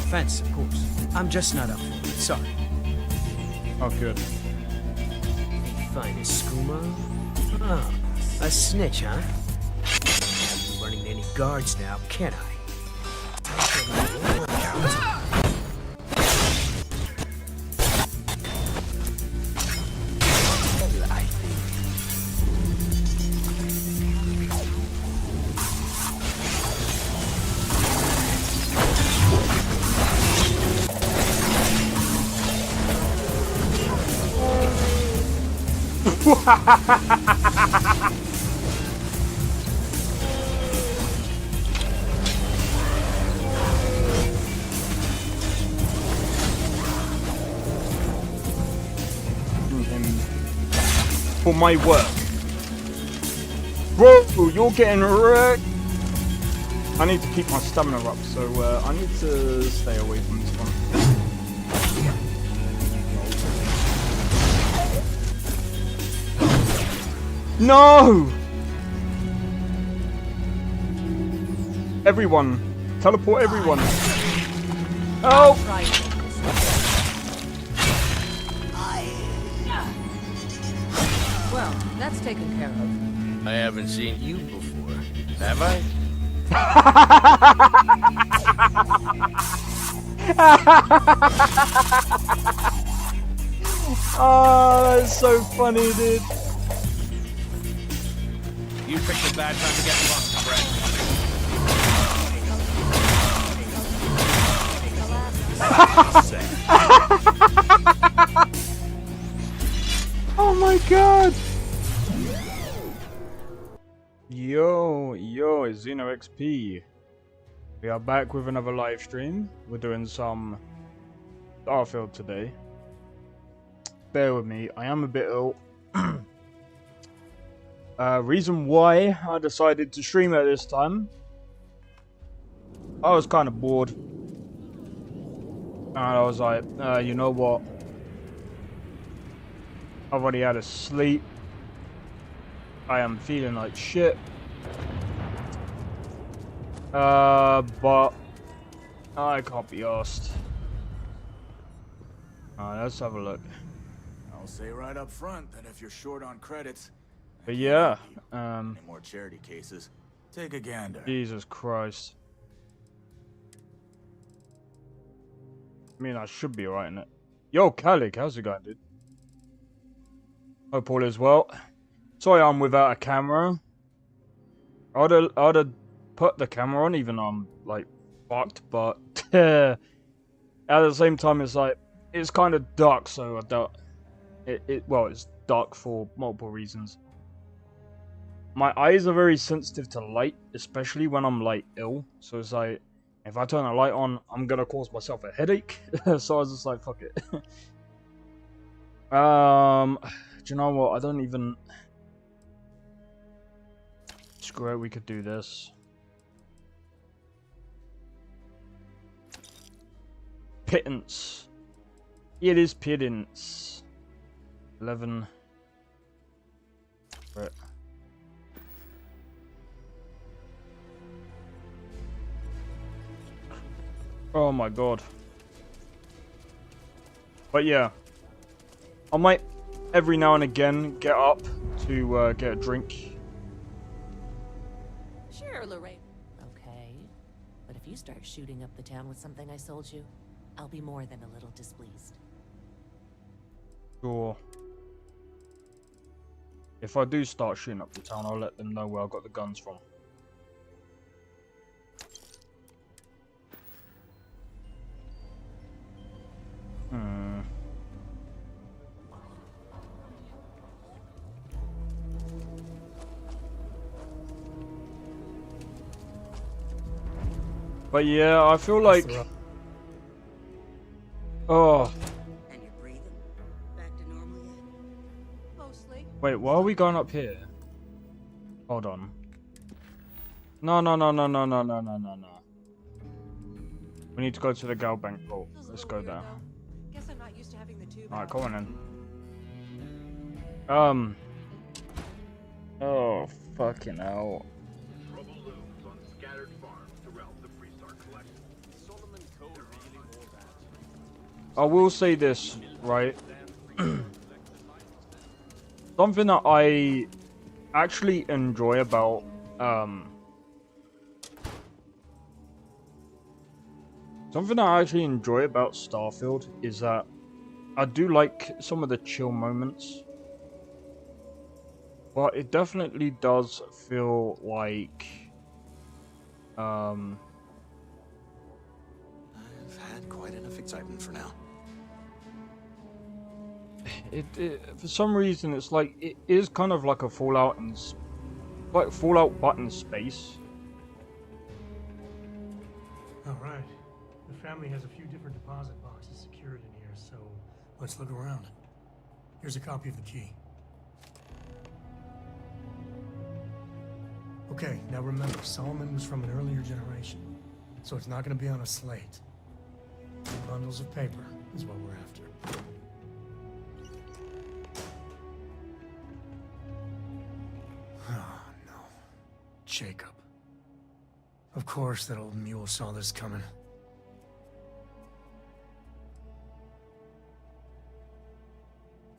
offense, of course. I'm just not up for it. Sorry. Oh, good. Fine as skooma. Oh, a snitch, huh? Can't be running to any guards now, can I? I think. For my work. Bro, you're getting wrecked. I need to keep my stamina up, so I need to stay away from this one. No! Everyone. Teleport everyone. Oh! Well, that's taken care of. I haven't seen you before, have I? Oh, that's so funny, dude. You picked a bad time to get lost, friend. Oh my god! Yo, it's Xeno XP. We are back with another live stream. We're doing some Starfield today. Bear with me, I am a bit ill. Reason why I decided to stream at this time. I was kind of bored. And I was like, you know what? I've already had a sleep. I am feeling like shit. But I can't be asked. Alright, let's have a look. I'll say right up front that if you're short on credits, But yeah, any more charity cases, take a gander. Jesus Christ. I mean, I should be alright in it. Yo, Kalik, how's it going, dude? Hope all is well. Sorry I'm without a camera. I'd have put the camera on even though I'm, like, fucked, but at the same time, it's like, it's kind of dark, so I don't... Well, it's dark for multiple reasons. My eyes are very sensitive to light, especially when I'm, like, ill. So it's like, if I turn a light on, I'm gonna cause myself a headache. So I was just like, fuck it. Do you know what? I don't even... Screw it, we could do this. Pittance. It is pittance. 11. Right. Oh my god. But yeah. I might every now and again get up to get a drink. Sure, Lorraine. Okay. But if you start shooting up the town with something I sold you, I'll be more than a little displeased. Sure. If I do start shooting up the town, I'll let them know where I got the guns from. But yeah, I feel like... Oh. And you're breathing? Back to normal yet? Mostly. Wait, why are we going up here? Hold on. No. We need to go to the Gal Bank vault. Let's go there. Guess I'm not used to having the tube. Alright, come on in. Oh, fucking hell. I will say this, right? Something that I actually enjoy about Starfield is that I do like some of the chill moments, but it definitely does feel like I've had quite enough excitement for now. it for some reason it's like it is kind of like a Fallout but in space. All right. The family has a few different deposit boxes secured in here, so let's look around. Here's a copy of the key. Okay, now remember, Solomon was from an earlier generation, so it's not going to be on a slate. Bundles of paper is what we're after. Oh, no. Jacob. Of course that old mule saw this coming.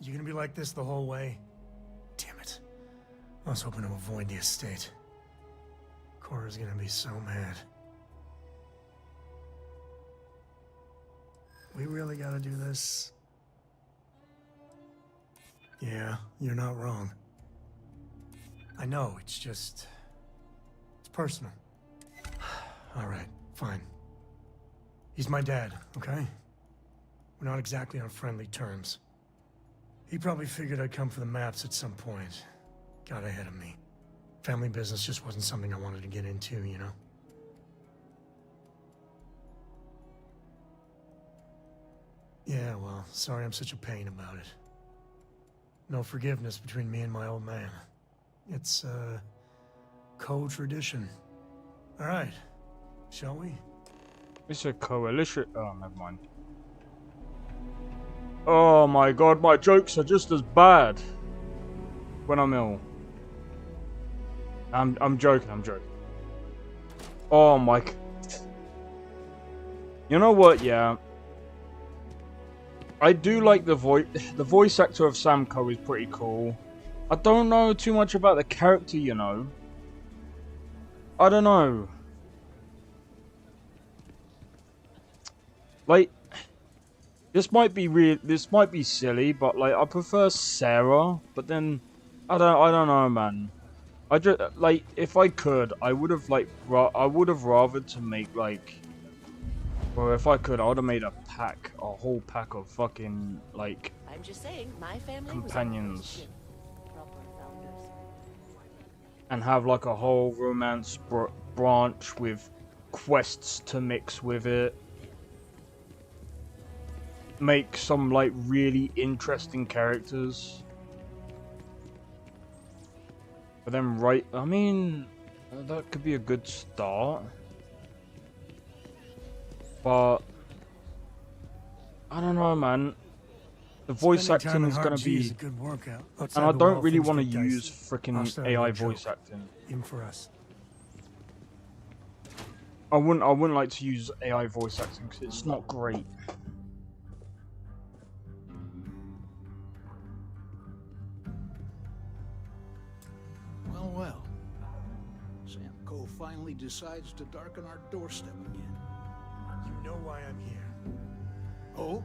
You gonna be like this the whole way? Damn it. I was hoping to avoid the estate. Cora's gonna be so mad. We really gotta do this? Yeah, you're not wrong. I know, it's just... it's personal. Alright, fine. He's my dad, okay? We're not exactly on friendly terms. He probably figured I'd come for the maps at some point. Got ahead of me. Family business just wasn't something I wanted to get into, you know? Yeah, well, sorry I'm such a pain about it. No forgiveness between me and my old man. It's, co-tradition. Alright, shall we? It's a coalition. Oh, never mind. Oh my god, my jokes are just as bad when I'm ill. I'm joking. Oh my... You know what, yeah. I do like the voice actor of Samco is pretty cool. I don't know too much about the character, you know. I don't know. Like, this might be silly, but like I prefer Sarah, but then I don't know, man. I just like if I could, I would have rathered to make like, or if I could, I would have made a whole pack of fucking like I'm just saying, my family companions, was proper founders. and have like a whole romance branch with quests to mix with it. Make some like really interesting characters. But then I mean, that could be a good start. But I don't know, man. The voice acting is gonna be, and I don't really want to use freaking AI voice acting. Even for us. I wouldn't like to use AI voice acting because it's not great. Well. Samco finally decides to darken our doorstep again. You know why I'm here. Oh?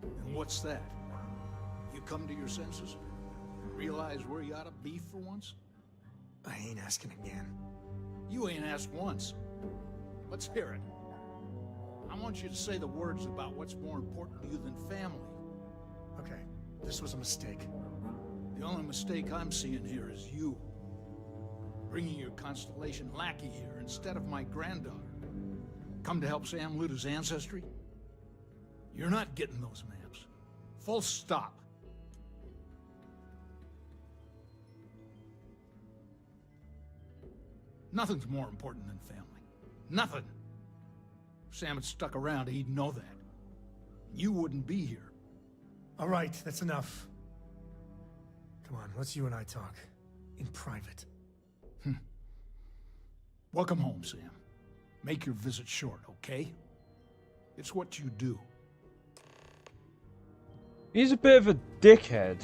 And what's that? You come to your senses? Realize where you ought to be for once? I ain't asking again. You ain't asked once. Let's hear it. I want you to say the words about what's more important to you than family. Okay, this was a mistake. The only mistake I'm seeing here is you. Bringing your Constellation lackey here instead of my granddaughter. Come to help Sam loot his ancestry? You're not getting those maps. Full stop. Nothing's more important than family. Nothing. If Sam had stuck around, he'd know that. You wouldn't be here. All right, that's enough. Come on, let's you and I talk. In private. Welcome home, Sam. Make your visit short, okay? It's what you do. He's a bit of a dickhead.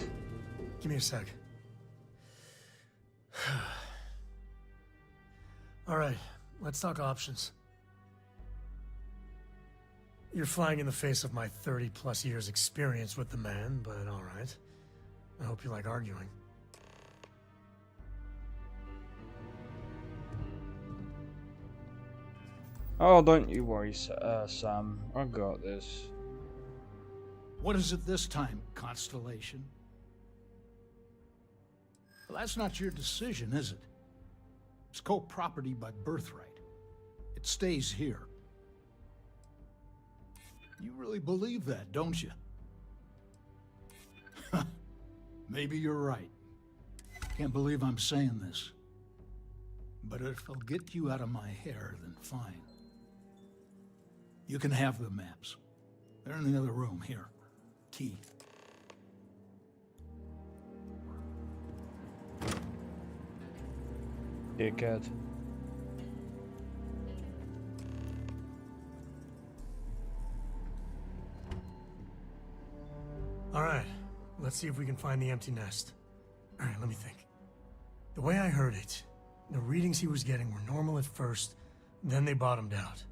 Give me a sec. All right, let's talk options. You're flying in the face of my 30+ years experience with the man, but all right. I hope you like arguing. Oh, don't you worry, Sam. I got this. What is it this time, Constellation? Well, that's not your decision, is it? It's co-property by birthright. It stays here. You really believe that, don't you? Maybe you're right. Can't believe I'm saying this. But if it'll get you out of my hair, then fine. You can have the maps. They're in the other room, here. Key. Dickhead. All right, let's see if we can find the empty nest. All right, let me think. The way I heard it, the readings he was getting were normal at first, then they bottomed out.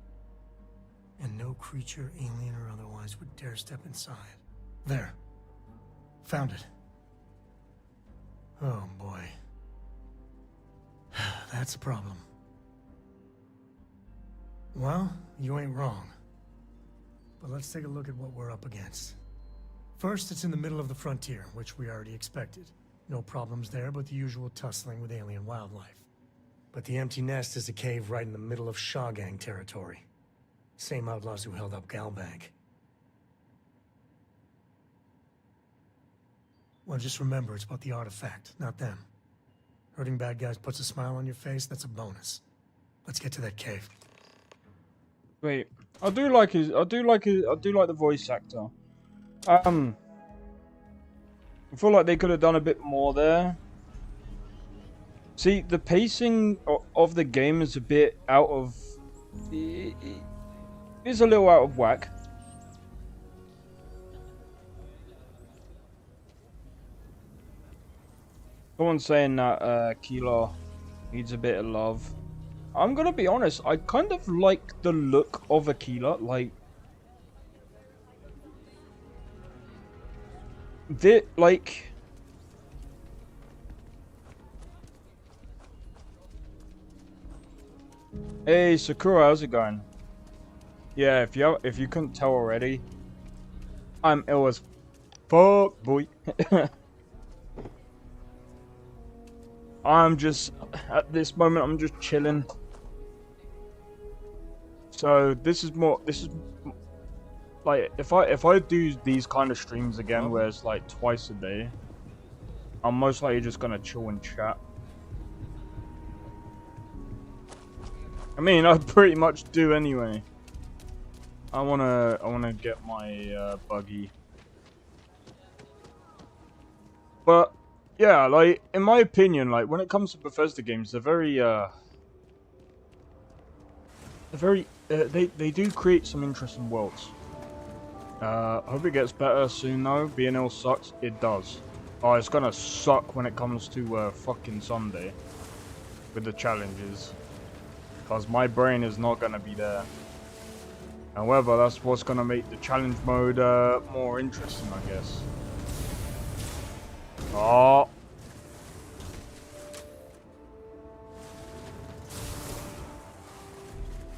And no creature, alien or otherwise, would dare step inside. There. Found it. Oh boy. That's a problem. Well, you ain't wrong. But let's take a look at what we're up against. First, it's in the middle of the frontier, which we already expected. No problems there, but the usual tussling with alien wildlife. But the empty nest is a cave right in the middle of Shawgang territory. Same outlaws who held up Galbank. Well, just remember, it's about the artifact, not them. Hurting bad guys puts a smile on your face, that's a bonus. Let's get to that cave. Wait, I do like the voice actor. I feel like they could have done a bit more there. See, the pacing of the game is a bit out of... It's a little out of whack. Someone's saying that Keeler needs a bit of love. I'm gonna be honest, I kind of like the look of Aquila, like... Hey Sakura, how's it going? Yeah, if you couldn't tell already, I'm ill as fuck, boy. I'm just at this moment I'm just chilling. So this is like if I do these kind of streams again where it's like twice a day, I'm most likely just gonna chill and chat. I mean, I pretty much do anyway. I wanna get my buggy. But yeah, like in my opinion, like when it comes to Bethesda games, they're very they do create some interesting worlds. Hope it gets better soon though. Being ill sucks. It does. Oh, it's gonna suck when it comes to fucking Sunday with the challenges, because my brain is not gonna be there. However, that's what's gonna make the challenge mode more interesting, I guess. Oh.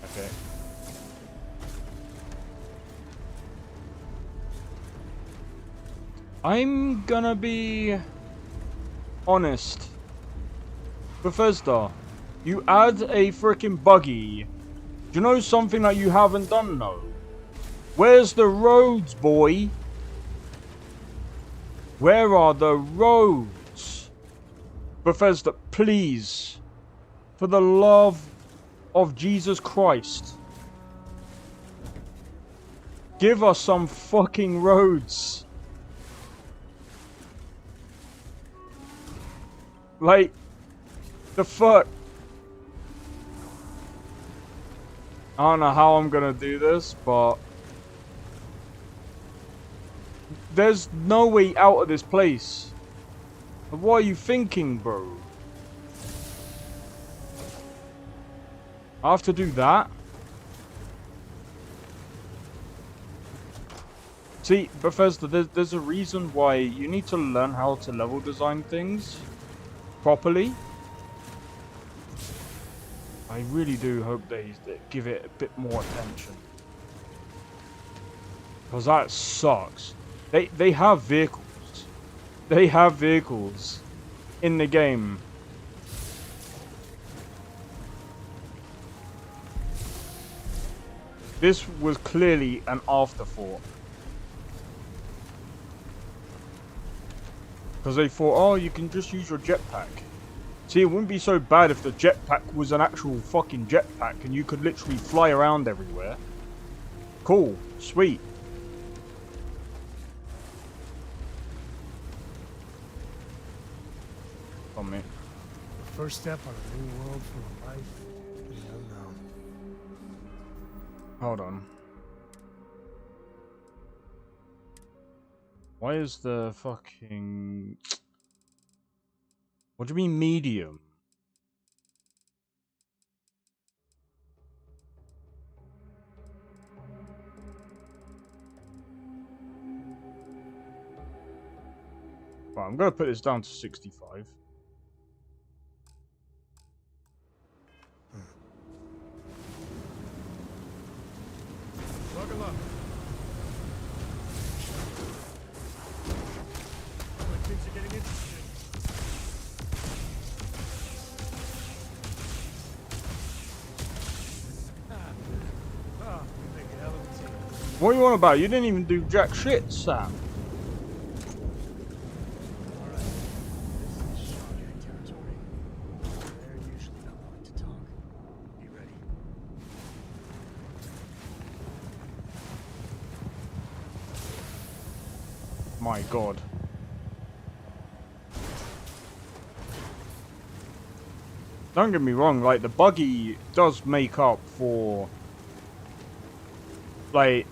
Okay. I'm gonna be honest. Bethesda, you add a freaking buggy. Do you know something that you haven't done though? Where's the roads, boy? Where are the roads? Bethesda, please. For the love of Jesus Christ. Give us some fucking roads. Like, the fuck? I don't know how I'm gonna do this, but... There's no way out of this place. What are you thinking, bro? I have to do that? See, Bethesda, there's a reason why you need to learn how to level design things properly. I really do hope they give it a bit more attention. Because that sucks. They have vehicles. They have vehicles in the game. This was clearly an afterthought. Because they thought, oh, you can just use your jetpack. See, it wouldn't be so bad if the jetpack was an actual fucking jetpack and you could literally fly around everywhere. Cool. Sweet. On me. The first step on a new world full of life and the unknown. Hold on. Why is the fucking... What do you mean medium? Right, I'm gonna put this down to 65. Buckle up. Things are getting interesting. We make a hell of a team. What are you on about? You didn't even do jack shit, Sam. Alright. This is Shark territory. They're usually not one to talk. Be ready. My god. Don't get me wrong, like, the buggy does make up for, like,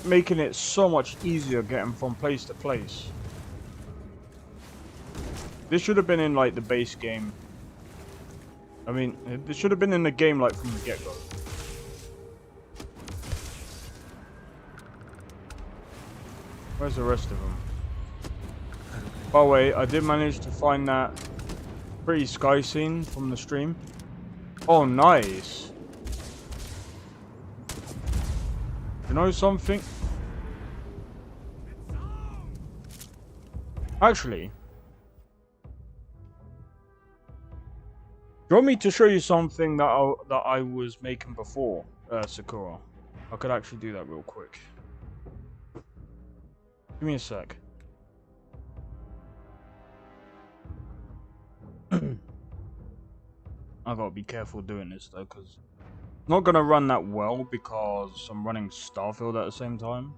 making it so much easier getting from place to place. This should have been in, like, the base game. I mean, this should have been in the game, like, from the get-go. Where's the rest of them? By the way, I did manage to find that pretty sky scene from the stream. Oh, nice. You know something? Actually, do you want me to show you something that I was making before, Sakura? I could actually do that real quick. Give me a sec. I gotta be careful doing this though, because it's not gonna run that well because I'm running Starfield at the same time.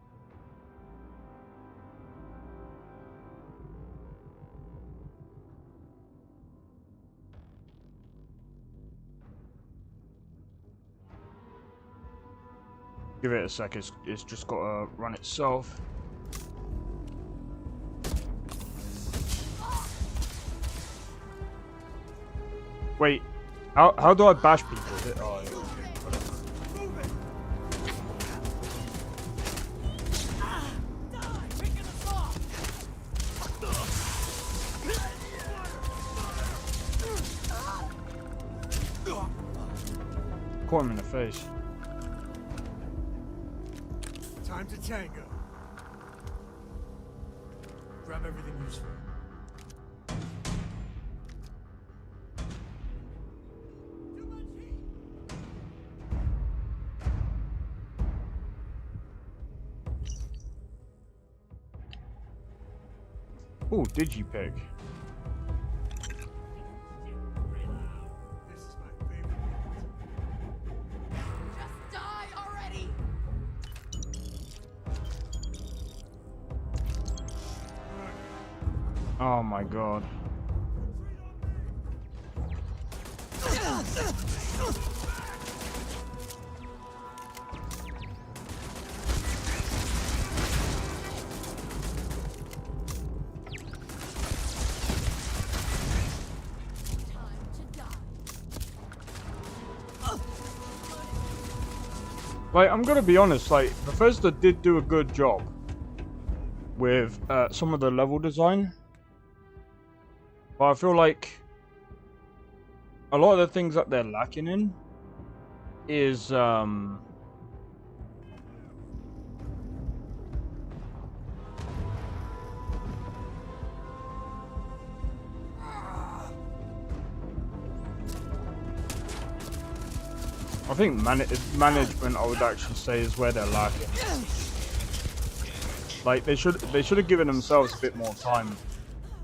Give it a sec, it's just gotta run itself. Wait, how do I bash people? Is it, oh, yeah. Caught him in the face. Time to tango. Grab everything useful. Oh, Digipick. This is my favorite. Just die already! Oh my god. Like, I'm gonna be honest, like, Bethesda did do a good job with some of the level design. But I feel like a lot of the things that they're lacking in is, I think management, I would actually say, is where they're lacking. Like, they should have given themselves a bit more time.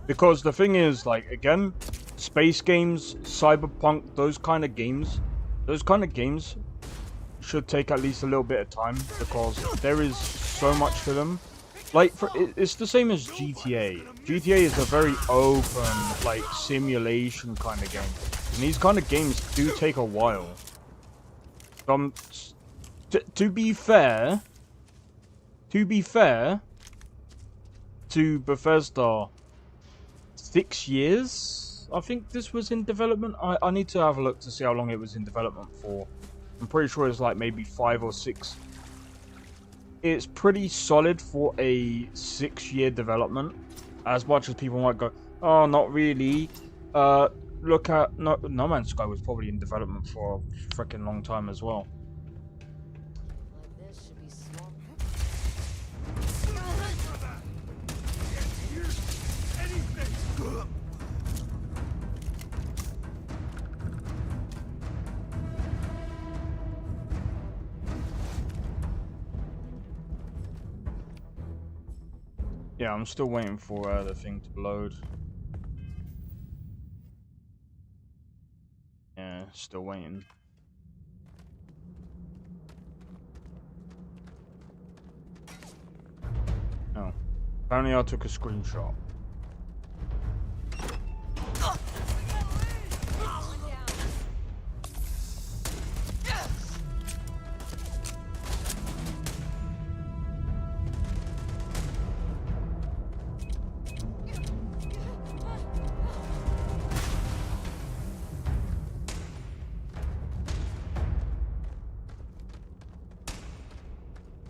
Because the thing is, like, again, space games, cyberpunk, those kind of games should take at least a little bit of time, because there is so much to them. Like, it's the same as GTA. GTA is a very open, like, simulation kind of game. And these kind of games do take a while. To be fair to Bethesda, 6 years, I think this was in development. I need to have a look to see how long it was in development for. I'm pretty sure it's like maybe 5 or 6. It's pretty solid for a 6-year development. As much as people might go, oh, not really. Look at No Man's Sky was probably in development for a freaking long time as well. Like this should be small. Yeah, I'm still waiting for the thing to load. Yeah, still waiting. Oh. Apparently I took a screenshot.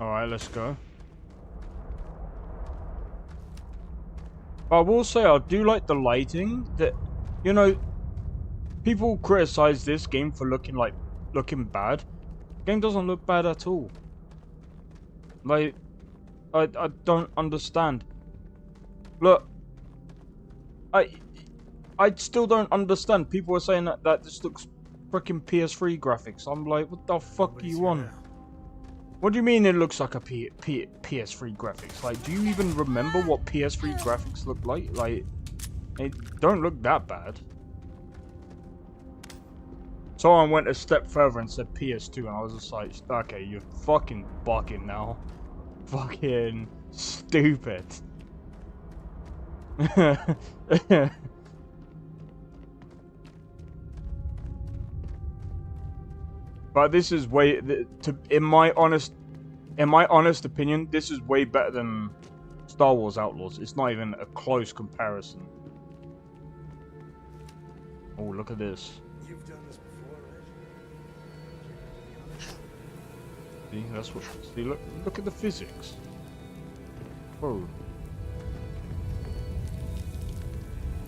Alright, let's go. But I will say I do like the lighting. That, you know, people criticize this game for looking bad. The game doesn't look bad at all. Like, I don't understand. Look, I still don't understand. People are saying that this looks freaking PS3 graphics. I'm like, what the fuck do you want? What do you mean it looks like a PS3 graphics? Like, do you even remember what PS3 graphics look like? Like, they don't look that bad. Someone went a step further and said PS2, and I was just like, okay, you're fucking bugging now. Fucking stupid. But this is way, in my honest opinion, this is way better than Star Wars Outlaws. It's not even a close comparison. Oh, look at this. You've done this before, right? See, that's what. See, look at the physics. Whoa.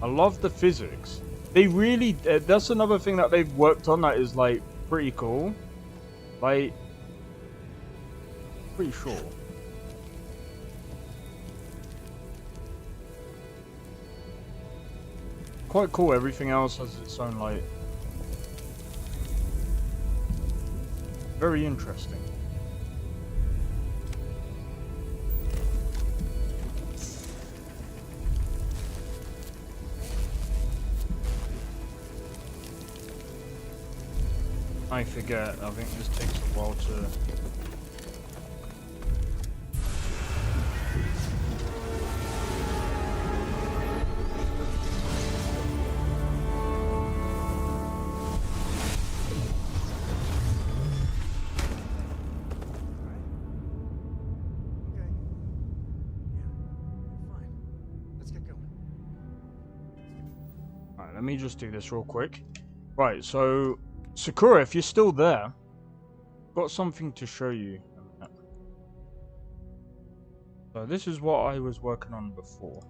I love the physics. They really. That's another thing that they've worked on that is like pretty cool. Like, pretty sure. Quite cool. Everything else has its own like. Very interesting. I forget. I think this takes a while to. Okay. Yeah. Fine. Let's get going. Alright, let me just do this real quick. Right, so Sakura, if you're still there, got something to show you. So this is what I was working on before.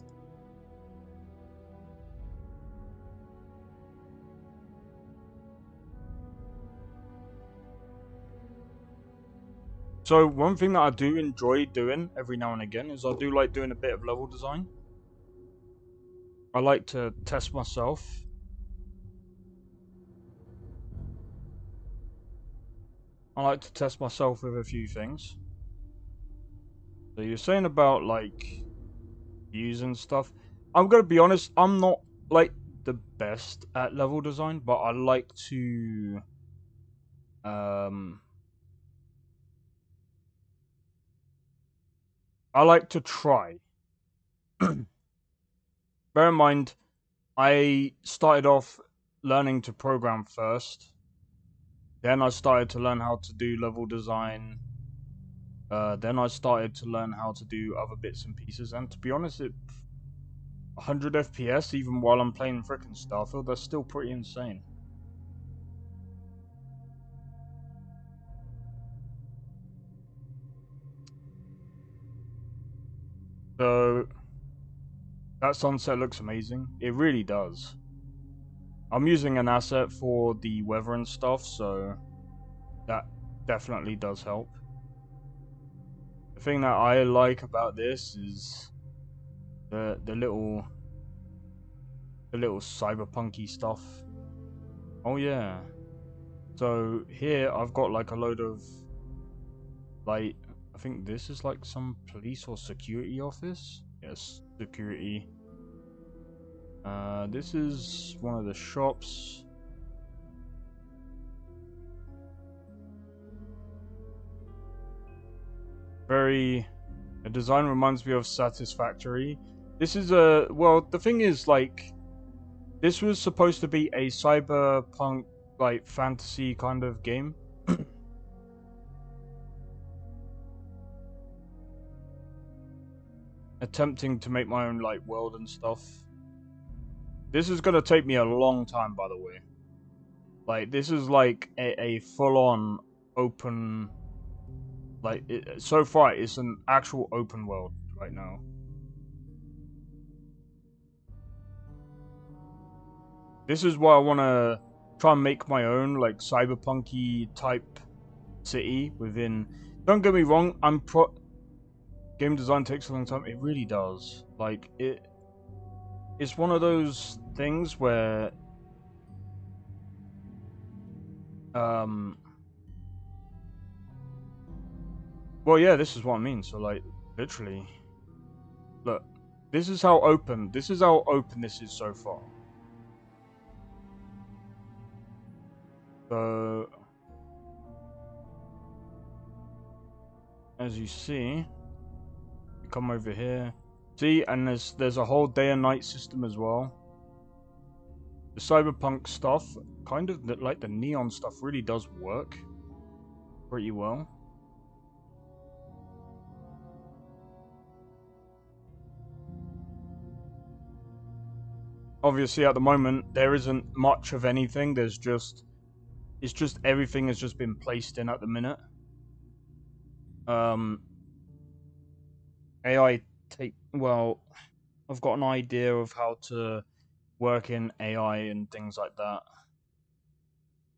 So one thing that I do enjoy doing every now and again is I do like doing a bit of level design. I like to test myself. I like to test myself with a few things. So you're saying about like views and stuff. I'm gonna be honest, I'm not like the best at level design, but I like to try. Bear in mind, I started off learning to program first. Then I started to learn how to do level design. Then I started to learn how to do other bits and pieces. And to be honest, 100 FPS, even while I'm playing frickin' Starfield, that's still pretty insane. So, that sunset looks amazing. It really does. I'm using an asset for the weather and stuff, so that definitely does help. The thing that I like about this is the little cyberpunky stuff. Oh yeah. So here I've got like a load of like, I think this is like some police or security office. Yes, security. This is one of the shops. The design reminds me of Satisfactory. This is well, the thing is, like, this was supposed to be a cyberpunk, like, fantasy kind of game. Attempting to make my own, like, world and stuff. This is gonna take me a long time, by the way. Like, this is like a full-on open... Like, so far, it's an actual open world right now. This is why I want to try and make my own, like, cyberpunky type city within... Don't get me wrong, game design takes a long time. It really does. Like, it's one of those things where... Well, yeah, this is what I mean. So, like, literally... Look, this is how open this is so far. So, as you see, you come over here. See, and there's a whole day and night system as well. The cyberpunk stuff, kind of like the neon stuff, really does work pretty well. Obviously, at the moment, there isn't much of anything. It's just everything has just been placed in at the minute. Well, I've got an idea of how to work in AI and things like that.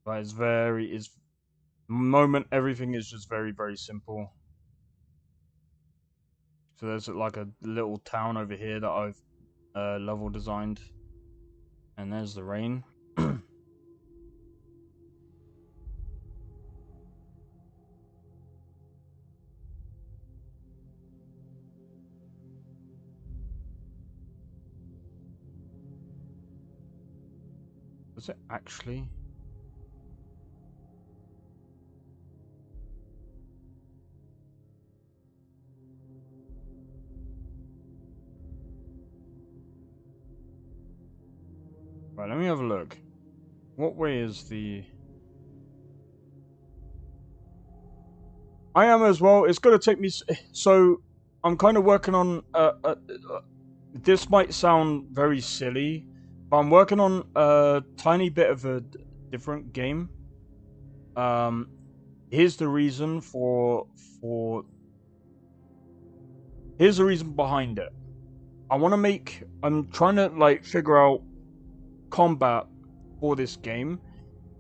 But the moment everything is just very, very simple. So there's like a little town over here that I've level designed. And there's the rain. Does it actually? Right, let me have a look. What way is the... I am as well. It's going to take me... So, I'm kind of working on... this might sound very silly, but I'm working on a tiny bit of a different game. here's the reason here's the reason behind it. I'm trying to like figure out combat for this game,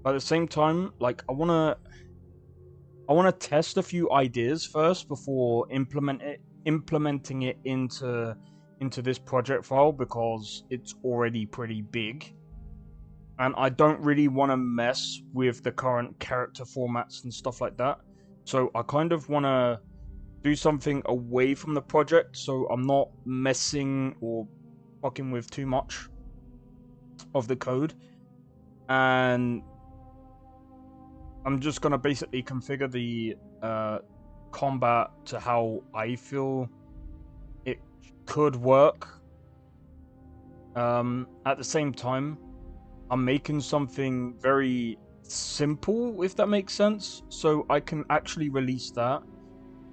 but at the same time, like I wanna test a few ideas first before implementing it into this project file, because it's already pretty big. And I don't really want to mess with the current character formats and stuff like that. So I kind of want to do something away from the project, so I'm not messing or fucking with too much of the code. And I'm just going to basically configure the combat to how I feel it could work. At the same time, I'm making something very simple, if that makes sense, so I can actually release that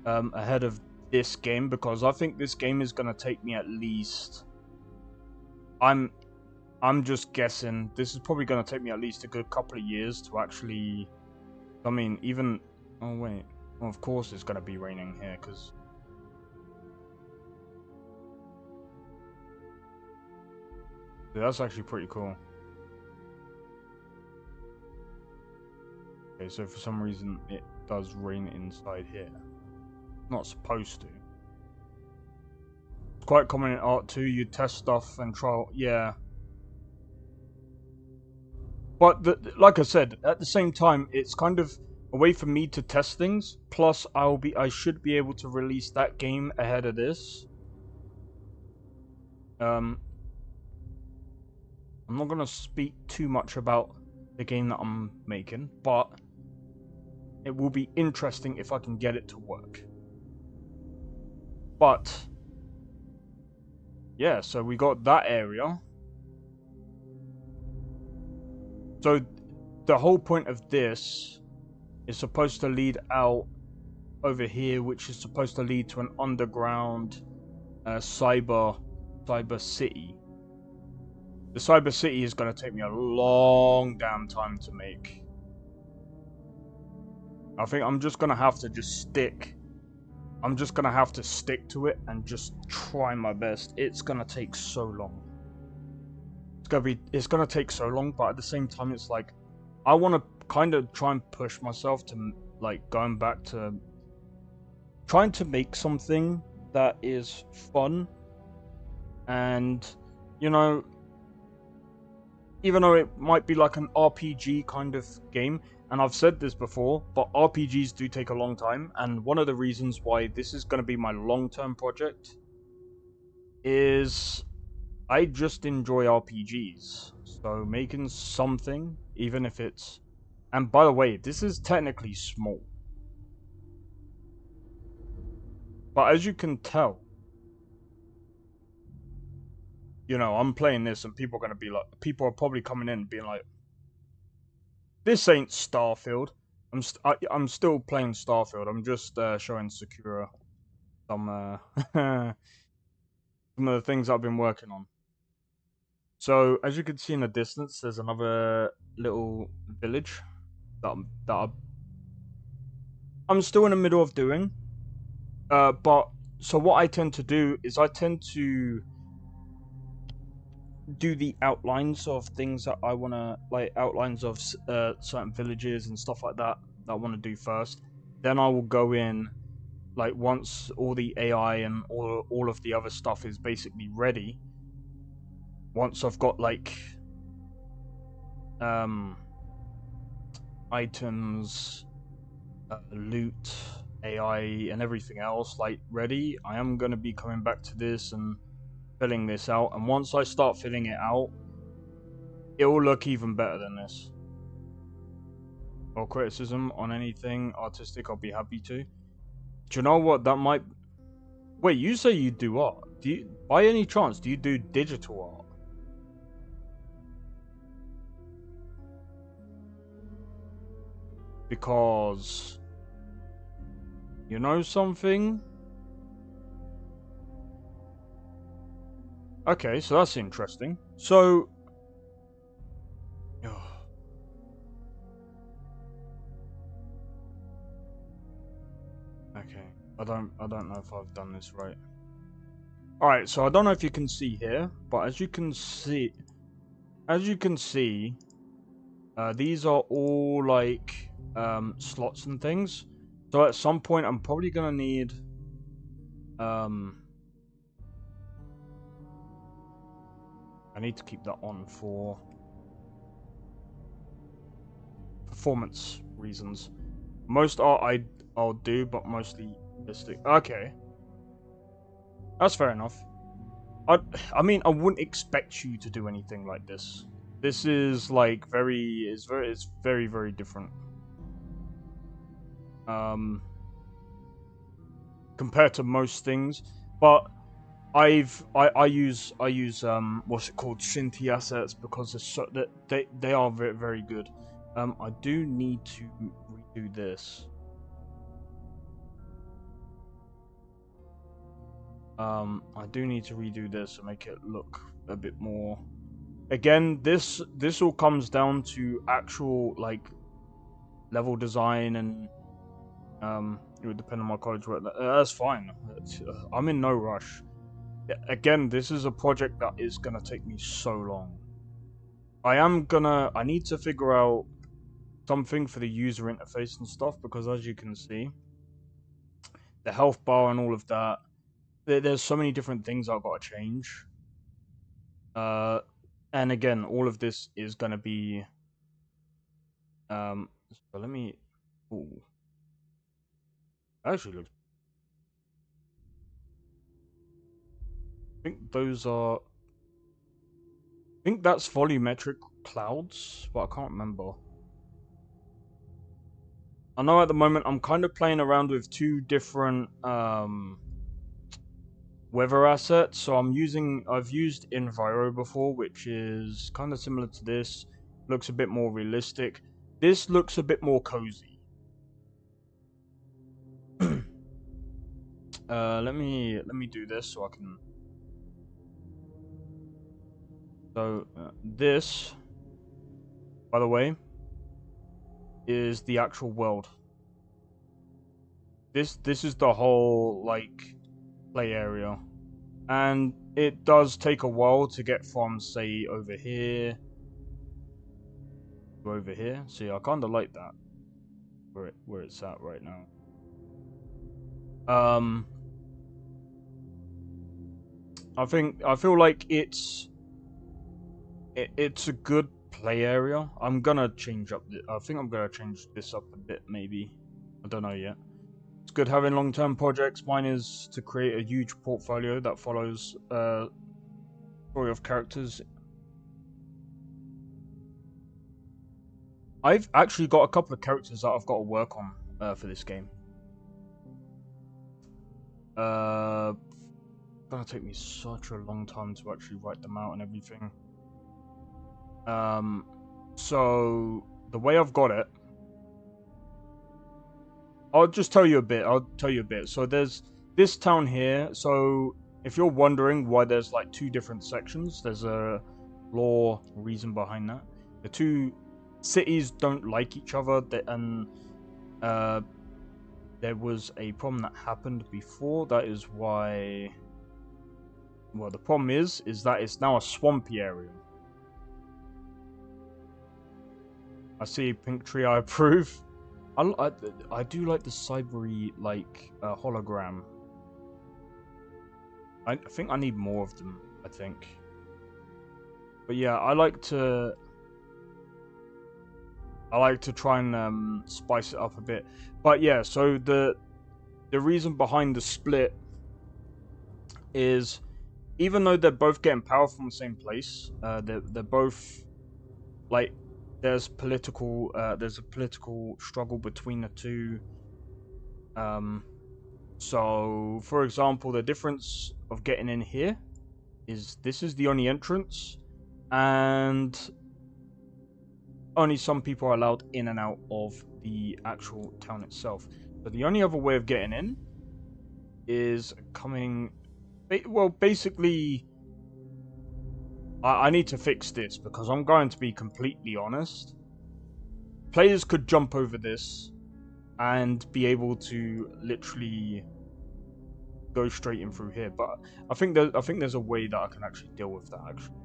ahead of this game, because I think this game is going to take me at least... I'm just guessing, this is probably going to take me at least a good couple of years to actually... I mean, even... Oh, wait. Well, of course it's going to be raining here, because... Yeah, that's actually pretty cool. Okay, so for some reason it does rain inside here. Not supposed to. It's quite common in art too, you test stuff and trial, yeah. But like I said, at the same time, it's kind of a way for me to test things. Plus, I should be able to release that game ahead of this. I'm not gonna speak too much about the game that I'm making, but it will be interesting if I can get it to work. But yeah, so we got that area. So the whole point of this is supposed to lead out over here, which is supposed to lead to an underground cyber city. The cyber city is going to take me a long damn time to make. I think I'm just going to have to stick to it and just try my best. It's going to take so long. It's going to take so long, but at the same time, it's like, I want to kind of try and push myself to, like, going back to trying to make something that is fun. And, you know, even though it might be like an RPG kind of game, and I've said this before, but RPGs do take a long time, and one of the reasons why this is going to be my long-term project is I just enjoy RPGs. So making something, even if it's... And by the way, this is technically small. But as you can tell, you know, I'm playing this and people are going to be like... People are probably coming in and being like, this ain't Starfield. I'm still playing Starfield. I'm just showing Sakura some some of the things I've been working on. So as you can see in the distance, there's another little village that I'm still in the middle of doing. But so what I tend to do is I tend to do the outlines of things that I want to, like, outlines of certain villages and stuff like that I want to do first. Then I will go in, like, once all the AI and all of the other stuff is basically ready. Once I've got, like, items, loot, AI, and everything else, like, ready, I am going to be coming back to this and filling this out. And once I start filling it out, it will look even better than this. Or criticism on anything artistic, I'll be happy to. Do you know what? That might... Wait, you say you do art. Do you, by any chance, do you do digital art? Because... You know something? Okay, so that's interesting. So... Okay. I don't know if I've done this right. Alright, so I don't know if you can see here, but as you can see, these are all like slots and things. So at some point I'm probably gonna need I need to keep that on for performance reasons. Most art I'll do, but mostly realistic. Okay. That's fair enough. I mean, I wouldn't expect you to do anything like this. This is like it's very, very different. Compared to most things, but I use what's it called, Shinty assets, because they are very, very good. I do need to redo this. I do need to redo this and make it look a bit more. Again, this all comes down to actual like level design and it would depend on my college work. That's fine. I'm in no rush. Again, this is a project that is gonna take me so long. I need to figure out something for the user interface and stuff, because as you can see, the health bar and all of that, there's so many different things I've got to change. And again, all of this is gonna be so let me. Ooh. Actually looks. I think those are. I think that's volumetric clouds, but I can't remember. I know at the moment I'm kind of playing around with two different weather assets. So I've used Enviro before, which is kind of similar to this. Looks a bit more realistic. This looks a bit more cozy. Let me do this so I can. So this, by the way, is the actual world. This is the whole like play area, and it does take a while to get from, say, over here to over here. See, I kind of like that where it's at right now. I feel like it's a good play area. I'm gonna change up. I think I'm gonna change this up a bit, maybe. I don't know yet. It's good having long-term projects. Mine is to create a huge portfolio that follows story of characters. I've actually got a couple of characters that I've got to work on for this game. Gonna take me such a long time to actually write them out and everything. So the way I've got it, I'll just tell you a bit. So there's this town here. So if you're wondering why there's like two different sections, there's a lore reason behind that. The two cities don't like each other, and there was a problem that happened before. That is why. Well, the problem is that it's now a swampy area. I see Pink Tree. I approve. I do like the cybery like hologram. I think I need more of them. I think. But yeah, I like to try and spice it up a bit. But yeah, so the reason behind the split is, even though they're both getting power from the same place, they're both like there's a political struggle between the two. So for example, the difference of getting in here is this is the only entrance, and only some people are allowed in and out of the actual town itself. But the only other way of getting in is coming. Well, basically, I need to fix this, because I'm going to be completely honest. Players could jump over this and be able to literally go straight in through here. But I think there's a way that I can actually deal with that actually,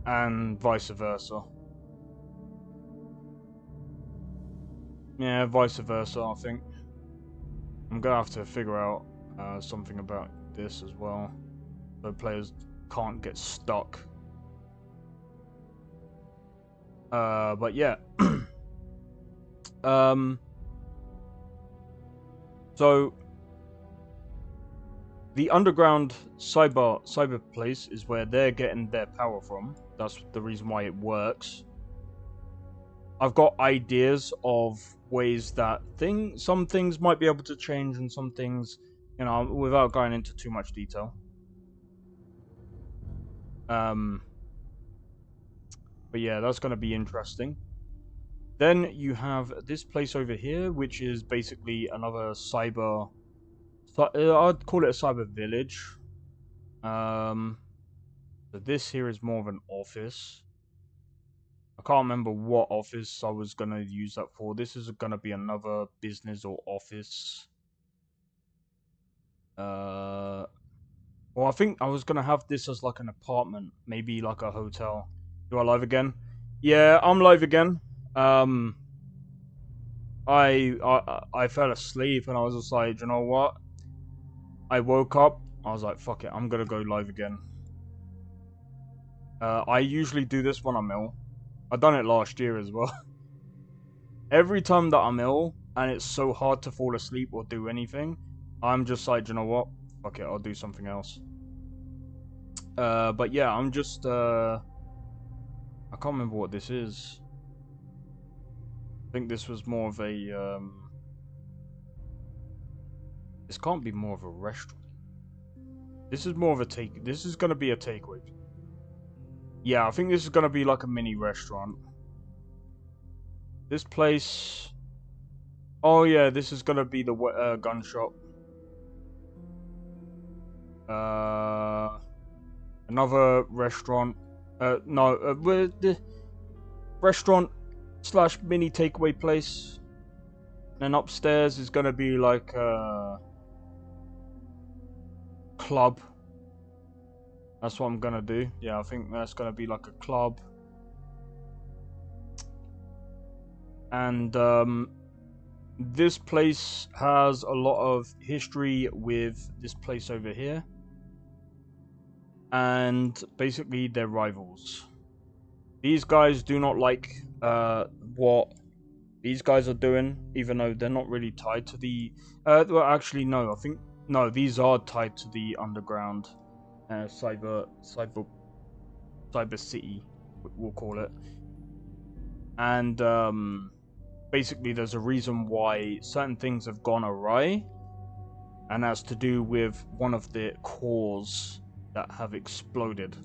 and vice versa. Yeah, vice versa. I think I'm gonna have to figure out something about this as well, so players can't get stuck. But yeah. So the underground cyber place is where they're getting their power from. That's the reason why it works. I've got ideas of ways that some things might be able to change, and some things, you know, without going into too much detail. But yeah, that's going to be interesting. Then you have this place over here, which is basically another cyber. I'd call it a cyber village. So this here is more of an office. I can't remember what office I was gonna use that for. This is gonna be another business or office. Well, I think I was gonna have this as like an apartment, maybe like a hotel. Do I live again? Yeah, I'm live again. I fell asleep and I was just like, you know what? I woke up. I was like, fuck it, I'm gonna go live again. I usually do this when I'm ill. I done it last year as well. Every time that I'm ill and it's so hard to fall asleep or do anything, I'm just like, you know what? Fuck it, I'll do something else. But yeah, I'm just I can't remember what this is. I think this was more of a this can't be more of a restaurant. This is more of a this is gonna be a takeaway. Yeah, I think this is gonna be like a mini restaurant. This place. Oh yeah, this is gonna be the gun shop. Another restaurant. No, the restaurant / mini takeaway place. And then upstairs is gonna be like a club. That's what I'm gonna do. Yeah, I think that's gonna be like a club. And this place has a lot of history with this place over here. And basically they're rivals. These guys do not like what these guys are doing, even though they're not really tied to the well, actually no, I think no, these are tied to the underground cyber city, we'll call it. And basically there's a reason why certain things have gone awry, and that's to do with one of the cores that have exploded.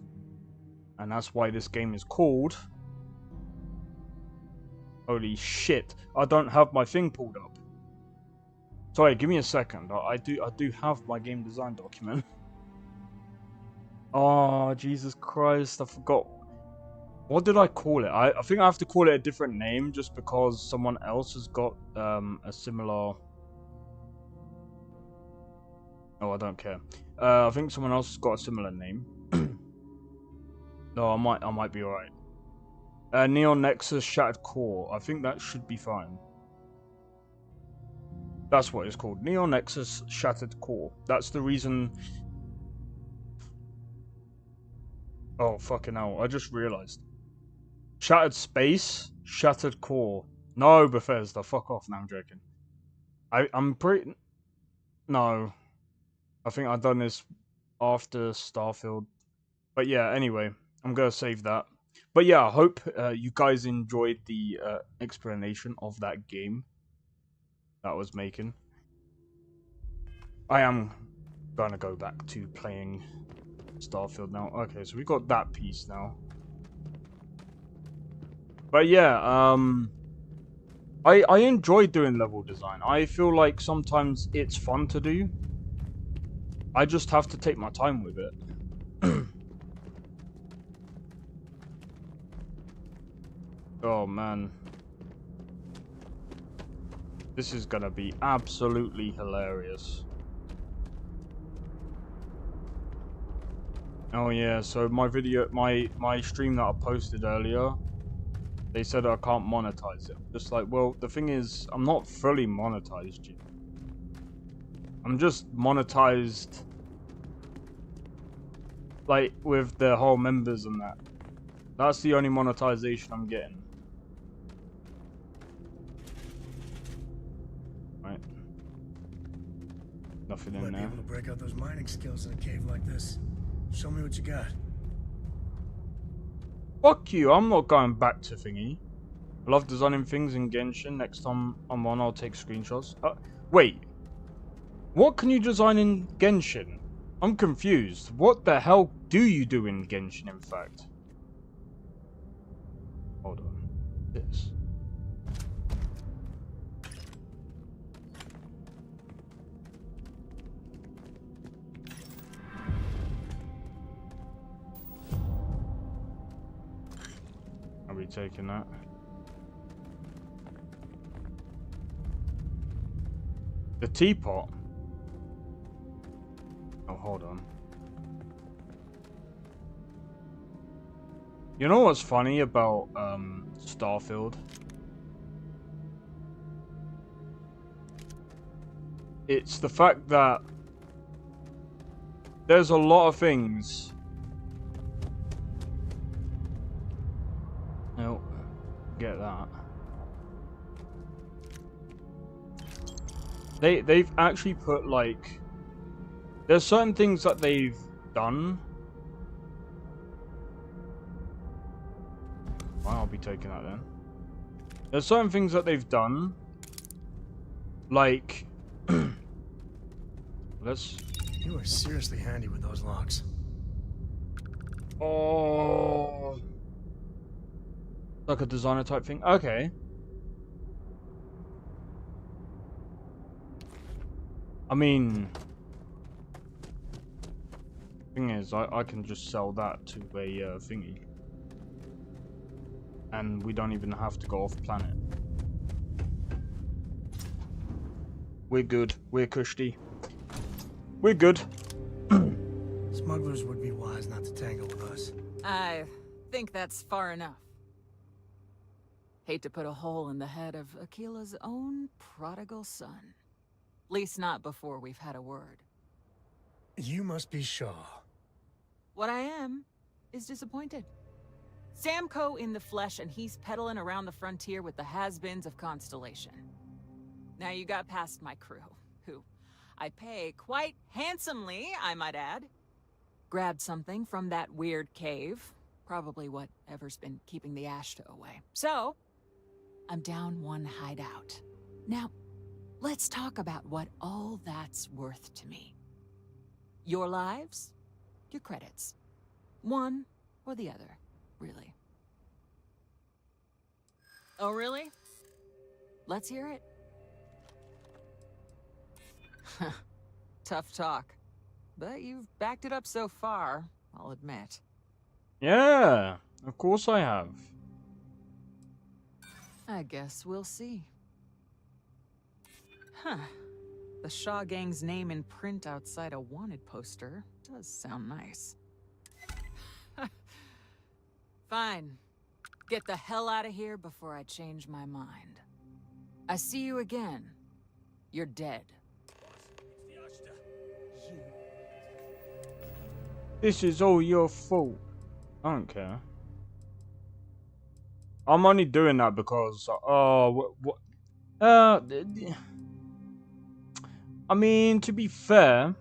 And that's why this game is called... Holy shit, I don't have my thing pulled up. Sorry, give me a second. I do have my game design document. Oh, Jesus Christ, I forgot. What did I call it? I think I have to call it a different name just because someone else has got a similar... Oh, I don't care. I think someone else has got a similar name. No, I might be alright. Neon Nexus Shattered Core. I think that should be fine. That's what it's called. Neon Nexus Shattered Core. That's the reason... Oh, fucking hell. I just realized. Shattered Space, Shattered Core. No, Bethesda. Fuck off. Now I'm joking. I'm pretty... No. I think I've done this after Starfield. But yeah, anyway. I'm going to save that. But yeah, I hope you guys enjoyed the explanation of that game that I was making. I am going to go back to playing Starfield now. Okay, so we got that piece now. But yeah, I enjoy doing level design. I feel like sometimes it's fun to do. I just have to take my time with it. Oh man. This is gonna be absolutely hilarious. Oh yeah, so my video, my stream that I posted earlier, they said I can't monetize it. Just like, well, the thing is, I'm not fully monetized yet. I'm just monetized, like, with the whole members and that. That's the only monetization I'm getting. Right. Nothing You in might be there. able to break out those mining skills in a cave like this. Show me what you got. Fuck you, I'm not going back to thingy. I love designing things in Genshin. Next time I'm on, I'll take screenshots. Wait. What can you design in Genshin? I'm confused. What the hell do you do in Genshin, in fact? Hold on. This. I'll be taking that. The teapot? Oh, hold on. You know what's funny about Starfield? It's the fact that there's a lot of things. No, get that. They've actually put, like, there's certain things that they've done. Well, I'll be taking that then. There's certain things that they've done, like let's. You are seriously handy with those locks. Oh, like a designer type thing. Okay. I mean, thing is, I can just sell that to a thingy, and we don't even have to go off planet. We're good. We're cushy. We're good. Smugglers would be wise not to tangle with us. I think that's far enough. Hate to put a hole in the head of Akila's own prodigal son. Least not before we've had a word. You must be Shaw. What I am is disappointed. Samco in the flesh, and he's peddling around the frontier with the has-beens of Constellation. Now you got past my crew, who I pay quite handsomely, I might add. Grabbed something from that weird cave. Probably whatever's been keeping the Ashta away. So, I'm down one hideout. Now, let's talk about what all that's worth to me. Your lives, your credits. One or the other, really. Oh, really? Let's hear it. Tough talk. But you've backed it up so far, I'll admit. Yeah, of course I have. I guess we'll see. Huh. The Shaw Gang's name in print outside a wanted poster does sound nice. Fine. Get the hell out of here before I change my mind. I see you again. You're dead. This is all your fault. I don't care. I'm only doing that because, I mean, to be fair,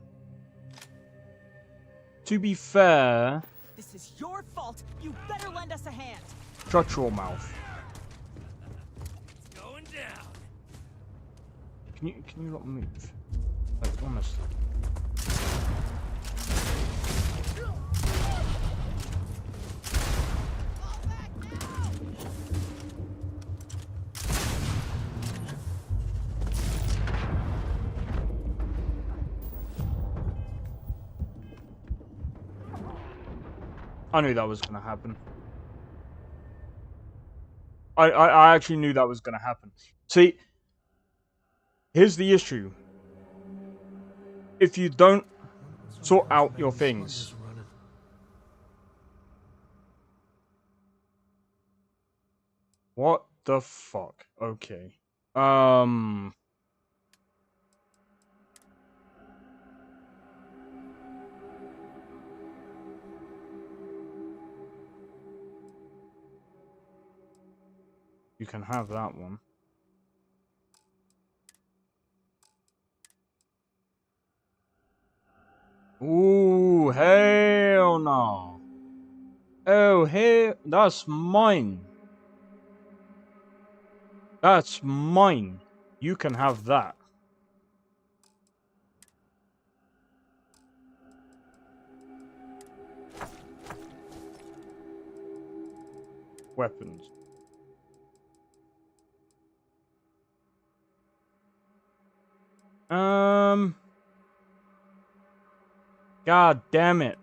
This is your fault. You better lend us a hand. shut your mouth. It's going down. Can you not move? Like, honestly. I knew that was gonna happen. I actually knew that was gonna happen. See, Here's the issue. If you don't sort out your things. What the fuck? Okay. You can have that one. Ooh, hell no. Oh, hell, that's mine. That's mine. You can have that. Weapons. God damn it.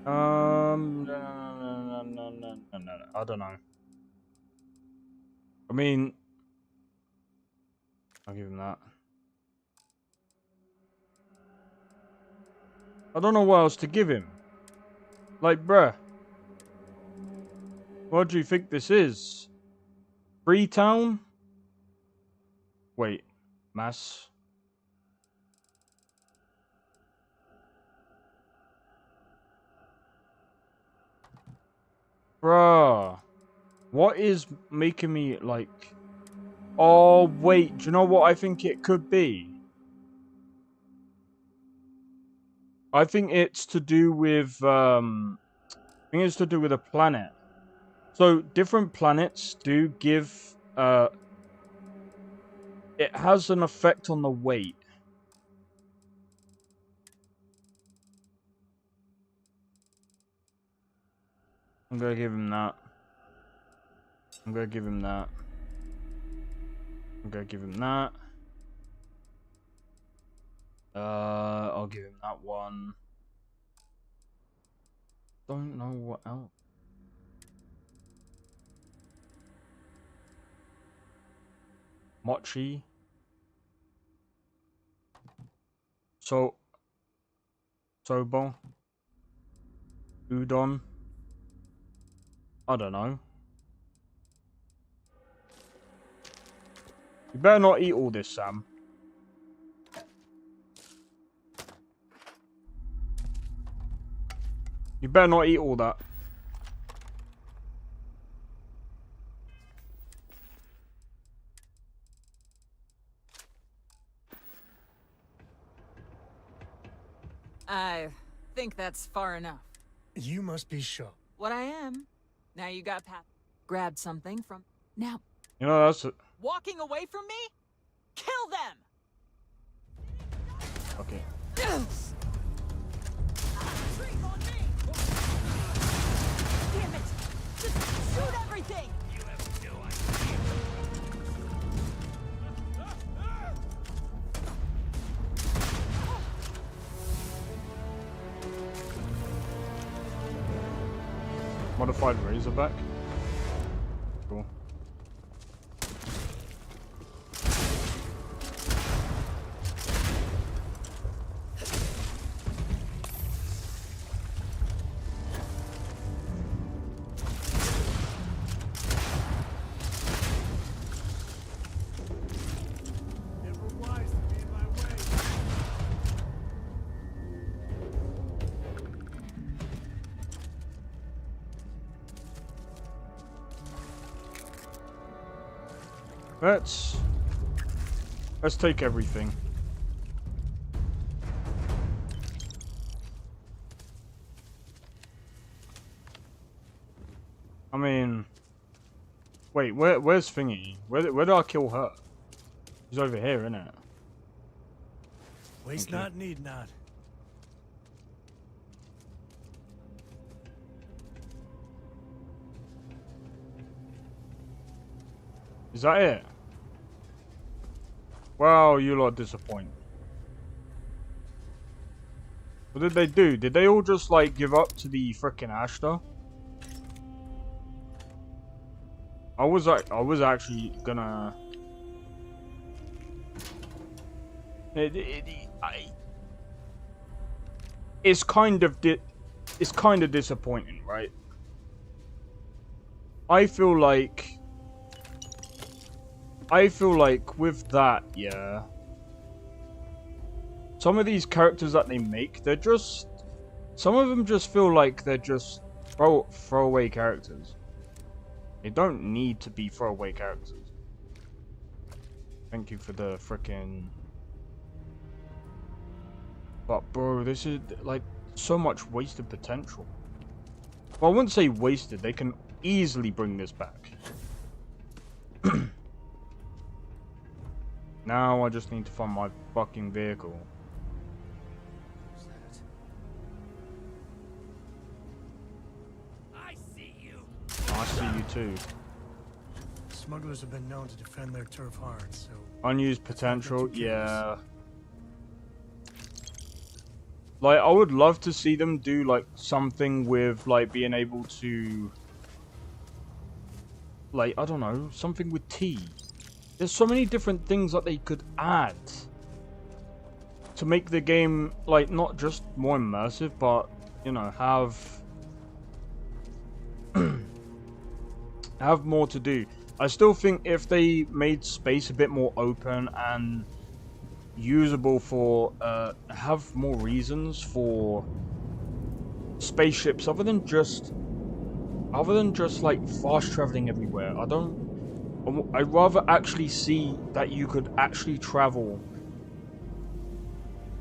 No. I don't know. I mean, I'll give him that. I don't know what else to give him. Like, bruh. What do you think this is? Freetown? Wait. Mass? Bruh. What is making me, like... Oh, wait. Do you know what I think it could be? I think it's to do with, I think it's to do with a planet. So, different planets do give, it has an effect on the weight. I'm gonna give him that. I'm gonna give him that. I'm gonna give him that. I'll give him that one. Don't know what else. Mochi. Soba. Udon. I don't know. You better not eat all this, Sam. You better not eat all that. I think that's far enough. You must be sure. What I am. Now you got Pat. Grabbed something from... Now, You know, that's it. walking away from me? Kill them! Okay. Damn it! Just shoot everything! You have no idea. Modified Razorback. Cool. Let's take everything. I mean, wait, where's Thingy? Where did I kill her? She's over here, isn't it? Waste not, need not. Is that it? Well, you lot disappoint. What did they do? Did they all just, like, give up to the frickin' Ashtar? I was actually gonna. It's kind of disappointing, right? I feel like with that, yeah. Some of these characters that they make, some of them just feel like they're just throwaway characters. They don't need to be throwaway characters. Thank you for the frickin'. But bro, this is like so much wasted potential. Well, I wouldn't say wasted. They can easily bring this back. Now I just need to find my fucking vehicle. I see you. I see you too. Smugglers have been known to defend their turf hard, so... Unused potential, yeah. Like, I would love to see them do, like, something with, like, being able to... Like, I don't know, something with tea. There's so many different things that they could add to make the game, like, not just more immersive, but, you know, have more to do. I still think if they made space a bit more open and usable for, have more reasons for spaceships other than just like fast traveling everywhere. I'd rather actually see that you could actually travel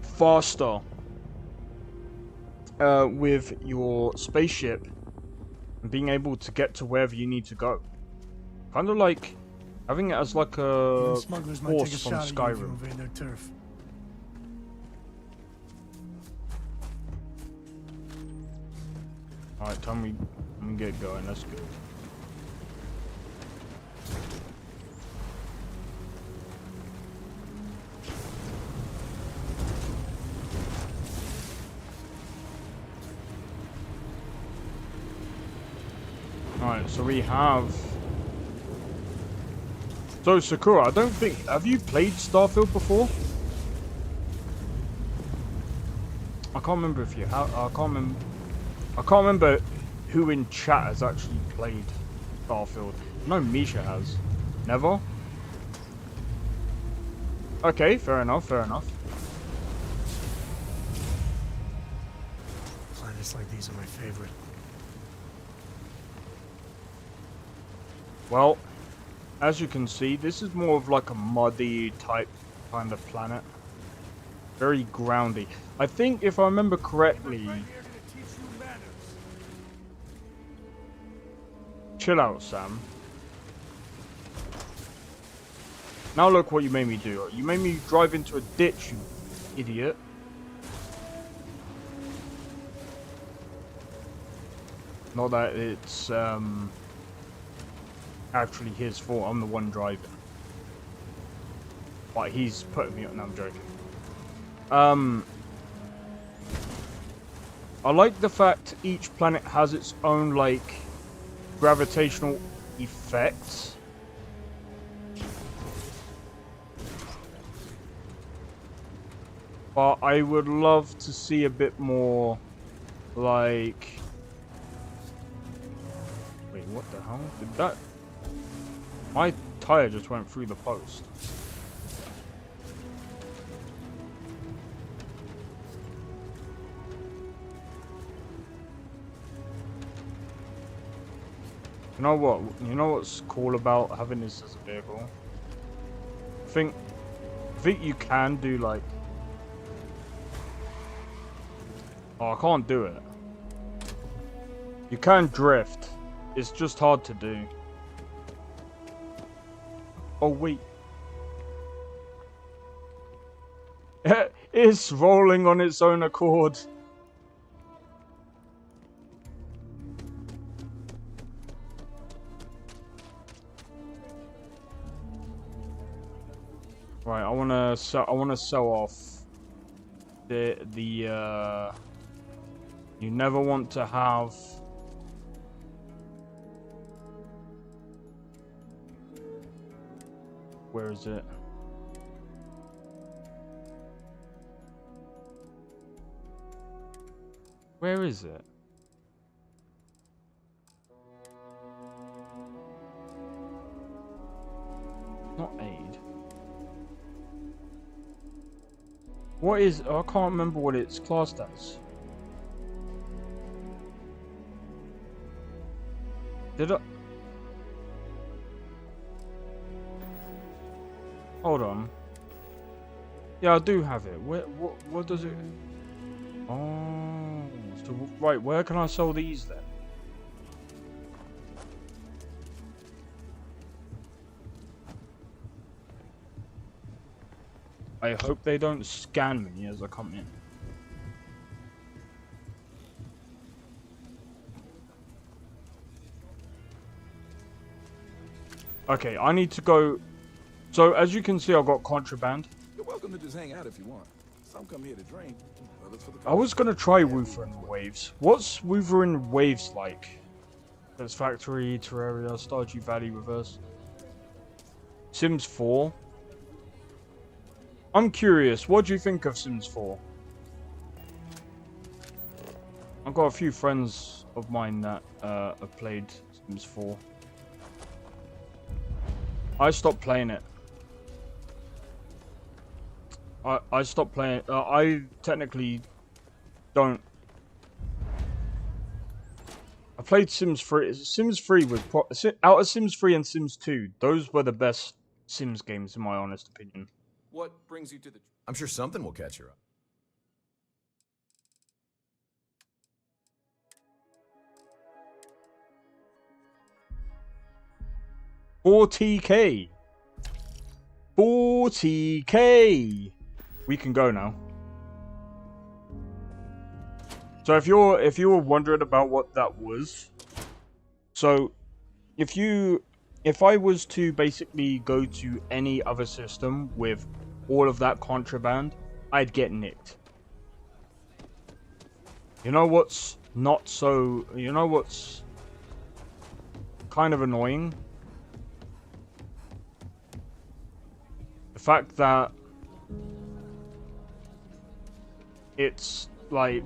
faster with your spaceship and being able to get to wherever you need to go. Kind of like having it as like a smugglers might take a horse from shot at you if you Skyrim. invade their turf. Alright, time we get going, let's go. Alright, so we have... So, Sakura, I don't think... Have you played Starfield before? I can't remember if you have... I can't remember who in chat has actually played Starfield. No, Misha has. Never? Okay, fair enough, fair enough. Planets like these are my favorite. Well, as you can see, this is more of like a muddy type kind of planet. Very groundy. I think if I remember correctly... Chill out, Sam. Now look what you made me do. You made me drive into a ditch, you idiot. Not that it's actually his fault. I'm the one driving. But he's putting me up. No, I'm joking. I like the fact each planet has its own like gravitational effects. But I would love to see a bit more like... Wait, what the hell? Did that... My tire just went through the post. You know what? You know what's cool about having this as a vehicle? I think you can do like... Oh, I can't do it. You can drift. It's just hard to do. Oh, wait. It's rolling on its own accord. Right, I wanna sell off the you never want to have Where is it? Where is it? Not aid. What is... I can't remember what it's classed as. Did I... Hold on. Yeah, I do have it. What does it... Oh... So, right, where can I sell these then? I hope they don't scan me as I come in. Okay, I need to go... So, as you can see, I've got contraband. You're welcome to just hang out if you want. Some come here to drink, others for the I was going to try Wuthering Waves. What's Wuthering Waves like? There's Factory, Terraria, Stardew Valley Reverse. Sims 4. I'm curious, what do you think of Sims 4? I've got a few friends of mine that have played Sims 4. I stopped playing it. I stopped playing. I technically don't. I played Sims 3. Sims 3 was out of Sims 3 and Sims 2. Those were the best Sims games, in my honest opinion. What brings you to the... I'm sure something will catch your eye. 40k. 40k. We can go now. So if you were wondering about what that was, so if I was to basically go to any other system with all of that contraband, I'd get nicked. You know what's not so, you know what's kind of annoying? The fact that it's like,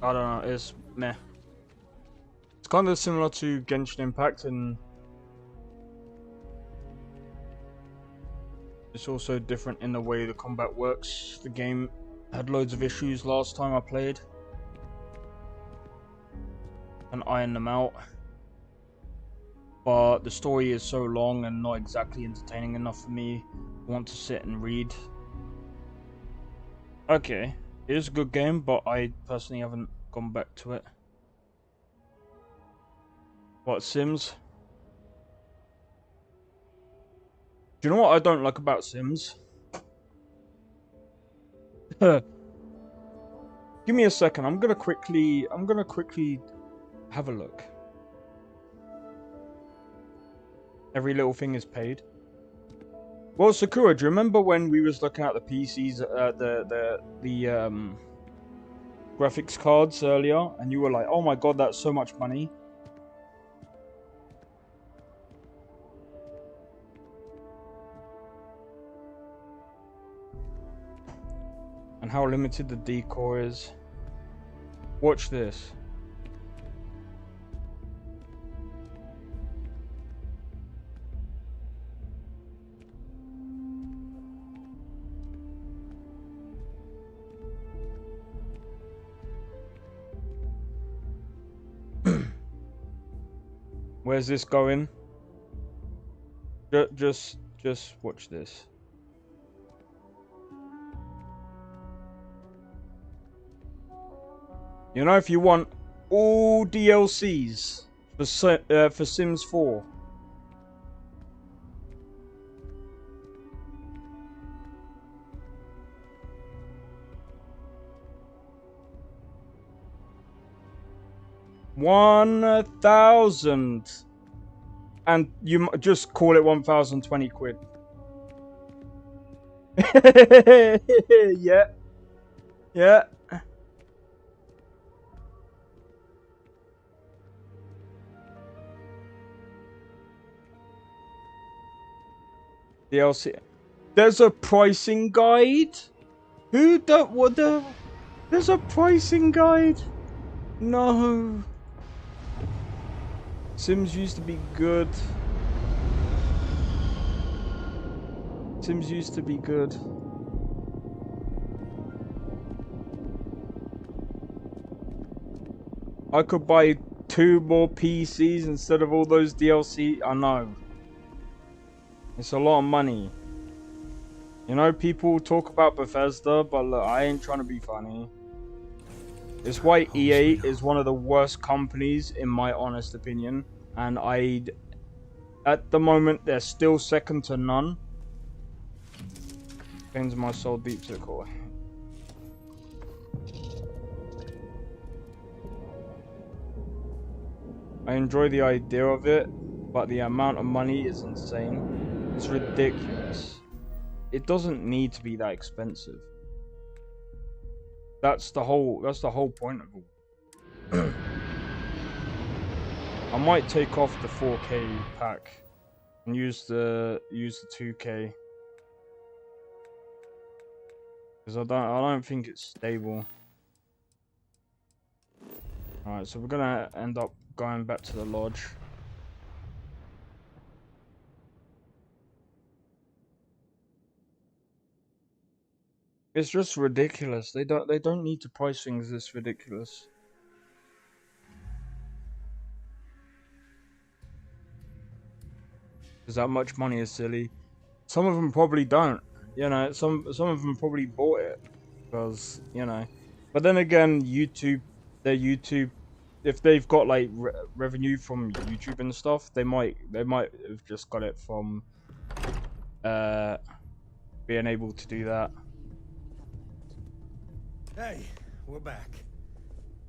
I don't know, it's meh. It's kind of similar to Genshin Impact, and it's also different in the way the combat works. The game had loads of issues last time I played, and ironed them out. But the story is so long and not exactly entertaining enough for me to want to sit and read. Okay, it is a good game, but I personally haven't gone back to it. What, Sims? Do you know what I don't like about Sims? Give me a second. I'm gonna quickly have a look. Every little thing is paid. Well, Sakura, do you remember when we was looking at the PCs, the graphics cards earlier, and you were like, "Oh my god, that's so much money." And how limited the decor is. Watch this. Where's this going? Just watch this. You know, if you want all DLCs for Sims 4, $1,000, and you just call it 1,020 quid. Yeah, yeah. DLC. There's a pricing guide? Who the what the There's a pricing guide? No. Sims used to be good. Sims used to be good. I could buy 2 more PCs instead of all those DLC. I know. It's a lot of money. You know, people talk about Bethesda, but look, I ain't trying to be funny. It's why EA is one of the worst companies, in my honest opinion. And at the moment, they're still second to none. Pains my soul deep to the core. I enjoy the idea of it, but the amount of money is insane. It's ridiculous. It doesn't need to be that expensive. That's the whole point of it. I might take off the 4K pack and use the 2K. Because I don't think it's stable. Alright, so we're gonna end up going back to the lodge. It's just ridiculous. They don't need to price things this ridiculous. Because that much money is silly. Some of them probably don't. You know, some of them probably bought it because, you know. But then again, their YouTube, if they've got like revenue from YouTube and stuff, they might have just got it from being able to do that. Hey, we're back.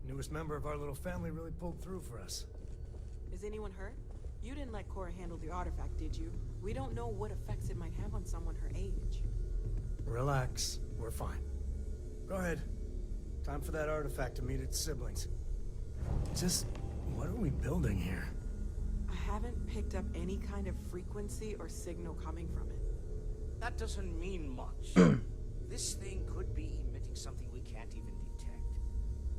Newest member of our little family really pulled through for us. Is anyone hurt? You didn't let Cora handle the artifact, did you? We don't know what effects it might have on someone her age. Relax, we're fine. Go ahead. Time for that artifact to meet its siblings. Just, what are we building here? I haven't picked up any kind of frequency or signal coming from it. That doesn't mean much. This thing could be emitting something we can't even detect.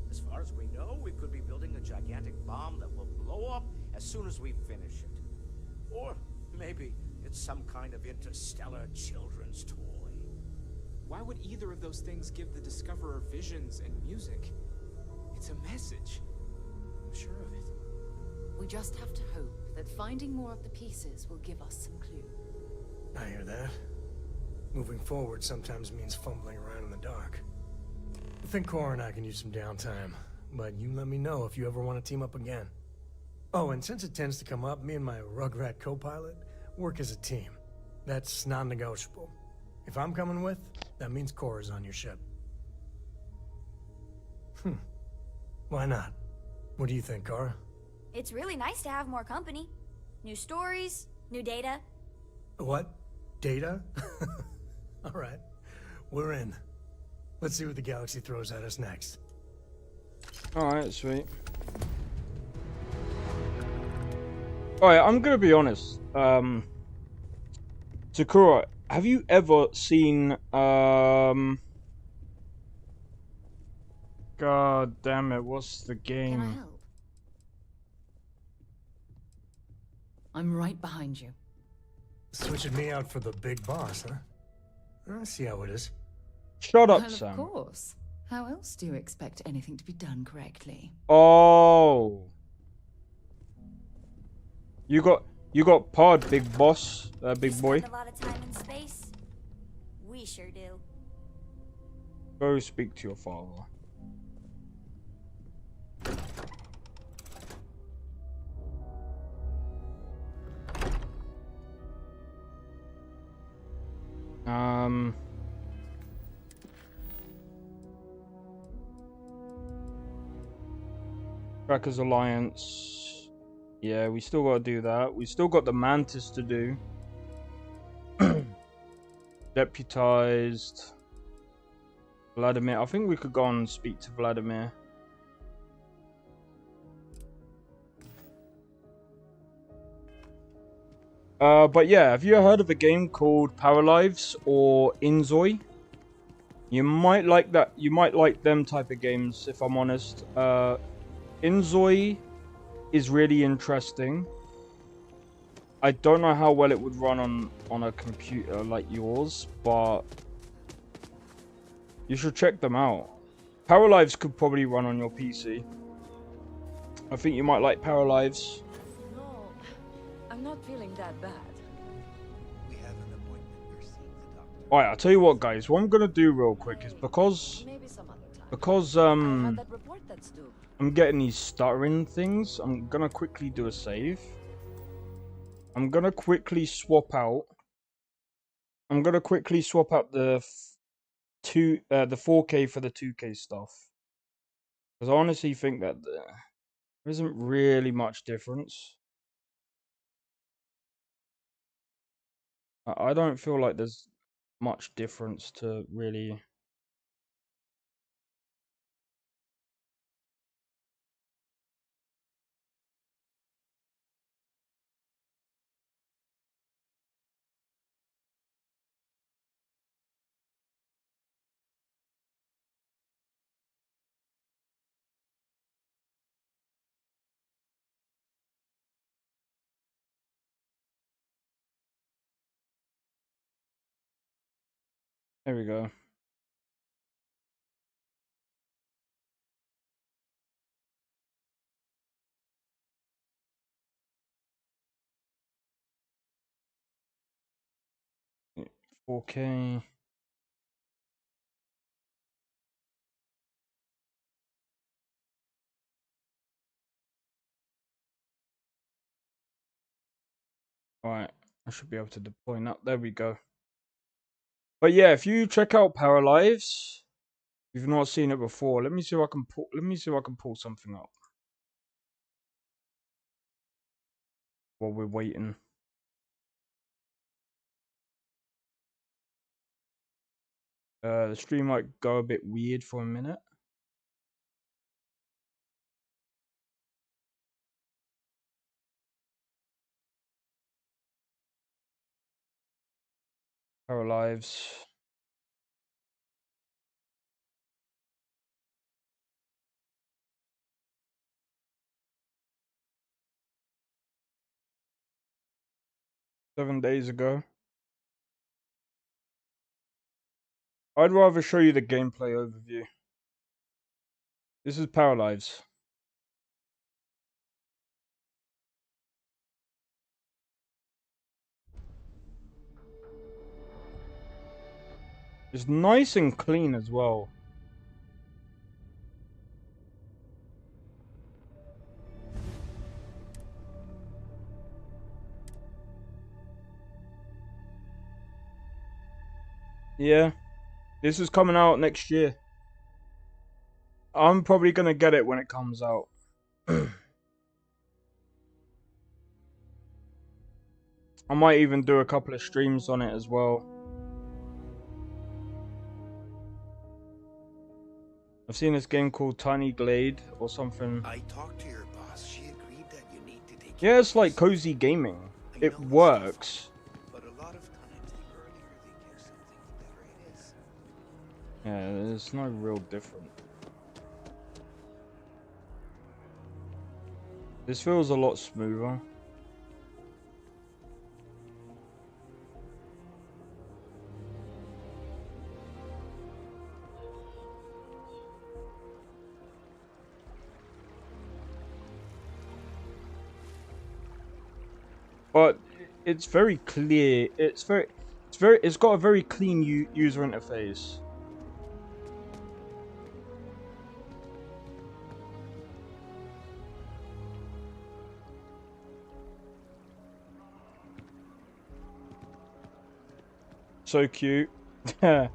As far as we know, we could be building a gigantic bomb that will blow up as soon as we finish it. Or maybe it's some kind of interstellar children's toy. Why would either of those things give the Discoverer visions and music? It's a message. I'm sure of it. We just have to hope that finding more of the pieces will give us some clue. I hear that. Moving forward sometimes means fumbling around in the dark. I think Cora and I can use some downtime, but you let me know if you ever want to team up again. Oh, and since it tends to come up, me and my Rugrat co-pilot work as a team. That's non-negotiable. If I'm coming with, that means Cora's on your ship. Why not? What do you think, Cora? It's really nice to have more company. New stories, new data. What? Data? All right, we're in. Let's see what the galaxy throws at us next. Alright, sweet. Alright, I'm gonna be honest. Sakura, have you ever seen God damn it, what's the game? Can I help? I'm right behind you. Switching me out for the big boss, huh? I see how it is. Shut up, Well, Sam. of course. How else do you expect anything to be done correctly? Oh. You got pod, big boss, big boy. Spend a lot of time in space. We sure do. Go speak to your father. Crackers Alliance. Yeah, we still gotta do that. We still got the Mantis to do. Deputized. Vladimir. I think we could go and speak to Vladimir. But yeah, have you heard of a game called Paralives or Inzoi? You might like that. You might like them type of games, if I'm honest. Inzoi is really interesting. I don't know how well it would run on a computer like yours, but you should check them out. Paralives could probably run on your PC. I think you might like Paralives. No, I'm not feeling that bad. We have an appointment. You're seeing the doctor. Alright, I'll tell you what, guys. What I'm gonna do real quick is because That report that's due. I'm getting these stuttering things. I'm gonna quickly do a save. I'm gonna quickly swap out. I'm gonna quickly swap out the 4K for the 2K stuff, because I honestly think that there isn't really much difference. I don't feel like there's much difference to really. There we go. Yeah, 4K. Alright, I should be able to deploy now. There we go. But yeah, if you check out Paralives, if you've not seen it before, let me see if I can pull something up while we're waiting. The stream might go a bit weird for a minute. Paralives. Seven days ago. I'd rather show you the gameplay overview. This is Paralives. It's nice and clean as well. Yeah. This is coming out next year. I'm probably gonna get it when it comes out. I might even do a couple of streams on it as well. I've seen this game called Tiny Glade or something. I talked to your boss. She agreed that you need to take. Yeah, it's like cozy gaming. It works. But a lot of times the earlier they get something, the better it is. Yeah, there's no real difference. This feels a lot smoother. But it's very clear. It's got a very clean user interface. So cute. Yeah,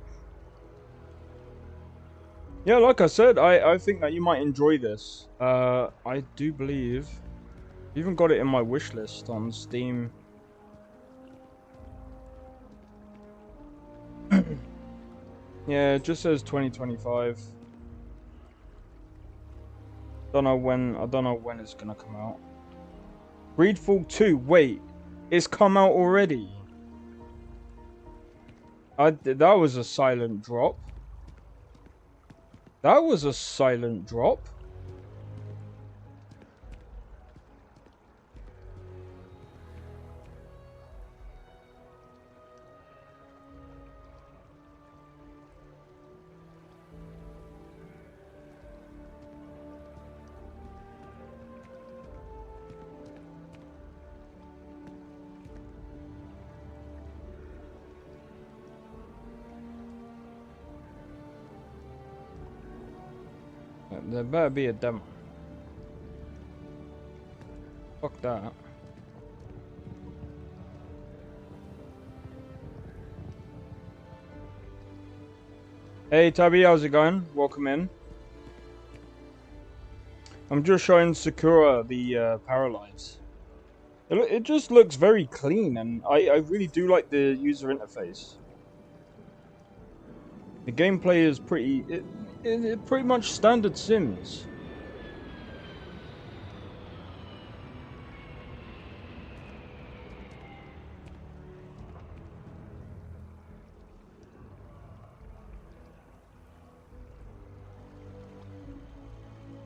like I said, I think that you might enjoy this. I do believe I even got it in my wish list on Steam. Yeah, it just says 2025. I don't know when it's gonna come out. Greedfall 2, wait. It's come out already. That was a silent drop. That was a silent drop. There better be a demo. Fuck that. Hey Tabby, how's it going? Welcome in. I'm just showing Sakura the Paralyze. It just looks very clean, and I really do like the user interface. The gameplay is pretty much standard Sims.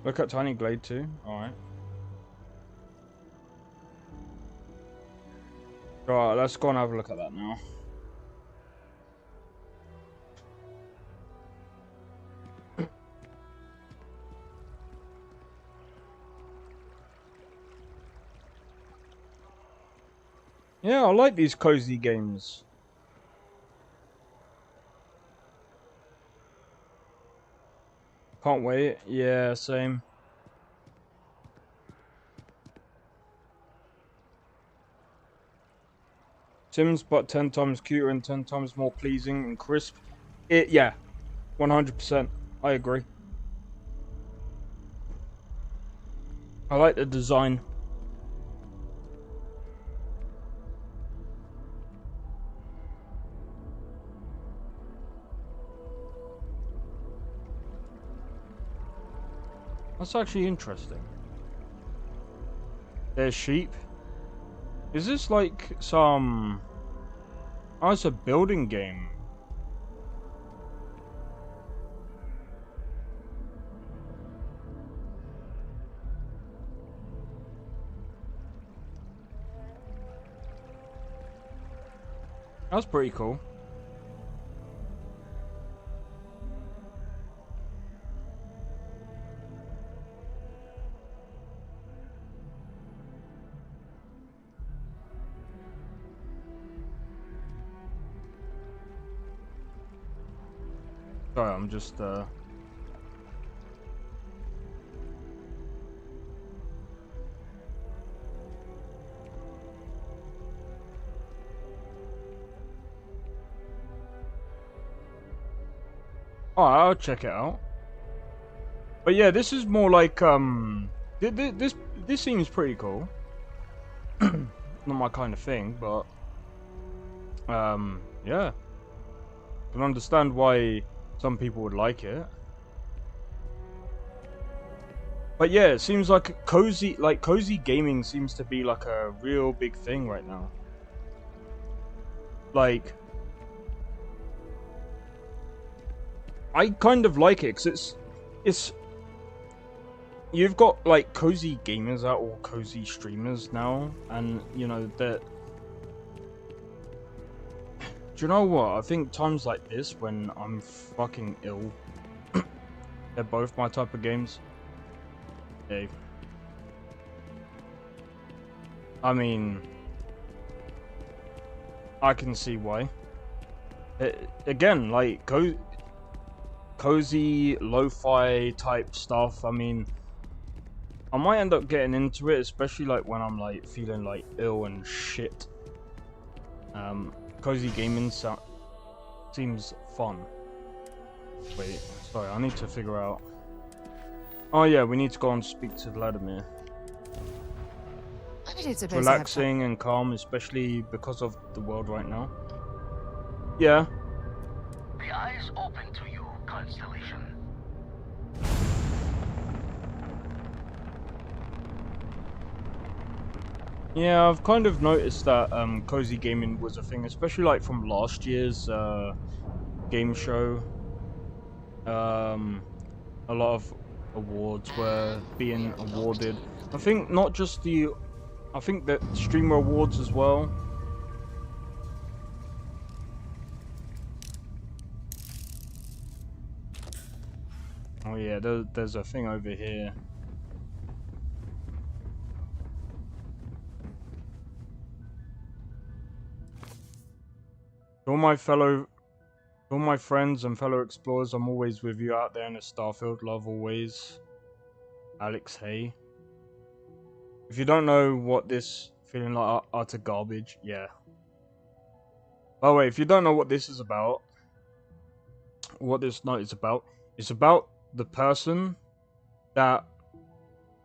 Look at Tiny Glade too. Alright. Alright, let's go and have a look at that now. Yeah, I like these cozy games. Can't wait. Yeah, same. Sims, but 10 times cuter and 10 times more pleasing and crisp. Yeah, 100%. I agree. I like the design. That's actually interesting. There's sheep. Is this like some... Oh, it's a building game. That's pretty cool. Sorry, I'm just Oh, I'll check it out. But yeah, this is more like this seems pretty cool. Not my kind of thing, but yeah. I can understand why some people would like it. But yeah, it seems like cozy gaming seems to be like a real big thing right now. Like, I kind of like it because it's you've got like cozy gamers out or cozy streamers now, and you know that. Do you know what? I think times like this when I'm fucking ill, they're both my type of games. Hey. I mean, I can see why. Again, like cozy lo-fi type stuff. I mean, I might end up getting into it, especially like when I'm like feeling like ill and shit. Cozy gaming seems fun. Wait, sorry, I need to figure out. Oh yeah, we need to go and speak to Vladimir. It's relaxing and calm, especially because of the world right now. Yeah. The eye is open to you, Constellation. Yeah, I've kind of noticed that cozy gaming was a thing, especially like from last year's game show. A lot of awards were being awarded. I think not just I think that streamer awards as well. Oh yeah, there's a thing over here. To all my friends and fellow explorers, I'm always with you out there in the Starfield. Love always. Alex Hay. If you don't know what this feeling like utter garbage, yeah. By the way, if you don't know what this is about, what this note is about, it's about the person that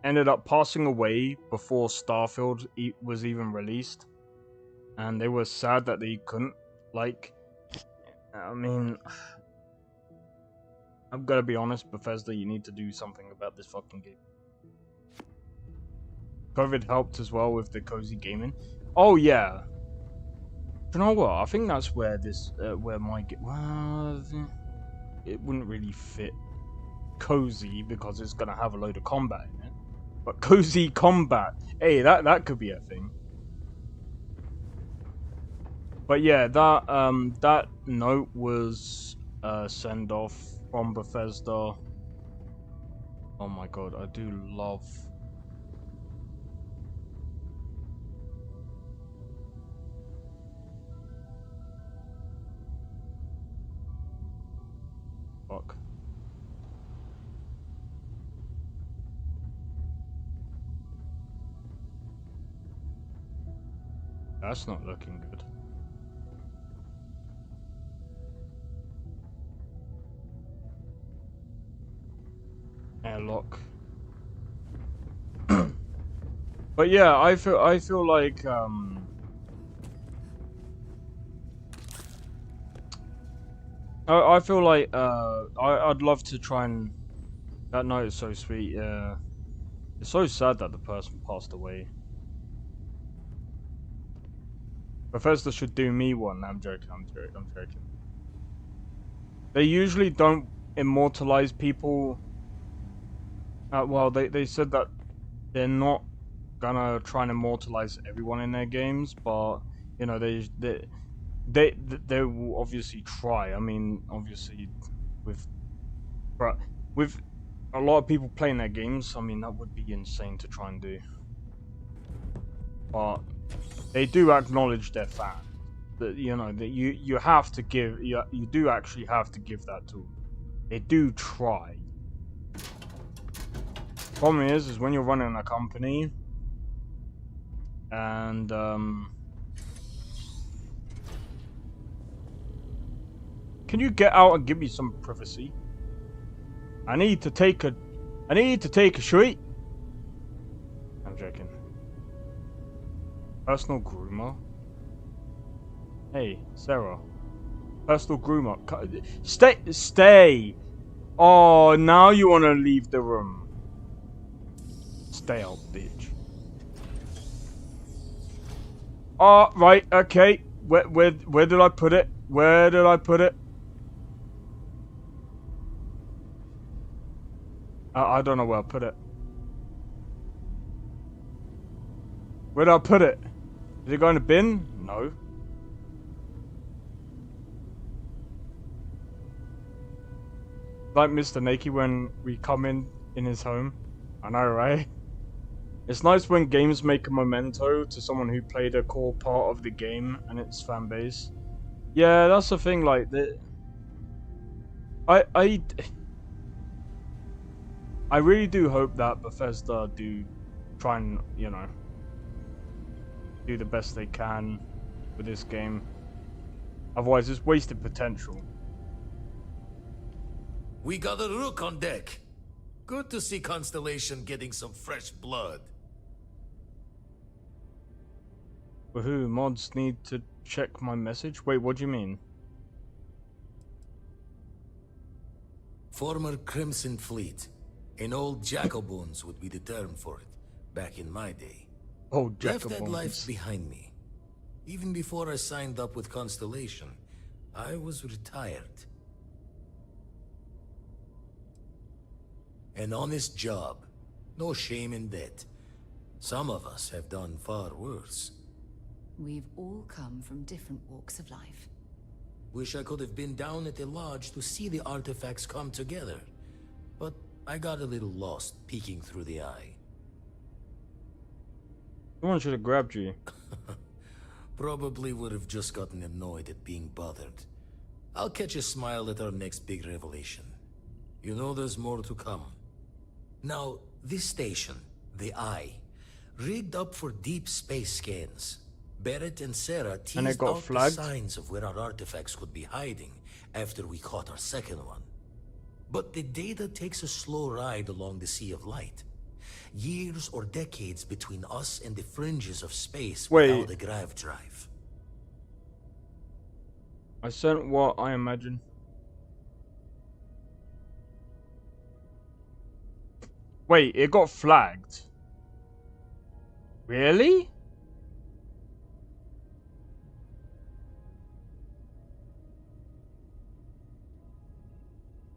ended up passing away before Starfield was even released, and they were sad that they couldn't. Like, I mean, I'm gonna be honest, Bethesda, you need to do something about this fucking game. COVID helped as well with the cozy gaming. Oh yeah. Do you know what? I think that's where this, where my well, it wouldn't really fit cozy because it's gonna have a load of combat in it. But cozy combat, hey, that could be a thing. But yeah, that note was send off from Bethesda. Oh my god, I do love. Fuck. That's not looking good. Airlock. But yeah, I feel like I feel like I'd love to try and that note is so sweet, yeah. It's so sad that the person passed away. Bethesda should do me one. I'm joking, I'm joking. They usually don't immortalize people. Well, they said that they're not gonna try and immortalize everyone in their games, but you know they will obviously try. I mean, obviously with a lot of people playing their games, I mean that would be insane to try and do. But they do acknowledge their fans. That you know that you have to give you do actually have to give that to them. They do try. Problem is when you're running a company and can you get out and give me some privacy? I need to take a shit. I'm joking. Personal groomer. Hey, Sarah. Personal groomer. Stay. Oh, now you want to leave the room. Stay out, bitch. Oh, right, okay. Where did I put it? Where did I put it? I don't know where I put it. Where did I put it? Is it going to bin? No. Like Mr. Nakey when we come in his home. I know, right? It's nice when games make a memento to someone who played a core part of the game and its fan base. Yeah, that's the thing, like, I really do hope that Bethesda do try and, you know, do the best they can with this game. Otherwise, it's wasted potential. We got a rook on deck. Good to see Constellation getting some fresh blood. Woohoo, mods need to check my message? Wait, what do you mean? Former Crimson Fleet. An old jackalbones would be the term for it, back in my day. Oh, Jack Left of that life Bones. behind me. Even before I signed up with Constellation, I was retired. An honest job. No shame in that. Some of us have done far worse. We've all come from different walks of life. Wish I could have been down at the lodge to see the artifacts come together. But I got a little lost peeking through the eye. Someone should have grabbed you. Probably would have just gotten annoyed at being bothered. I'll catch a smile at our next big revelation. You know there's more to come. Now, this station, the Eye, rigged up for deep space scans. Barrett and Sarah teased out the signs of where our artifacts could be hiding after we caught our second one. But the data takes a slow ride along the Sea of Light. Years or decades between us and the fringes of space without a grav drive. I sent what I imagine. Wait, it got flagged. Really?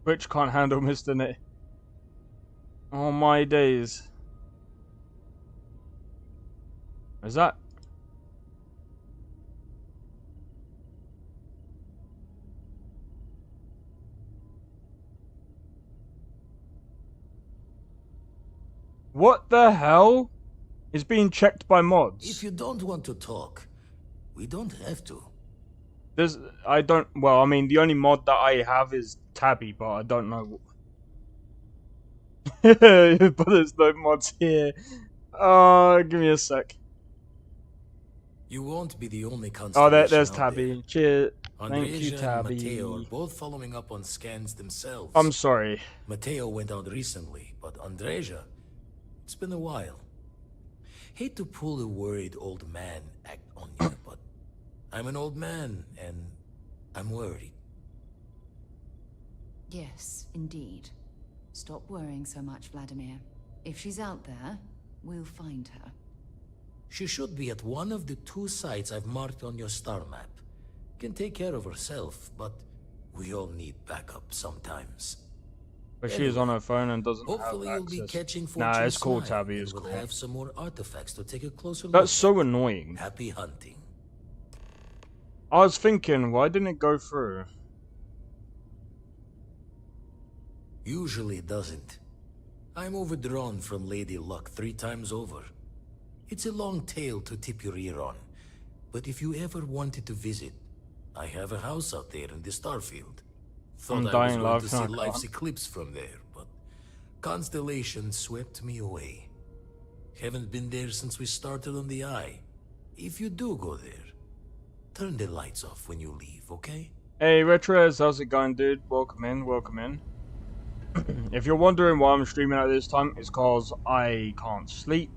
Twitch can't handle Mr. Nick. Oh my days. Is that? What the hell? Is being checked by mods. If you don't want to talk, we don't have to. Well, I mean, the only mod that I have is Tabby, but I don't know. But there's no mods here. Give me a sec. You won't be the only constellation. Oh, there's Tabby. Cheers. Thank you, Andreja Tabby. and Mateo are both following up on scans themselves. I'm sorry. Mateo went out recently, but Andreja, it's been a while. Hate to pull a worried old man act on you, but I'm an old man, and I'm worried. Yes, indeed. Stop worrying so much, Vladimir. If she's out there, we'll find her. She should be at one of the 2 sites I've marked on your star map. Can take care of herself, but we all need backup sometimes. But she's on her phone and doesn't Hopefully have you'll be access. catching Nah, it's cool, Fortune's Tabby. Smile, It's and cool. we'll have some more artifacts to take a closer look. That's so annoying. Happy hunting. I was thinking, why didn't it go through? Usually it doesn't. I'm overdrawn from Lady Luck 3 times over. It's a long tale to tip your ear on, but if you ever wanted to visit, I have a house out there in the Starfield. Thought I was going to see life's eclipse from there, but Constellation swept me away. Haven't been there since we started on the Eye. If you do go there, turn the lights off when you leave, okay? Hey, Retrez, how's it going, dude? Welcome in, welcome in. If you're wondering why I'm streaming at this time, it's because I can't sleep.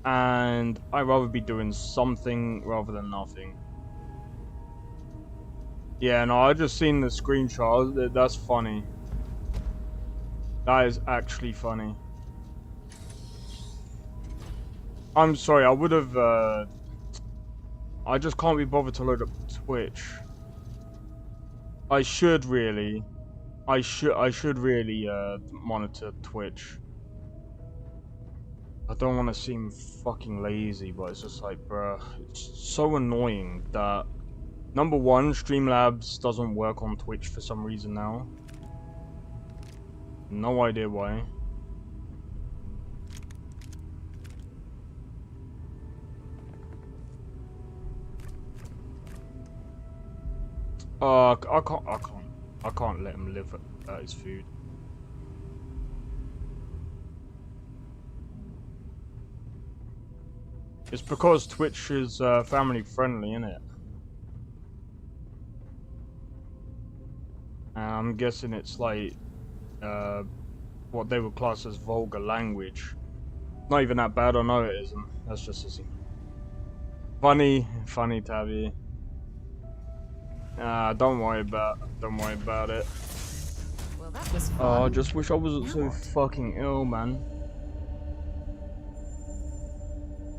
And I'd rather be doing something rather than nothing. Yeah, no, I just seen the screenshot. That's funny. That is actually funny. I'm sorry, I would have, I just can't be bothered to load up Twitch. I should really monitor Twitch. I don't want to seem fucking lazy, but it's just like, bruh, it's so annoying that, number one, Streamlabs doesn't work on Twitch for some reason now. No idea why. I can't let him live without his food. It's because Twitch is family friendly, innit? I'm guessing it's like what they would class as vulgar language. Not even that bad, I know it isn't. That's just as funny, Tabby. Don't worry about it. Well, that was fun. Oh, I just wish I wasn't so fucking ill, man.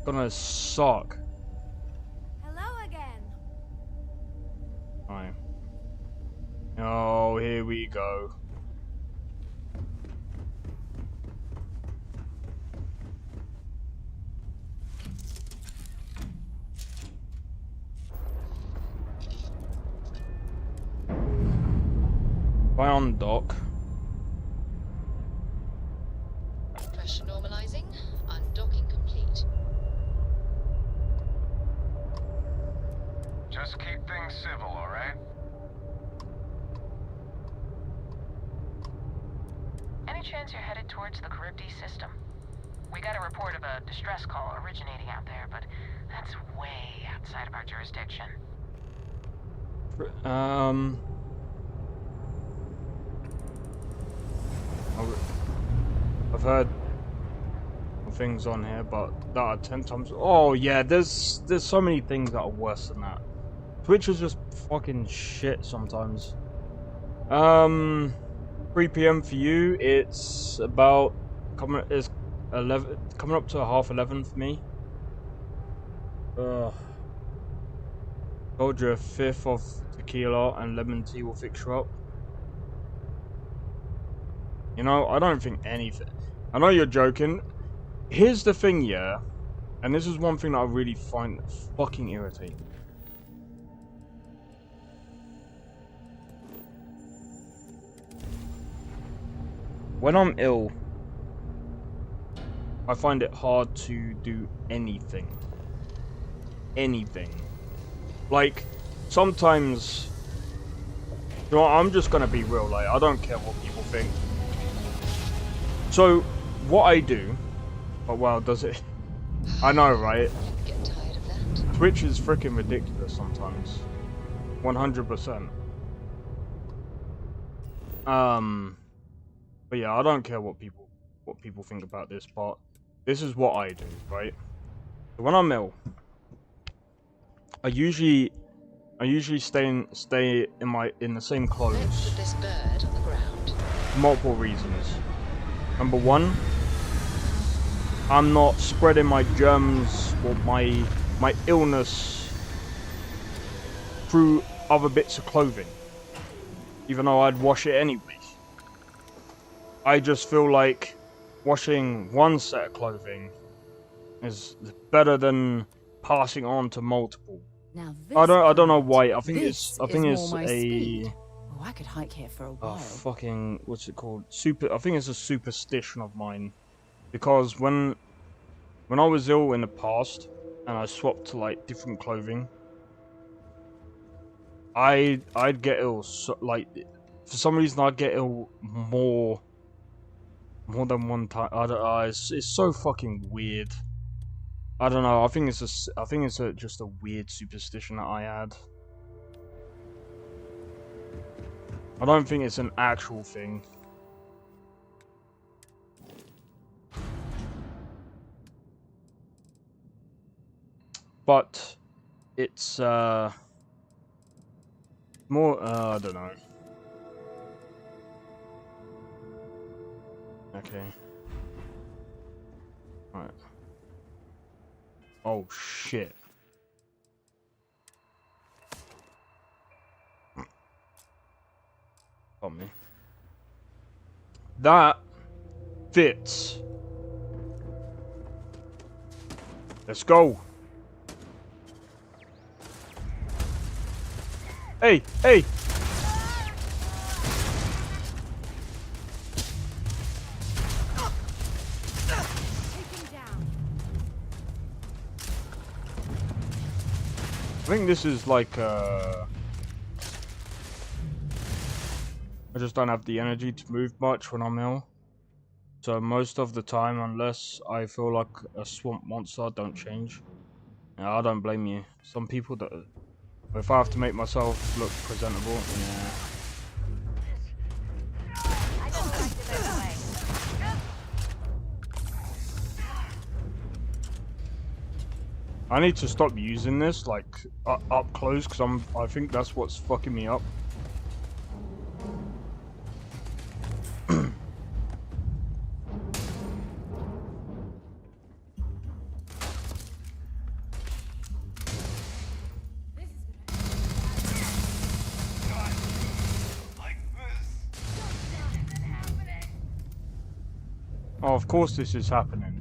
gonna suck. Hello again. Alright. Oh, here we go. By on dock. Pressure normalizing. Undocking complete. Just keep things civil, alright? Any chance you're headed towards the Charybdis system? We got a report of a distress call originating out there, but that's way outside of our jurisdiction. I've heard things on here, but that are 10 times. Oh yeah, there's so many things that are worse than that. Twitch is just fucking shit sometimes. 3 p.m. for you. It's about coming up to 11:30 for me. Told you a fifth of tequila and lemon tea will fix you up. You know, I don't think anything. I know you're joking. Here's the thing, yeah, and this is one thing that I really find fucking irritating. When I'm ill, I find it hard to do anything. Anything. Like, sometimes, you know, I'm just gonna be real, like, I don't care what people think. So, what I do, but wow, does it? I know, right? Get tired of that. Twitch is freaking ridiculous sometimes. 100%. But yeah, I don't care what people think about this, but this is what I do, right? So when I'm ill, I usually stay in the same clothes. Let's put this bird on the ground. For multiple reasons. Number one, I'm not spreading my germs or my illness through other bits of clothing, even though I'd wash it anyways. I just feel like washing one set of clothing is better than passing on to multiple. Now I don't know why. I think it's more my a speed. Oh, I could hike here for a while. fucking what's it called? I think it's a superstition of mine, because when I was ill in the past and I swapped to like different clothing, I'd get ill like for some reason I'd get ill more than one time. I don't know. It's so fucking weird. I don't know. I think it's just a weird superstition that I had. I don't think it's an actual thing. But it's more I don't know. Okay. All right. Oh shit. On me. That fits. Let's go. Hey, hey. I think this is like I just don't have the energy to move much when I'm ill. So most of the time, unless I feel like a swamp monster, I don't change. Yeah, I don't blame you. Some people do. If I have to make myself look presentable, yeah. I need to stop using this, like, up close, because I think that's what's fucking me up. Oh, of course this is happening.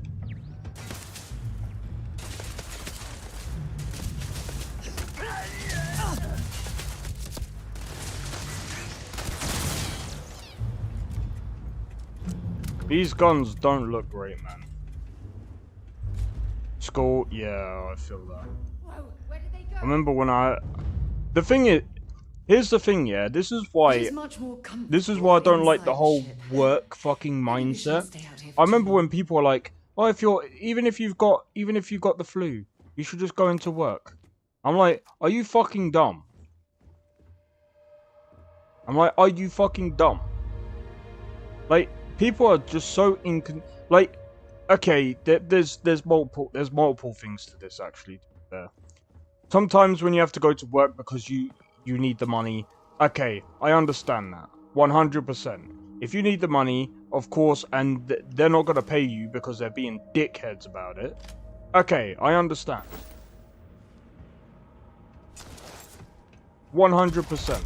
These guns don't look great, man. Skull, yeah, I feel that. I remember when the thing is, here's the thing, yeah. This is why I don't like the whole work fucking mindset. I remember when people were like, "Oh, even if you've got the flu, you should just go into work." I'm like, "Are you fucking dumb?" I'm like, "Are you fucking dumb?" Like, people are just so like, okay, there's multiple things to this actually. Sometimes when you have to go to work because you need the money, okay, I understand that 100%. If you need the money, of course, and they're not gonna pay you because they're being dickheads about it. Okay, I understand. 100%.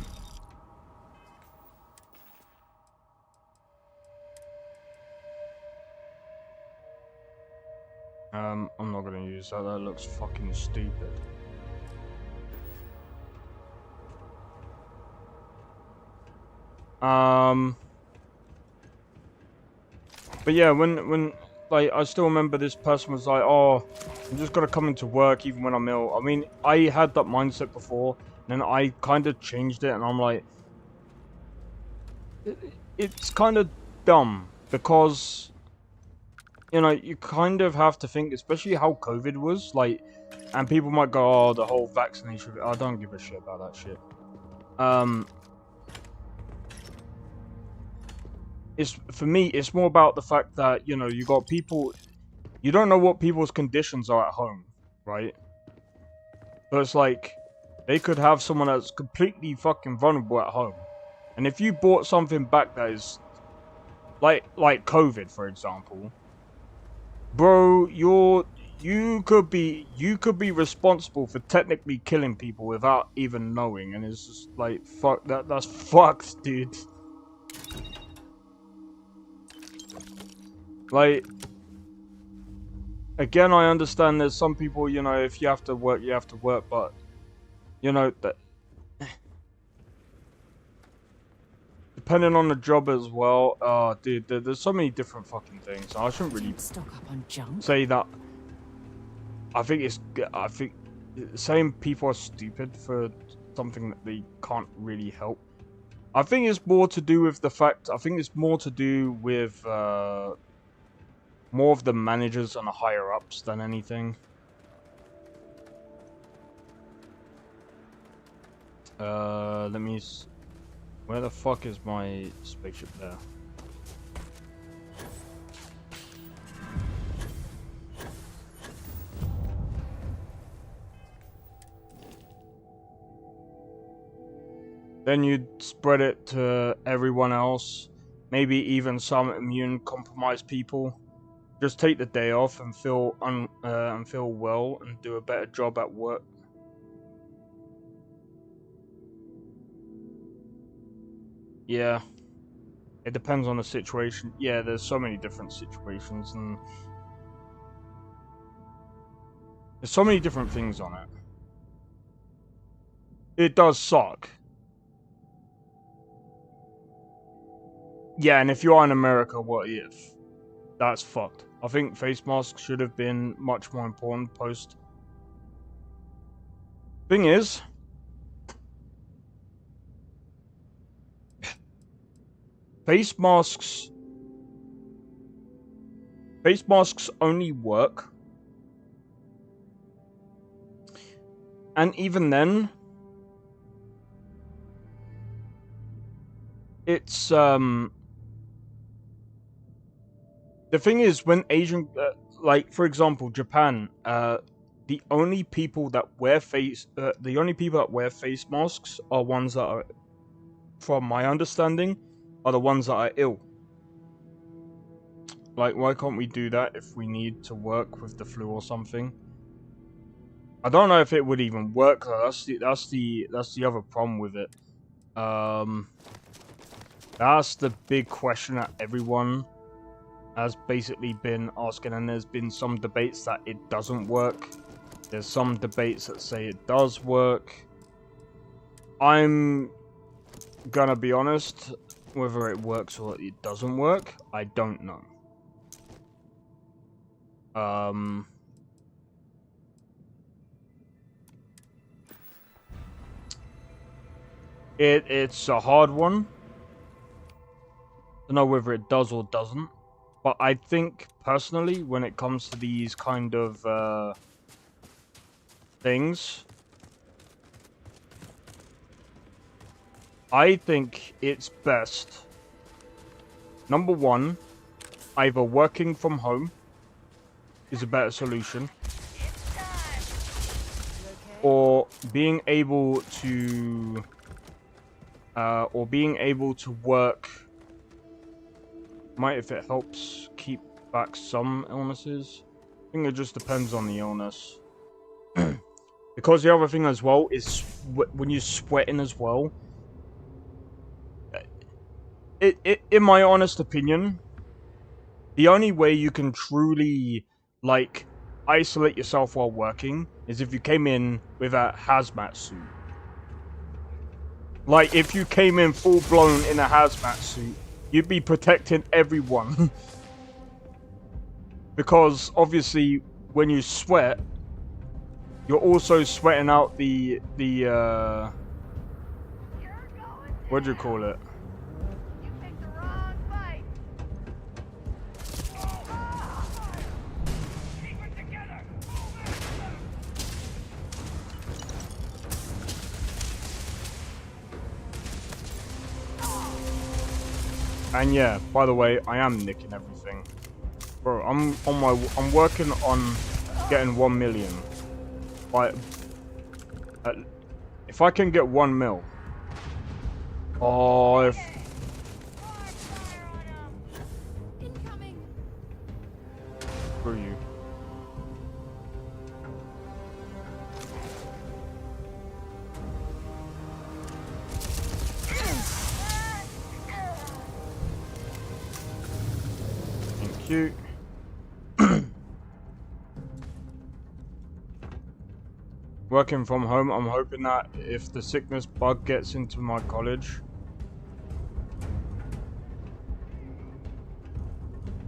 I'm not gonna use that. That looks fucking stupid. But yeah, when like I still remember this person was like, "Oh, I'm just gonna come into work even when I'm ill." I mean, I had that mindset before, and then I kind of changed it, and I'm like, it's kind of dumb because you know you kind of have to think, especially how COVID was like, and people might go, "Oh, the whole vaccination." I don't give a shit about that shit. It's for me, it's more about the fact that, you know, you got people, you don't know what people's conditions are at home, right? So it's like, they could have someone that's completely fucking vulnerable at home. And if you brought something back that is, like COVID, for example, bro, you could be responsible for technically killing people without even knowing, and it's just like, fuck, that's fucked, dude. Like, again, I understand there's some people, you know, if you have to work, you have to work, but, you know, that depending on the job as well, dude, there's so many different fucking things. I shouldn't really say that. I think saying people are stupid for something that they can't really help. I think it's more to do with the fact, I think it's more to do with, more of the managers and the higher-ups than anything. Let me... Where the fuck is my spaceship there? Then you'd spread it to everyone else. Maybe even some immune-compromised people. Just take the day off and feel well and do a better job at work. Yeah. It depends on the situation. Yeah, there's so many different situations and there's so many different things on it. It does suck. Yeah, and if you are in America, what if? That's fucked. I think face masks should have been much more important post. Thing is, face masks only work, and even then, it's the thing is, when Asian, like for example, Japan, the only people that wear face masks are ones that are, from my understanding, are the ones that are ill. Like, why can't we do that if we need to work with the flu or something? I don't know if it would even work though. That's the other problem with it. That's the big question that everyone has basically been asking, and there's been some debates that it doesn't work. There's some debates that say it does work. I'm gonna be honest, whether it works or it doesn't work, I don't know. It's a hard one to know whether it does or doesn't. But I think, personally, when it comes to these kind of things, I think it's best, number one, either working from home is a better solution, or being able to work, if it helps keep back some illnesses. I think it just depends on the illness. Because the other thing as well is when you're sweating as well, in my honest opinion, the only way you can truly, like, isolate yourself while working is if you came in with a hazmat suit. Like, if you came in full-blown in a hazmat suit, you'd be protecting everyone. Because, obviously, when you sweat, you're also sweating out the what do you call it? And yeah, by the way, I am nicking everything. Bro, I'm working on getting 1 million. But if I can get 1 mil. Oh, if screw you. Thank you. Working from home, I'm hoping that if the sickness bug gets into my college.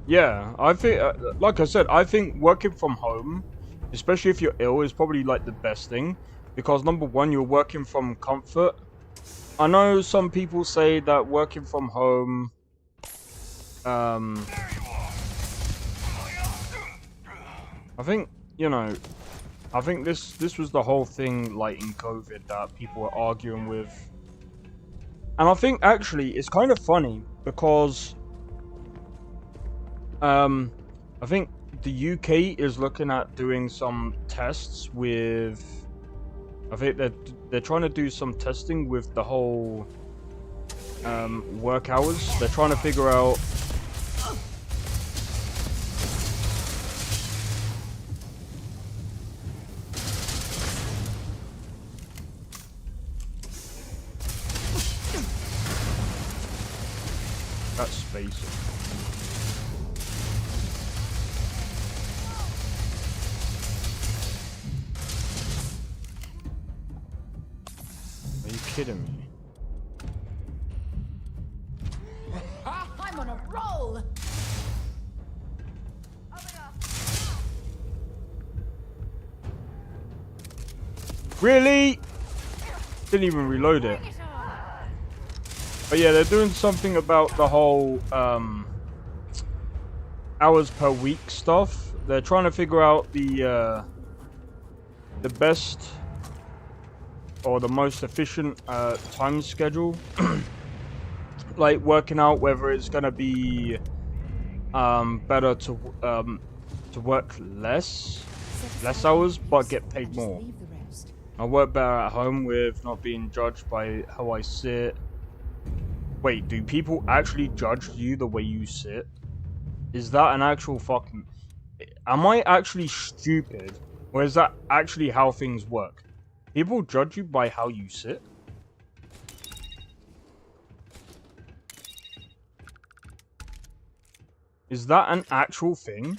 Yeah, I think, like I said, I think working from home, especially if you're ill, is probably like the best thing. Because number one, you're working from comfort. I know some people say that working from home, I think, you know, I think this was the whole thing, like, in COVID that people were arguing with. And I think, actually, it's kind of funny because, I think the UK is looking at doing some tests with, I think they're trying to do some testing with the whole, work hours. They're trying to figure out that space. Are you kidding me? I'm on a roll! Really? Didn't even reload it. But yeah, they're doing something about the whole hours per week stuff. They're trying to figure out the best or the most efficient time schedule. Like working out whether it's gonna be better to work less hours but get paid more. I work better at home with not being judged by how I sit. Wait, do people actually judge you the way you sit? Is that an actual fucking... Am I actually stupid? Or is that actually how things work? People judge you by how you sit? Is that an actual thing?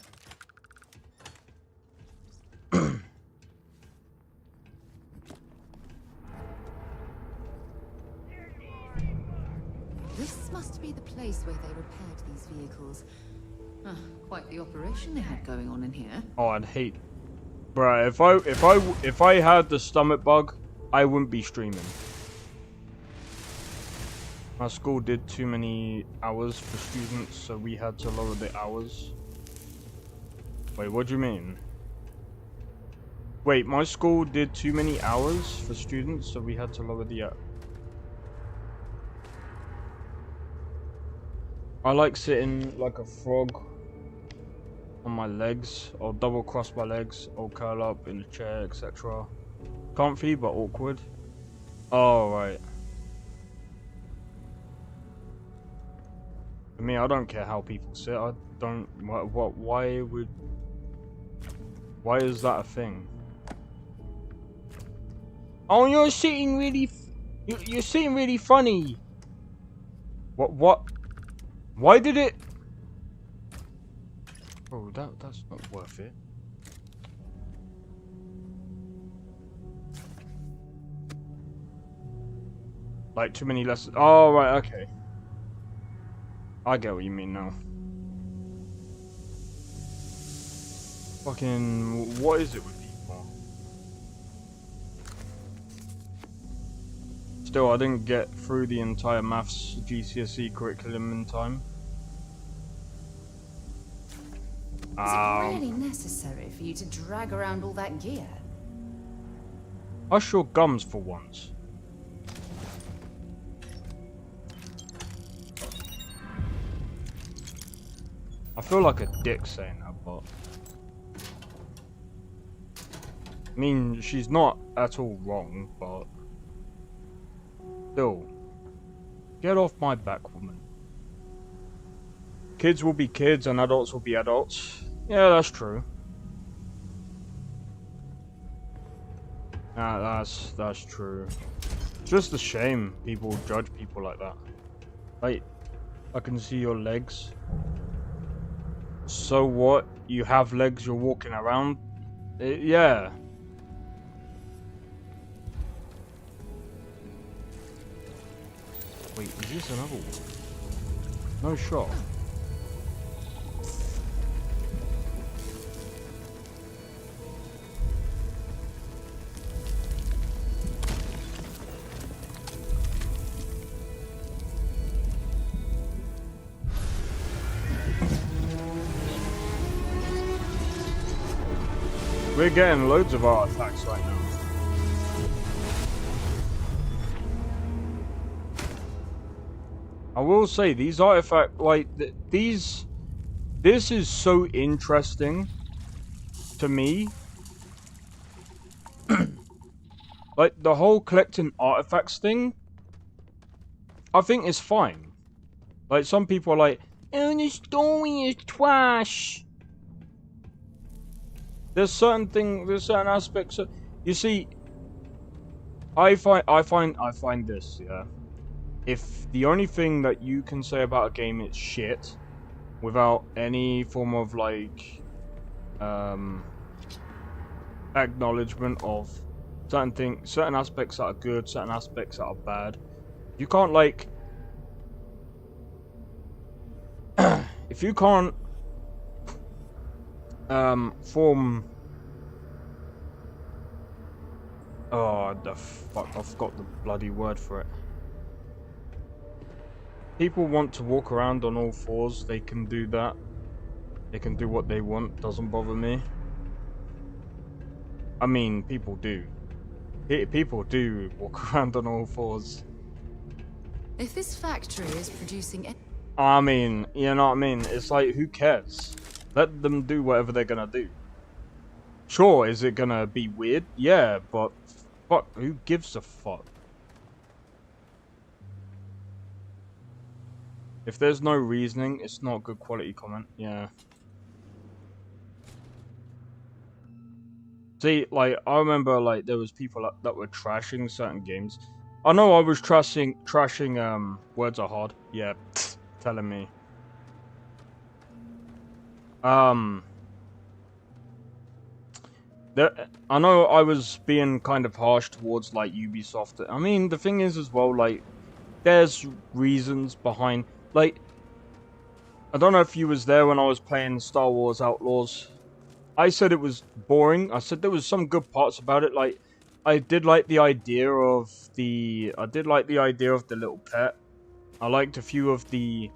This must be the place where they repaired these vehicles. Ah, quite the operation they had going on in here. Oh, I'd hate, bruh. If I had the stomach bug, I wouldn't be streaming. My school did too many hours for students, so we had to lower the hours. Wait, what do you mean? Wait, my school did too many hours for students, so we had to lower the I like sitting like a frog on my legs. I'll double cross my legs, I'll curl up in a chair, etc. Comfy but awkward. Oh, right. For me, I don't care how people sit. I don't. Why is that a thing? Oh, you're sitting really. You're sitting really funny. What? Why did it? Oh, that's not worth it. Like too many lessons. Oh, right. Okay. I get what you mean now. Fucking, what is it with people? Still, I didn't get through the entire maths GCSE curriculum in time. Is it really necessary for you to drag around all that gear? Hush your gums for once. I feel like a dick saying that, but I mean, she's not at all wrong, but still, get off my back, woman. Kids will be kids and adults will be adults. Yeah, that's true. That's true. It's just a shame people judge people like that. Like, I can see your legs. So what? You have legs, you're walking around? Yeah. Wait, is this another one? No shot. We're getting loads of artifacts right now. I will say these artifacts, like this is so interesting to me. Like the whole collecting artifacts thing, I think is fine. Like some people are like, "Oh, the story is trash." There's certain aspects. You see, I find this, yeah. If the only thing that you can say about a game is shit, without any form of like, acknowledgement of certain aspects that are good, certain aspects that are bad, you can't like, if you can't form. Oh, the fuck! I forgot the bloody word for it. People want to walk around on all fours. They can do that. They can do what they want. Doesn't bother me. I mean, people do. People do walk around on all fours. If this factory is producing... I mean, you know what I mean? It's like, who cares? Let them do whatever they're gonna do. Sure, is it gonna be weird? Yeah, but fuck, who gives a fuck? If there's no reasoning, it's not good quality comment. Yeah. See, like, I remember, like, there was people that were trashing certain games. I know I was trashing, Words Are Hard. Yeah, telling me. I know I was being kind of harsh towards like Ubisoft. I mean, the thing is as well, like, there's reasons behind, like, I don't know if you was there when I was playing Star Wars Outlaws. I said it was boring. I said there was some good parts about it. Like, I did like the idea of the little pet. I liked a few of the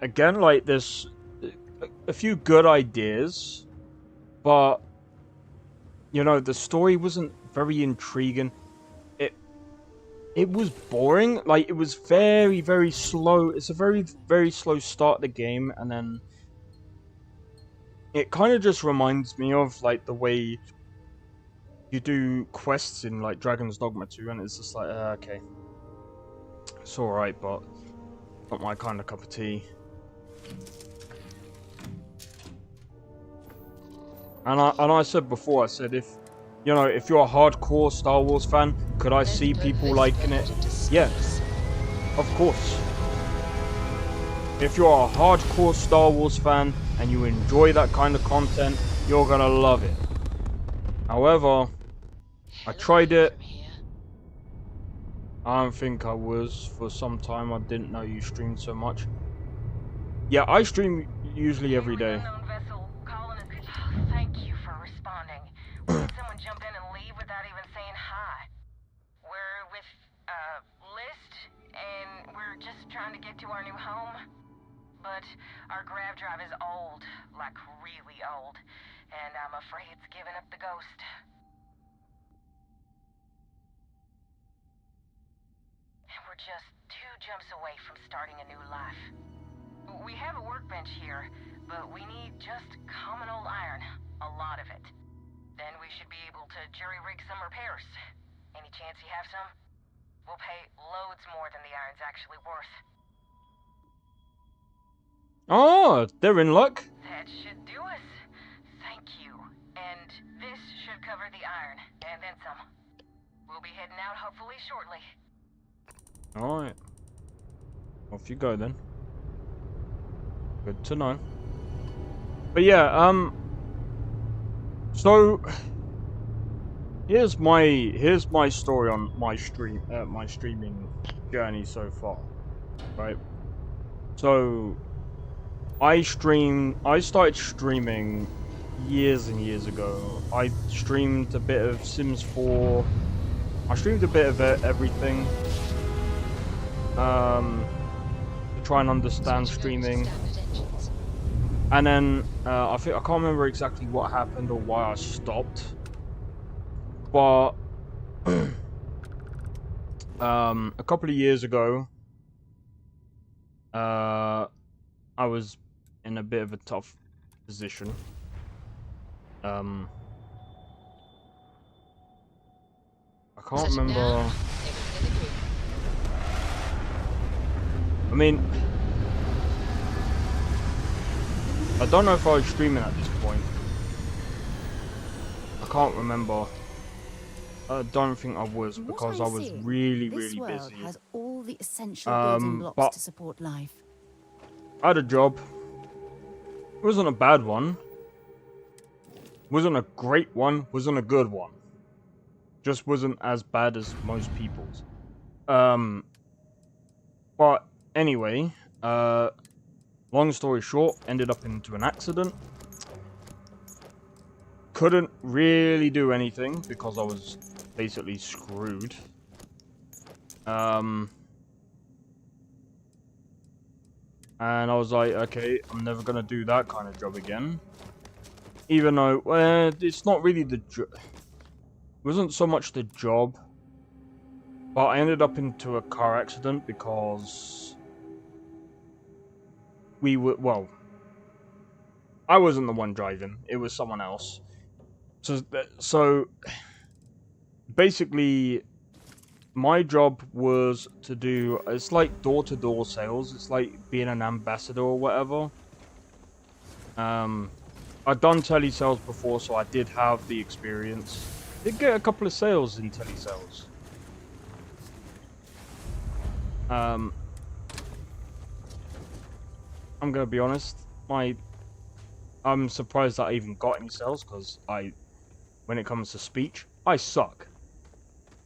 again, like, there's a few good ideas, but you know, the story wasn't very intriguing. It was boring. Like, it was very, very slow. It's a very, very slow start of the game, and then it kind of just reminds me of like the way you do quests in like Dragon's Dogma 2, and it's just like, okay, it's alright, but not my kind of cup of tea. And I said before, I said, if you know, if you're a hardcore Star Wars fan, could I see people liking it? Yeah, of course. If you're a hardcore Star Wars fan and you enjoy that kind of content, you're gonna love it. However, I tried it. I don't think I was for some time. I didn't know you streamed so much. Yeah, I stream usually every day. Thank you for responding. We had someone jump in and leave without even saying hi. We're with, List, and we're just trying to get to our new home. But our grav drive is old, like really old, and I'm afraid it's giving up the ghost. We're just 2 jumps away from starting a new life. We have a workbench here, but we need just common old iron, a lot of it. Then we should be able to jury-rig some repairs. Any chance you have some? We'll pay loads more than the iron's actually worth. Oh, they're in luck. That should do us. Thank you. And this should cover the iron, and then some. We'll be heading out hopefully shortly. Alright. Off you go then. Good to know. But yeah, so here's my story on my streaming journey so far. Right? So I started streaming years and years ago. I streamed a bit of Sims 4. I streamed a bit of everything. To try and understand streaming. And then I can't remember exactly what happened or why I stopped. But a couple of years ago, I was in a bit of a tough position. I can't remember. I mean, I don't know if I was streaming at this point. I can't remember. I don't think I was, because I was really busy. Has all the essential building blocks to support life. I had a job. It wasn't a bad one. Wasn't a great one. Wasn't a good one. Just wasn't as bad as most people's. But anyway, long story short, ended up into an accident. Couldn't really do anything because I was basically screwed. And I was like, okay, I'm never gonna do that kind of job again. Even though, it's not really the job. It wasn't so much the job. But I ended up into a car accident because we were, well, I wasn't the one driving. It was someone else. So basically, my job was to do, it's like door-to-door sales. It's like being an ambassador or whatever. I'd done telesales before, so I did have the experience. Did get a couple of sales in telesales. I'm gonna be honest, my I'm surprised that I even got any sales, because when it comes to speech, I suck.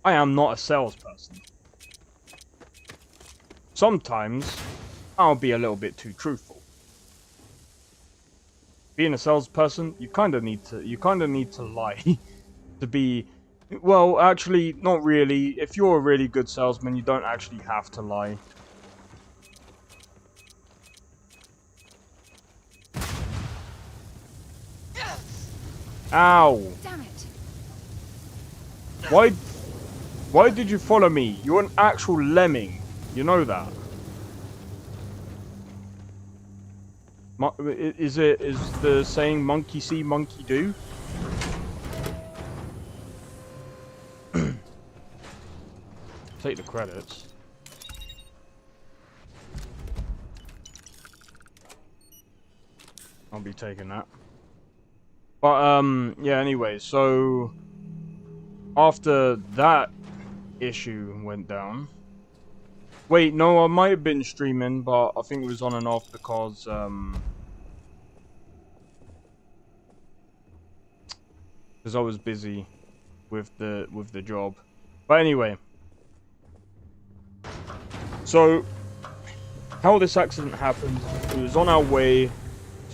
I am not a salesperson. Sometimes, I'll be a little bit too truthful. Being a salesperson, you kind of need to lie to be. Well, actually, not really. If you're a really good salesman, you don't actually have to lie. Ow! Damn it! Why did you follow me? You're an actual lemming. You know that. Is the saying monkey see, monkey do? Take the credits. I'll be taking that. But yeah, anyway, so after that issue went down. Wait, no, I might have been streaming, but I think it was on and off because I was busy with the job. But anyway, so how this accident happened, it was on our way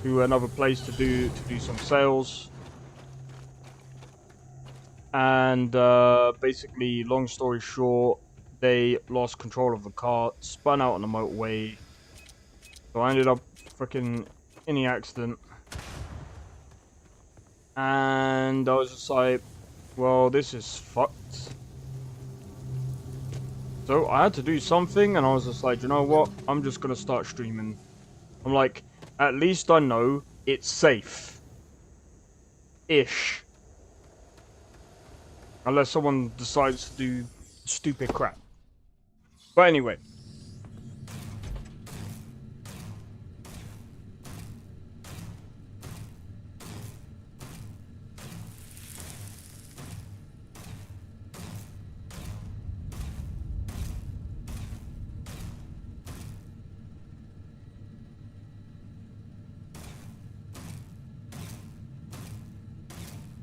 to another place to do some sales, and basically, long story short, they lost control of the car, spun out on the motorway, so I ended up freaking in the accident, and I was just like, well, this is fucked. So I had to do something, and I was just like, you know what, I'm just gonna start streaming. I'm like, at least I know it's safe. Ish. Unless someone decides to do stupid crap. But anyway.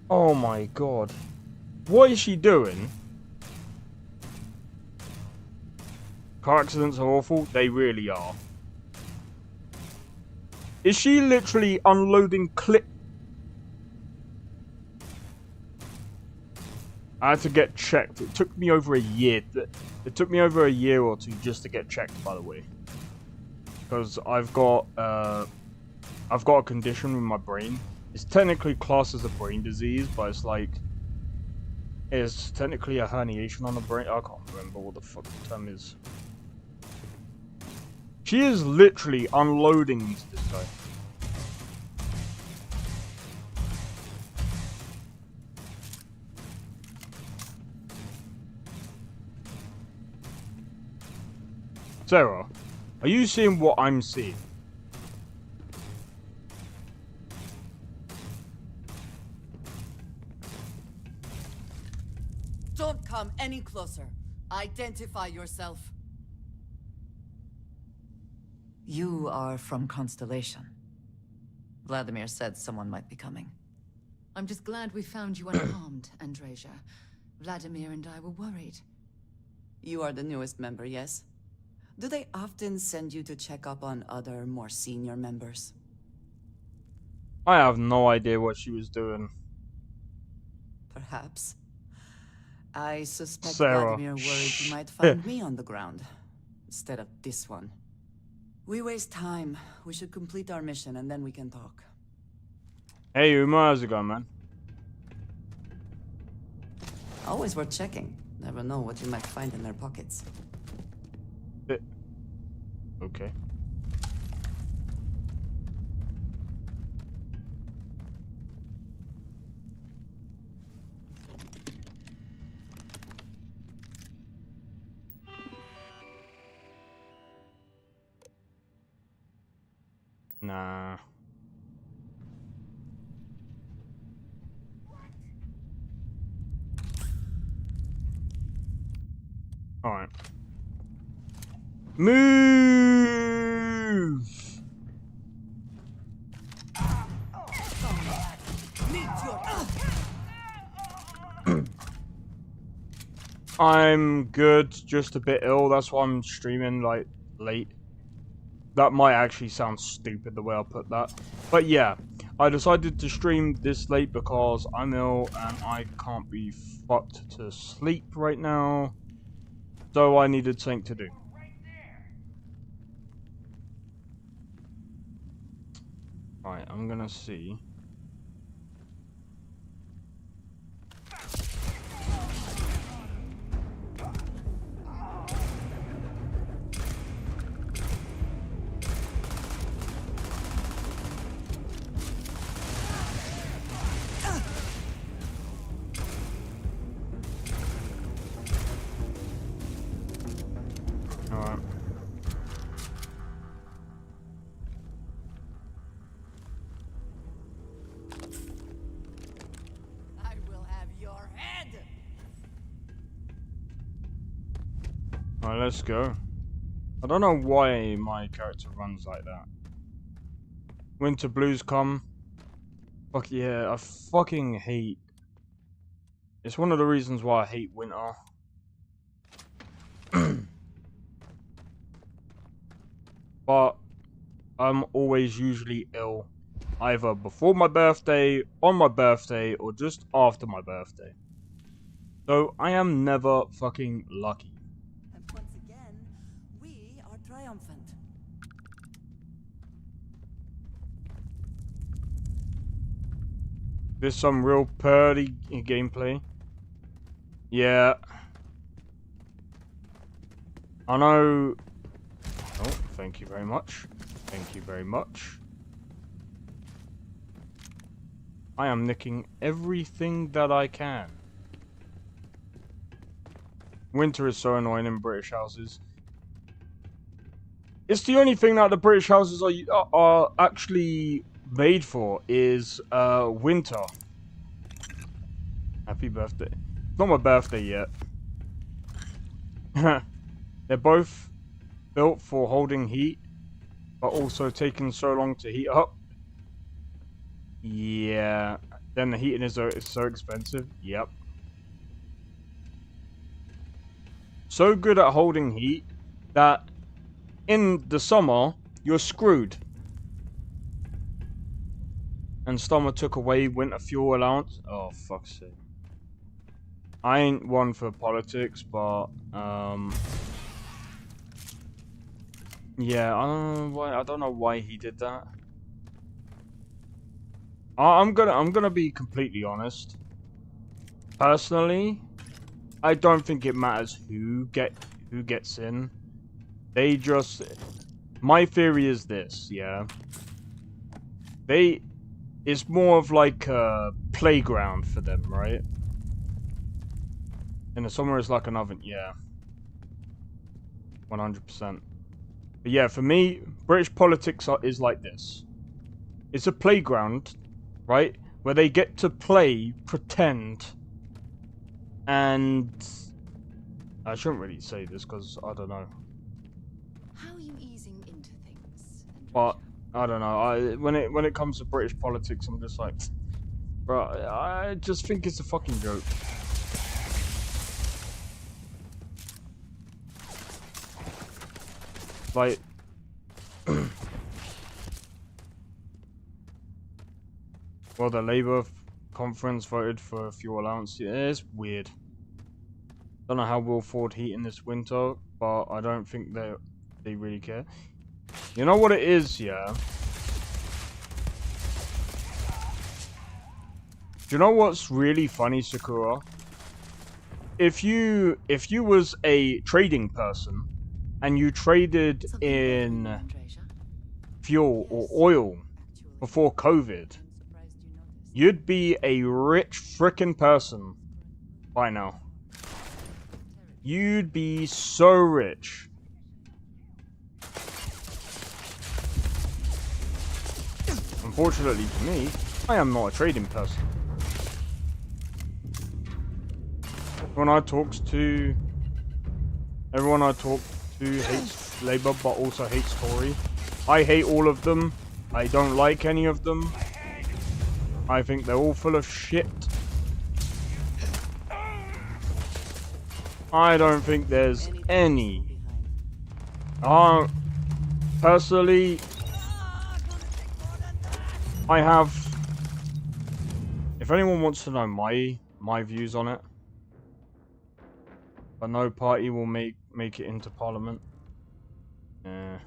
Oh my god. What is she doing? Car accidents are awful. They really are. Is she literally unloading clip? I had to get checked. It took me over a year. It took me over a year or two just to get checked, by the way. Because I've got a condition with my brain. It's technically classed as a brain disease, but it's like... It's technically a herniation on the brain. I can't remember what the fuck the term is. She is literally unloading into this guy. Sarah, are you seeing what I'm seeing? Don't come any closer. Identify yourself. You are from Constellation. Vladimir said someone might be coming. I'm just glad we found you unharmed, Andreja. Vladimir and I were worried. You are the newest member, yes? Do they often send you to check up on other, more senior members? I have no idea what she was doing. Perhaps. I suspect Sarah. Vladimir worried you might find me on the ground, instead of this one. We waste time. We should complete our mission and then we can talk. Hey, Uma, how's it going, man? Always worth checking. Never know what you might find in their pockets. Okay. Nah. Alright. Move! I'm good, just a bit ill. That's why I'm streaming like late. That might actually sound stupid the way I put that. But yeah, I decided to stream this late because I'm ill and I can't be fucked to sleep right now. So I needed something to do. Right, I'm gonna see. Alright. I will have your head. Alright, let's go. I don't know why my character runs like that. Winter blues come. Fuck yeah, I fucking hate. It's one of the reasons why I hate winter. But I'm always usually ill. Either before my birthday, on my birthday, or just after my birthday. So I am never fucking lucky. And once again, we are triumphant. There's some real purdy gameplay. Yeah. I know. Oh, thank you very much. Thank you very much. I am nicking everything that I can. Winter is so annoying in British houses. It's the only thing that the British houses are actually made for is winter. Happy birthday. Not my birthday yet. They're both built for holding heat, but also taking so long to heat up. Yeah. Then the heating is so expensive. Yep. So good at holding heat that in the summer you're screwed. And summer took away winter fuel allowance. Oh, fuck's sake. I ain't one for politics, but yeah, I don't know why he did that. I'm gonna be completely honest. Personally, I don't think it matters who gets in. They just, my theory is this, yeah. It's more of like a playground for them, right? And the summer is like an oven, yeah. 100%. But yeah, for me, British politics is like this. It's a playground, right? Where they get to play, pretend, and I shouldn't really say this because I don't know. How are you easing into things? But I don't know. When it comes to British politics, I'm just like, bro, I just think it's a fucking joke. Like, well, the Labour conference voted for fuel allowance. Yeah, it's weird. Don't know how we'll afford heat in this winter, but I don't think they really care. You know what it is, yeah? Do you know what's really funny, Sakura? If you was a trading person and you traded in fuel or oil before COVID, you'd be a rich frickin' person by now. You'd be so rich. Unfortunately for me, I am not a trading person. Everyone I talk to hates Labour, but also hates Tory. I hate all of them. I don't like any of them. I think they're all full of shit. I don't think there's any. Personally, I have. If anyone wants to know my views on it, but no party will make it into Parliament. Give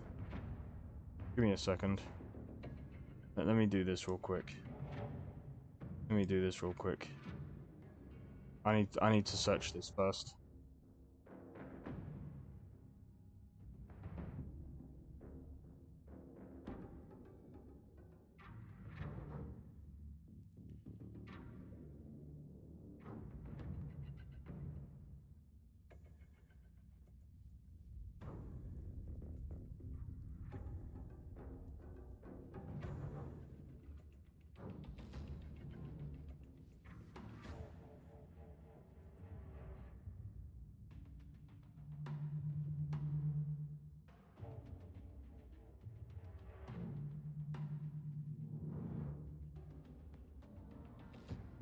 me a second. Let me do this real quick. I need to search this first.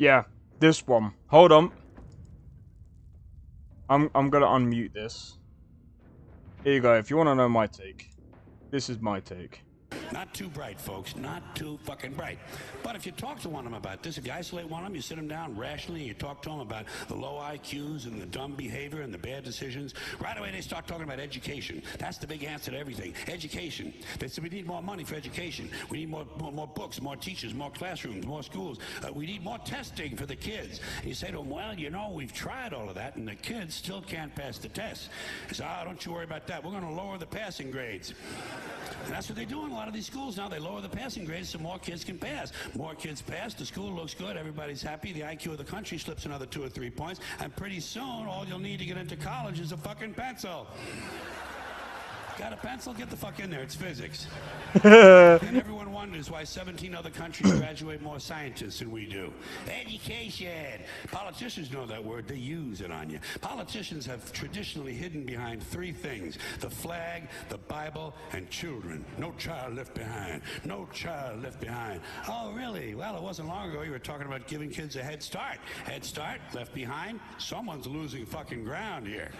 Yeah, this one. Hold on. I'm gonna unmute this. Here you go. If you want to know my take, this is my take. Not too bright, folks. Not too fucking bright. But if you talk to one of them about this, if you isolate one of them, you sit them down rationally, and you talk to them about the low IQs and the dumb behavior and the bad decisions, right away they start talking about education. That's the big answer to everything. Education. They say we need more money for education. We need more books, more teachers, more classrooms, more schools. We need more testing for the kids. And you say to them, well, you know, we've tried all of that, and the kids still can't pass the test. They say, don't you worry about that. We're going to lower the passing grades. And that's what they do in a lot of these schools now. They lower the passing grades so more kids can pass. More kids pass, the school looks good, everybody's happy, the IQ of the country slips another 2 or 3 points, and pretty soon all you'll need to get into college is a fucking pencil. Got a pencil? Get the fuck in there. It's physics. And everyone wonders why 17 other countries graduate more scientists than we do. Education. Politicians know that word. They use it on you. Politicians have traditionally hidden behind 3 things: the flag, the Bible, and children. No child left behind. No child left behind. Oh, really? Well, it wasn't long ago you were talking about giving kids a head start. Head start? Left behind? Someone's losing fucking ground here.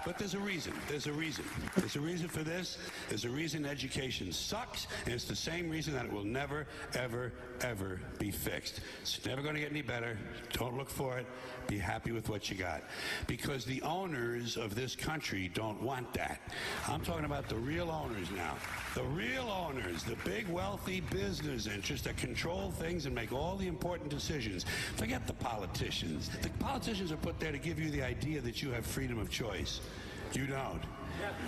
But there's a reason. There's a reason. There's a reason for this. There's a reason education sucks, and it's the same reason that it will never, ever, ever be fixed. It's never going to get any better. Don't look for it. Be happy with what you got. Because the owners of this country don't want that. I'm talking about the real owners now. The real owners, the big wealthy business interests that control things and make all the important decisions. Forget the politicians. The politicians are put there to give you the idea that you have freedom of choice. You don't.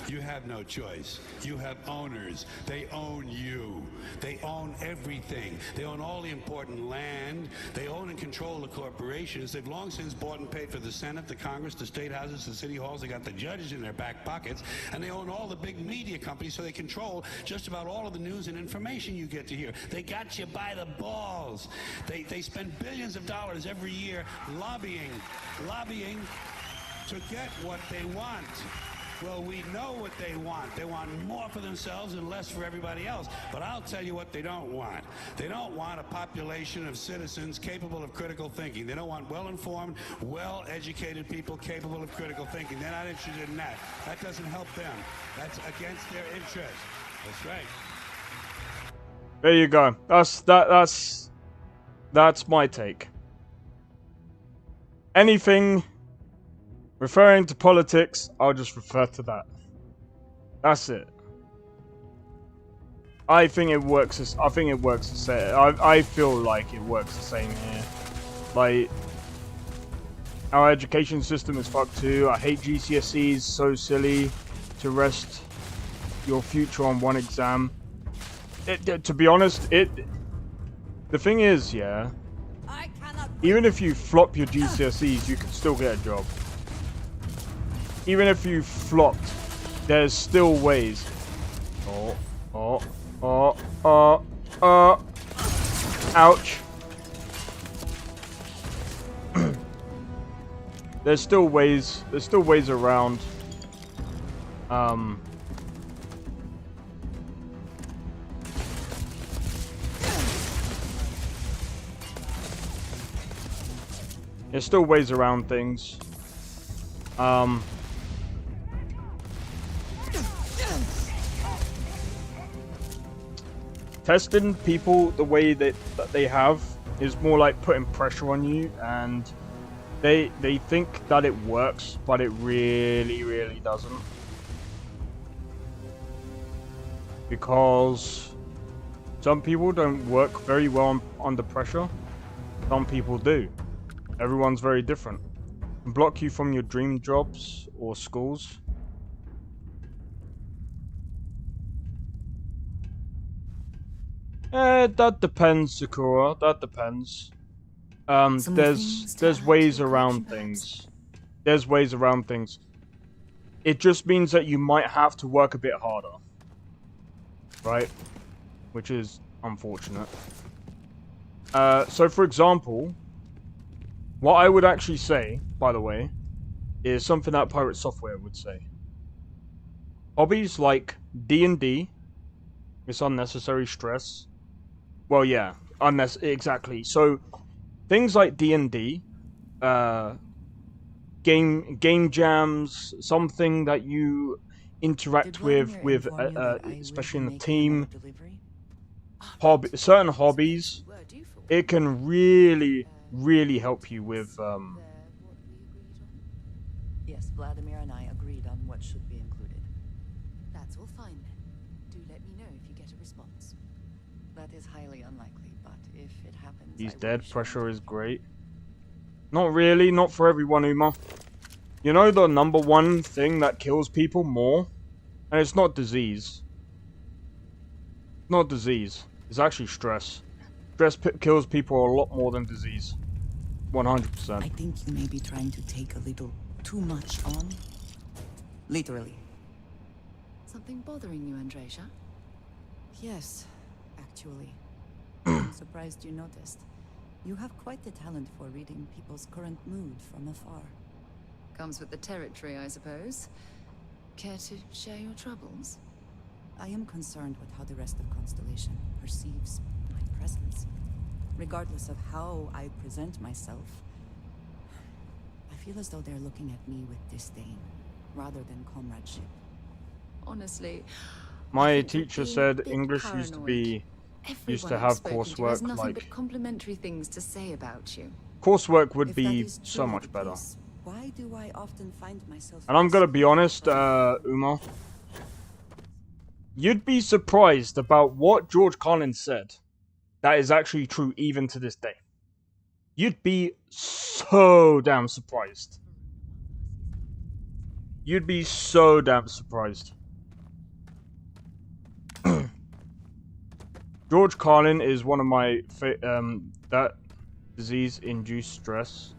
You have no choice. You have owners. They own you. They own everything. They own all the important land. They own and control the corporations. They've long since bought and paid for the Senate, the Congress, the state houses, the city halls. They got the judges in their back pockets. And they own all the big media companies, so they control just about all of the news and information you get to hear. They got you by the balls. They spend billions of dollars every year lobbying to get what they want. Well, we know what they want. They want more for themselves and less for everybody else. But I'll tell you what they don't want. They don't want a population of citizens capable of critical thinking. They don't want well-informed, well-educated people capable of critical thinking. They're not interested in that. That doesn't help them. That's against their interest. That's right. There you go. That's my take. Anything referring to politics, I'll just refer to that. That's it. I think it works the same. I feel like it works the same here. Like, our education system is fucked too. I hate GCSEs. So silly to rest your future on one exam. To be honest, the thing is, yeah, even if you flop your GCSEs, you can still get a job. Even if you flopped, there's still ways. Ouch. There's still ways around. There's still ways around things. Testing people the way that they have is more like putting pressure on you, and they think that it works, but it really doesn't. Because some people don't work very well under pressure. Some people do. Everyone's very different. Can block you from your dream jobs or schools. That depends, Sakura. That depends. There's ways around things. There's ways around things. It just means that you might have to work a bit harder. Right? Which is unfortunate. So for example, what I would actually say, by the way, is something that Pirate Software would say. Hobbies like D&D, it's unnecessary stress. Well, yeah, exactly. So, things like D&D, game jams, something that you interact with, especially in a team. Certain hobbies, it can really help you with. Yes, Vladimir and I agreed on what should be included. That's all fine then. Do let me know if you get a response. That is highly unlikely, but if it happens, He's dead. Pressure is great. Not really, not for everyone, Uma. You know the #1 thing that kills people more? And it's not disease. Not disease. It's actually stress. Stress kills people a lot more than disease. 100%. I think you may be trying to take a little too much on. Literally. Something bothering you, Andreja? Yes, actually. I'm surprised you noticed. You have quite the talent for reading people's current mood from afar. Comes with the territory, I suppose. Care to share your troubles? I am concerned with how the rest of Constellation perceives my presence. Regardless of how I present myself, I feel as though they're looking at me with disdain, rather than comradeship. Honestly, my teacher said English used to have coursework has nothing like but complimentary things to say about you. Coursework would be so much better. Why do I often find myself? And I'm gonna be honest, Uma. You'd be surprised about what George Carlin said. That is actually true even to this day. You'd be so damn surprised. You'd be so damn surprised. George Carlin is one of my that disease-induced stress.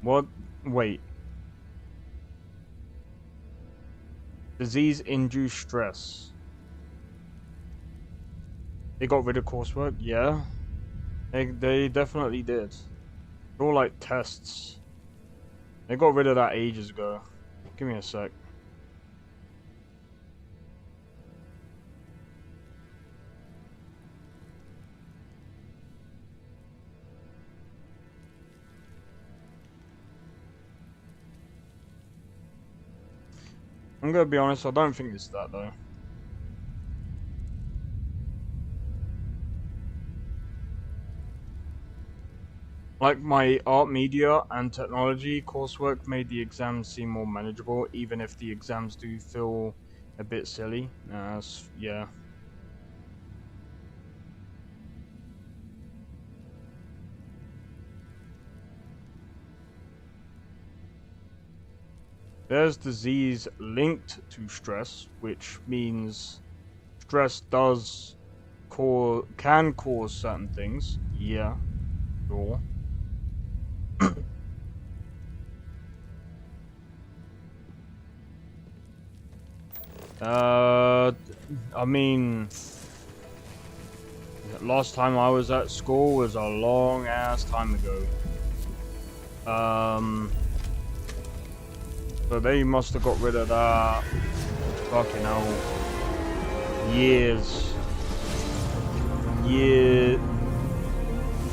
What? Wait. Disease-induced stress. They got rid of coursework? Yeah. They definitely did. They're all like tests. They got rid of that ages ago. Give me a sec. I'm gonna be honest, I don't think it's that though. Like my art, media, and technology coursework made the exams seem more manageable, even if the exams do feel a bit silly. Yeah. There's disease linked to stress, which means stress can cause certain things. Yeah, sure. I mean, last time I was at school was a long ass time ago. So they must have got rid of that. Fucking hell.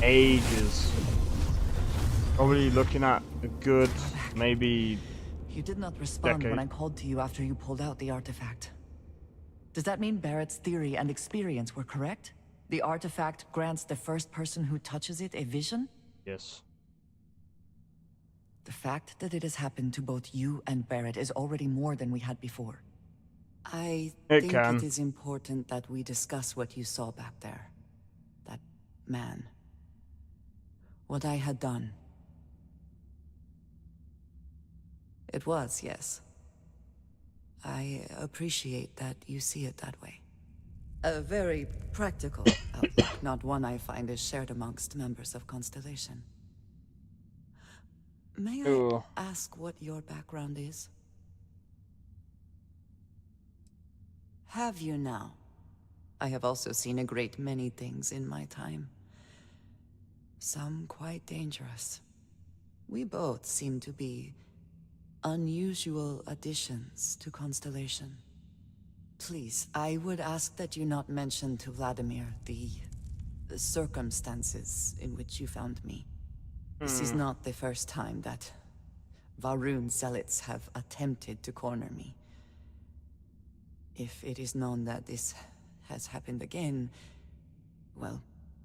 Ages Probably looking at a good, maybe. You did not respond decade. when I called to you after you pulled out the artifact. Does that mean Barrett's theory and experience were correct? The artifact grants the first person who touches it a vision? Yes. The fact that it has happened to both you and Barrett is already more than we had before. I think it is important that we discuss what you saw back there. That man. What I had done. It was, yes. I appreciate that you see it that way. A very practical outlook, not one I find is shared amongst members of Constellation. May I ask what your background is? Have you now? I have also seen a great many things in my time. Some quite dangerous. We both seem to be unusual additions to Constellation. Please, I would ask that you not mention to Vladimir the circumstances in which you found me. This is not the first time that Varun zealots have attempted to corner me. If it is known that this has happened again, well,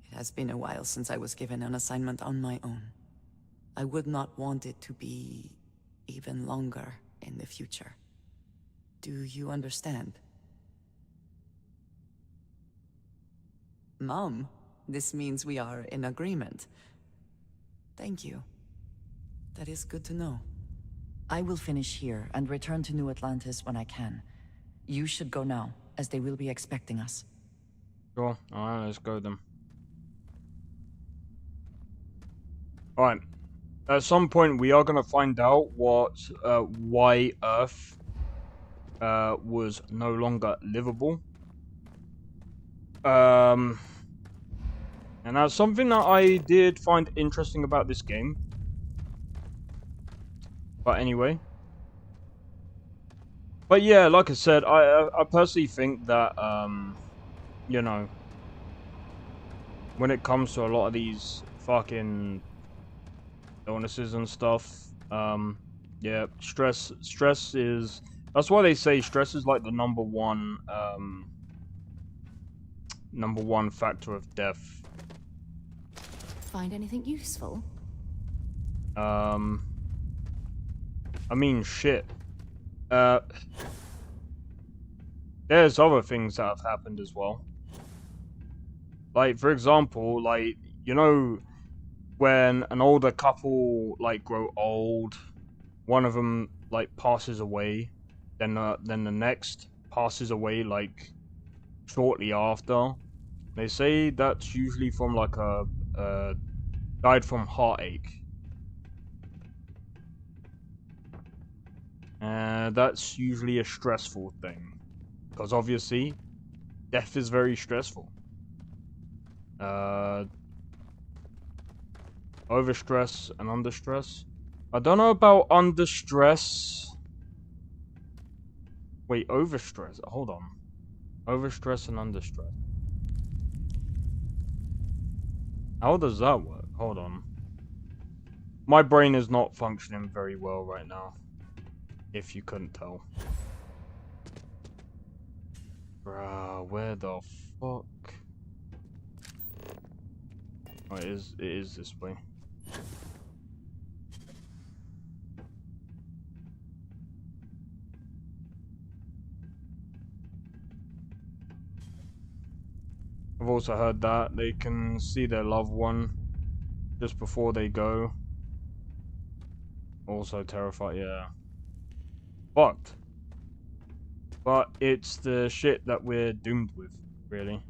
it has been a while since I was given an assignment on my own. I would not want it to be even longer in the future. Do you understand? Mom, this means we are in agreement. Thank you. That is good to know. I will finish here and return to New Atlantis when I can. You should go now, as they will be expecting us. Sure. Alright, let's go then. Alright. At some point, we are going to find out why Earth was no longer livable. And that's something that I did find interesting about this game. But anyway. But yeah, like I said, I personally think that, you know, when it comes to a lot of these fucking illnesses and stuff, yeah, stress is, that's why they say stress is like the number one factor of death. Find anything useful? I mean, shit. There's other things that have happened as well. Like, for example, like, you know, when an older couple, like, grow old, one of them, like, passes away, then the next passes away, like, shortly after. They say that's usually from, like, died from heartache. That's usually a stressful thing. Because obviously, death is very stressful. Overstress and understress. I don't know about understress. Wait, overstress. Hold on. Overstress and understress. How does that work? Hold on. My brain is not functioning very well right now. If you couldn't tell. Bruh, where the fuck? Oh, it is this way. I've also heard that they can see their loved one just before they go. Also terrified, yeah. Fucked. But it's the shit that we're doomed with, really.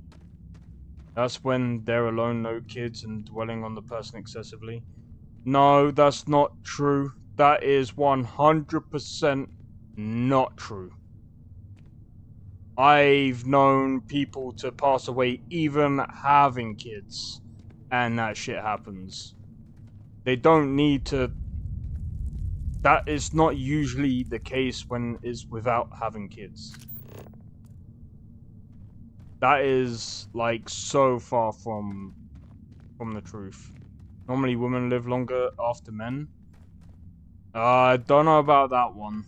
That's when they're alone, no kids, and dwelling on the person excessively. No, that's not true. That is 100% not true. I've known people to pass away even having kids, and that shit happens. They don't need to... That is not usually the case when it's without having kids. That is, like, so far from the truth. Normally women live longer after men. I don't know about that one.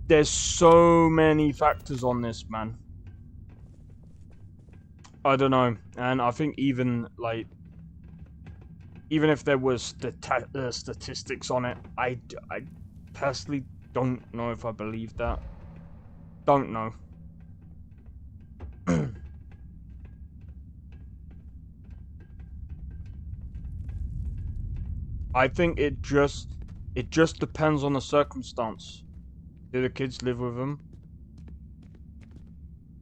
There's so many factors on this, man. I don't know, and I think even if there was statistics on it, I personally don't know if I believe that. Don't know. I think it just depends on the circumstance. Do the kids live with them?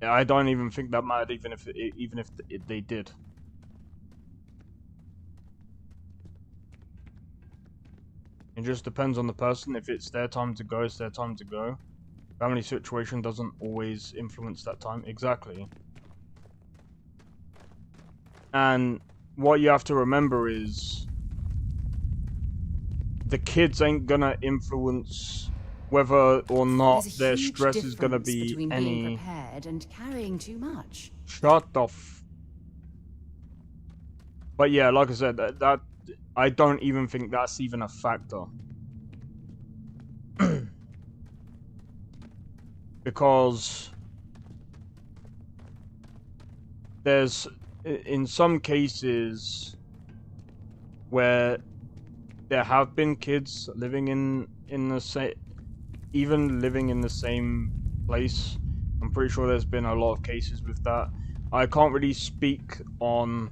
I don't even think that mattered, even if they did. It just depends on the person. If it's their time to go, it's their time to go. Family situation doesn't always influence that time. Exactly. And what you have to remember is the kids ain't gonna influence whether or not their stress is gonna be any. Being prepared and carrying too much. Shut off. But yeah, like I said, that I don't even think that's even a factor. Because there's, in some cases, where there have been kids living in the same, even living in the same place. I'm pretty sure there's been a lot of cases with that. I can't really speak on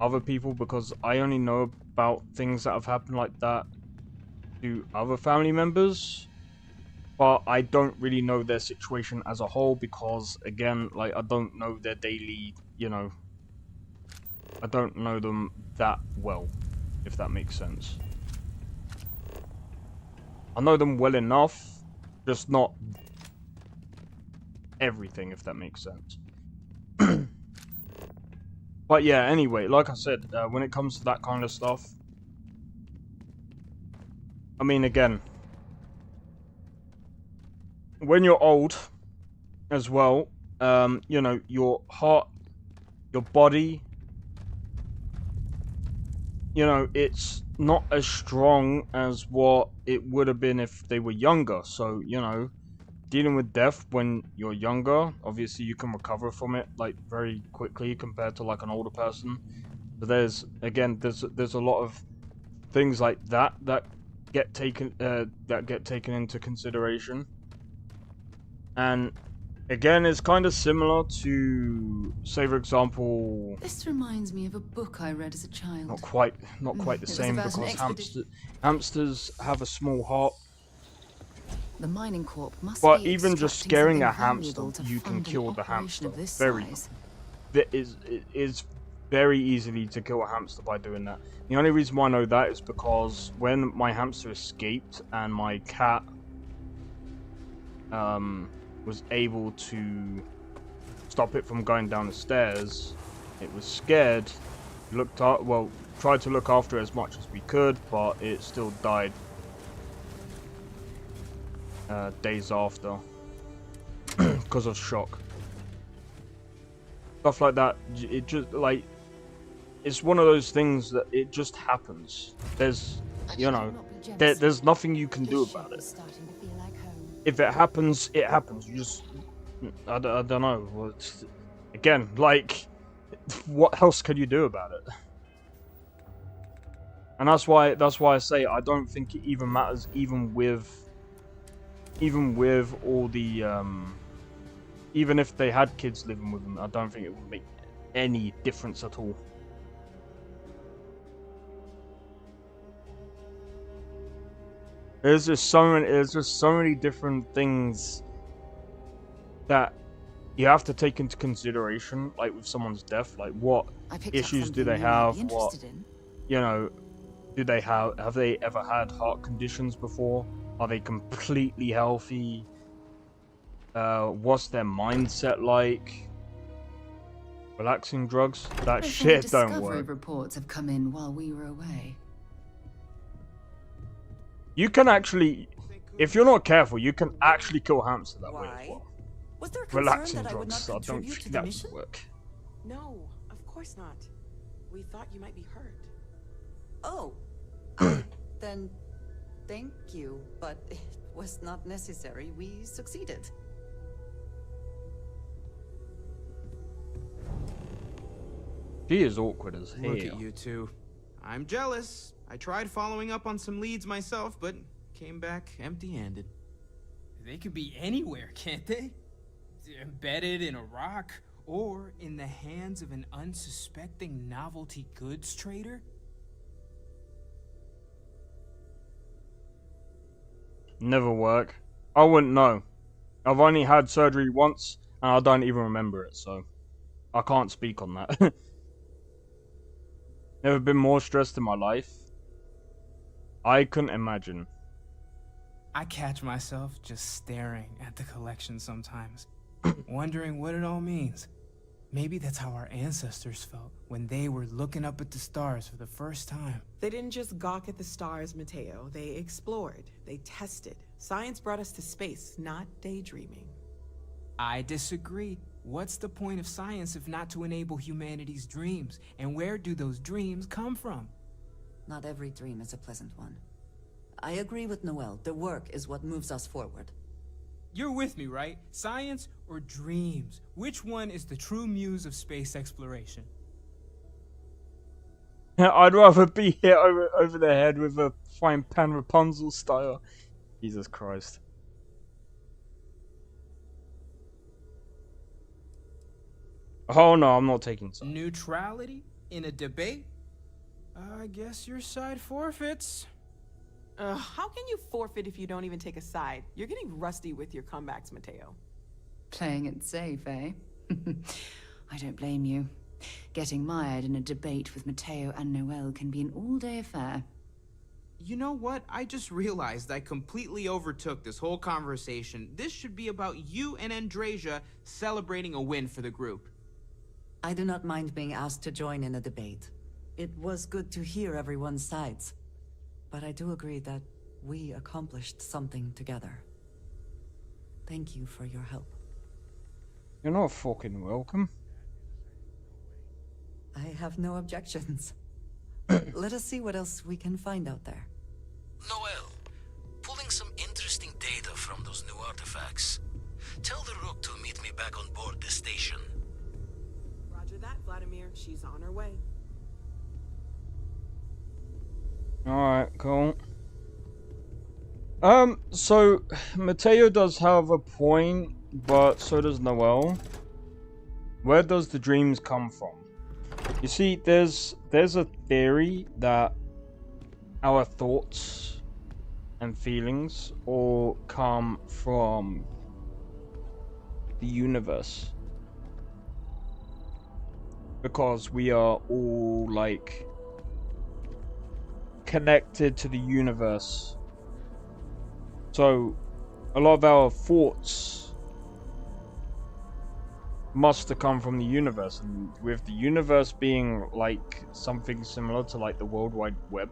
other people because I only know about things that have happened like that to other family members. But I don't really know their situation as a whole because, again, like, I don't know their daily, I don't know them that well, if that makes sense. I know them well enough, just not everything, if that makes sense. But yeah, anyway, like I said, when it comes to that kind of stuff, I mean, again, when you're old as well, your heart, your body, it's not as strong as what it would have been if they were younger. So, dealing with death when you're younger, obviously you can recover from it like very quickly compared to like an older person. But there's a lot of things like that get taken into consideration. And again, it's kind of similar to, say for example, This reminds me of a book I read as a child. not quite the same, because hamsters have a small heart. The mining corp must But be even just extracting scaring a something hamster, valuable to you can fund an kill the operation hamster. of this Very, size. it is very easily to kill a hamster by doing that. The only reason why I know that is because when my hamster escaped and my cat was able to stop it from going down the stairs, it was scared. Tried to look after it as much as we could, but it still died days after because of shock. Stuff like that, it just it's one of those things that it just happens. There's there's nothing you can do about it. If it happens, it happens. You just I don't know. Again, what else can you do about it? And that's why I say I don't think it even matters, even with all the even if they had kids living with them, I don't think it would make any difference at all. There's just so many different things that you have to take into consideration, like with someone's death, like what issues do they have, what do they have they ever had heart conditions before? Are they completely healthy? What's their mindset like? Relaxing drugs? That shit don't work. Reports have come in while we were away. You can actually, if you're not careful, you can actually kill hamster that way as well. Was there Relaxing that I would drugs, not I don't contribute think to the that mission? would work. No, of course not. We thought you might be hurt. Oh, then thank you, but it was not necessary. We succeeded. She is awkward as hell. Look at you two. I'm jealous. I tried following up on some leads myself, but came back empty-handed. They could be anywhere, can't they? Embedded in a rock, or in the hands of an unsuspecting novelty goods trader? Never work. I wouldn't know. I've only had surgery once, and I don't even remember it, so I can't speak on that. Never been more stressed in my life. I couldn't imagine. I catch myself just staring at the collection sometimes, wondering what it all means. Maybe that's how our ancestors felt when they were looking up at the stars for the first time. They didn't just gawk at the stars, Mateo. They explored. They tested. Science brought us to space, not daydreaming. I disagree. What's the point of science if not to enable humanity's dreams? And where do those dreams come from? Not every dream is a pleasant one. I agree with Noel. The work is what moves us forward. You're with me, right? Science or dreams? Which one is the true muse of space exploration? I'd rather be hit over the head with a frying pan Rapunzel style. Jesus Christ. Oh no, I'm not taking sides. Neutrality in a debate? I guess your side forfeits. How can you forfeit if you don't even take a side? You're getting rusty with your comebacks, Mateo. Playing it safe, eh? I don't blame you. Getting mired in a debate with Mateo and Noel can be an all-day affair. You know what? I just realized I completely overtook this whole conversation. This should be about you and Andrasia celebrating a win for the group. I do not mind being asked to join in a debate. It was good to hear everyone's sides. But I do agree that we accomplished something together. Thank you for your help. You're not fucking welcome. I have no objections. Let us see what else we can find out there. Noel, pulling some interesting data from those new artifacts. Tell the Rook to meet me back on board the station. Roger that, Vladimir. She's on her way. Alright, cool. So Mateo does have a point, but so does Noel. Where does the dreams come from? You see, there's a theory that our thoughts and feelings all come from the universe. Because we are all, like, connected to the universe. So a lot of our thoughts must have come from the universe, and with the universe being like something similar to like the World Wide Web,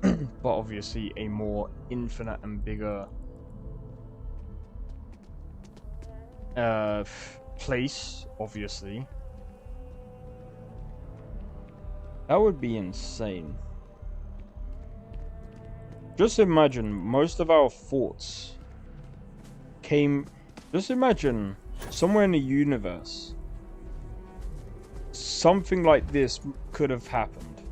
but obviously a more infinite and bigger place, obviously. That would be insane. Just imagine most of our thoughts came... Just imagine somewhere in the universe something like this could have happened.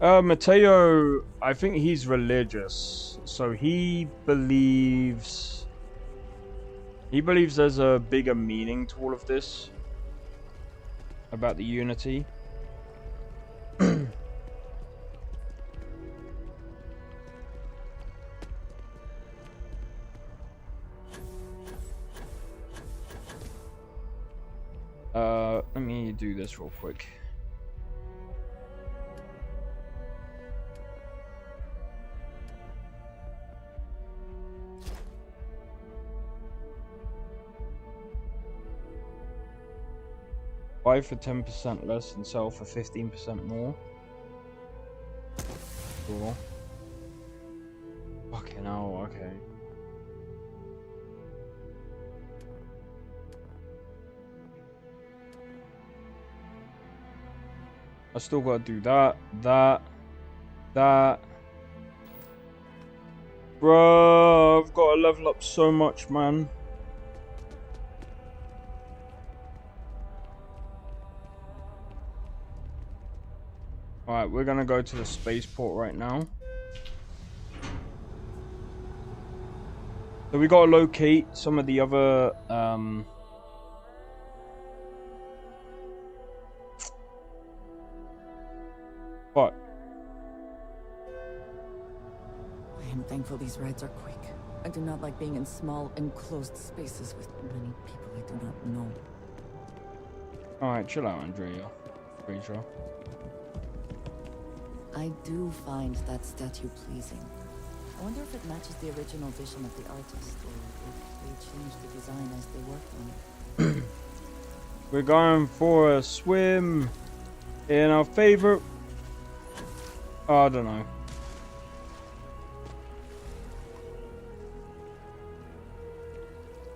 Mateo, I think he's religious, so he believes there's a bigger meaning to all of this about the unity. Let me do this real quick. Buy for 10% less and sell for 15% more. Cool. Fucking hell, okay. I still gotta do that. Bro, I've got to level up so much, man. Alright, we're gonna go to the spaceport right now. So we gotta locate some of the other, What? I am thankful these rides are quick. I do not like being in small, enclosed spaces with many people I do not know. Alright, chill out, Andrea. Pretty sure. I do find that statue pleasing. I wonder if it matches the original vision of the artist, or if they changed the design as they worked on it. We're going for a swim in our favorite... I don't know.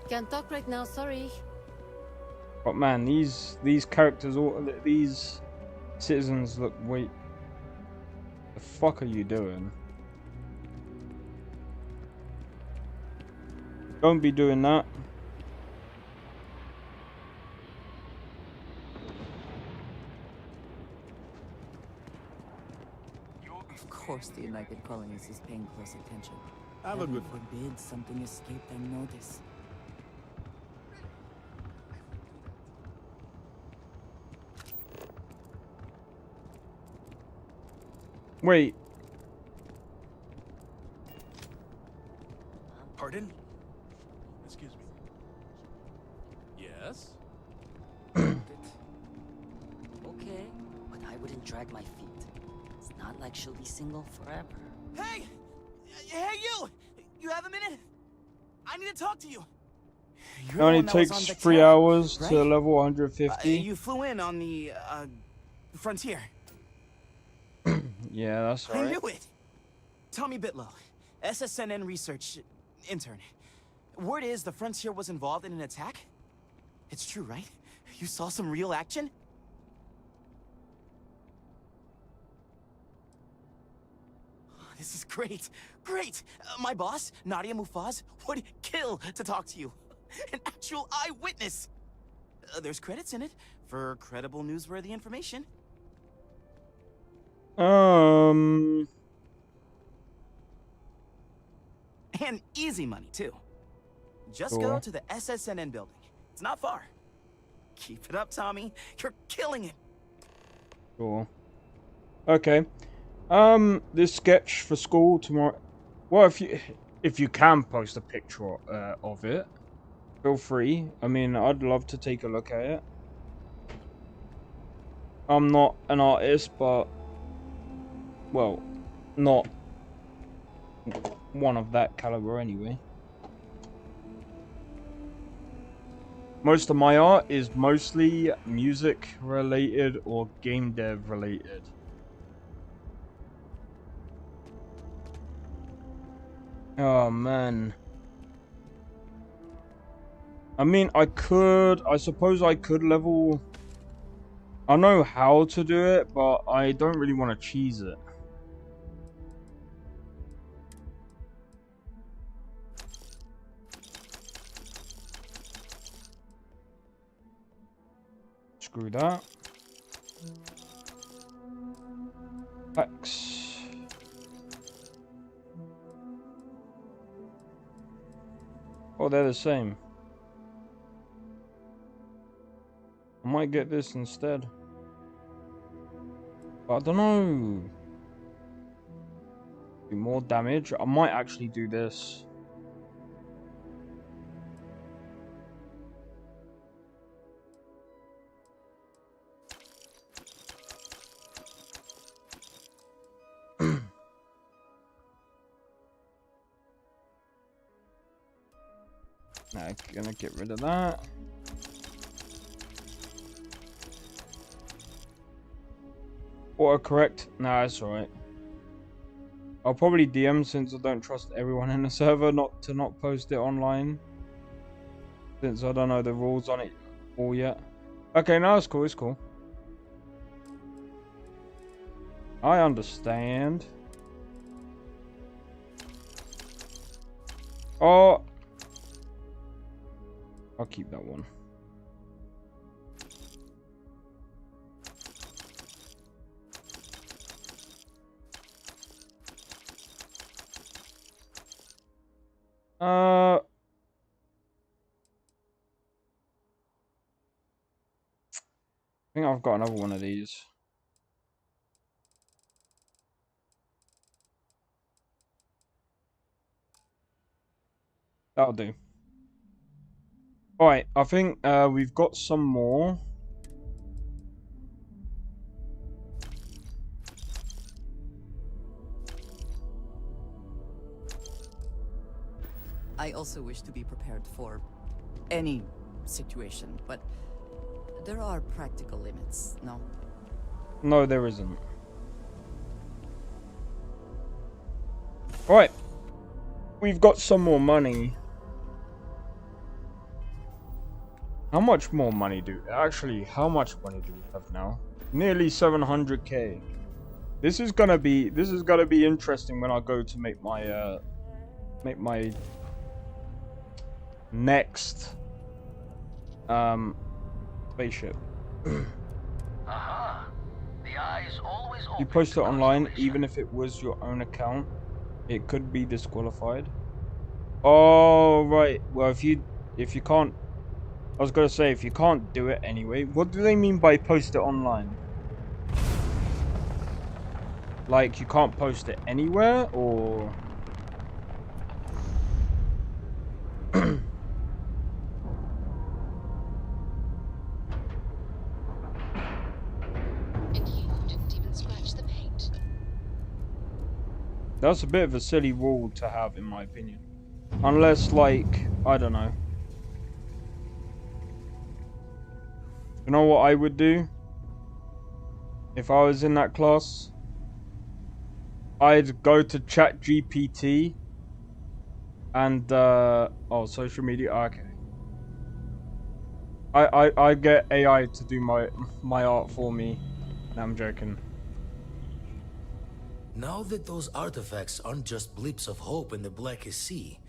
Can't talk right now, sorry. But man, these characters, all these citizens look... Wait. The fuck are you doing? Don't be doing that. Of course the United Colonies is paying close attention. Have a good one. Forbid something escape their notice. Wait. Pardon? Excuse me. Yes? Okay, but I wouldn't drag my feet. It's not like she'll be single forever. Hey! Hey, you! You have a minute? I need to talk to you. It only takes 3 hours to level 150. You flew in on the, frontier. Yeah, that's right. I knew it! Tommy Bitlow, SSNN research intern. Word is the frontier was involved in an attack? It's true, right? You saw some real action? This is great. Great! My boss, Nadia Mufaz, would kill to talk to you. An actual eyewitness! There's credits in it for credible, newsworthy information. And easy money, too. Just go Cool. to the SSNN building. It's not far. Keep it up, Tommy. You're killing it. Cool. Okay. This sketch for school tomorrow. Well, if you can post a picture of it, feel free. I mean, I'd love to take a look at it. I'm not an artist, but well, not one of that caliber anyway. Most of my art is mostly music related or game dev related. Oh man. I mean, I suppose I could level... I know how to do it, but I don't really want to cheese it. Screw that. X. Oh, they're the same. I might get this instead. But I don't know. Do more damage. I might actually do this. Now, gonna get rid of that. Autocorrect? Nah, that's alright. I'll probably DM since I don't trust everyone in the server not to post it online. Since I don't know the rules on it all yet. Okay, no, it's cool, it's cool. I understand. Oh, I'll keep that one. I think I've got another one of these. That'll do. Alright, I think we've got some more. I also wish to be prepared for any situation, but there are practical limits, no? No, there isn't. Alright. We've got some more money. How much more money actually, how much money do we have now? Nearly 700k. This is gonna be interesting when I go to make my next spaceship. Aha. The eye's always open. You post it online, even if it was your own account, it could be disqualified. Oh right. Well, if you can't, I was gonna say if you can't do it anyway. What do they mean by post it online? Like you can't post it anywhere, or? That's a bit of a silly rule to have, in my opinion. Unless, like, I don't know. You know what I would do? If I was in that class? I'd go to ChatGPT and, oh, social media, okay. I get AI to do my art for me. No, I'm joking. Now that those artifacts aren't just blips of hope in the blackest sea,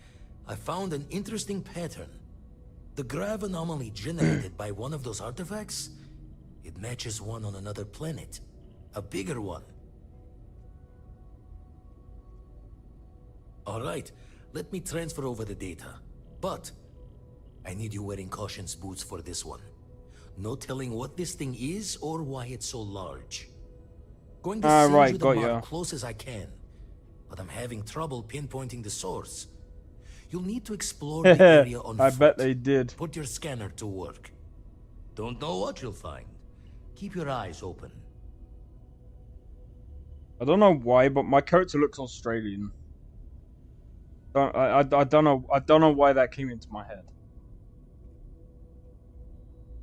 I found an interesting pattern. The grav anomaly generated by one of those artifacts, it matches one on another planet. A bigger one. Alright, let me transfer over the data. But I need you wearing caution's boots for this one. No telling what this thing is or why it's so large. Going to send you the mark close as I can, but I'm having trouble pinpointing the source. You'll need to explore the area on foot. I bet they did. Put your scanner to work. Don't know what you'll find. Keep your eyes open. I don't know why, but my character looks Australian. I don't know why that came into my head.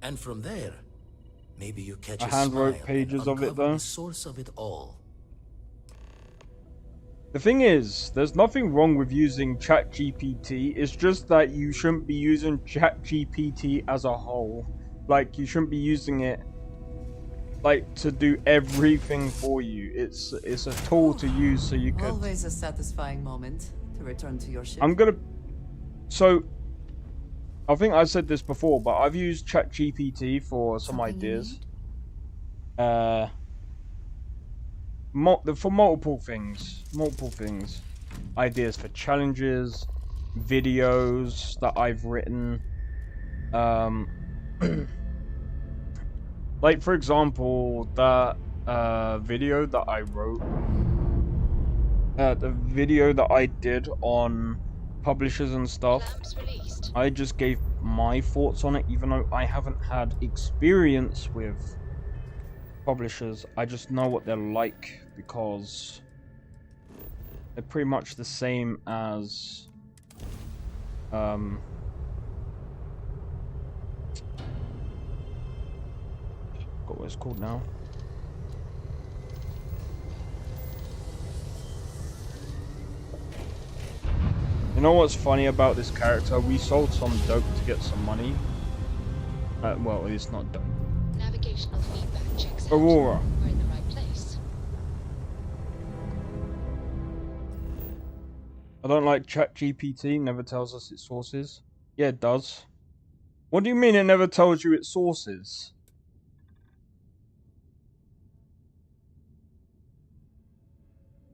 And from there, maybe you catch I a handwrote smile pages and of it though. the source of it all. The thing is, there's nothing wrong with using ChatGPT. It's just that you shouldn't be using ChatGPT as a whole. Like, you shouldn't be using it like to do everything for you. It's a tool to use so you can. Always a satisfying moment to return to your ship. So I think I said this before, but I've used ChatGPT for some ideas. For multiple things. Ideas for challenges, videos that I've written. Like, for example, that video that I wrote. The video that I did on publishers and stuff. I just gave my thoughts on it, even though I haven't had experience with publishers. I just know what they're like because they're pretty much the same as what it's called now. You know what's funny about this character? We sold some dope to get some money. Well, it's not dope. Navigational feedback checks out. Aurora. We're in the right place. I don't like ChatGPT, never tells us its sources. Yeah, it does. What do you mean it never tells you its sources?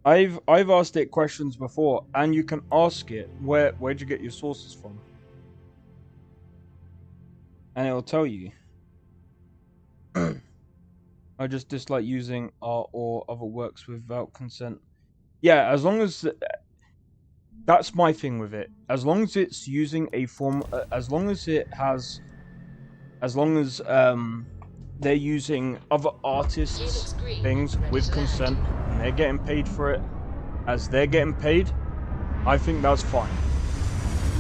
I've asked it questions before, and you can ask it where'd you get your sources from, and it'll tell you. I just dislike using art or other works without consent. Yeah, as long as that's my thing with it. As long as it's using a form, as long as they're using other artists' things with consent and they're getting paid for it, as they're getting paid, I think that's fine.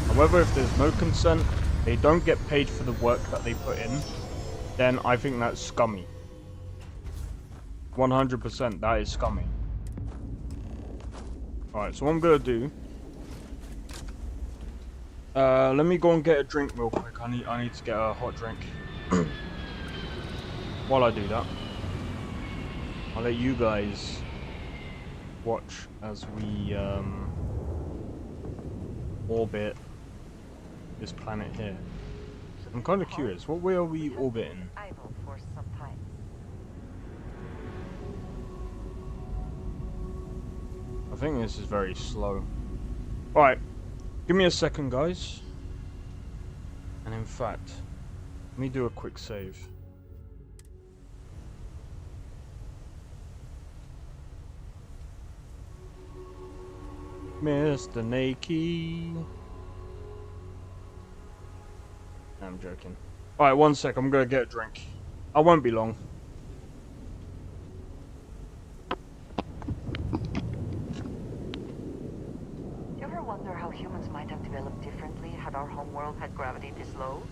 However, if there's no consent, they don't get paid for the work that they put in, then I think that's scummy. 100%, that is scummy. Alright, so what I'm gonna do... let me go and get a drink real quick. I need to get a hot drink. While I do that, I'll let you guys watch as we orbit this planet here. I'm kind of curious, what way are we orbiting? I think this is very slow. Alright, give me a second, guys. And in fact, let me do a quick save. Mr. Nakey. I'm joking. Alright, 1 sec, I'm gonna get a drink. I won't be long. Do you ever wonder how humans might have developed differently had our homeworld had gravity this low?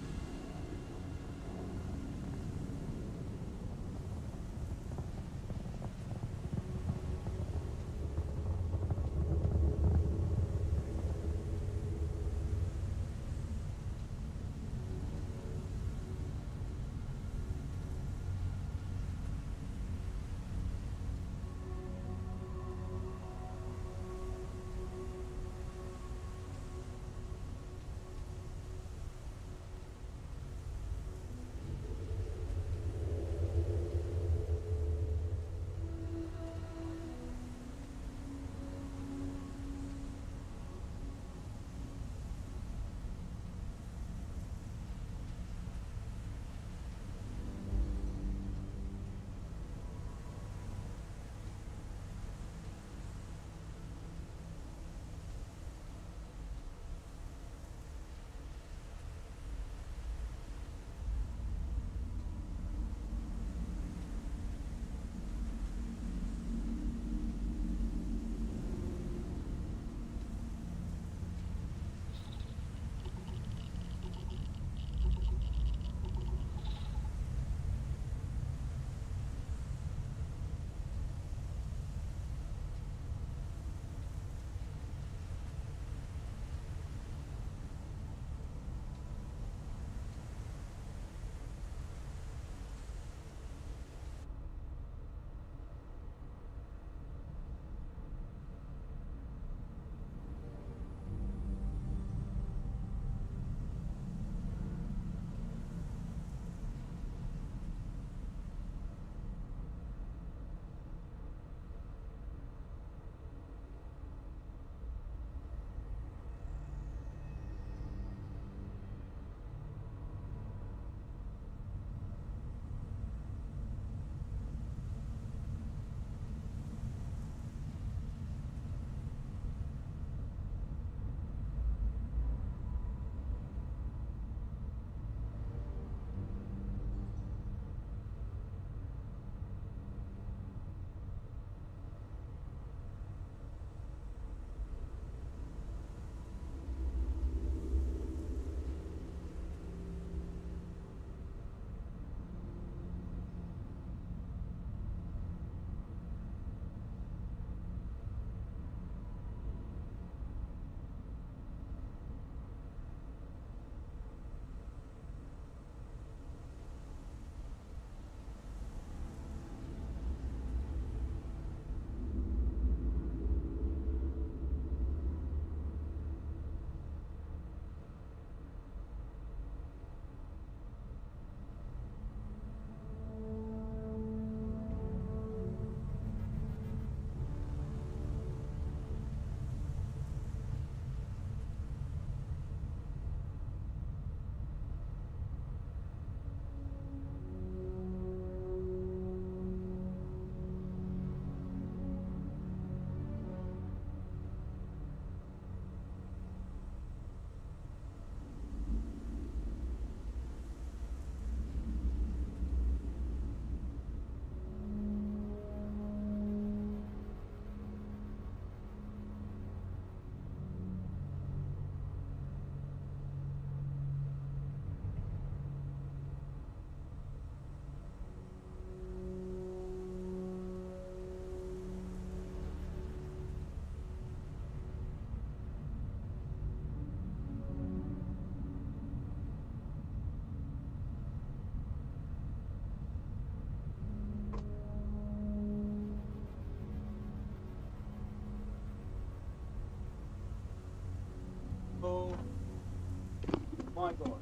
my god.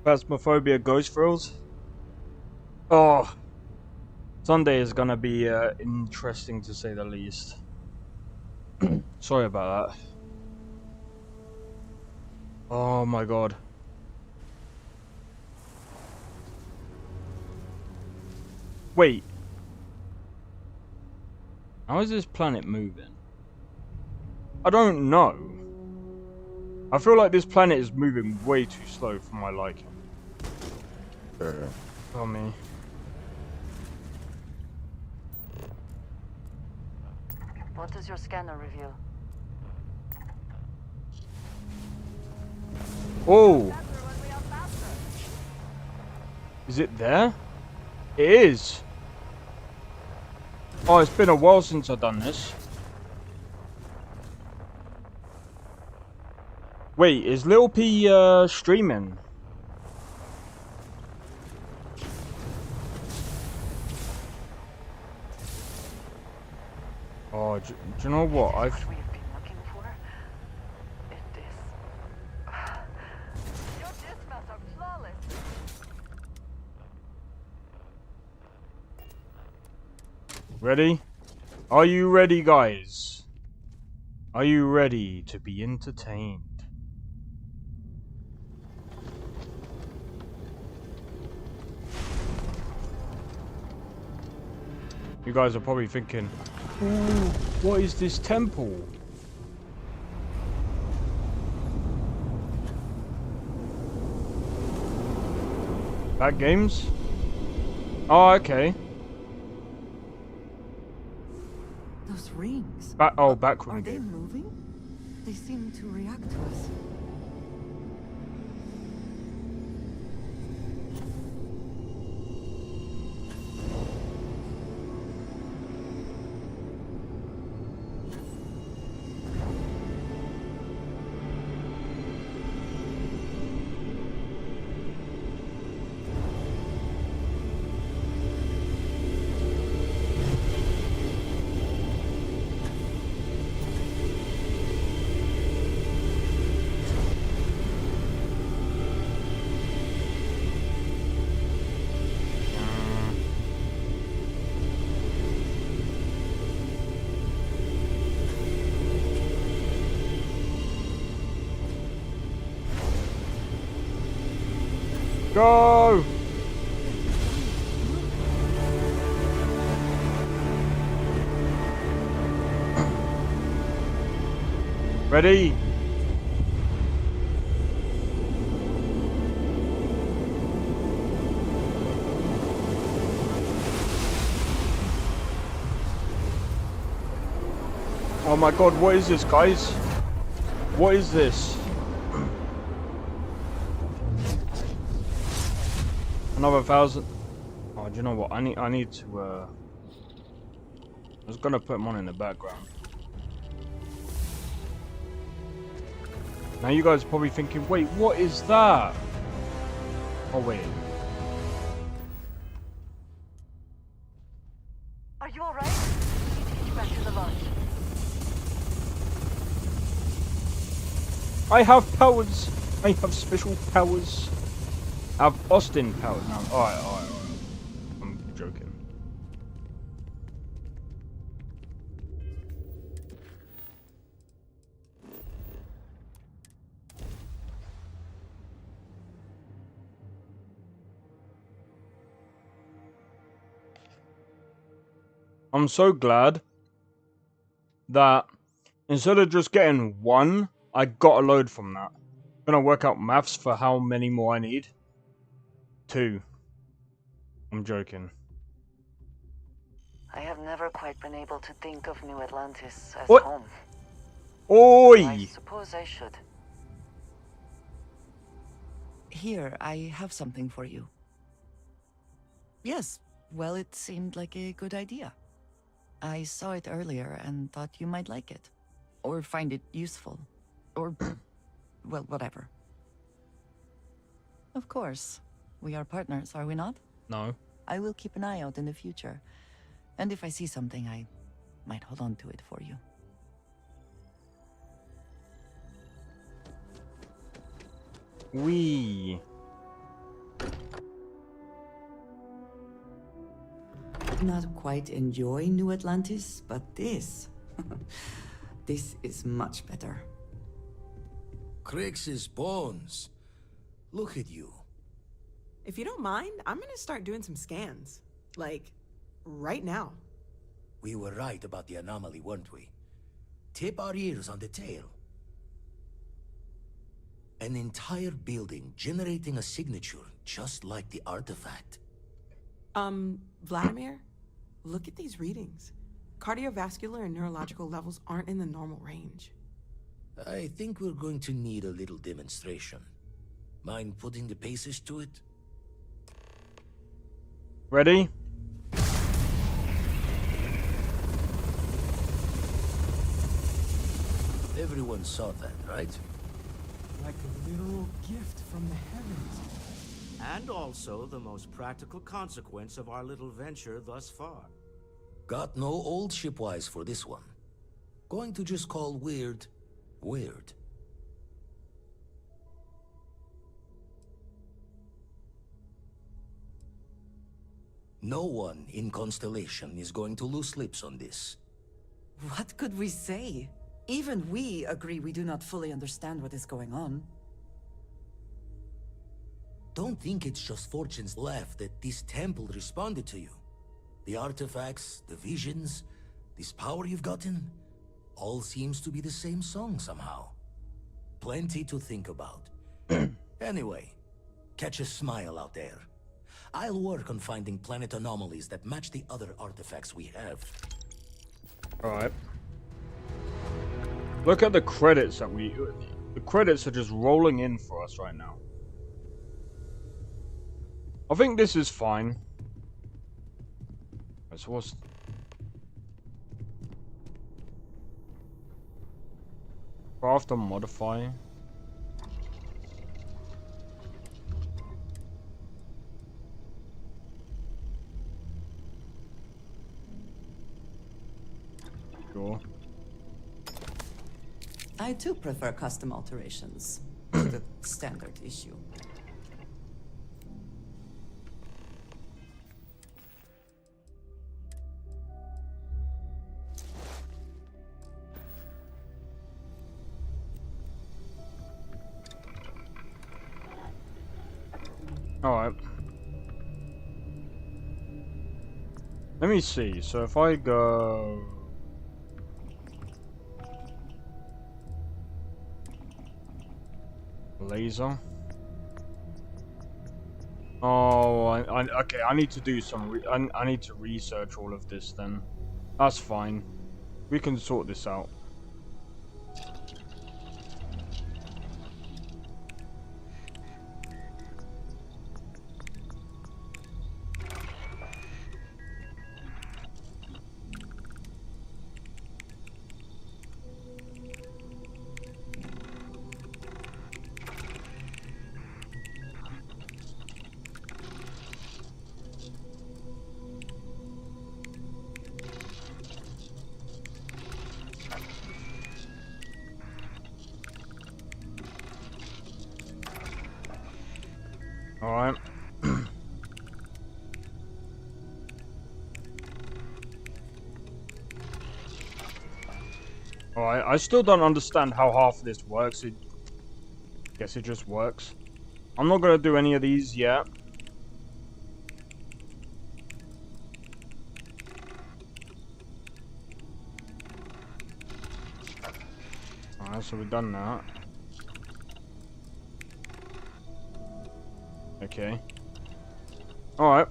Phasmophobia ghost thrills. Oh, Sunday is gonna be interesting to say the least. Sorry about that. Oh my god. Wait. How is this planet moving? I don't know. I feel like this planet is moving way too slow for my liking. Tell me. What does your scanner reveal? Oh! Is it there? It is! Oh, it's been a while since I've done this. Wait, is Lil P streaming? Oh, do you know what? We've been looking for in this. Your dispatches are flawless. Ready? Are you ready, guys? Are you ready to be entertained? You guys are probably thinking, ooh, what is this temple? Back games? Oh, okay. Those rings. Backroom Are they game. moving? They seem to react to us. Go! Ready? Oh my god, what is this, guys? What is this? Another 1,000. Oh, do you know what? I need to I was gonna put them on in the background. Now you guys are probably thinking, wait, what is that? Oh wait. Are you alright? We need to get you back to the launch. I have powers. I have special powers. I have Austin powers now. Alright. I'm joking. I'm so glad that instead of just getting one, I got a load from that. I'm gonna work out maths for how many more I need. 2. I'm joking. I have never quite been able to think of New Atlantis as What? home. Oi! I suppose I should. Here, I have something for you. Yes, well, it seemed like a good idea. I saw it earlier and thought you might like it. Or find it useful. Or, well, whatever. Of course. We are partners, are we not? No. I will keep an eye out in the future. And if I see something I might hold on to it for you. Wee. Not quite enjoy New Atlantis, but this... this is much better. Crix's bones. Look at you. If you don't mind, I'm gonna start doing some scans. Like, right now. We were right about the anomaly, weren't we? Tip our ears on the tail. An entire building generating a signature just like the artifact. Vladimir, look at these readings. Cardiovascular and neurological levels aren't in the normal range. I think we're going to need a little demonstration. Mind putting the paces to it? Ready? Everyone saw that, right? Like a literal gift from the heavens. And also the most practical consequence of our little venture thus far. Got no old shipwise for this one. Going to just call weird, weird. No one in Constellation is going to lose slips on this. What could we say? Even we agree we do not fully understand what is going on. Don't think it's just Fortune's laugh that this temple responded to you. The artifacts, the visions, this power you've gotten, all seems to be the same song somehow. Plenty to think about. Anyway, catch a smile out there. I'll work on finding planet anomalies that match the other artifacts we have. Alright. Look at the credits that the credits are just rolling in for us right now. I think this is fine. So what's... Craft and modify. Sure. I too prefer custom alterations to the standard issue. Alright. Let me see. So if I go... Laser. Oh, okay. I need to do some. I need to research all of this. Then, that's fine. We can sort this out. Alright. Alright, I still don't understand how half of this works. Guess it just works. I'm not gonna do any of these yet. Alright, so we've done that. Okay. Alright.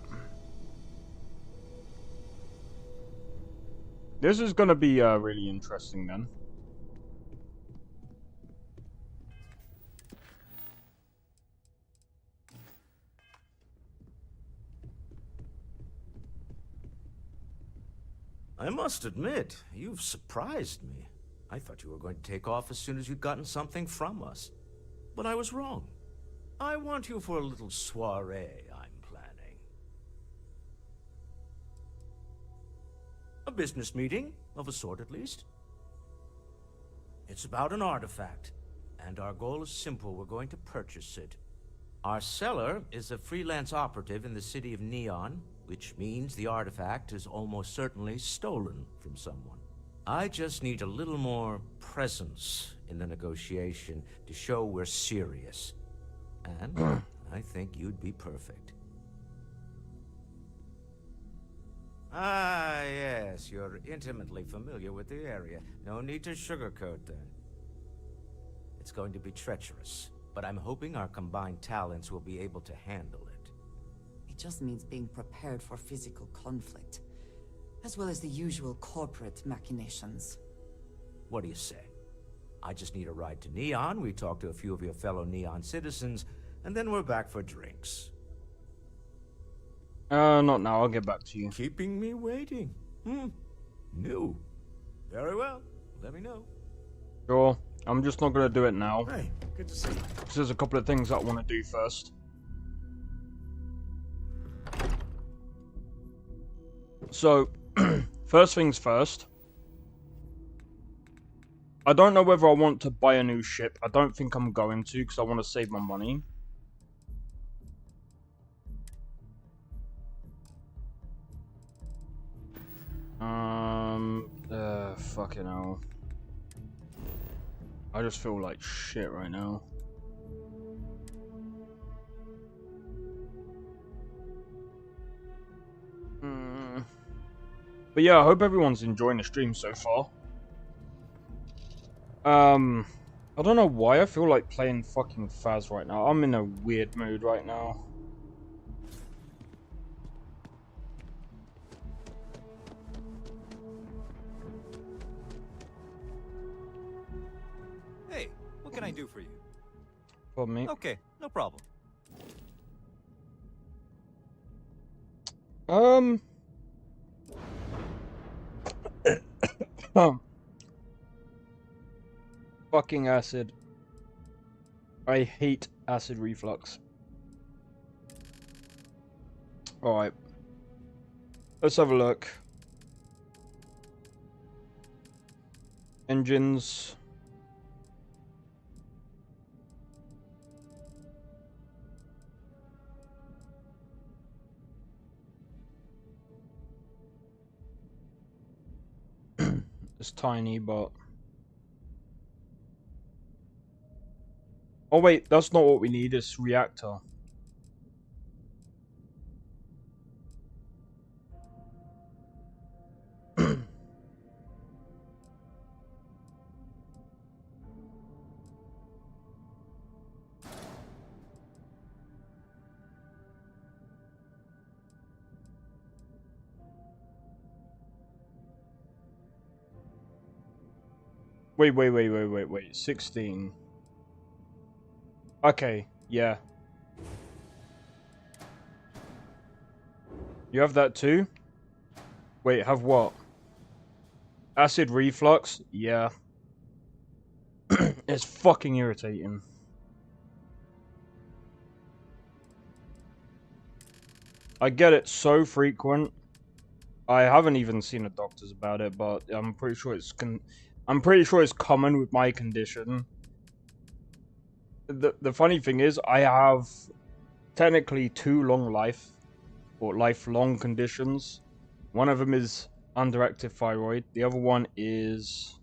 This is gonna be really interesting then. I must admit, you've surprised me. I thought you were going to take off as soon as you'd gotten something from us. But I was wrong. I want you for a little soiree I'm planning. A business meeting, of a sort at least. It's about an artifact, and our goal is simple. We're going to purchase it. Our seller is a freelance operative in the city of Neon, which means the artifact is almost certainly stolen from someone. I just need a little more presence in the negotiation to show we're serious. And I think you'd be perfect. Ah, yes, you're intimately familiar with the area. No need to sugarcoat that. It's going to be treacherous, but I'm hoping our combined talents will be able to handle it. It just means being prepared for physical conflict, as well as the usual corporate machinations. What do you say? I just need a ride to Neon, we talk to a few of your fellow Neon citizens, and then we're back for drinks. Not now. I'll get back to you. Keeping me waiting. New. Very well. Let me know. Sure. I'm just not gonna do it now. Hey, good to see you. Because there's a couple of things that I want to do first. So, first things first. I don't know whether I want to buy a new ship. I don't think I'm going to, because I want to save my money. Fucking hell. I just feel like shit right now. But yeah, I hope everyone's enjoying the stream so far. I don't know why I feel like playing fucking Faz right now. I'm in a weird mood right now. Hey, what can I do for you? For me. Okay, no problem. Fucking acid. I hate acid reflux. Alright. Let's have a look. Engines. It's tiny, but... Oh wait, that's not what we need, it's reactor. Wait. 16. Okay, yeah. You have that too? Wait, have what? Acid reflux? Yeah. It's fucking irritating. I get it so frequent. I haven't even seen a doctor's about it, but I'm pretty sure it's common with my condition. The funny thing is, I have technically two lifelong conditions. One of them is underactive thyroid. The other one is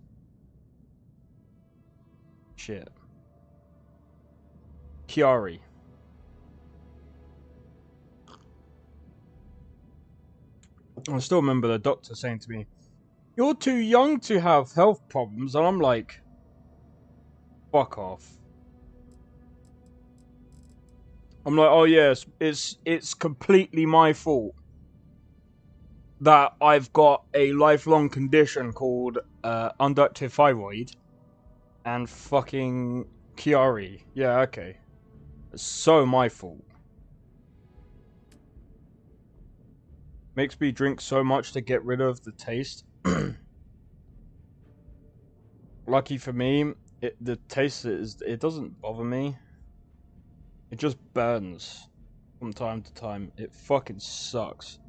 shit. Chiari. I still remember the doctor saying to me, "You're too young to have health problems," and I'm like, fuck off. I'm like, oh yes, it's completely my fault that I've got a lifelong condition called underactive thyroid and fucking Chiari. Yeah, okay. It's so my fault. Makes me drink so much to get rid of the taste. Lucky for me, the taste it doesn't bother me. It just burns from time to time. It fucking sucks.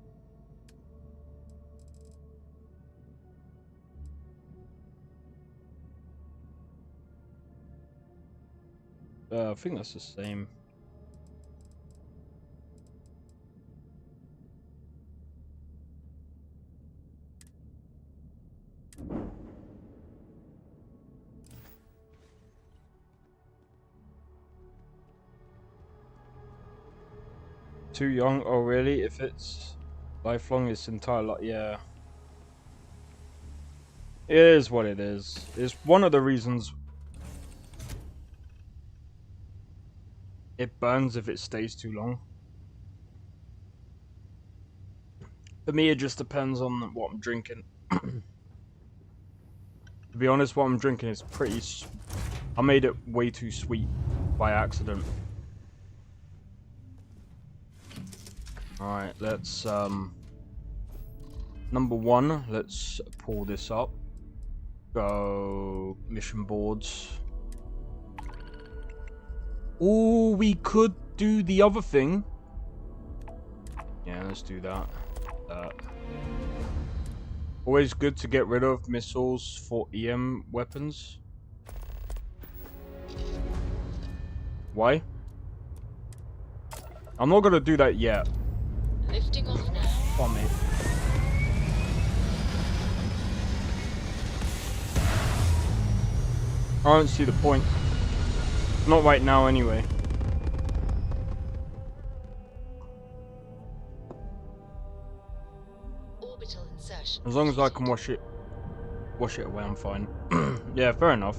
I think that's the same. Too young? Oh really? If it's lifelong, it's entire life. Yeah. It is what it is. It's one of the reasons it burns if it stays too long. For me, it just depends on what I'm drinking. To be honest, what I'm drinking is pretty... I made it way too sweet by accident. Alright, let's... Number one, let's pull this up. Go... Mission boards. Oh, we could do the other thing. Yeah, let's do that. Always good to get rid of missiles for EM weapons. Why? I'm not gonna do that yet. Lifting off now. Fuck me. I don't see the point. Not right now, anyway. Orbital insertion. As long as I can wash it away, I'm fine. Yeah, fair enough.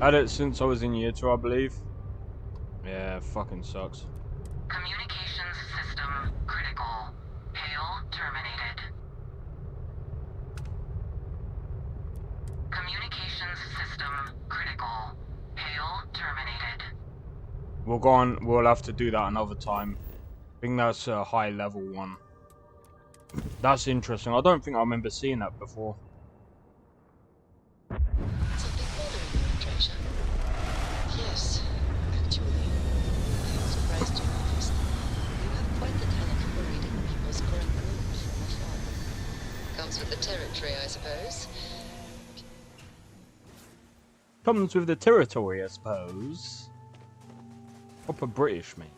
Had it since I was in year 2, I believe. Yeah, fucking sucks. Communications system critical. Hail terminated. Communications system critical. Hail terminated. We'll go on. We'll have to do that another time. I think that's a high level one. That's interesting. I don't think I remember seeing that before. Something bothering you, Treasure? Yes, actually. I'm surprised you noticed. You have quite the talent for reading people's current mood from afar. Comes with the territory, I suppose. Comes with the territory, I suppose. Proper British, mate.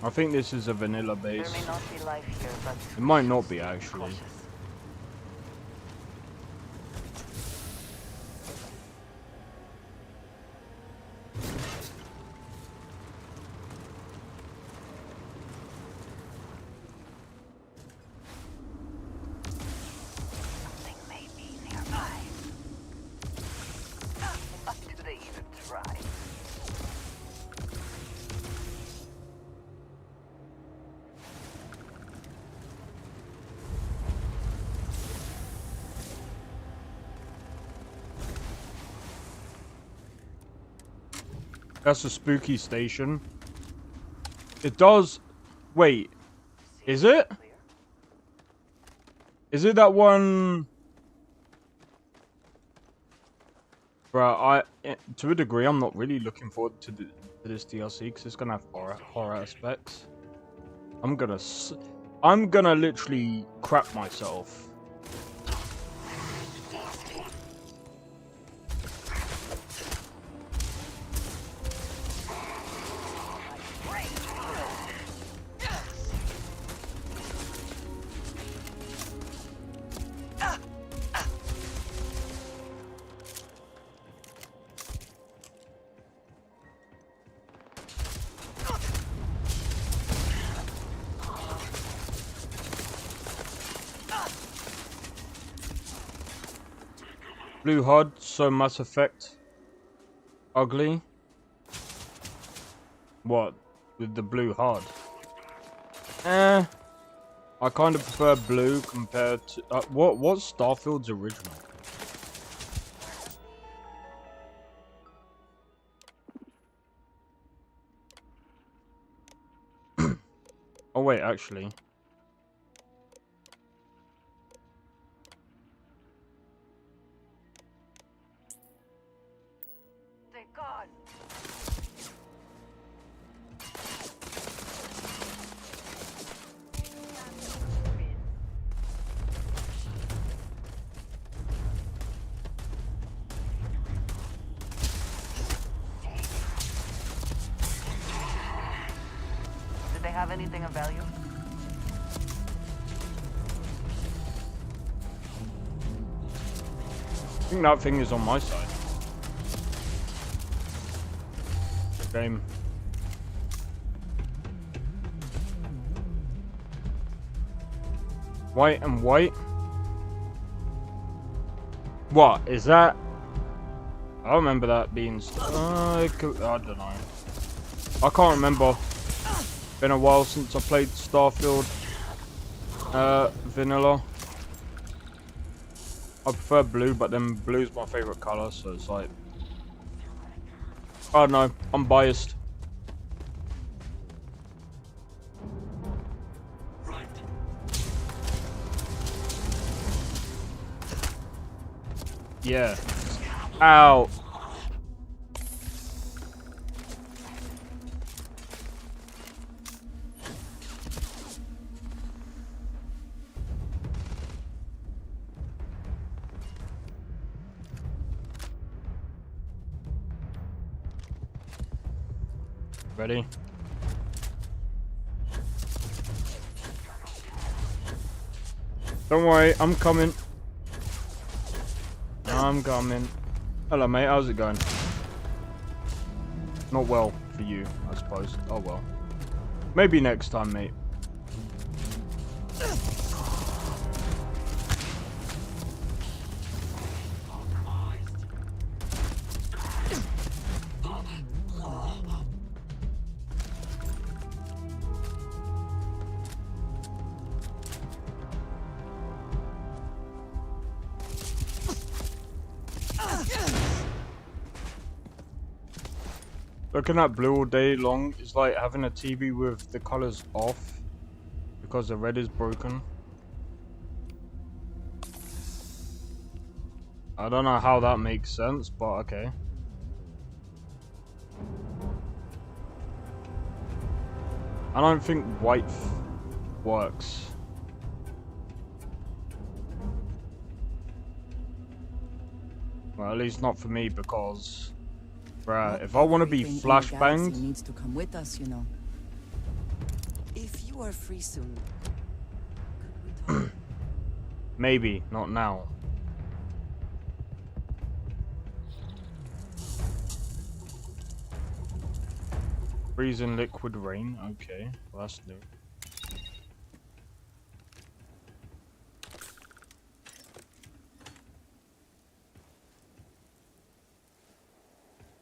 I think this is a vanilla base. There may not be life here, but it might not be, actually. cautious. Something may be nearby. What do they even try? That's a spooky station. It does... Wait. Is it? Is it that one... Bruh, to a degree, I'm not really looking forward to this DLC because it's gonna have horror aspects. I'm gonna literally crap myself. Blue HUD, so Mass Effect ugly. What? With the blue HUD? I kind of prefer blue compared to... what's Starfield's original? actually. Thank God. Did they have anything of value? I think that thing is on my side. Game. White and white. What is that? I remember that being. I don't know. I can't remember. Been a while since I played Starfield. Vanilla. I prefer blue, but then blue's my favorite color, so it's like. I don't know. I'm biased. Yeah. Ow. Ready? Don't worry, I'm coming. I'm coming. Hello, mate. How's it going? Not well for you, I suppose. Oh well. Maybe next time, mate. Looking at blue all day long is like having a TV with the colors off because the red is broken. I don't know how that makes sense, but okay. I don't think white works. Well, at least not for me, because bruh, if I want to be flashbanged, needs to come with us, you know. If you are free soon, could we talk? maybe not now. Freezing liquid rain. Okay, well, that's new.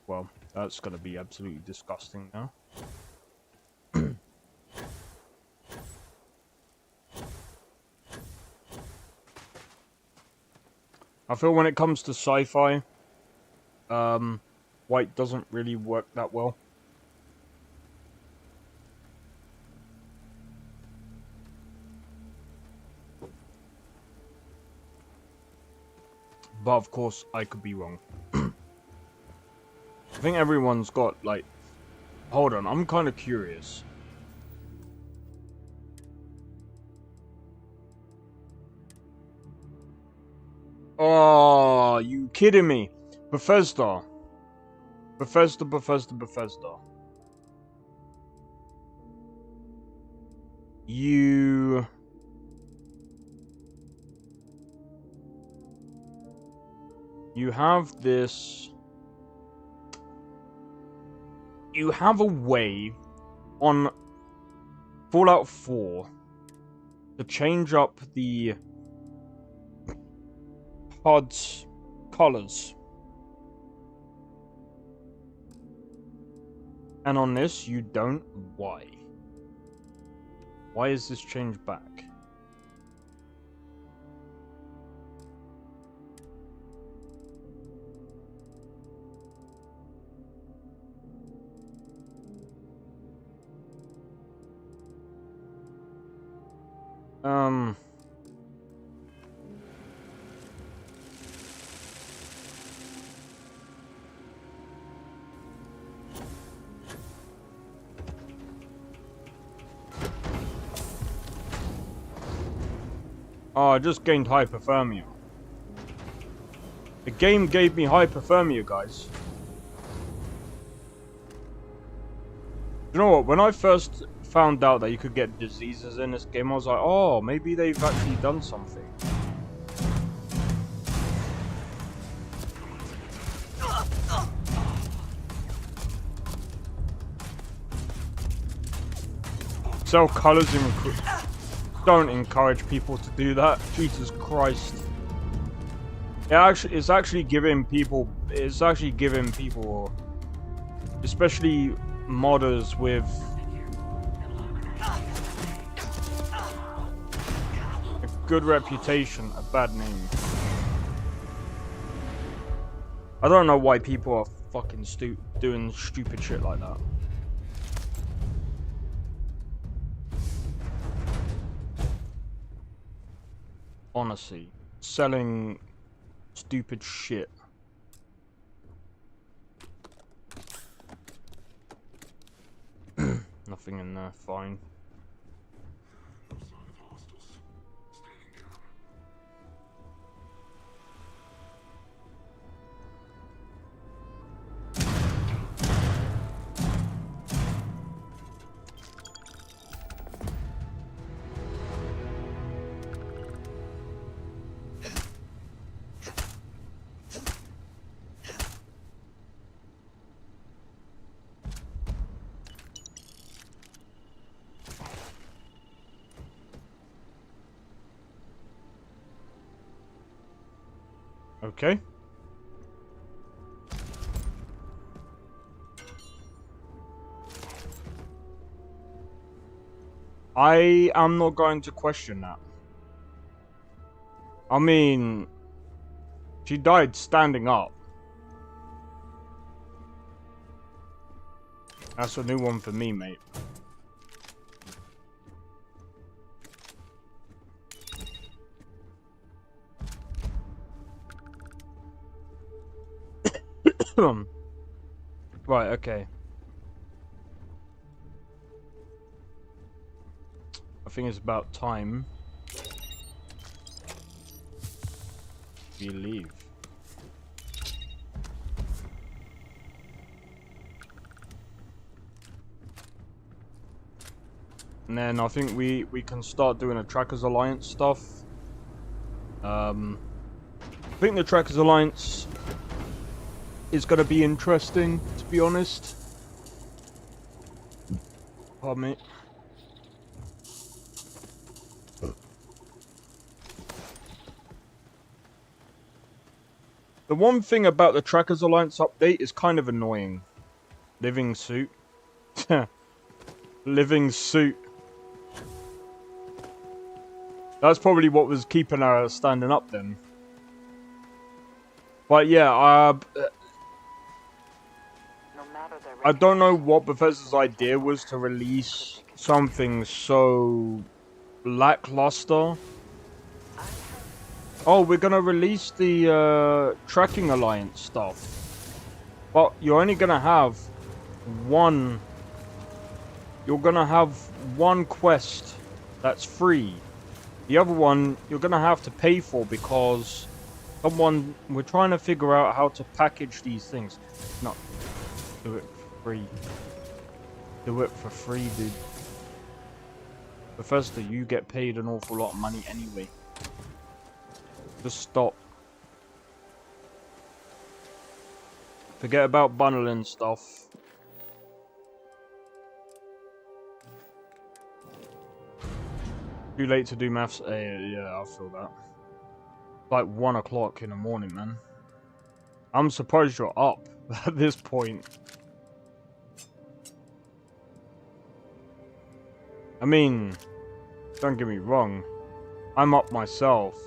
Well, that's gonna be absolutely disgusting now. I feel when it comes to sci-fi, white doesn't really work that well. But of course, I could be wrong. I think everyone's got, like... Hold on, I'm kind of curious. Oh, you kidding me? Bethesda. Bethesda. You have this... You have a way on Fallout 4 to change up the HUD's colors. And on this, you don't. Why? Why is this changed back? Oh, I just gained hypothermia. The game gave me hypothermia, guys. You know what? When I first found out that you could get diseases in this game, I was like, oh, maybe they've actually done something. Sell colors in recruit. Don't encourage people to do that. Jesus Christ. It's actually giving people, especially modders with a good reputation, a bad name. I don't know why people are fucking doing stupid shit like that. Honestly, selling stupid shit. Nothing in there, fine. Okay. I am not going to question that. I mean, she died standing up. That's a new one for me, mate. Right, okay. I think it's about time we leave. And then I think we can start doing a Trackers Alliance stuff. I think the Trackers Alliance is going to be interesting, to be honest. Pardon me. The one thing about the Trackers Alliance update is kind of annoying. Living suit. Living suit. That's probably what was keeping her standing up then. But yeah, I don't know what Bethesda's idea was to release something so lackluster. Oh, we're gonna release the Tracking Alliance stuff. But you're only gonna have one... You're gonna have one quest that's free. The other one you're gonna have to pay for because we're trying to figure out how to package these things. No, do it for free. Do it for free, dude. Bethesda, you get paid an awful lot of money anyway. Just stop. Forget about bundling stuff. Too late to do maths. Yeah, I feel that. It's like 1 o'clock in the morning, man. I'm surprised you're up at this point. I mean, don't get me wrong. I'm up myself.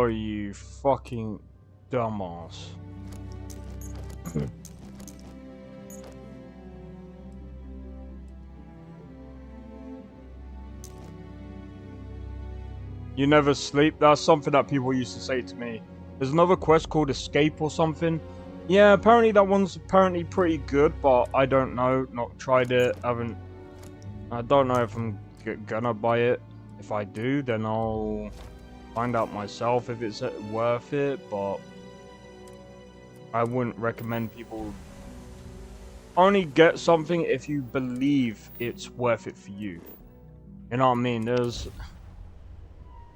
Oh, you fucking dumbass. You never sleep? That's something that people used to say to me. There's another quest called Escape or something. Yeah, apparently that one's apparently pretty good, but I don't know. Not tried it. I don't know if I'm gonna buy it. If I do, then I'll find out myself if it's worth it, but I wouldn't recommend people only get something if you believe it's worth it for you. You know what I mean?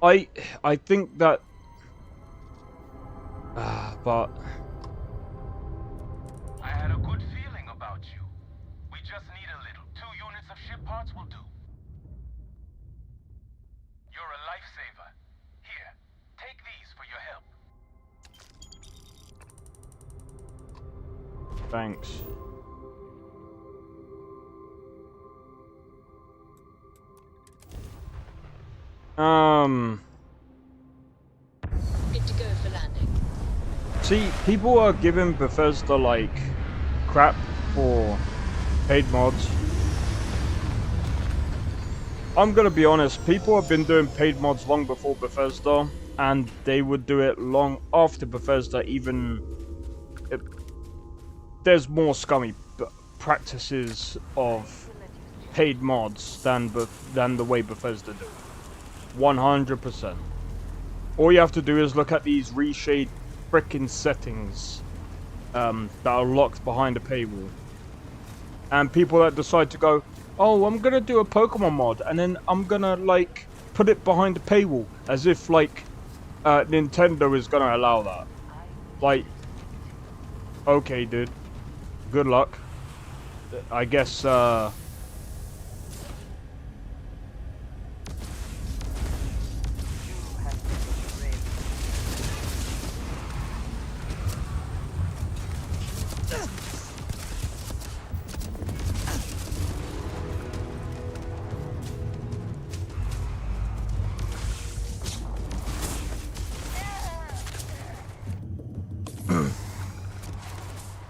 I think that but I had a good feeling about you. We just need a little. 2 units of ship parts will do. You're a lifesaver. Here, take these for your help. thanks. Good to go for landing. See, people are giving Bethesda like crap for paid mods. I'm gonna be honest, people have been doing paid mods long before Bethesda, and they would do it long after Bethesda even... there's more scummy practices of paid mods than the way Bethesda do it. 100%. All you have to do is look at these reshade frickin' settings that are locked behind a paywall. And people that decide to go, oh, I'm gonna do a Pokemon mod, and then I'm gonna, like, put it behind a paywall, as if, like, Nintendo is gonna allow that. Like, okay, dude. Good luck. I guess,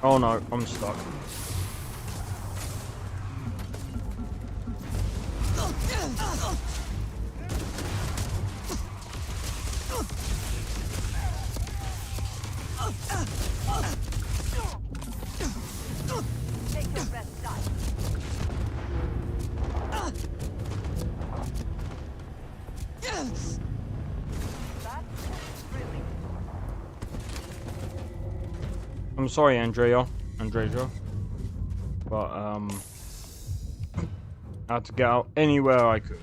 oh no, I'm stuck. Take your best shot. I'm sorry, Andrea, but I had to get out anywhere I could.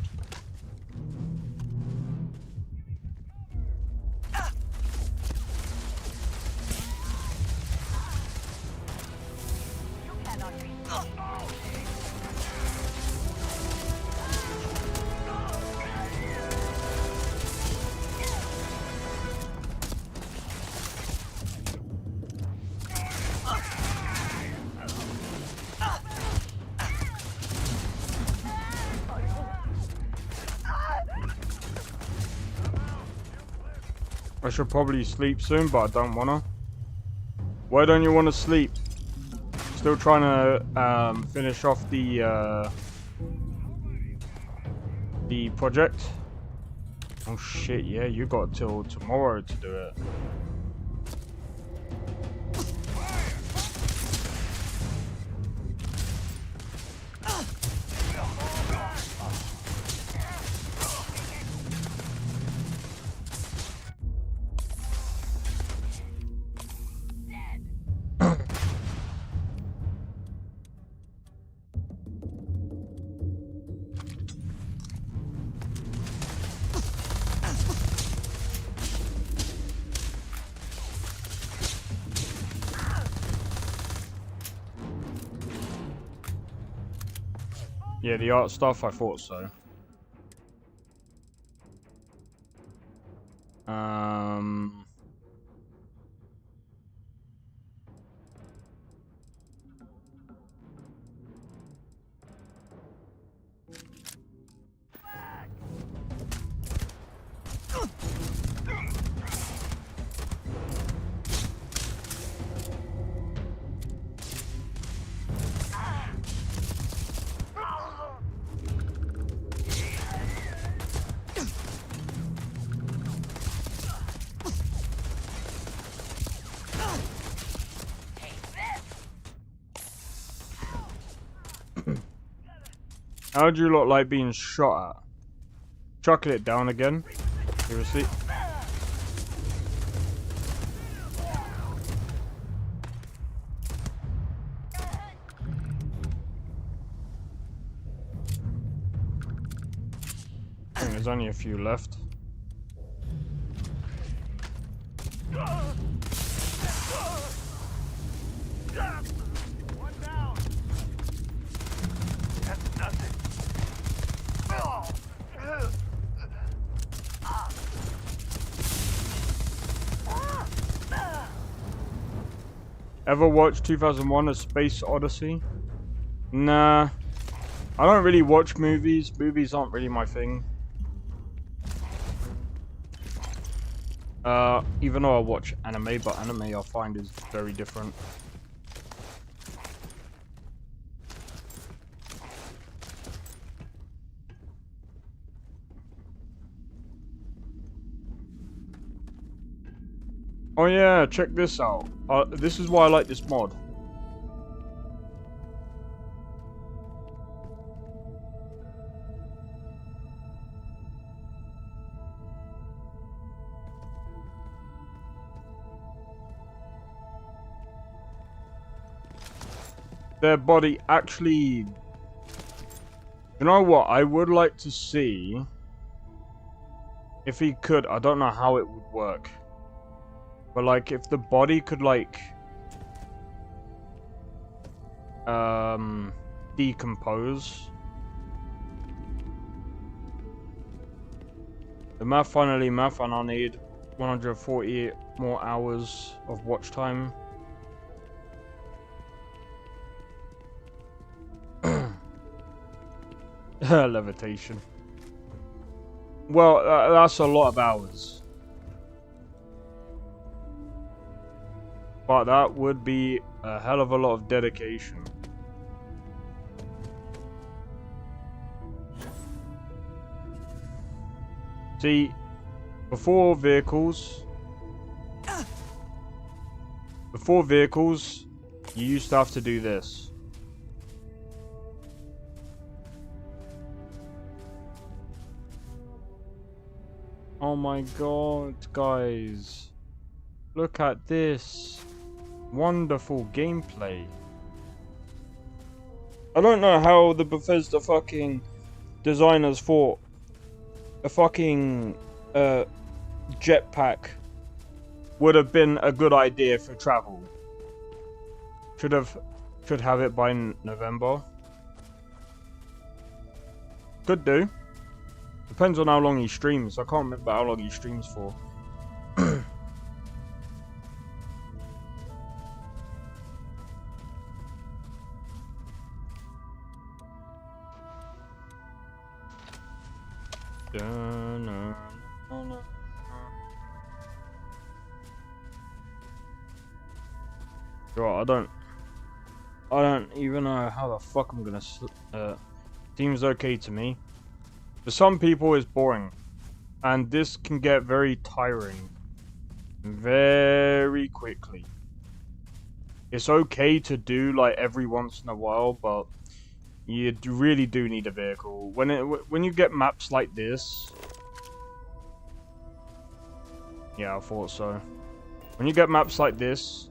I should probably sleep soon, but I don't wanna. Why don't you want to sleep? Still trying to finish off the project. Oh shit! Yeah, you got till tomorrow to do it. Yeah, the art stuff, I thought so. How do you look like being shot at? Chuckle it down again. Seriously. I think there's only a few left. One down. That's nothing. Ever watch 2001: A Space Odyssey? Nah. I don't really watch movies. Movies aren't really my thing. Even though I watch anime, but anime I find is very different. Oh yeah, check this out. This is why I like this mod. Their body actually... You know what? I would like to see... If he could, I don't know how it would work. But like, if the body could like... decompose. The math and I need 140 more hours of watch time. Levitation. Well, that's a lot of hours. But that would be a hell of a lot of dedication. See, before vehicles, you used to have to do this. Oh my god, guys. Look at this. Wonderful gameplay. I don't know how the Bethesda fucking designers thought a fucking jetpack would have been a good idea for travel. Should have it by November. Could do. Depends on how long he streams. I can't remember how long he streams for. Right, I don't even know how the fuck I'm gonna seems okay to me. For some people it's boring, and this can get very tiring very quickly. It's okay to do like every once in a while, but you really do need a vehicle. When you get maps like this, yeah, I thought so. When you get maps like this,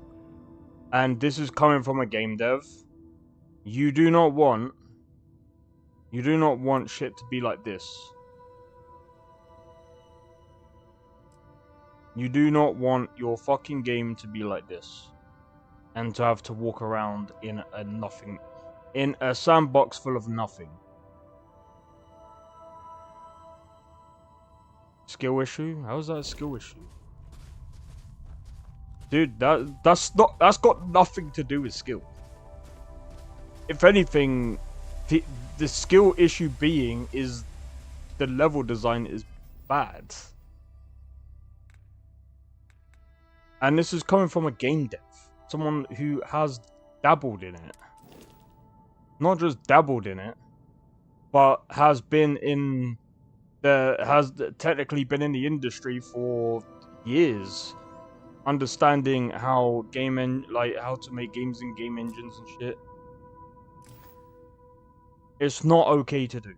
and this is coming from a game dev, you do not want shit to be like this. You do not want your fucking game to be like this, and to have to walk around in a sandbox full of nothing. Skill issue? How is that a skill issue? Dude, that's got nothing to do with skill. If anything, the skill issue being is the level design is bad. And this is coming from a game dev. Someone who has dabbled in it. Not just dabbled in it, but has technically been in the industry for years. Understanding how how to make games and game engines and shit. It's not okay to do.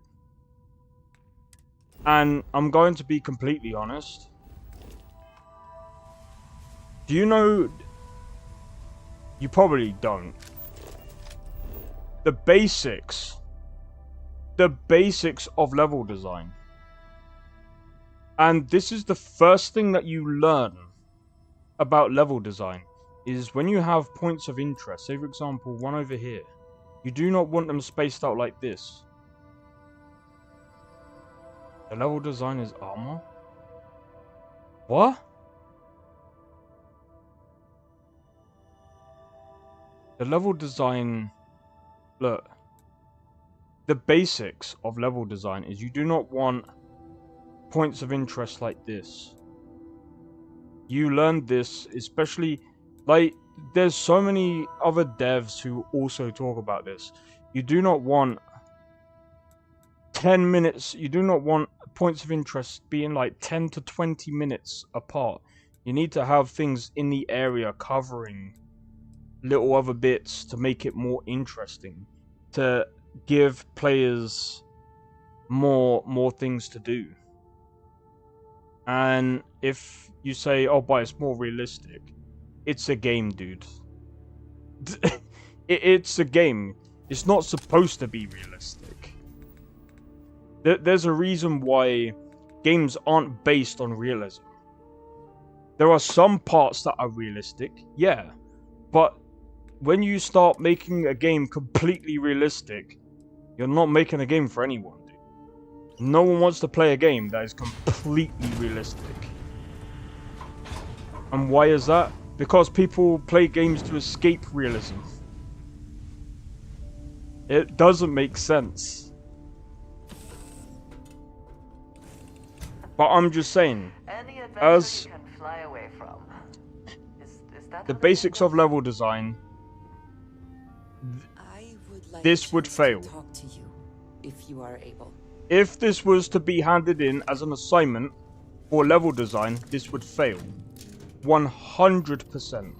And I'm going to be completely honest. Do you know... You probably don't. The basics of level design. And this is the first thing that you learn about level design, is when you have points of interest, say for example, one over here, you do not want them spaced out like this. The level design is armor? What? The level design... Look. The basics of level design is you do not want points of interest like this. You learn this, especially... Like, there's so many other devs who also talk about this. You do not want 10 minutes... You do not want points of interest being like 10 to 20 minutes apart. You need to have things in the area covering little other bits to make it more interesting, to give players more things to do. And if you say, oh, but it's more realistic, it's a game, dude. It's a game. It's not supposed to be realistic. There's a reason why games aren't based on realism. There are some parts that are realistic, yeah, but when you start making a game completely realistic, you're not making a game for anyone, dude. No one wants to play a game that is completely realistic. And why is that? Because people play games to escape realism. It doesn't make sense. But I'm just saying, as the basics of level design, this would fail. Talk to you, if you are able. If this was to be handed in as an assignment for level design, this would fail. 100%.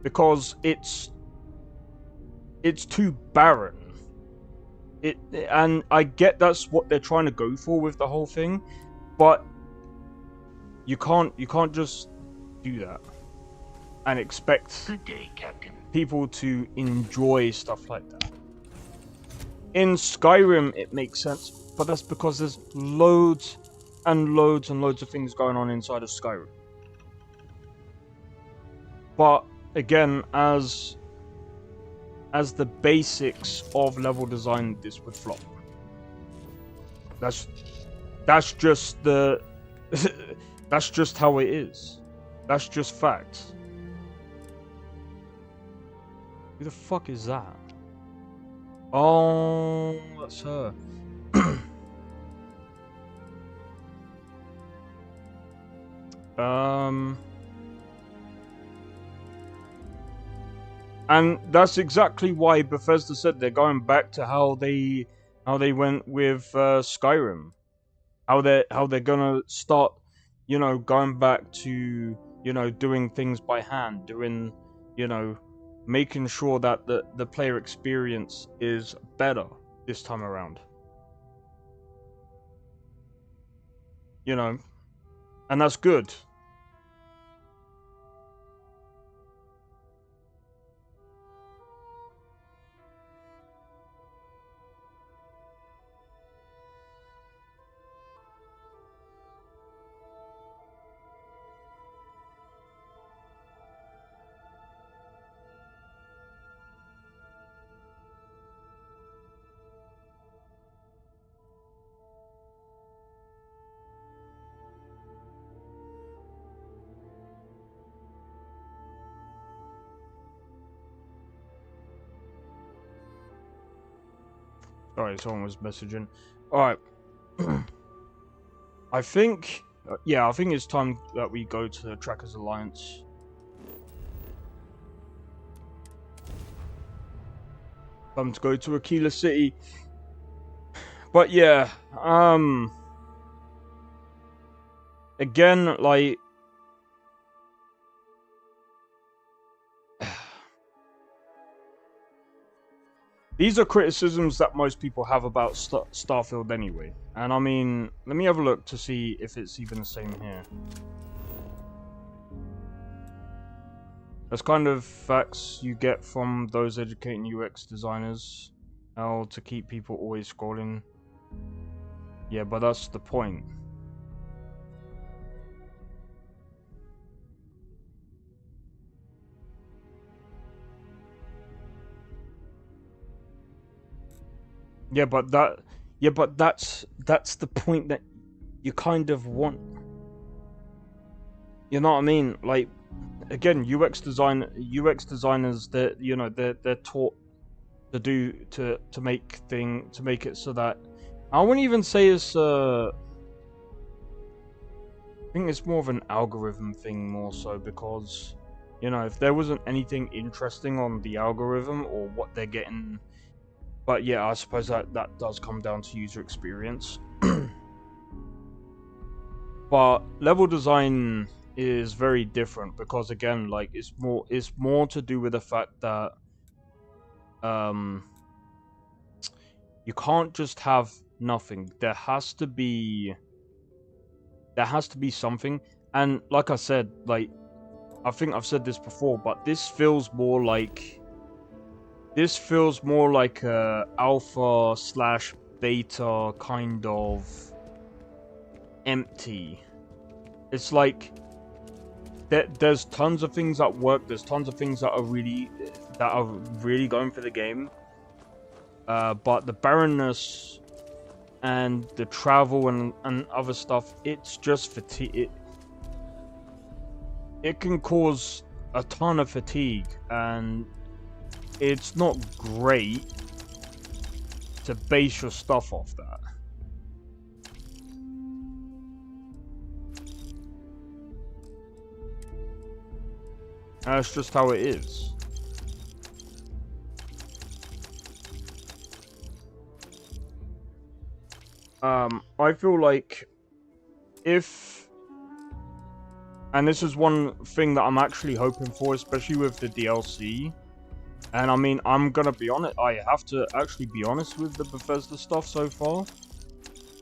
Because it's too barren. And I get that's what they're trying to go for with the whole thing, but you can't just do that and expect people to enjoy stuff like that. In Skyrim, it makes sense, but that's because there's loads and loads and loads of things going on inside of Skyrim. But again, as the basics of level design, this would flop. That's just the that's just how it is. That's just facts. Who the fuck is that? Oh, that's her. And that's exactly why Bethesda said they're going back to how they went with Skyrim. How they're gonna start, you know, going back to, you know, doing things by hand, doing, you know, making sure that the player experience is better this time around. You know, and that's good. Alright, someone was messaging. Alright. I think... yeah, I think it's time that we go to the Trackers Alliance. Time to go to Aquila City. But yeah, again, like... These are criticisms that most people have about Starfield anyway. And I mean, let me have a look to see if it's even the same here. That's kind of facts you get from those educating UX designers. How to keep people always scrolling. Yeah, but that's the point. Yeah, but that's the point that you kind of want. You know what I mean? Like, again, UX designers, they're taught to make it so that I wouldn't even say it's I think it's more of an algorithm thing more so, because if there wasn't anything interesting on the algorithm or what they're getting. But yeah, I suppose that does come down to user experience. But level design is very different, because again, like, it's more to do with the fact that you can't just have nothing. There has to be something. And like I said, like, I think I've said this before, but this feels more like a alpha/beta kind of empty. It's like there's tons of things that work. There's tons of things that are really going for the game. But the barrenness and the travel and other stuff, it's just fatigue. It can cause a ton of fatigue, and it's not great to base your stuff off that. That's just how it is. I feel like and this is one thing that I'm actually hoping for, especially with the DLC. And I mean, I'm gonna be honest, I have to actually be honest with the Bethesda stuff so far.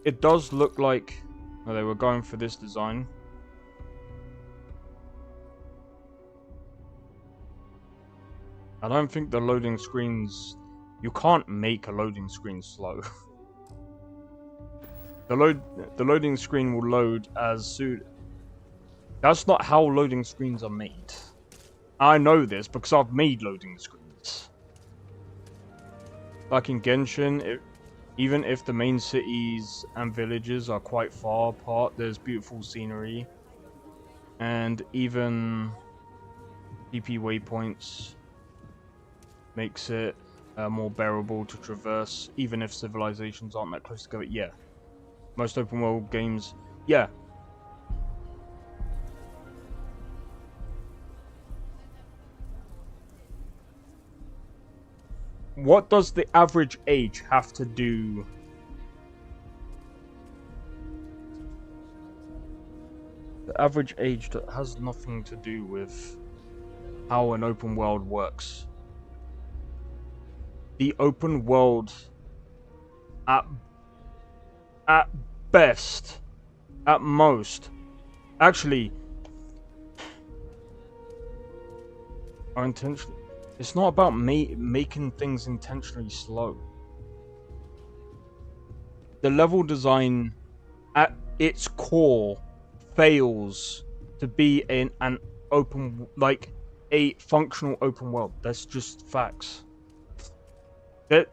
It does look like they were going for this design. I don't think the loading screens... You can't make a loading screen slow. The loading screen will load as soon... That's not how loading screens are made. I know this because I've made loading screens. Like in Genshin, even if the main cities and villages are quite far apart, there's beautiful scenery. And even PP waypoints makes it more bearable to traverse, even if civilizations aren't that close together. Yeah. Most open world games, yeah. What does the average age have to do? The average age has nothing to do with how an open world works. The open world, at best, at most, actually, are intentionally. It's not about making things intentionally slow. The level design, at its core, fails to be an open, like a functional open world. That's just facts. That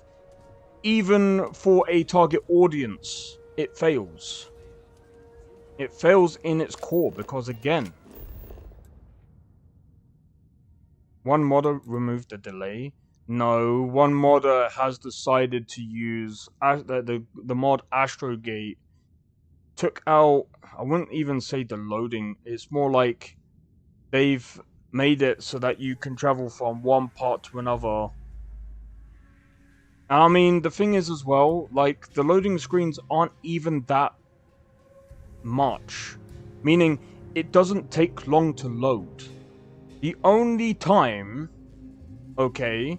even for a target audience, it fails. It fails in its core because, again, one modder removed the delay. No, one modder has decided to use the mod Astrogate. Took out, I wouldn't even say the loading. It's more like they've made it so that you can travel from one part to another. And I mean, the thing is as well, like, the loading screens aren't even that much. Meaning, it doesn't take long to load. The only time, okay,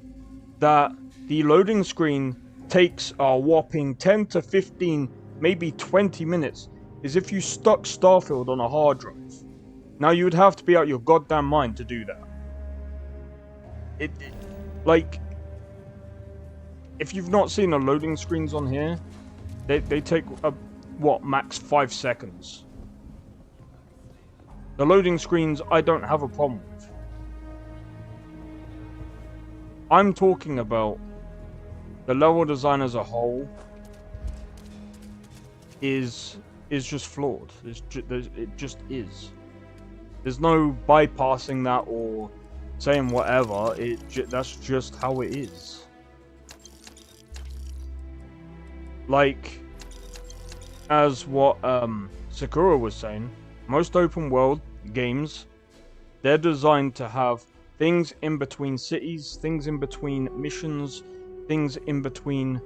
that the loading screen takes a whopping 10 to 15, maybe 20 minutes, is if you stuck Starfield on a hard drive. Now, you would have to be out your goddamn mind to do that. Like, if you've not seen the loading screens on here, they take, what, max 5 seconds. The loading screens, I don't have a problem with. I'm talking about the level design as a whole is just flawed. It just is. There's no bypassing that or saying whatever. That's just how it is. Like, as what Sakura was saying, most open world games, they're designed to have things in between cities, things in between missions, things in between.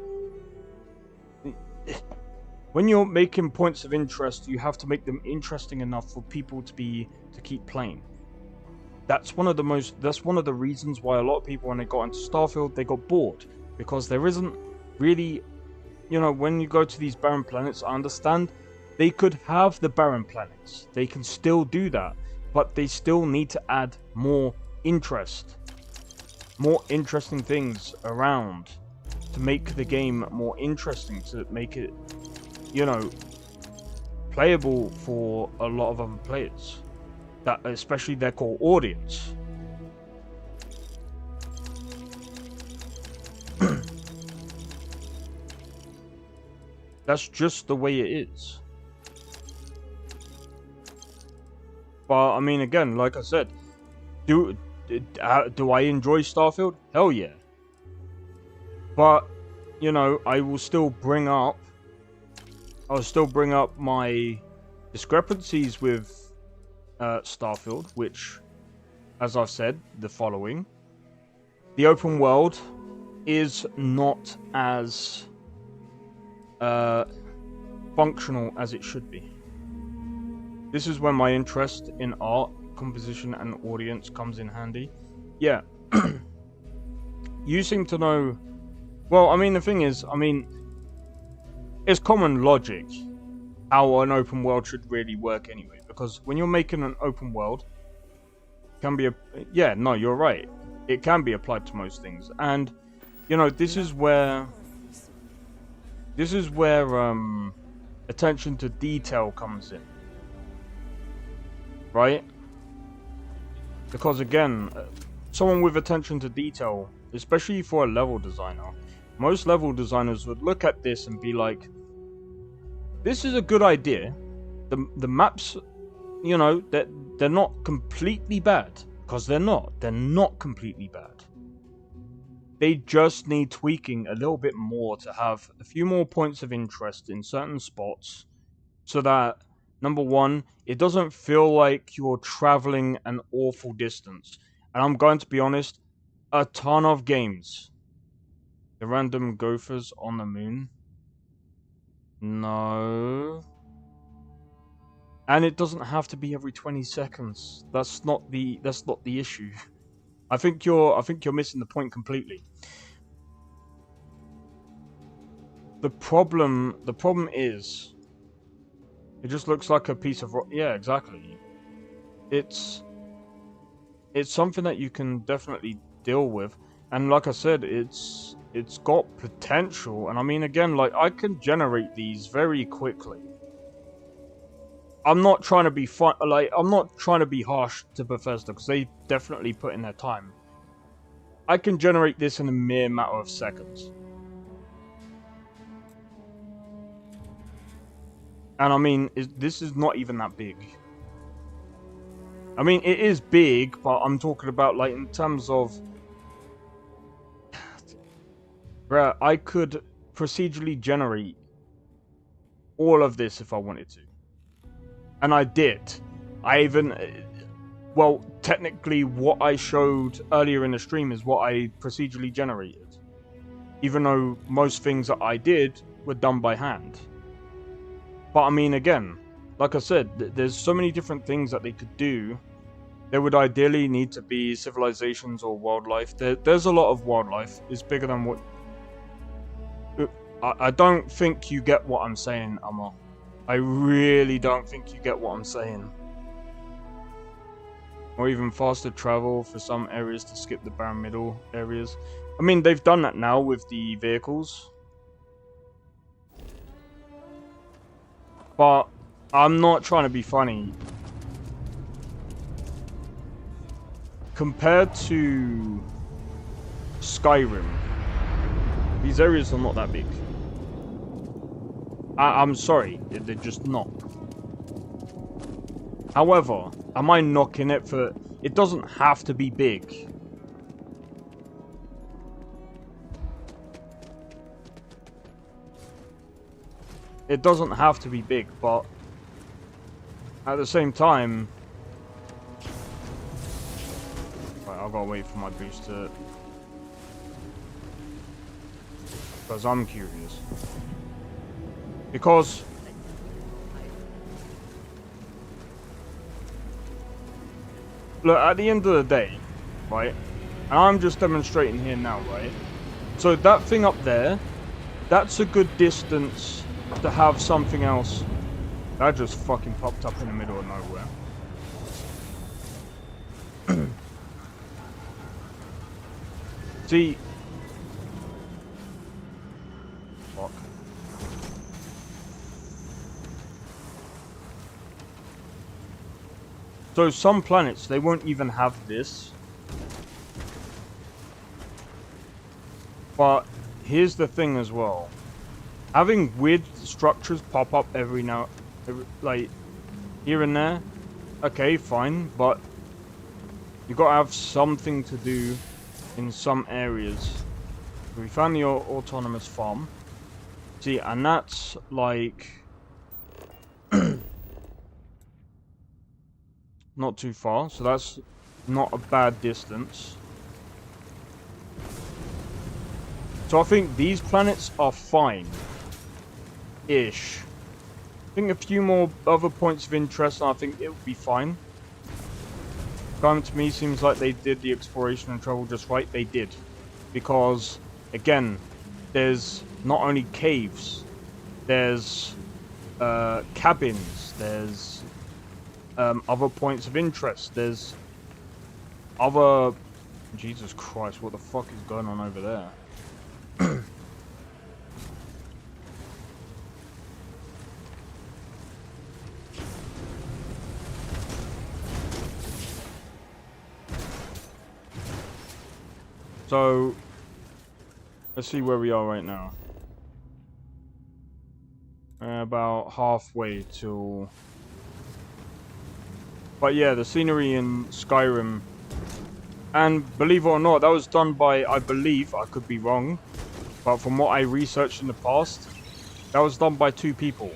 When you're making points of interest, you have to make them interesting enough for people to keep playing. That's one of the reasons why a lot of people, when they got into Starfield, they got bored, because there isn't really, you know, when you go to these barren planets, I understand they could have the barren planets. They can still do that, but they still need to add more interest, more interesting things around to make the game more interesting, to make it, you know, playable for a lot of other players, that especially their core audience. That's just the way it is. But I mean, again, like I said, do I enjoy Starfield? Hell yeah. But, you know, I will still bring up my discrepancies with Starfield, which, as I've said, the following: the open world is not as functional as it should be. This is when my interest in art, composition, and audience comes in handy. Yeah. You seem to know. Well, I mean, the thing is, I mean, it's common logic how an open world should really work anyway. Because when you're making an open world, it can be yeah, no, you're right. It can be applied to most things. And, you know, this is where attention to detail comes in. Right? Because again, someone with attention to detail, especially for a level designer, most level designers would look at this and be like, this is a good idea. The maps, you know, they're not completely bad. Because they're not completely bad. They just need tweaking a little bit more to have a few more points of interest in certain spots, so that, number one, it doesn't feel like you're traveling an awful distance. And I'm going to be honest, a ton of games. The random gophers on the moon? No. And it doesn't have to be every 20 seconds. That's not the issue. I think you're missing the point completely. The problem is, it just looks like a piece of rock. Yeah, exactly. It's something that you can definitely deal with, and like I said, it's got potential. And I mean, again, like, I can generate these very quickly. I'm not trying to be I'm not trying to be harsh to Bethesda, because they definitely put in their time. I can generate this in a mere matter of seconds. And I mean, this is not even that big. I mean, it is big, but I'm talking about, like, in terms of... Bruh, I could procedurally generate all of this if I wanted to. And I did. I even... Well, technically, what I showed earlier in the stream is what I procedurally generated. Even though most things that I did were done by hand. But I mean, again, like I said, there's so many different things that they could do. There would ideally need to be civilizations or wildlife. There's a lot of wildlife. It's bigger than what I don't think you get what I'm saying, Amma. I really don't think you get what I'm saying. Or even faster travel for some areas to skip the barren middle areas. I mean, they've done that now with the vehicles. But I'm not trying to be funny. Compared to Skyrim, these areas are not that big. I'm sorry, they're just not. However, am I knocking it for... It doesn't have to be big. It doesn't have to be big, but at the same time... Right, I've got to wait for my boost to... Because I'm curious. Because... Look, at the end of the day, right, and I'm just demonstrating here now, right, so that thing up there, that's a good distance to have something else. That just fucking popped up in the middle of nowhere. See... Fuck. So some planets, they won't even have this. But here's the thing as well. Having weird structures pop up like, here and there. Okay, fine, but you gotta have something to do in some areas. We found the autonomous farm. See, and that's like... not too far, so that's not a bad distance. So I think these planets are fine-ish. I think a few more other points of interest and I think it would be fine. Skyrim to me seems like they did the exploration and travel just right. They did. Because, again, there's not only caves, there's cabins, there's other points of interest. There's other... Jesus Christ, what the fuck is going on over there? So, let's see where we are right now. About halfway till... But yeah, the scenery in Skyrim, and believe it or not, that was done by, I believe, I could be wrong, but from what I researched in the past, that was done by 2 people.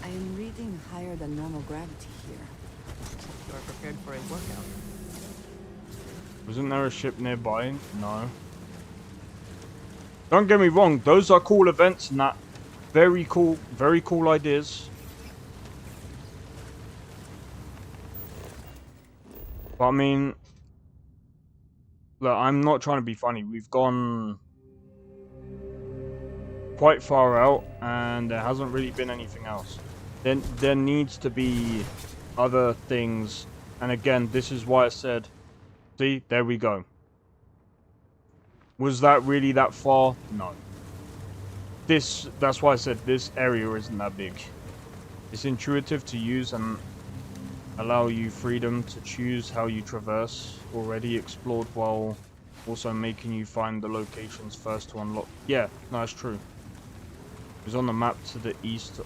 I am reading higher than normal gravity here. You are prepared for a workout. Wasn't there a ship nearby? No. Don't get me wrong, those are cool events and that. Very cool ideas. But I mean, look, I'm not trying to be funny. We've gone quite far out and there hasn't really been anything else. Then there needs to be other things. And again, this is why I said, see, there we go. Was that really that far? No. That's why I said this area isn't that big. It's intuitive to use and allow you freedom to choose how you traverse, already explored while also making you find the locations first to unlock. Yeah, no, that's true. It was on the map to the east.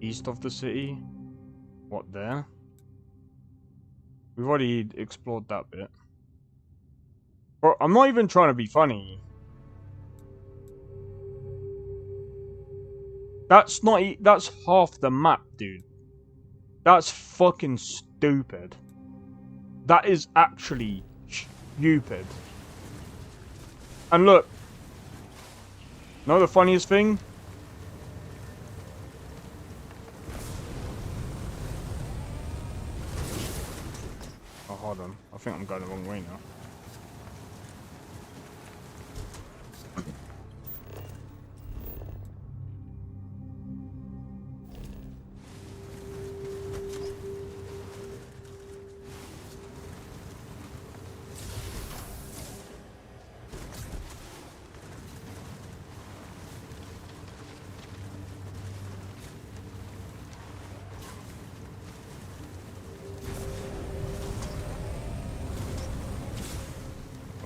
East of the city? What, there? We've already explored that bit. Bro, I'm not even trying to be funny. That's not... That's half the map, dude. That's fucking stupid. That is actually stupid. And look. You know the funniest thing? think I'm going the wrong way now.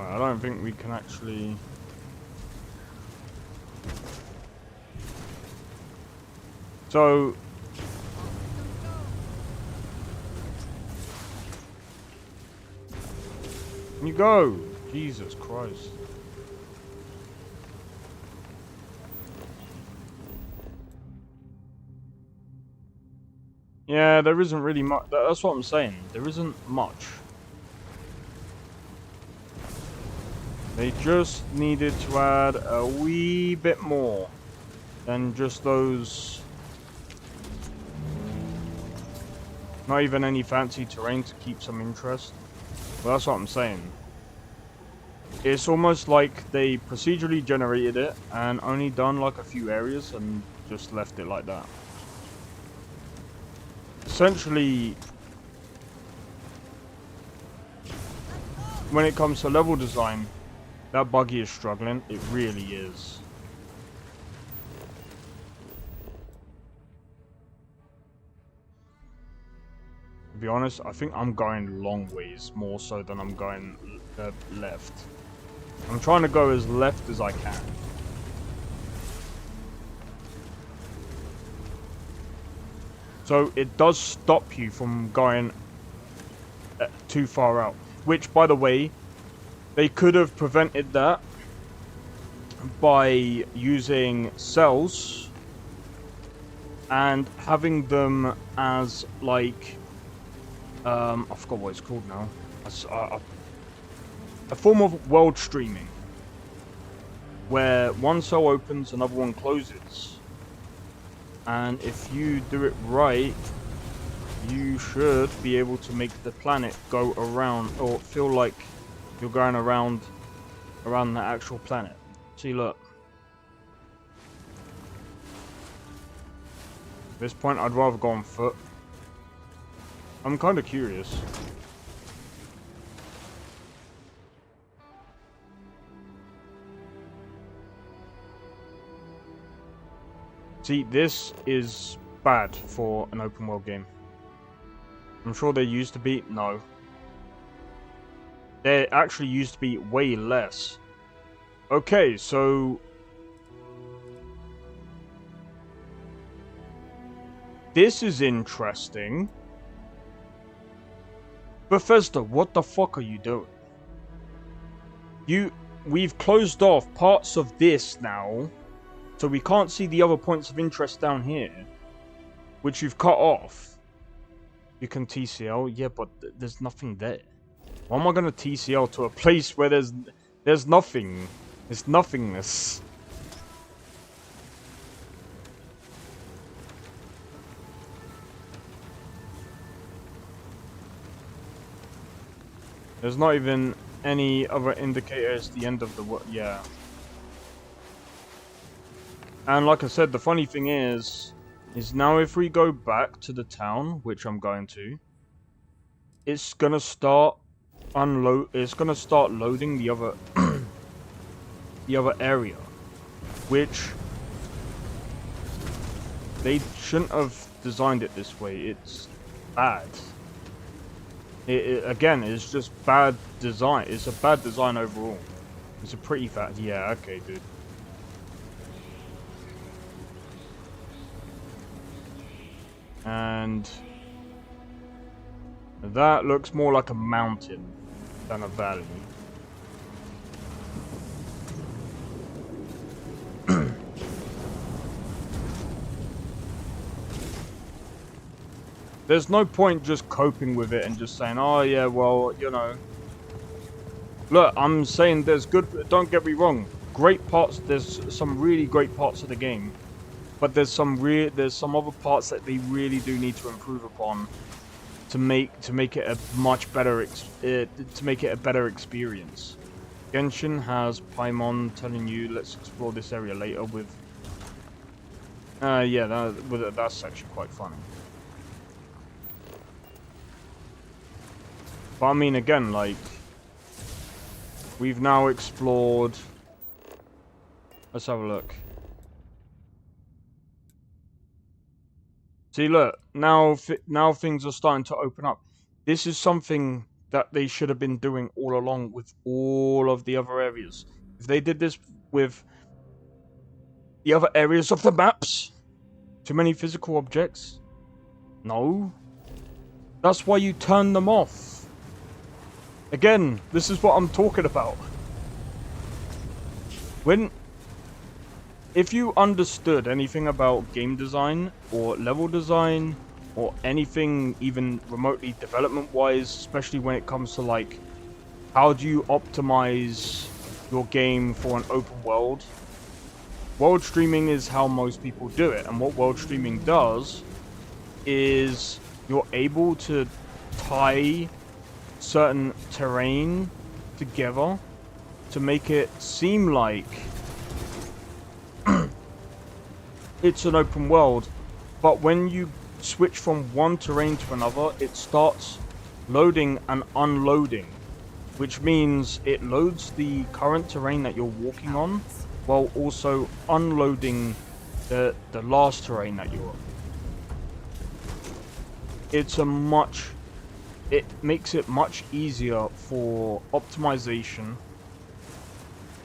I don't think we can actually... So... Can you go? Jesus Christ. Yeah, there isn't really much. That's what I'm saying. There isn't much. They just needed to add a wee bit more than just those. Not even any fancy terrain to keep some interest. Well, that's what I'm saying. It's almost like they procedurally generated it and only done like a few areas and just left it like that. Essentially, when it comes to level design, that buggy is struggling. It really is. To be honest, I think I'm going long ways more so than I'm going left. I'm trying to go as left as I can. So it does stop you from going too far out. Which, by the way, they could have prevented that by using cells and having them as like I forgot what it's called now. A form of world streaming where one cell opens, another one closes, and if you do it right, you should be able to make the planet go around or feel like you're going around the actual planet. See, look. At this point, I'd rather go on foot. I'm kind of curious. See, this is bad for an open world game. I'm sure there used to be. No. There actually used to be way less. Okay, so... this is interesting. Bethesda, what the fuck are you doing? We've closed off parts of this now, so we can't see the other points of interest down here, which you've cut off. You can TCL, yeah, but there's nothing there. Why am I going to TCL to a place where there's nothing? There's nothingness. There's not even any other indicator as the end of the world. Yeah. And like I said, the funny thing is now if we go back to the town, which I'm going to, it's gonna start loading the other the other area, which they shouldn't have designed it this way. It's bad. Again, it's just bad design. It's a bad design overall. It's a pretty fat. Yeah, okay, dude. And that looks more like a mountain than a valley. There's no point just coping with it and just saying, oh yeah, well, you know. Look, I'm saying there's good, don't get me wrong, great parts, there's some really great parts of the game. But there's some other parts that they really do need to improve upon to make it a much better to make it a better experience. Genshin has Paimon telling you, let's explore this area later with... yeah, that's actually quite funny. But I mean, again, like... We've now explored... Let's have a look. See, look, now things are starting to open up. This is something that they should have been doing all along with all of the other areas. If they did this with the other areas of the maps, too many physical objects? No. That's why you turn them off. Again, this is what I'm talking about. If you understood anything about game design or level design or anything even remotely development-wise, especially when it comes to like how do you optimize your game for an open world, world streaming is how most people do it. And what world streaming does is you're able to tie certain terrain together to make it seem like it's an open world, but when you switch from one terrain to another, it starts loading and unloading, which means it loads the current terrain that you're walking on while also unloading the last terrain that you're on. It makes it much easier for optimization,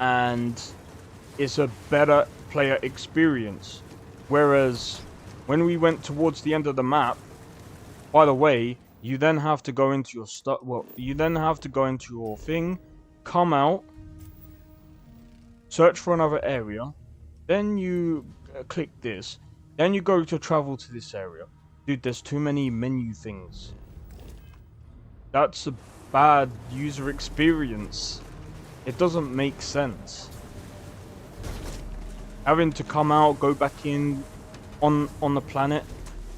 and it's a better player experience. Whereas when we went towards the end of the map, by the way, you then have to go into your you then have to go into your thing, come out, search for another area, then you click this, then you go to travel to this area. Dude, there's too many menu things. That's a bad user experience. It doesn't make sense. Having to come out, go back in on the planet,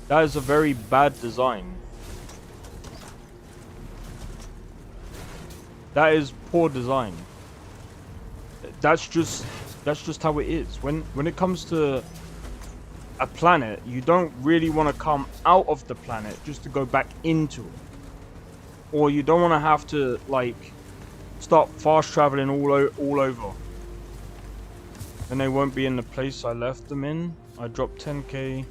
that is a very bad design. That is poor design. That's just how it is. When it comes to a planet, you don't really want to come out of the planet just to go back into it. Or you don't want to have to like start fast traveling all over. And they won't be in the place I left them in. I dropped 10k.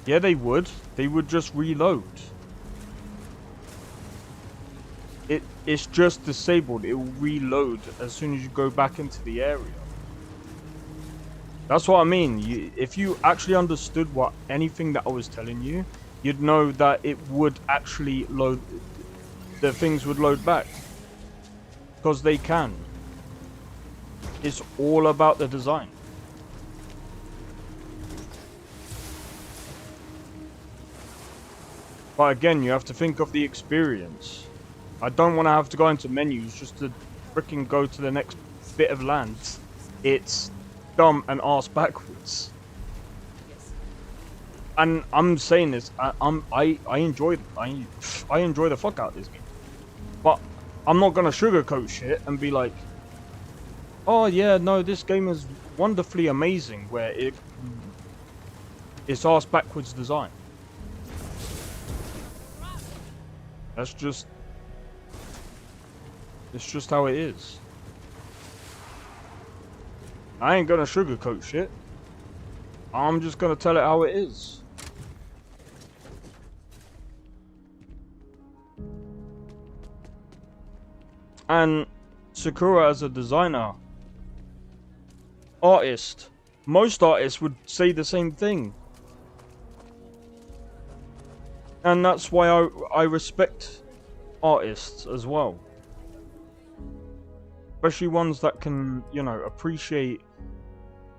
Yeah, they would. They would just reload. It's just disabled. It will reload as soon as you go back into the area. That's what I mean. If you actually understood anything that I was telling you, you'd know that it would actually load. The things would load back. Because they can. It's all about the design. But again, you have to think of the experience. I don't want to have to go into menus just to freaking go to the next bit of land. It's dumb and arse backwards. And I'm saying this, I enjoy the fuck out of this game. But I'm not gonna sugarcoat shit and be like, oh yeah, no, this game is wonderfully amazing, where it's arse backwards design. It's just how it is. I ain't gonna sugarcoat shit. I'm just gonna tell it how it is. And Sakura as a designer, artist, most artists would say the same thing. And that's why I respect artists as well. Especially ones that can, you know, appreciate...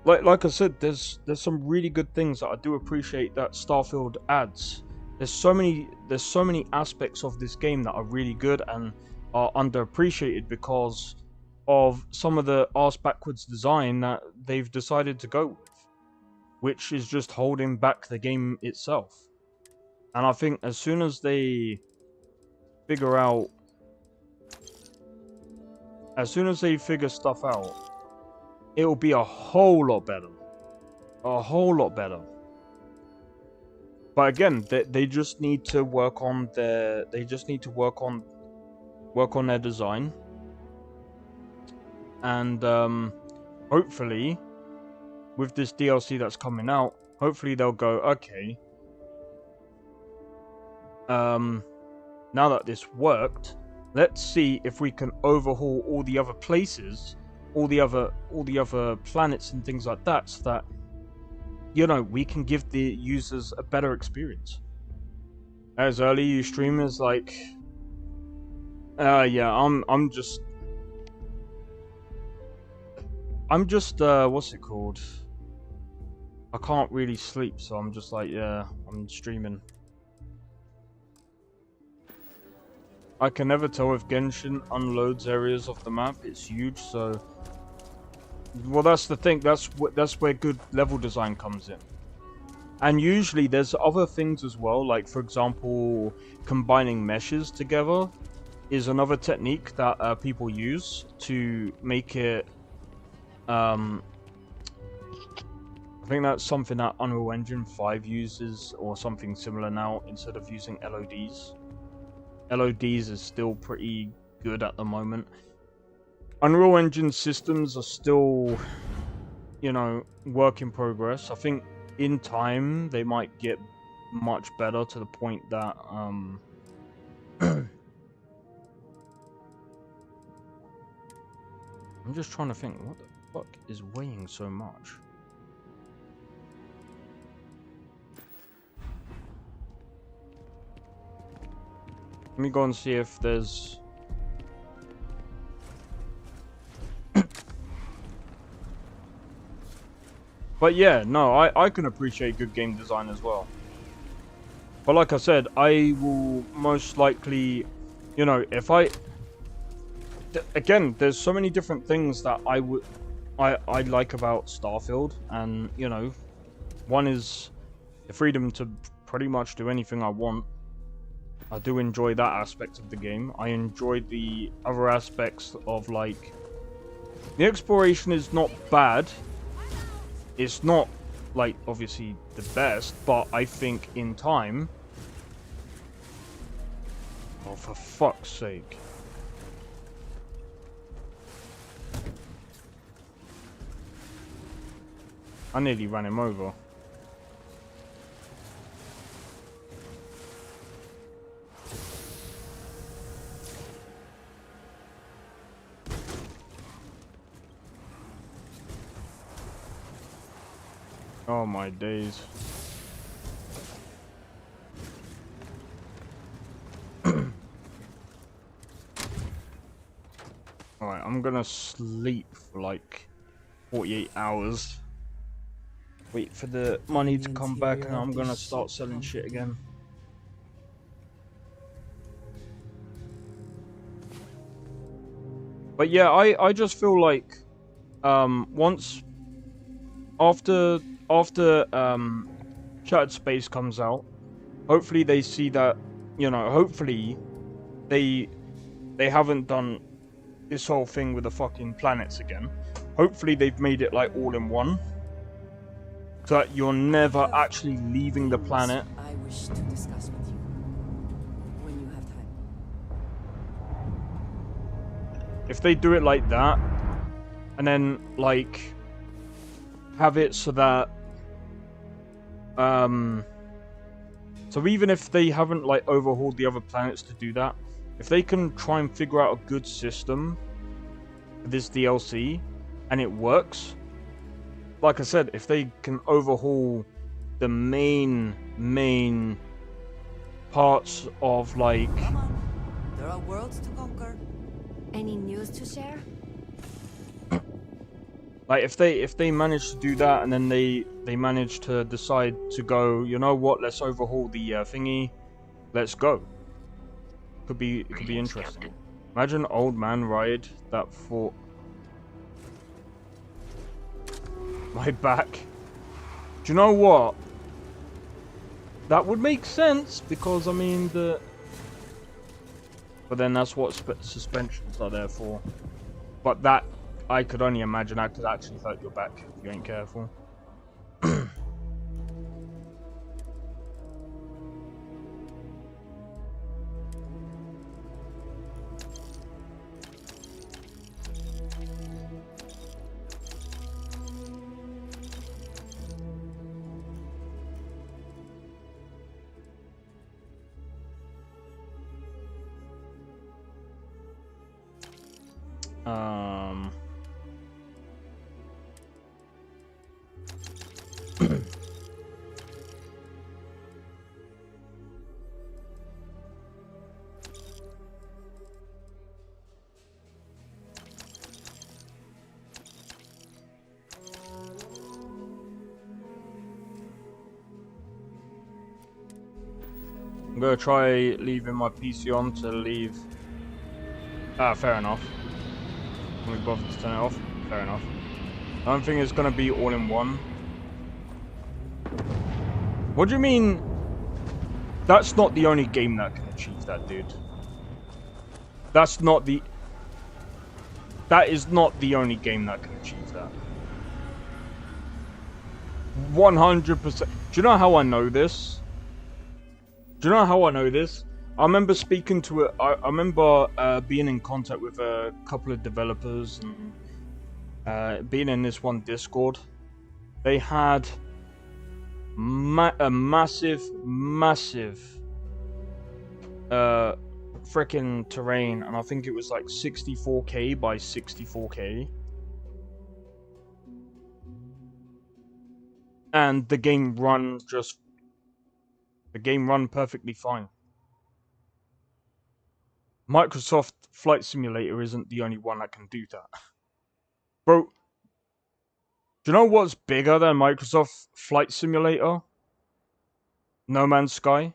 Like I said, there's some really good things that I do appreciate that Starfield adds. There's so many aspects of this game that are really good and are underappreciated because of some of the arse backwards design that they've decided to go with, which is just holding back the game itself. And I think as soon as they figure out, stuff out, it'll be a whole lot better. A whole lot better. But again, they just need to work on their, work on their design. And hopefully, with this DLC that's coming out, hopefully they'll go, okay, now that this worked, let's see if we can overhaul all the other places, all the other planets and things like that, so that, you know, we can give the users a better experience. As early you streamers, like, yeah, I'm just what's it called? I can't really sleep, so I'm just like, yeah, I'm streaming. I can never tell if Genshin unloads areas of the map. It's huge, so... Well, that's the thing. That's where good level design comes in. And usually there's other things as well. Like, for example, combining meshes together is another technique that people use to make it... I think that's something that Unreal Engine 5 uses, or something similar now, instead of using LODs. LODs is still pretty good at the moment. Unreal Engine systems are still, you know, work in progress. I think in time they might get much better to the point that I'm just trying to think, what the fuck is weighing so much? Let me go and see if there's... But yeah, no, I can appreciate good game design as well. But like I said, I will most likely, you know, if I... Again, there's so many different things that I like about Starfield, and, you know, one is the freedom to pretty much do anything I want. I do enjoy that aspect of the game. I enjoy the other aspects of, like... The exploration is not bad. It's not, like, obviously the best, but I think in time... Oh, for fuck's sake. I nearly ran him over. Oh my days. Alright, I'm gonna sleep for like 48 hours. Wait for the money to come back, and I'm gonna start selling shit again. But yeah, I just feel like once after Shattered Space comes out, hopefully they see that, you know, hopefully they haven't done this whole thing with the fucking planets again. Hopefully they've made it like all in one, so that you're never actually leaving the planet. I wish to discuss with you when you have time. If they do it like that, and then like have it so that so even if they haven't like overhauled the other planets to do that, if they can try and figure out a good system for this DLC and it works, like I said, if they can overhaul the main parts of like... Come on. There are worlds to conquer. Any news to share? Like if they manage to do that, and then they manage to decide to go, you know what, let's overhaul the thingy, let's go. Could be interesting. Imagine old man ride that fought my back. Do you know what? That would make sense because I mean the. But then that's what suspensions are there for. But that I could only imagine that could actually hurt your back if you ain't careful. I'm gonna try leaving my PC on to leave. Ah, fair enough. Can we bother to turn it off? Fair enough. I don't think it's gonna be all in one. What do you mean? That's not the only game that can achieve that, dude. That is not the only game that can achieve that. 100%. Do you know how I know this? Do you know how I know this? I remember speaking to it. I remember being in contact with a couple of developers and being in this one Discord. They had a massive freaking terrain, and I think it was like 64k by 64k. And the game run perfectly fine. Microsoft Flight Simulator isn't the only one that can do that. Bro, do you know what's bigger than Microsoft Flight Simulator? No Man's Sky.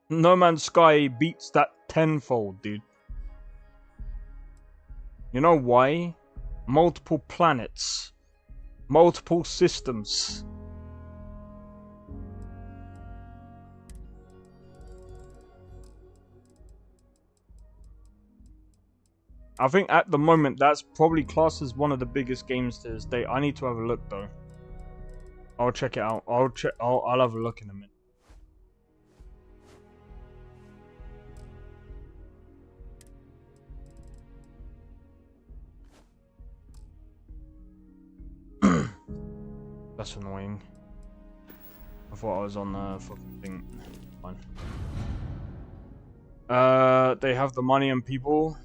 No Man's Sky beats that tenfold, dude. You know why? Multiple planets. Multiple systems. I think at the moment that's probably classed as one of the biggest games to this day. I need to have a look though. I'll check it out. I'll have a look in a minute. That's annoying. I thought I was on the fucking thing. Fine. They have the money and people.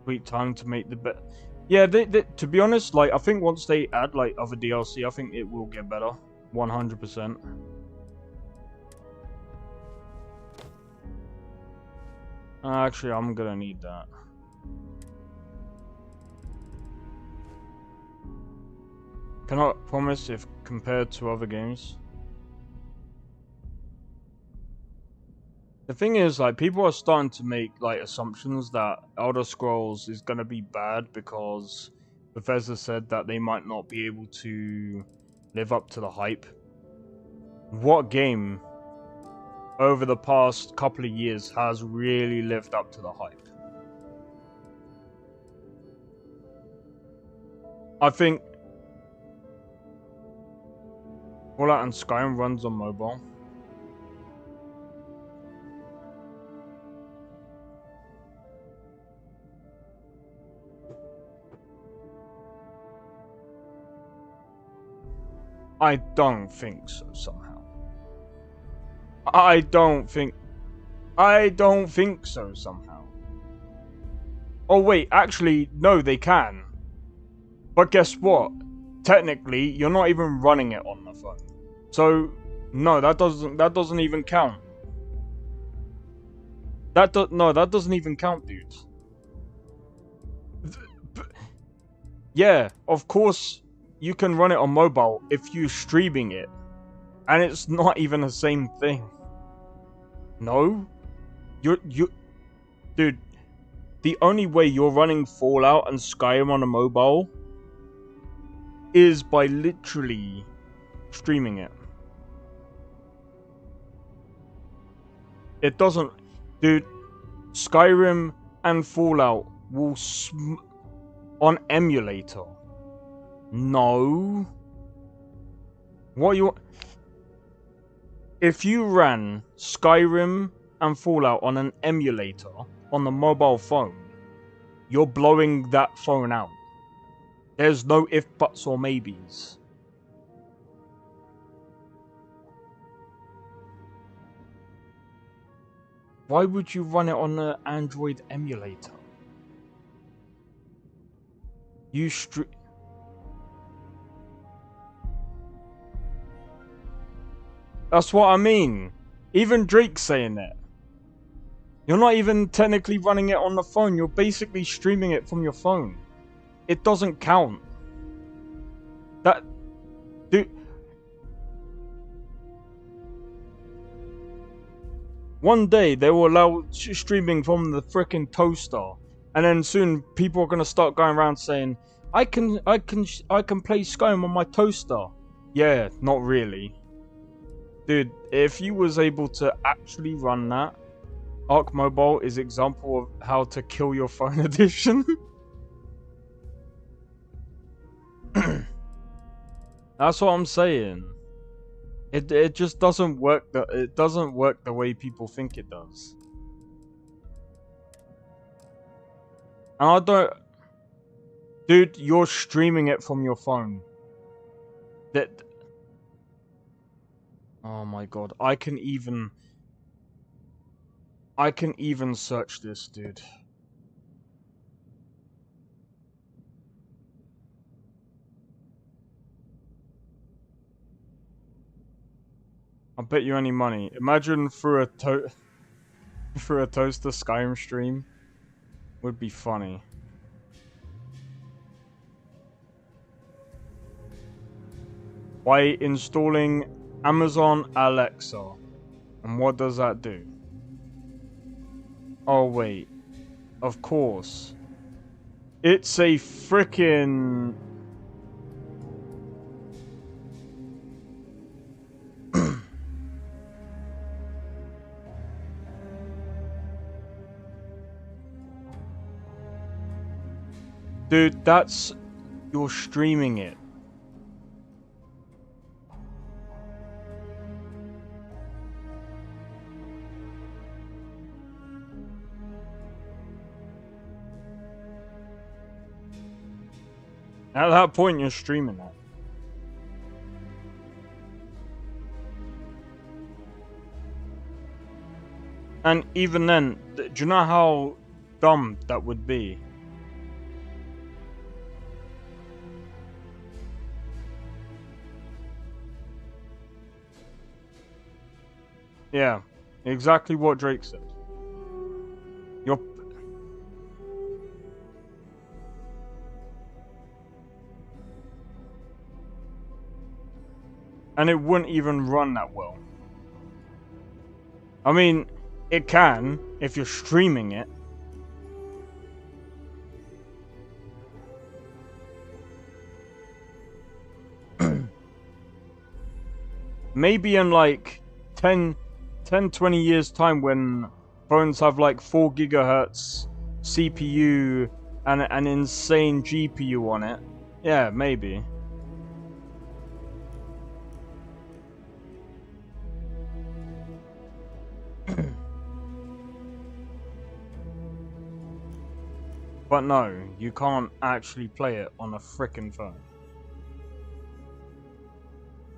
Sweet time to make the bet. Yeah, to be honest, like I think once they add like other DLC, I think it will get better. 100%. Actually, I'm gonna need that. Cannot promise if compared to other games. The thing is, like, people are starting to make, like, assumptions that Elder Scrolls is gonna be bad because Bethesda said that they might not be able to live up to the hype. What game over the past couple of years has really lived up to the hype? I think Fallout and Skyrim runs on mobile. I don't think so somehow. I don't think so somehow. Oh wait, actually no, they can. But guess what? Technically, you're not even running it on the phone. So no, that doesn't even count. That doesn't even count, dude. Yeah, of course you can run it on mobile if you're streaming it. And it's not even the same thing. No? Dude, the only way you're running Fallout and Skyrim on a mobile is by literally streaming it. It doesn't, dude. Skyrim and Fallout will on emulator. No. What you? If you ran Skyrim and Fallout on an emulator on the mobile phone, you're blowing that phone out. There's no if, buts, or maybes. Why would you run it on an Android emulator? That's what I mean. Even Drake's saying that. You're not even technically running it on the phone. You're basically streaming it from your phone. It doesn't count. That... Dude... One day they will allow streaming from the frickin' toaster, and then soon people are gonna start going around saying, I can play Skyrim on my toaster. Yeah, not really. Dude, if you was able to actually run that, Arc Mobile is example of how to kill your phone edition. That's what I'm saying. It just doesn't work. It doesn't work the way people think it does. And I don't, dude. You're streaming it from your phone. That. Oh my god! I can even search this, dude. I'll bet you any money. Imagine through a toaster Skyrim stream. Would be funny. By installing Amazon Alexa. And what does that do? Oh wait. Of course. It's a frickin' dude, that's... You're streaming it. At that point, you're streaming it. And even then, do you know how dumb that would be? Yeah, exactly what Drake said. You're... And it wouldn't even run that well. I mean, it can, if you're streaming it. Maybe in like 10, 20 years time when phones have like 4 gigahertz CPU and an insane GPU on it. Yeah, maybe. But no, you can't actually play it on a frickin' phone.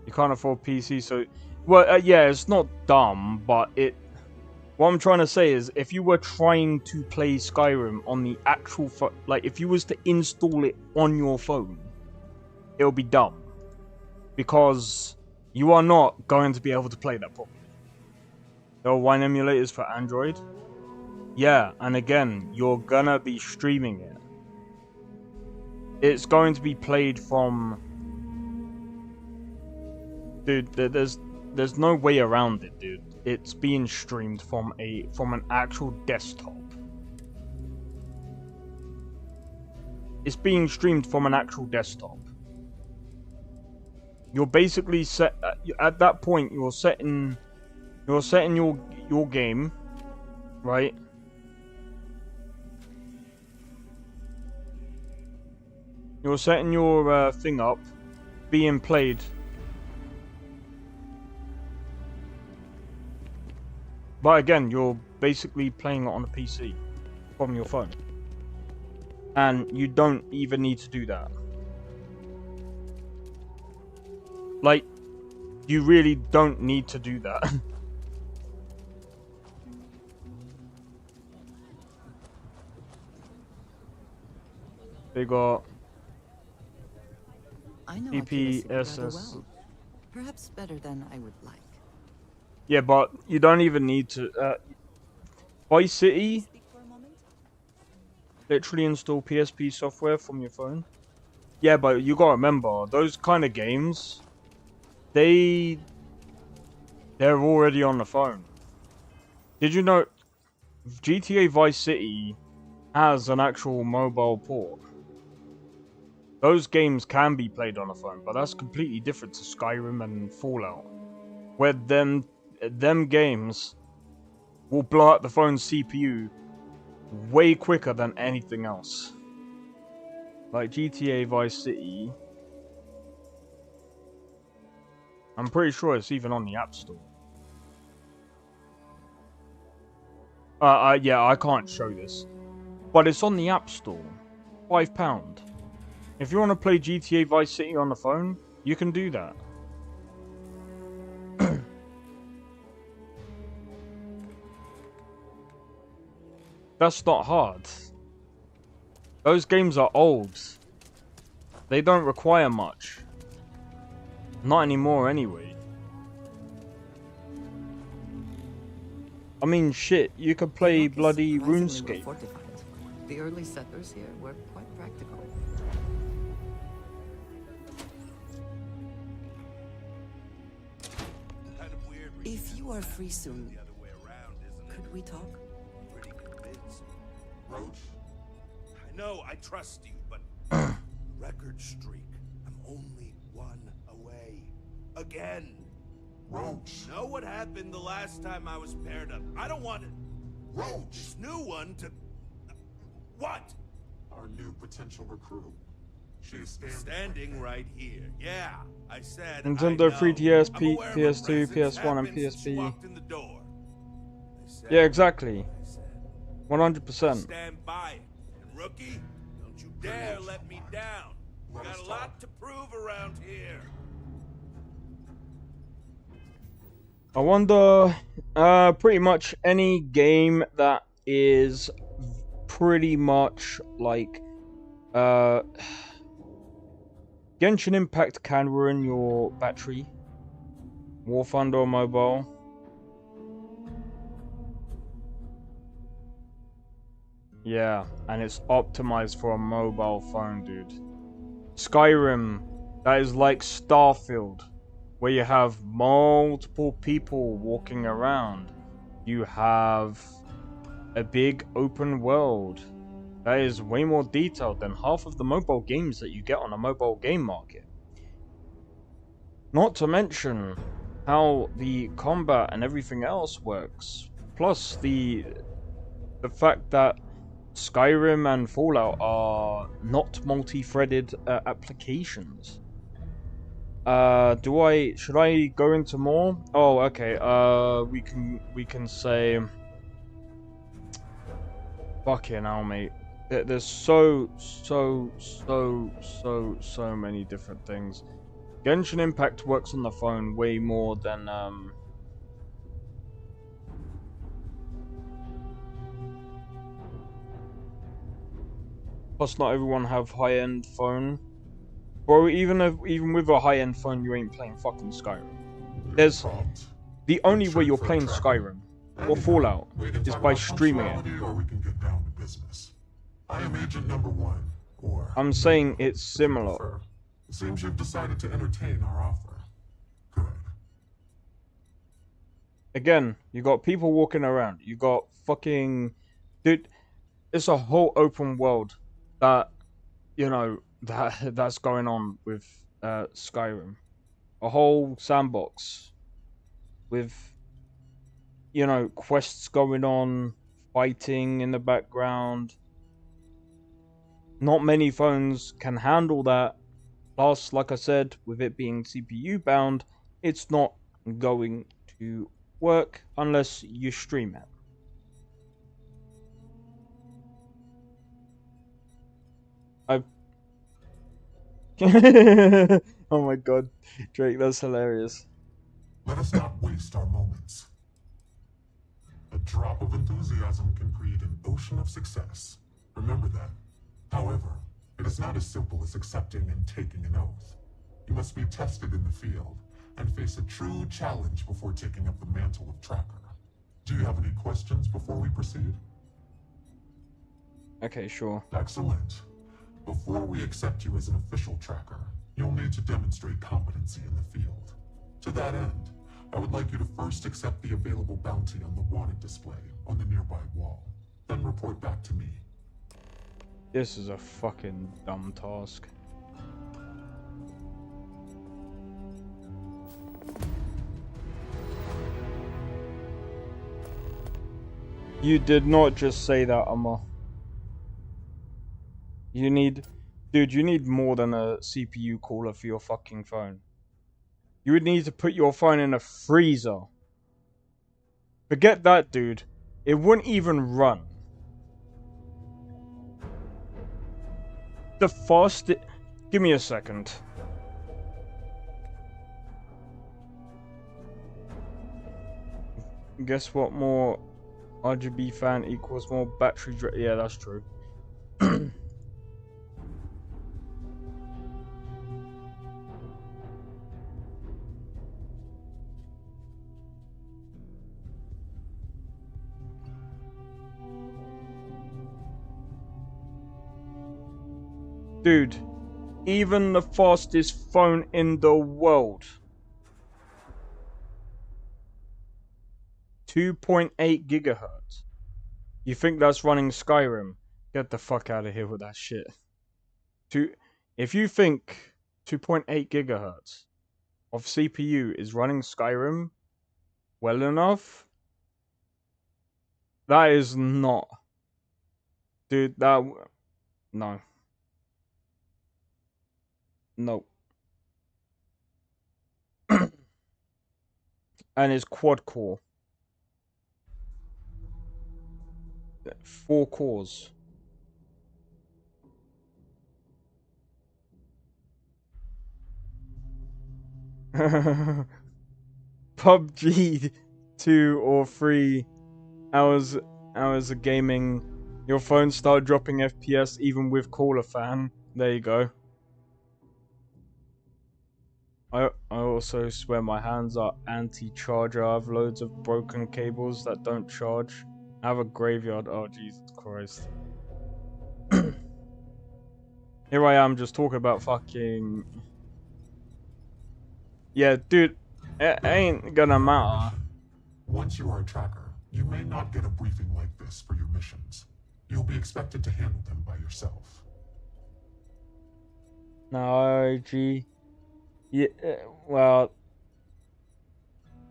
You can't afford PC, so... Well, yeah, it's not dumb, but it... What I'm trying to say is, if you were trying to play Skyrim on the actual like, if you was to install it on your phone, it'll be dumb. Because you are not going to be able to play that properly. There are wine emulators for Android. Yeah, and again, you're gonna be streaming it. It's going to be played from... Dude, there's no way around it, dude. It's being streamed from an actual desktop. It's being streamed from an actual desktop. You're basically set at that point. You're setting your game, right? You're setting your thing up, being played. But again, you're basically playing it on a PC from your phone. And you don't even need to do that. Like, you really don't need to do that. They got I know PPSS. rather well. Perhaps better than I would like. Yeah, but you don't even need to. Vice City. Literally install PSP software from your phone. Yeah, but you gotta remember those kind of games. They're already on the phone. Did you know GTA Vice City has an actual mobile port? Those games can be played on a phone, but that's completely different to Skyrim and Fallout, where them games will blow up the phone's CPU way quicker than anything else. Like GTA Vice City, I'm pretty sure it's even on the App Store. Yeah, I can't show this, but it's on the App Store. £5. If you want to play GTA Vice City on the phone, you can do that. That's not hard. Those games are old. They don't require much. Not anymore anyway. I mean, shit, you could play bloody RuneScape. The early settlers here were quite practical. If you are free soon, could we talk? Pretty convinced. Roach, I know I trust you, but record streak. I'm only one away. Again. Roach. Know what happened the last time I was paired up? I don't want it. Roach. This new one to... What? Our new potential recruit. She's standing right here. Yeah, I said. Nintendo 3DS, PS2, PS1, and PSP. Yeah, exactly. 100%. Stand by it. And rookie, don't you dare let me down. Got a lot to prove around here. I wonder, pretty much any game that is pretty much like, Genshin Impact can ruin your battery. War Thunder Mobile. Yeah, and it's optimized for a mobile phone, dude. Skyrim, that is like Starfield, where you have multiple people walking around. You have a big open world. That is way more detailed than half of the mobile games that you get on a mobile game market. Not to mention how the combat and everything else works. Plus the fact that Skyrim and Fallout are not multi-threaded applications. Should I go into more? Oh, okay. We can say, fucking hell, mate. There's so many different things. Genshin Impact works on the phone way more than plus not everyone have high-end phone. Bro, even with a high-end phone, you ain't playing fucking Skyrim. There's the only way you're playing Skyrim or Fallout is by streaming it. Or we can get down to business. I am Agent Number 1, or... I'm saying it's similar. It seems you've decided to entertain our offer. Good. Again, you got people walking around. You got fucking... Dude, it's a whole open world that, you know, that's going on with Skyrim. A whole sandbox with you know, quests going on, fighting in the background. Not many phones can handle that. Plus, like I said, with it being CPU bound, it's not going to work unless you stream it. Oh my god, Drake, that's hilarious. Let us not waste our moments. A drop of enthusiasm can create an ocean of success. Remember that. However, it is not as simple as accepting and taking an oath. You must be tested in the field and face a true challenge before taking up the mantle of tracker. Do you have any questions before we proceed? Okay, sure. Excellent. Before we accept you as an official tracker, you'll need to demonstrate competency in the field. To that end, I would like you to first accept the available bounty on the wanted display on the nearby wall. Then report back to me. This is a fucking dumb task. You did not just say that, Amma. You need... Dude, you need more than a CPU cooler for your fucking phone. You would need to put your phone in a freezer. Forget that, dude. It wouldn't even run. The fastest... Give me a second. Guess what? More RGB fan equals more battery drain. Yeah, that's true. Dude, even the fastest phone in the world. 2.8 gigahertz. You think that's running Skyrim? Get the fuck out of here with that shit. If you think 2.8 gigahertz of CPU is running Skyrim well enough, that is not. Dude, that... No. No. And it's quad core. 4 cores. PUBG 2 or 3 hours of gaming. Your phone start dropping FPS even with cooler fan. There you go. I also swear my hands are anti-charger. I have loads of broken cables that don't charge. I have a graveyard. Oh, Jesus Christ. Here I am just talking about fucking... Yeah, dude, it ain't gonna matter. Once you are a tracker, you may not get a briefing like this for your missions. You'll be expected to handle them by yourself. No, ROG. Yeah, well...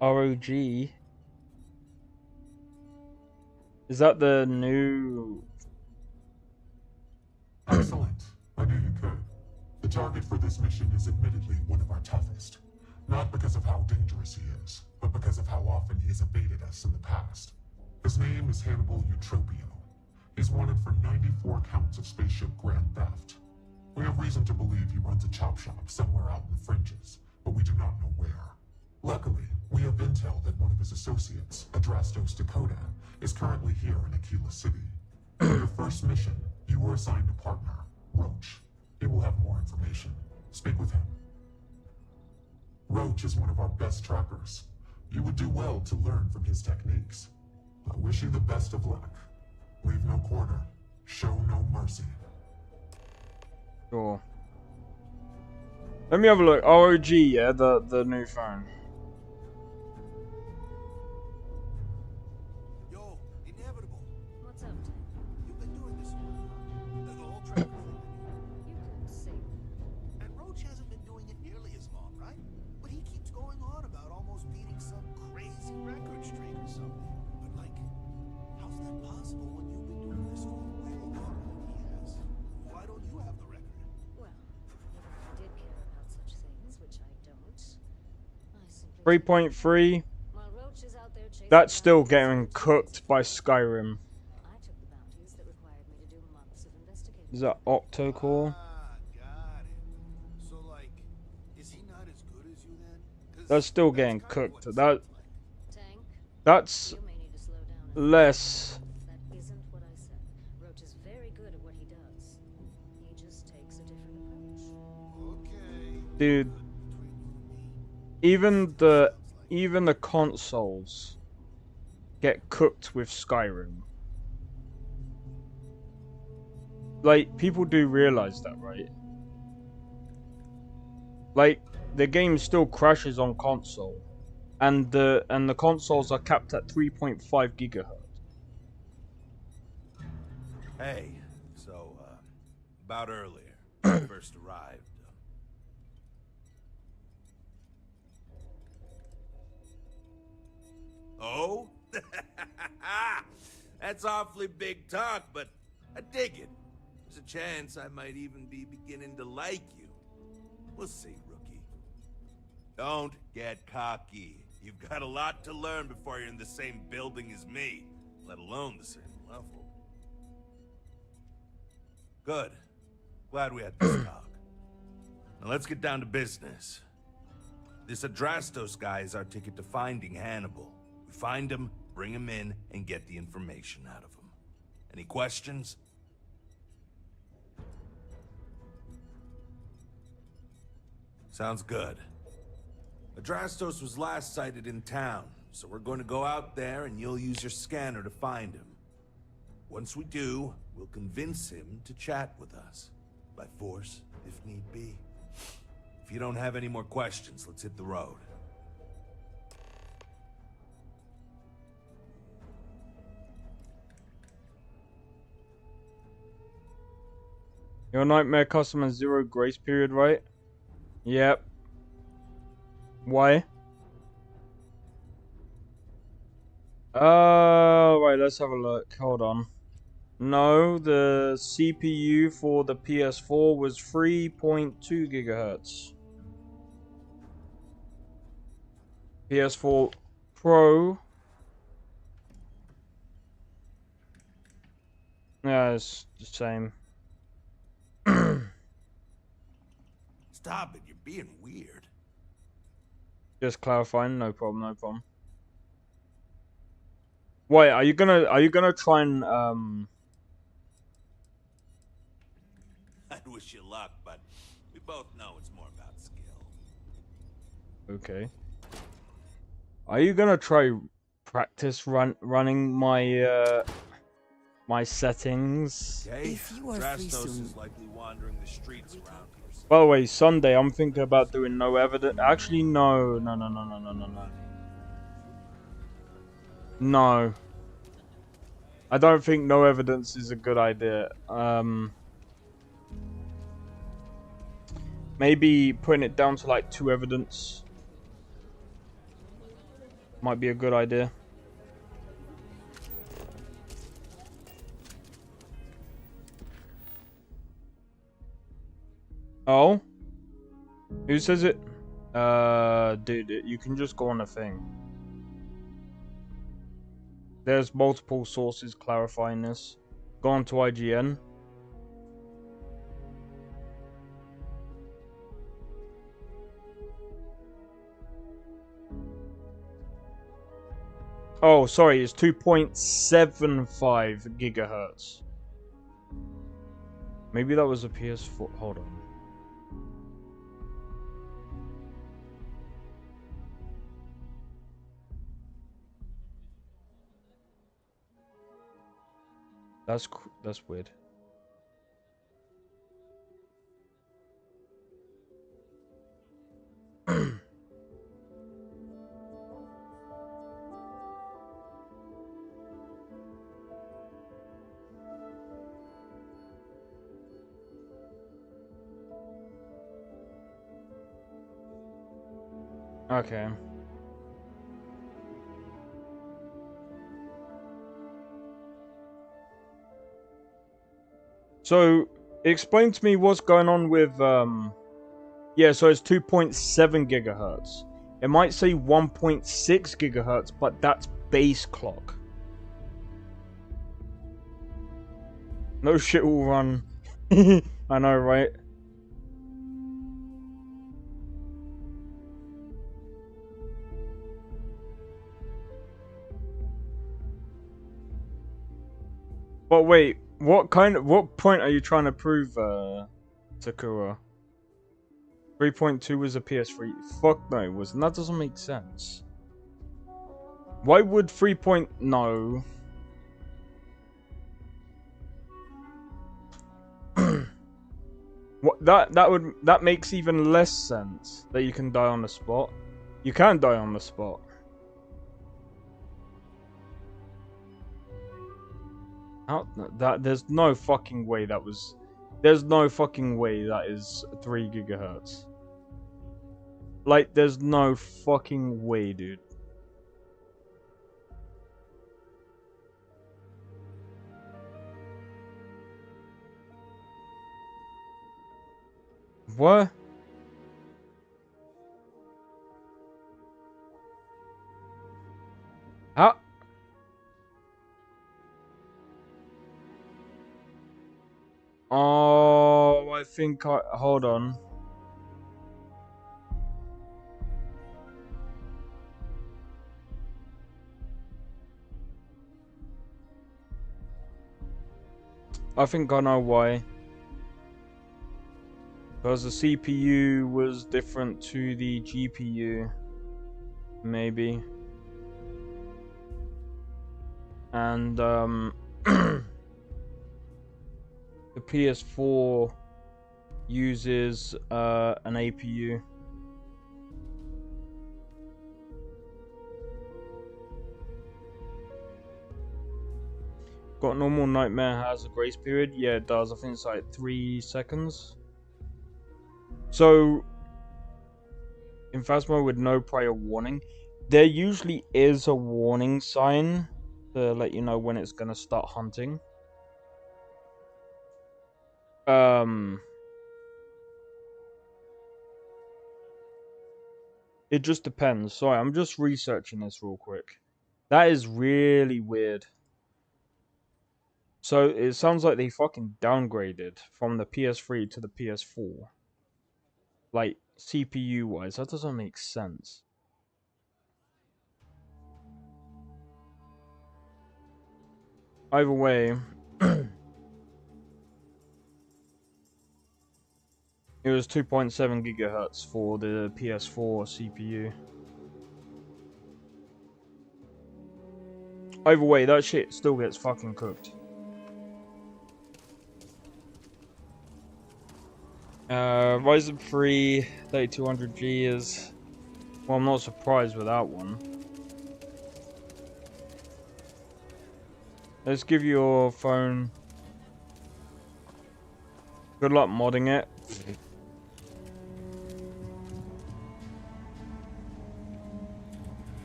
ROG... Is that the new... Excellent. I knew you could. The target for this mission is admittedly one of our toughest. Not because of how dangerous he is, but because of how often he has evaded us in the past. His name is Hannibal Eutropio. He's wanted for 94 counts of spaceship grand theft. We have reason to believe he runs a chop shop somewhere out in the fringes, but we do not know where. Luckily, we have intel that one of his associates, Adrastos Dakota, is currently here in Aquila City. For your first mission, you were assigned a partner, Roach. He will have more information. Speak with him. Roach is one of our best trackers. You would do well to learn from his techniques. I wish you the best of luck. Leave no quarter. Show no mercy. Sure. Let me have a look. ROG, yeah, the new phone. Yo, Inevitable. What's up, Tim? You've been doing this the whole tracker thing. You could say And Roach hasn't been doing it nearly as long, right? But he keeps going on about almost beating some crazy record streak or something. 3.3. That's still getting cooked by Skyrim. Is that octo-core? So, like, is he not as good as you then? That's still getting cooked. That's less. That isn't what I said. Roach is very good at what he does. He just takes a different approach. Dude, even the consoles get cooked with Skyrim. Like, people do realize that, right? Like, the game still crashes on console, and the consoles are capped at 3.5 gigahertz. Hey, so, about earlier, when I first arrived. Oh? That's awfully big talk, but I dig it. There's a chance I might even be beginning to like you. We'll see, rookie. Don't get cocky. You've got a lot to learn before you're in the same building as me, let alone the same level. Good. Glad we had this talk. Now let's get down to business. This Adrastos guy is our ticket to finding Hannibal. We find him, bring him in, and get the information out of him. Any questions? Sounds good. Adrastos was last sighted in town, so we're going to go out there and you'll use your scanner to find him. Once we do, we'll convince him to chat with us. By force, if need be. If you don't have any more questions, let's hit the road. Your nightmare customer 0 grace period, right? Yep. Why? Right, let's have a look. Hold on. No, the CPU for the PS4 was 3.2 gigahertz. PS4 Pro. Yeah, it's the same. Stop it, you're being weird. Just clarifying, no problem, no problem. Wait, are you gonna try and I'd wish you luck, but we both know it's more about skill. Okay. Are you gonna try practice running my my settings? Okay. If you are free Adrastos soon. is likely wandering the streets around here. By the way, Sunday I'm thinking about doing no evidence. Actually, no. No. I don't think no evidence is a good idea. Maybe putting it down to like 2 evidence might be a good idea. Oh? Who says it? Dude, you can just go on a thing. There's multiple sources clarifying this. Go on to IGN. Oh, sorry, it's 2.75 gigahertz. Maybe that was a PS4. Hold on. That's weird. Okay. So, explain to me what's going on with, yeah, so it's 2.7 gigahertz. It might say 1.6 gigahertz, but that's base clock. No shit will run. I know, right? But wait, what point are you trying to prove, Sakura? 3.2 was a PS3. Fuck no, it wasn't. That doesn't make sense. Why would 3. No. What that makes even less sense that you can die on the spot. You can die on the spot. How that there's no fucking way that was. There's no fucking way that is 3 gigahertz. Like, there's no fucking way, dude. What? How? Oh, I think I... Hold on. I think I know why. Because the CPU was different to the GPU. Maybe. And, the PS4 uses, an APU. Got normal nightmare has a grace period? Yeah, it does. I think it's like 3 seconds. So, in Phasmo with no prior warning, there usually is a warning sign to let you know when it's gonna start hunting. It just depends. Sorry, I'm just researching this real quick. That is really weird. So, it sounds like they fucking downgraded from the PS3 to the PS4. Like, CPU-wise, that doesn't make sense. Either way, it was 2.7 gigahertz for the PS4 CPU. Either way, that shit still gets fucking cooked. Ryzen 3 3200G is... Well, I'm not surprised with that one. Let's give your phone... Good luck modding it.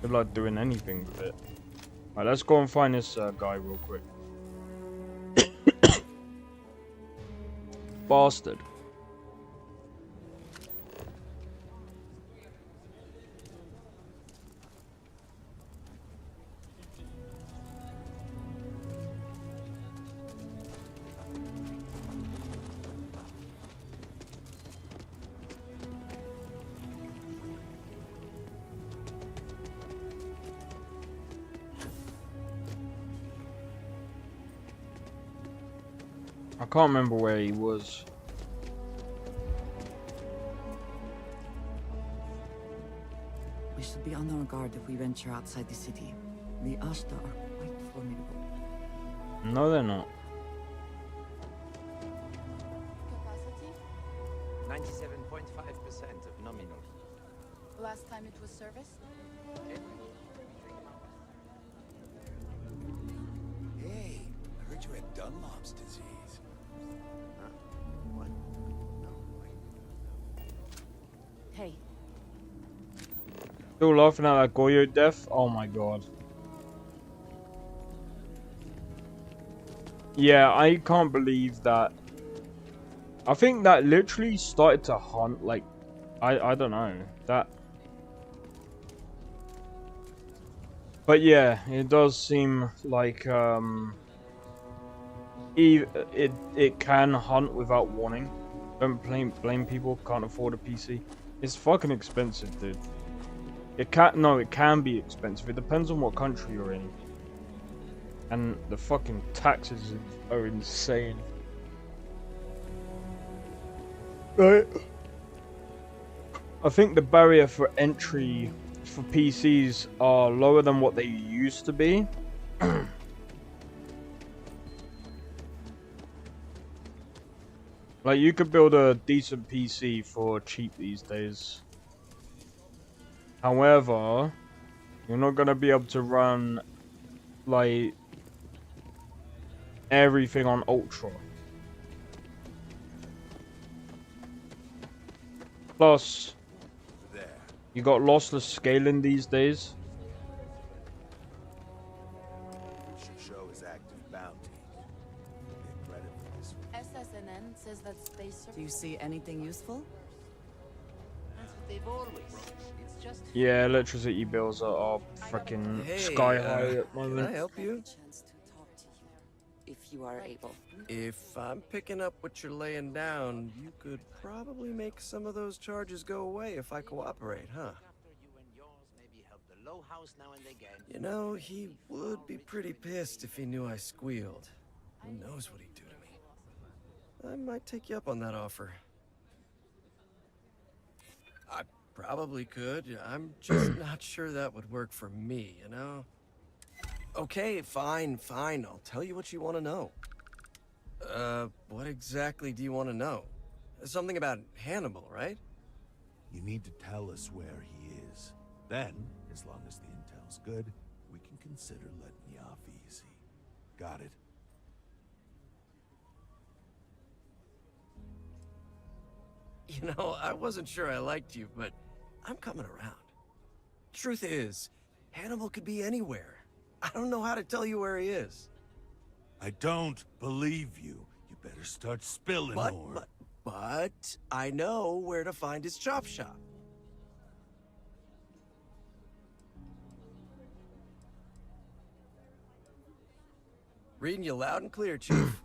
Good luck doing anything with it. Alright, let's go and find this guy real quick. Bastard. I can't remember where he was. We should be on our guard if we venture outside the city. The Ashta are quite formidable. No, they're not. Capacity? 97.5% of nominal. Last time it was serviced? Hey, I heard you had Dunlop's disease. Huh? What? No, wait. Hey. Still laughing at that Goyo death? Oh my god. Yeah, I can't believe that. I think that literally started to hunt, like, I don't know. That But yeah, it does seem like it can hunt without warning. Don't blame people who can't afford a PC. It's fucking expensive, dude. It can be expensive. It depends on what country you're in. And the fucking taxes are insane. Right. I think the barrier for entry for PCs are lower than what they used to be. Like, you could build a decent PC for cheap these days. However, you're not gonna be able to run, like, everything on Ultra. Plus, you got lossless scaling these days. Should show his active bounty. Get credit for this one. SSNN says that space. Do you see anything useful? That's what they've always said. It's just Yeah, electricity bills are freaking sky high at the moment. Can I help you? If you are able. If I'm picking up what you're laying down, you could probably make some of those charges go away if I cooperate, huh? You know, he would be pretty pissed if he knew I squealed. Who knows what he'd do to me? I might take you up on that offer. I probably could. I'm just not sure that would work for me, you know? Okay, fine. I'll tell you what you want to know. What exactly do you want to know? Something about Hannibal, right? You need to tell us where he is. Then, as long as the intel's good, we can consider letting you off easy. Got it? You know, I wasn't sure I liked you, but I'm coming around. Truth is, Hannibal could be anywhere. I don't know how to tell you where he is. I don't believe you. You better start spilling more. But I know where to find his chop shop. Reading you loud and clear, Chief.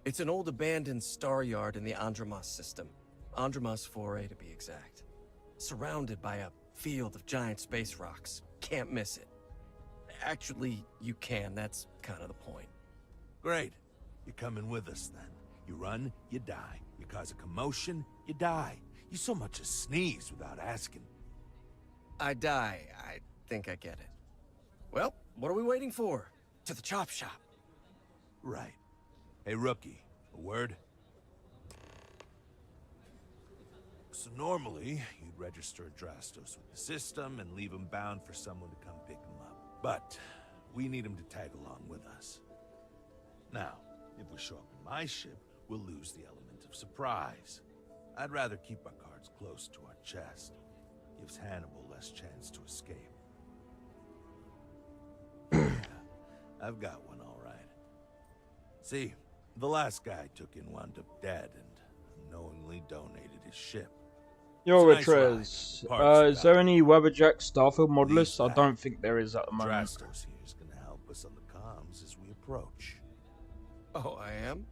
It's an old abandoned star yard in the Andromos system. Andromos 4A to be exact. Surrounded by a field of giant space rocks. Can't miss it. Actually, you can. That's kind of the point. Great. You're coming with us then. You run, you die. You cause a commotion, you die. You so much as sneeze without asking. I die. I think I get it. Well, what are we waiting for? To the chop shop. Right. Hey, rookie, a word? So normally, you'd register Drastos with the system and leave him bound for someone to come pick him up. But we need him to tag along with us. Now, if we show up in my ship, we'll lose the element of surprise. I'd rather keep our cards close to our chest. Gives Hannibal less chance to escape. Yeah, I've got one all right. See, the last guy I took in wound up dead and unknowingly donated his ship. Yo, It's a nice Ritrez, ride. is there any Weberjack Starfield mod list? I don't think there is at the moment. Drastos here is gonna help us on the comms as we approach. Oh, I am?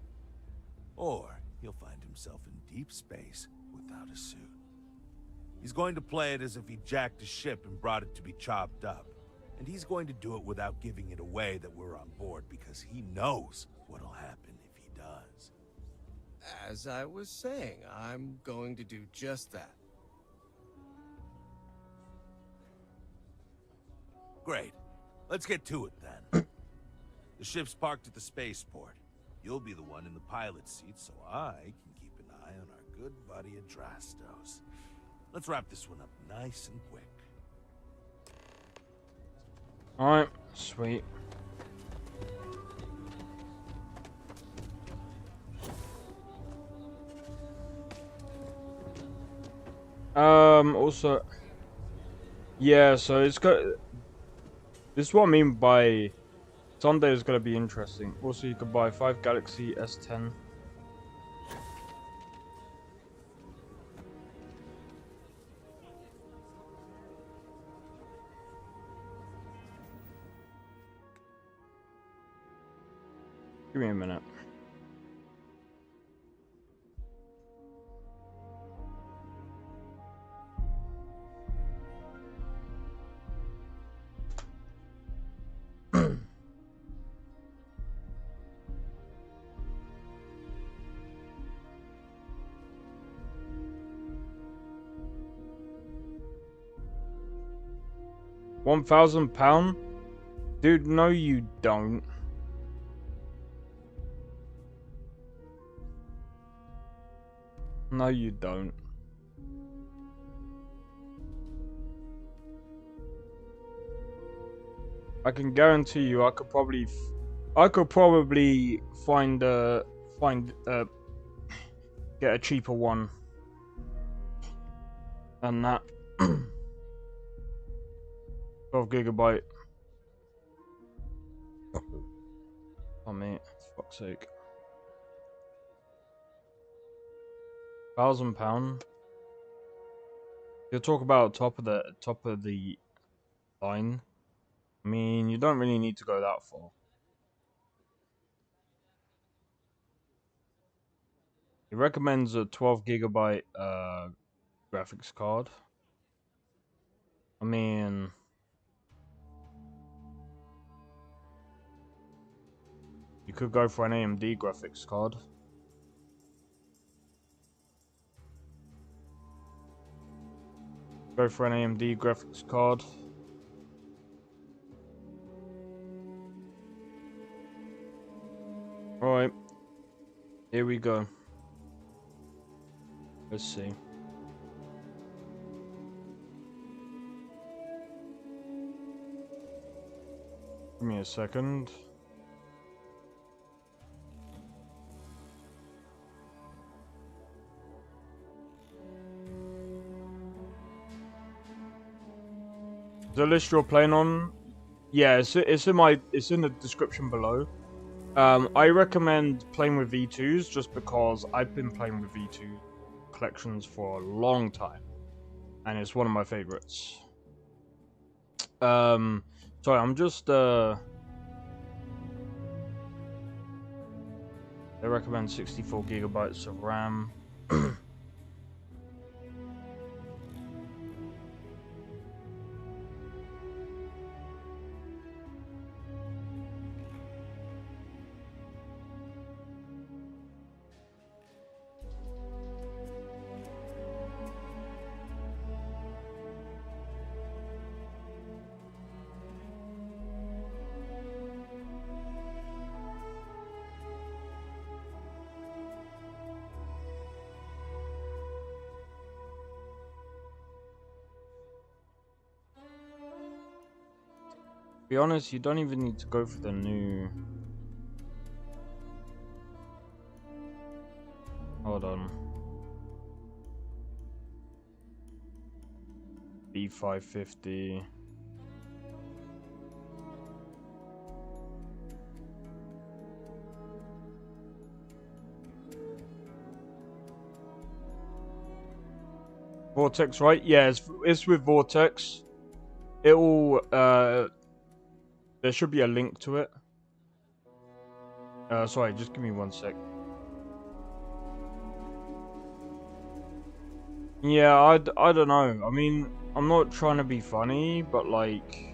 Or he'll find himself in deep space without a suit. He's going to play it as if he jacked a ship and brought it to be chopped up. And he's going to do it without giving it away that we're on board because he knows what'll happen if he does. As I was saying, I'm going to do just that. Great. Let's get to it then. The ship's parked at the spaceport. You'll be the one in the pilot's seat so I can keep an eye on our good buddy Adrastos. Let's wrap this one up nice and quick. Alright, sweet. Also, yeah, so it's got, this is what I mean by Sunday is gonna be interesting. Also, you could buy 5 Galaxy S10. Give me a minute. £1,000? Dude, no you don't. No you don't. I can guarantee you I could probably find get a cheaper one than that. 12 GB. Oh mate, for fuck's sake. £1,000. You'll talk about top of the line. I mean, you don't really need to go that far. He recommends a 12 GB graphics card. I mean, you could go for an AMD graphics card. Go for an AMD graphics card. Alright. Here we go. Let's see. Give me a second. The list you're playing on, yeah, it's in the description below. I recommend playing with V2s just because I've been playing with V2 collections for a long time, and it's one of my favorites. Sorry, I'm just they recommend 64 GB of RAM. Be honest, you don't even need to go for the new. Hold on. B550. Vortex, right? Yeah, it's with Vortex. It will there should be a link to it. Sorry, just give me 1 sec. Yeah, I don't know. I mean, I'm not trying to be funny, but like...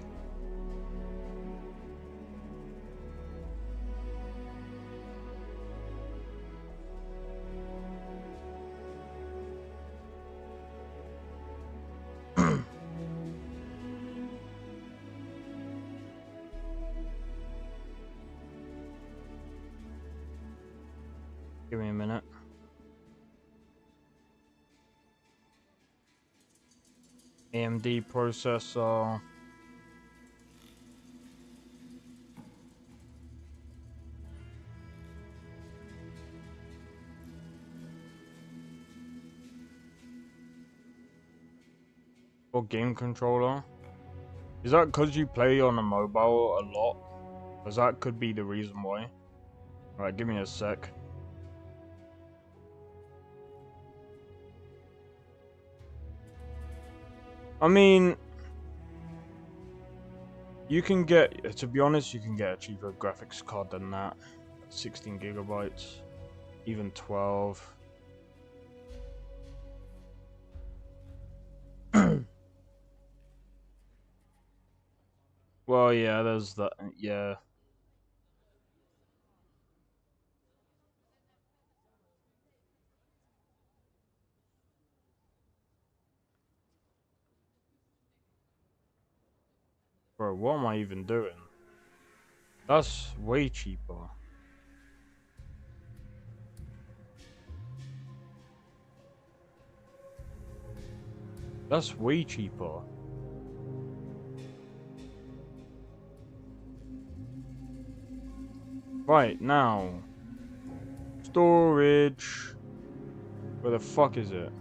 Give me a minute. AMD processor. Or game controller. Is that because you play on a mobile a lot? Because that could be the reason why. Alright, give me a sec. I mean, you can get, to be honest, you can get a cheaper graphics card than that. 16 gigabytes, even 12. Well, yeah, there's that. Yeah. Bro, what am I even doing? That's way cheaper. That's way cheaper. Right, now. Storage. Where the fuck is it?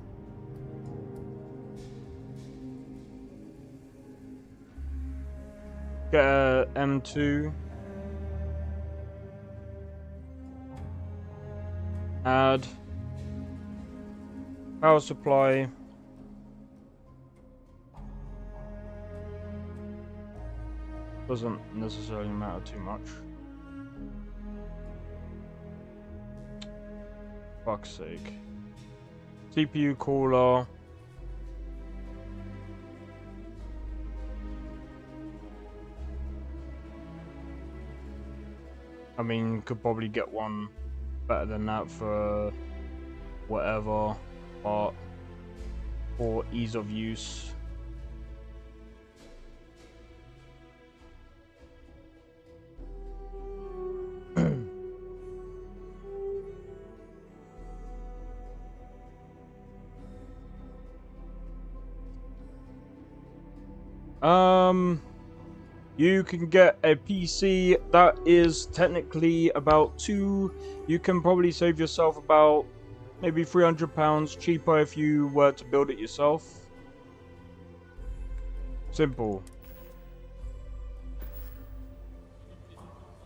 Get a M2. Add. Power supply. Doesn't necessarily matter too much. Fuck's sake. CPU cooler. I mean, could probably get one better than that for whatever, but for ease of use. You can get a PC that is technically about you can probably save yourself about maybe £300 cheaper if you were to build it yourself. Simple.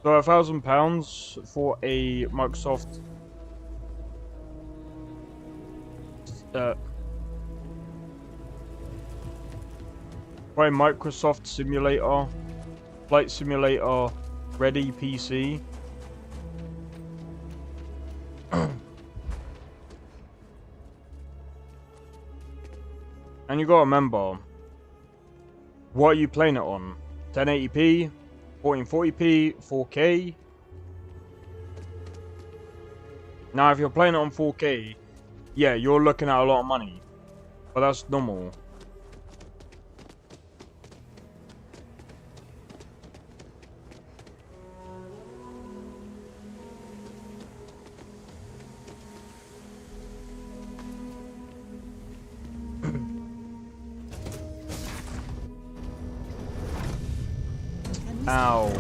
So £1,000 for a Microsoft simulator, flight simulator ready PC. And you gotta remember, what are you playing it on? 1080p, 1440p, 4K? Now if you're playing it on 4K, yeah, you're looking at a lot of money. But that's normal. Ow.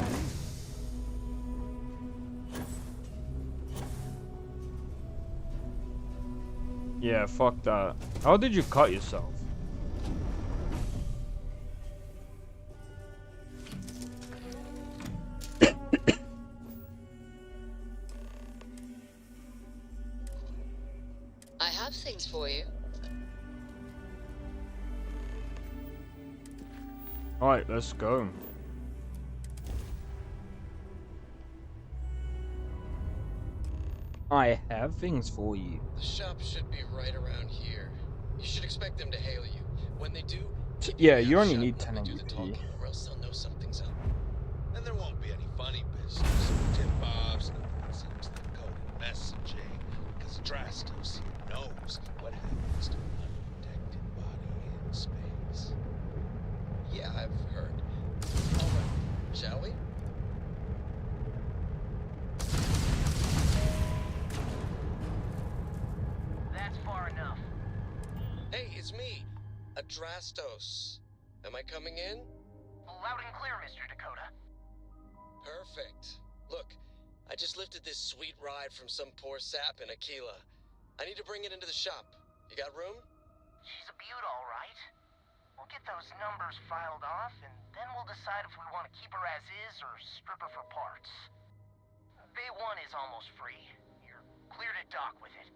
Yeah, fuck that. How did you cut yourself? I have things for you. Alright, let's go. I have things for you. The shop should be right around here. You should expect them to hail you. When they do, Yeah, you only need 1080p. or else they'll know something's up. And there won't be any funny business. Tip-offs, no seems to code messaging, because Drastos here knows what happens to an undetected body in space. Yeah, I've heard. Alright, shall we? That's far enough. Hey, it's me, Adrastos. Am I coming in? Loud and clear, Mr. Dakota. Perfect. Look, I just lifted this sweet ride from some poor sap in Aquila. I need to bring it into the shop. You got room? She's a beaut, all right. We'll get those numbers filed off, and then we'll decide if we want to keep her as is or strip her for parts. Bay 1 is almost free. You're clear to dock with it.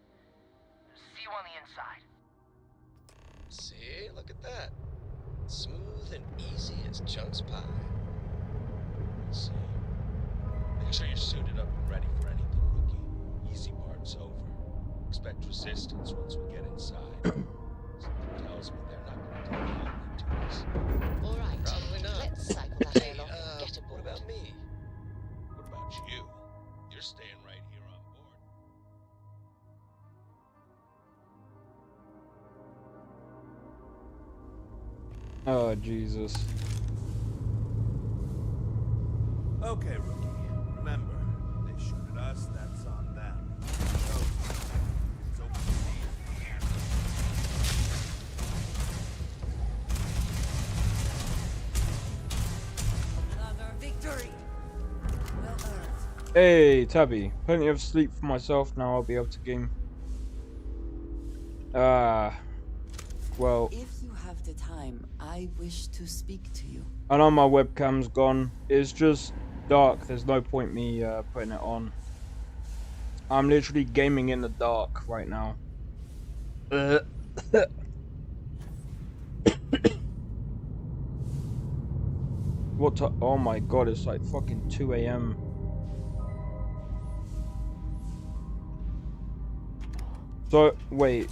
See you on the inside. See, look at that. Smooth and easy as Chunk's pie. See. Make sure you're suited up and ready for any easy part's over. Expect resistance once we get inside. Something tells me they're not going to take kindly to us. All right. Probably not. Let's cycle that airlock and get aboard. What about me? What about you? You're staying right here on board. Oh, Jesus. Okay, rookie. Remember, they shoot at us, that's on them. So, it's open Another victory. Well earned. Hey, Tabby. Plenty of sleep for myself. Now I'll be able to game. Well. If you have the time, I wish to speak to you. I know my webcam's gone. It's just dark. There's no point me putting it on. I'm literally gaming in the dark right now. What time? Oh my god, it's like fucking 2 AM. So, wait.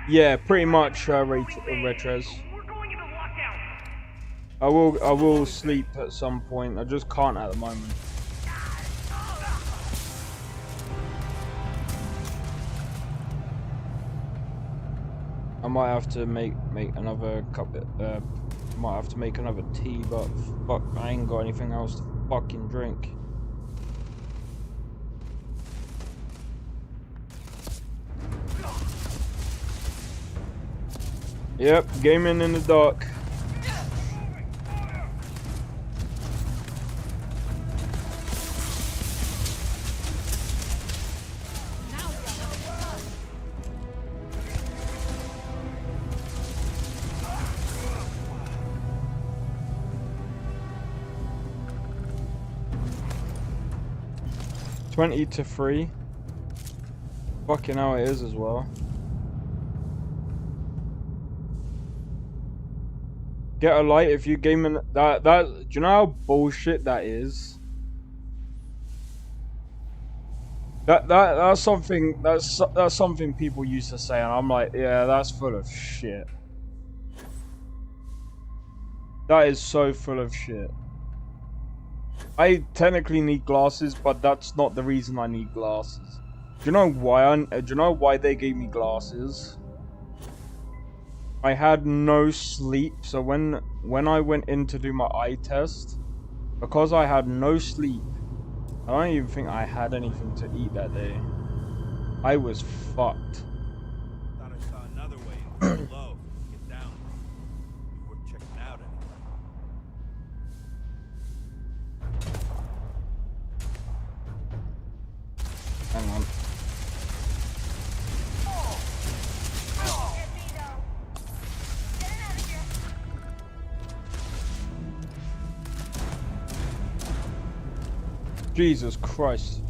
Yeah, pretty much, Retrez. I will sleep at some point. I just can't at the moment. I might have to make another cup. Might have to make another tea, but fuck, I ain't got anything else to fucking drink. Yep, gaming in the dark. $20 to 3. Fucking hell, it is as well. Get a light if you game in that. Do you know how bullshit that is? That's something that's something people used to say, and I'm like, yeah, that's full of shit. That is so full of shit. I technically need glasses, but that's not the reason I need glasses. Do you know why? Do you know why they gave me glasses? I had no sleep, so when I went in to do my eye test, because I had no sleep, I don't even think I had anything to eat that day. I was fucked. Thought I saw another way below. Get down. Be worth checking out anyway. Hang on. Jesus Christ.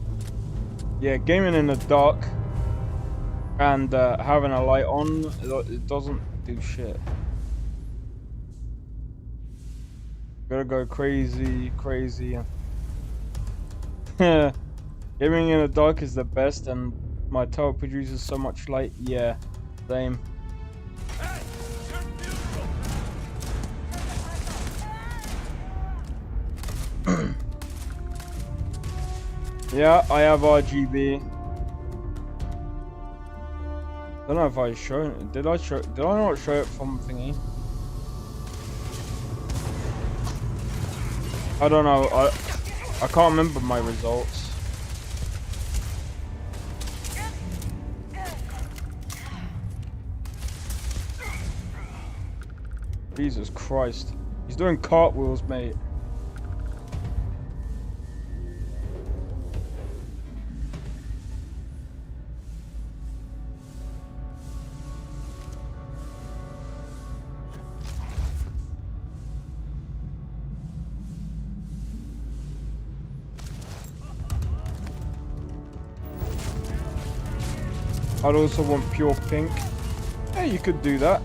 Yeah, gaming in the dark and having a light on, it doesn't do shit. Gotta go crazy. Gaming in the dark is the best, and my tower produces so much light. Yeah, same. Yeah, I have RGB. I don't know if I showed it. Did I not show it from thingy? I don't know. I can't remember my results. Jesus Christ. He's doing cartwheels, mate. I'd also want pure pink. Yeah, you could do that.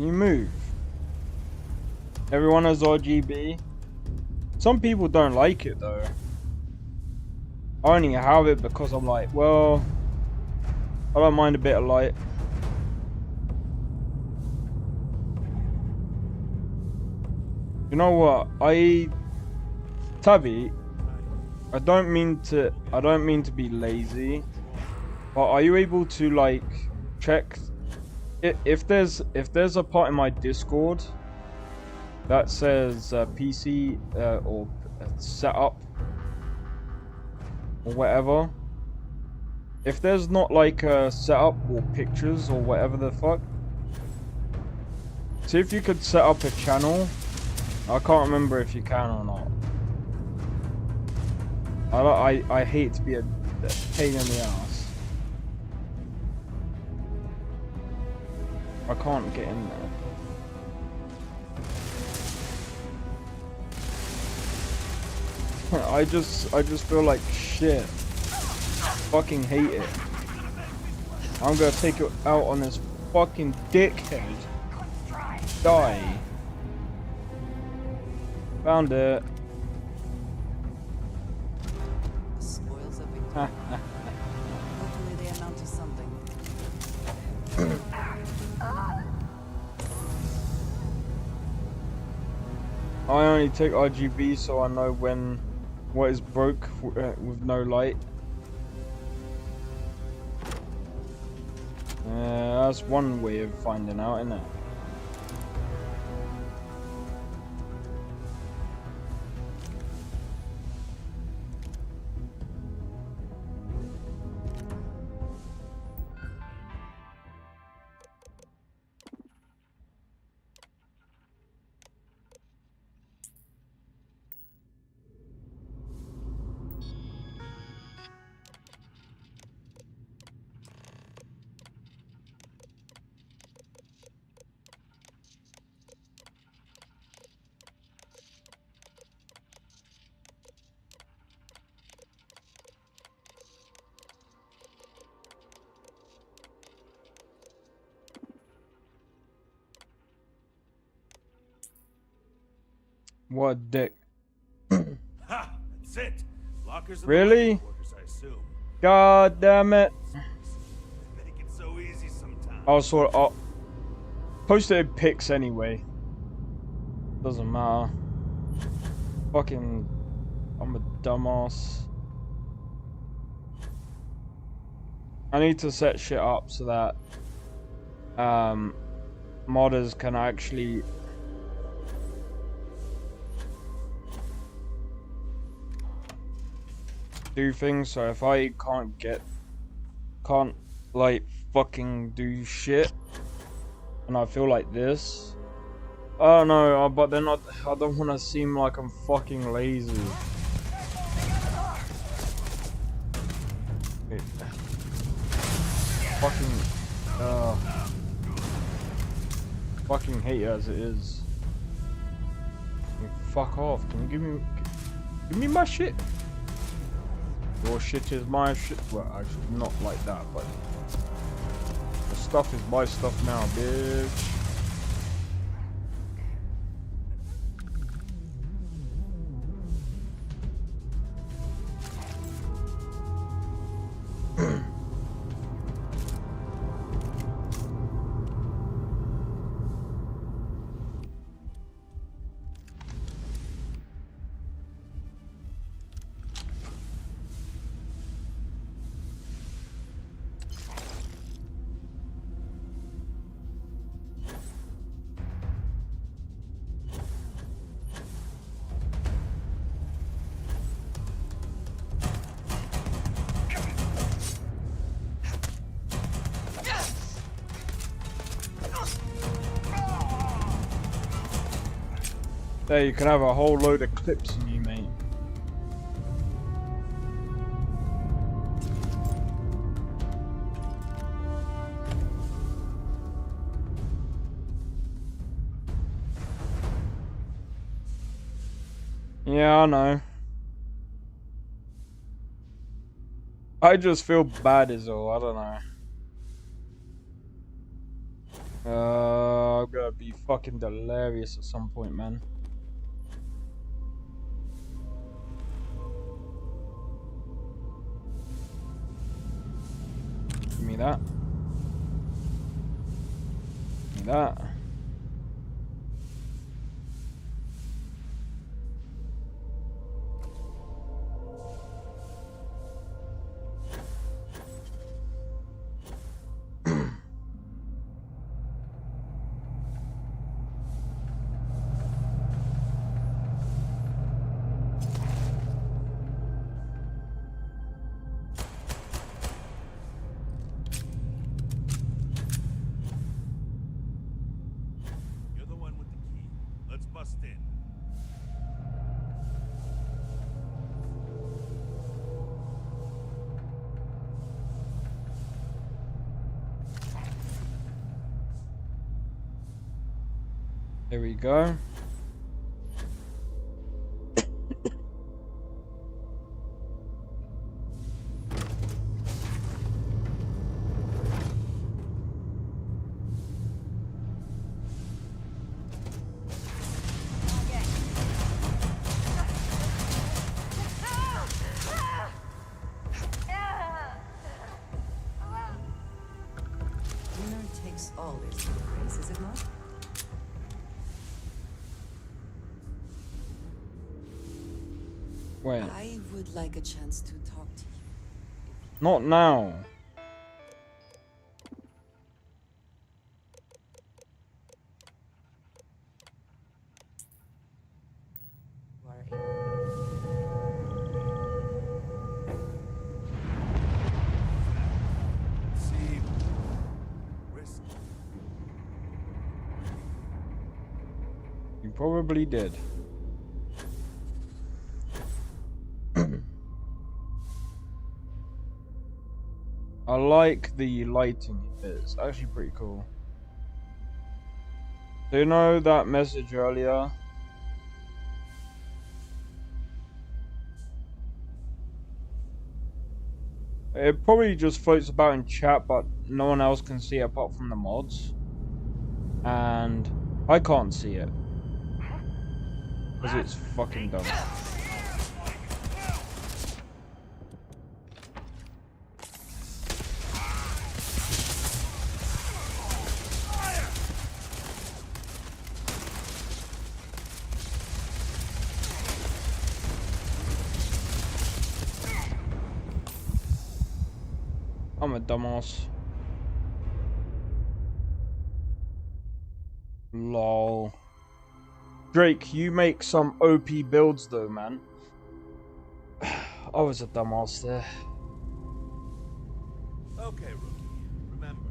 Can you move? Everyone has RGB. Some people don't like it though. I only have it because I'm like, well, I don't mind a bit of light. You know what? Tabby, I don't mean to be lazy, but are you able to like check if there's a part in my Discord that says PC or setup or whatever? If there's not like a setup or pictures or whatever the fuck, see if you could set up a channel. I can't remember if you can or not. I hate to be a pain in the ass. I can't get in there. I just feel like shit. Fucking hate it. I'm gonna take it out on this fucking dickhead. Die. Found it. The spoils of victory. Hopefully they amount to something. I only take RGB so I know what is broke with no light. That's one way of finding out, isn't it? What a dick. Ha! That's it. Lockers in Really? the living quarters, I assume. God damn it. Make it so easy sometimes. I'll post it in pics anyway. Doesn't matter. Fucking, I'm a dumbass. I need to set shit up so that modders can actually do things. So if I can't like fucking do shit and I feel like this, I don't know, but then I don't want to seem like I'm fucking lazy. Wait. Fucking hate it as it is. Fuck off. Can you give me my shit? Your shit is my shit. Well, actually, not like that, but the stuff is my stuff now, bitch. There, you can have a whole load of clips in you, mate. Yeah, I know. I just feel bad as all, I don't know. I'm gonna be fucking delirious at some point, man. Give me that. Give me that. You're the one with the key. Let's bust in. There we go. Dinner takes all this grace, is it not? Wait. I would like a chance to talk to you. Not now. You are See, risk. You probably did. I like the lighting. It's actually pretty cool. Do you know that message earlier? It probably just floats about in chat, but no one else can see it apart from the mods. And I can't see it. Because it's fucking dumb. I'm a dumbass. Lol. Drake, you make some OP builds though, man. I was a dumbass there. Okay, rookie. Remember,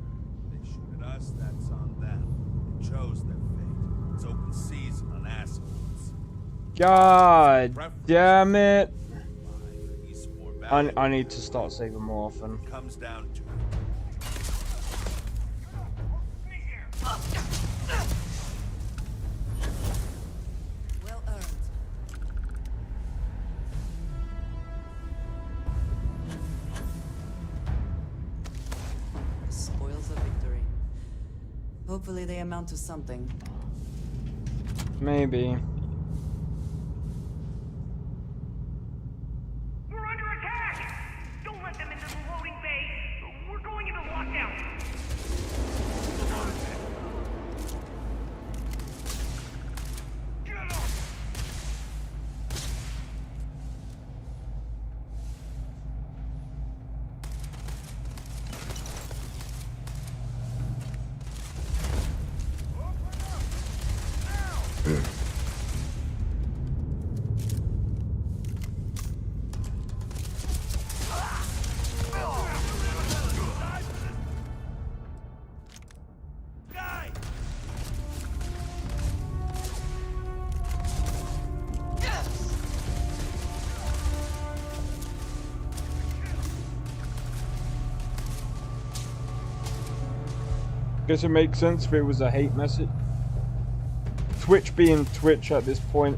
they shoot at us, that's on them. They chose their fate. It's open season on assholes. God damn it. He's more I valuable. need to start saving more often. Comes down to it. well earned. The spoils of victory. Hopefully they amount to something. Maybe. We're under attack! Don't let them into the loading bay! We're going into lockdown! Get up! Guess it makes sense if it was a hate message. Twitch being Twitch at this point.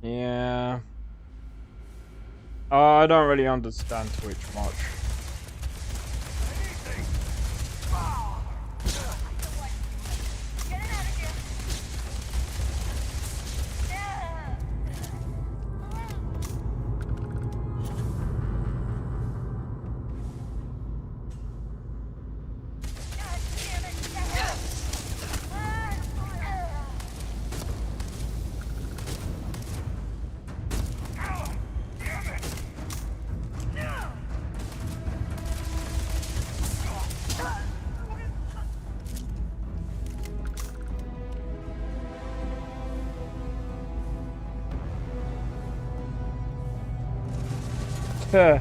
Yeah. I don't really understand Twitch much. Huh.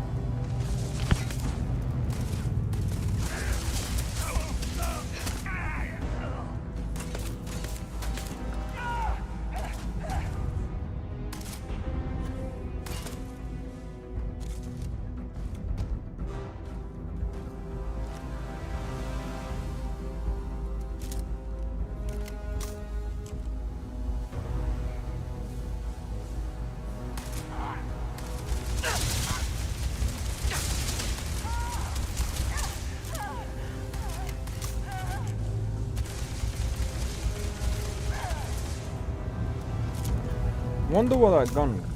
Wonder what that gun was.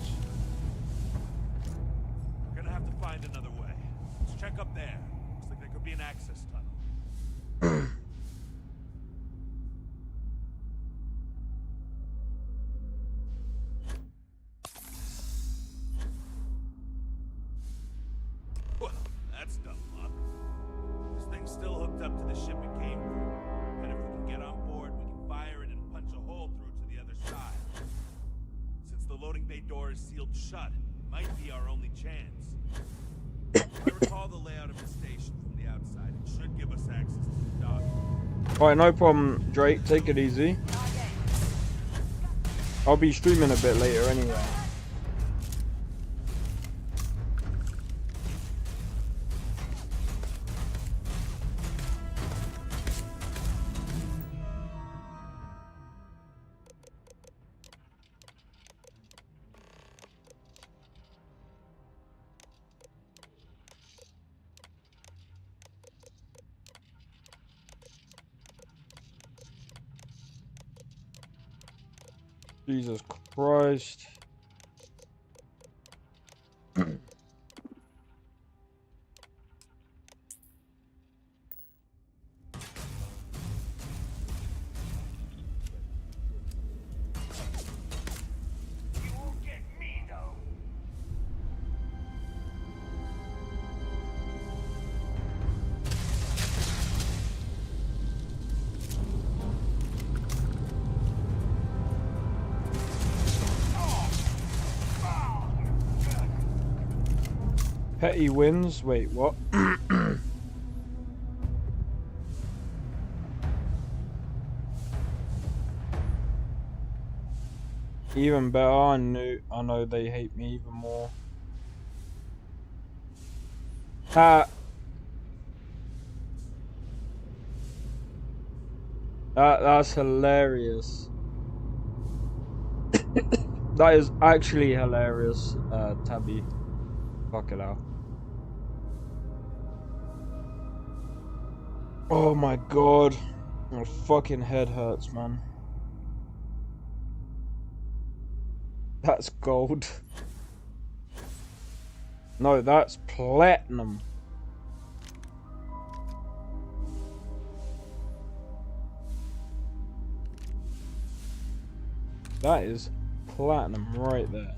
We're gonna have to find another way. Let's check up there. Looks like there could be an access tunnel. Well, that's dumb luck. This thing's still hooked up to the ship it came from. And if we can get on board, we can fire it and punch a hole through to the other side. Since the loading bay door is sealed shut, it might be our only chance. I recall the layout of the station from the outside. It should give us access to the dock. Alright, no problem, Drake. Take it easy. I'll be streaming a bit later anyway. Jesus Christ. Petty wins. Wait, what? Even better. I know they hate me even more. That's hilarious. That is actually hilarious, Tabby. Fuck it out. Oh my god. My fucking head hurts, man. That's gold. No, that's platinum. That is platinum right there.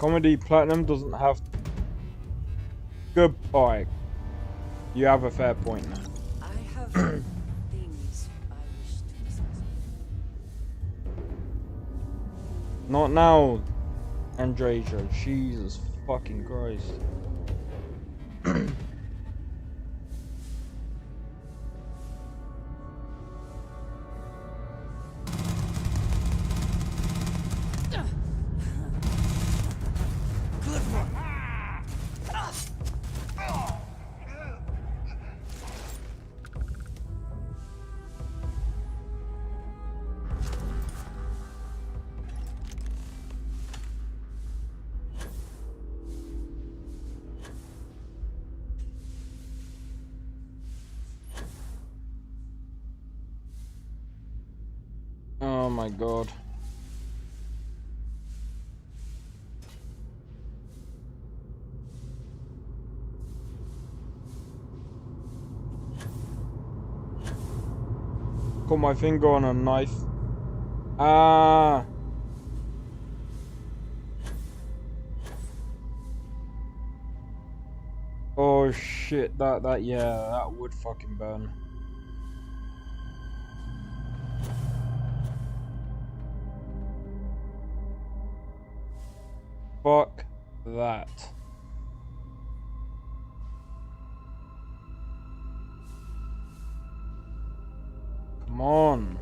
Comedy Platinum doesn't have... Goodbye. You have a fair point now. I have things I wish to discuss. Not now, Andreja. Jesus fucking Christ. Oh my god. Got my finger on a knife. Ah. Oh shit, yeah, that would fucking burn. Fuck that. Come on.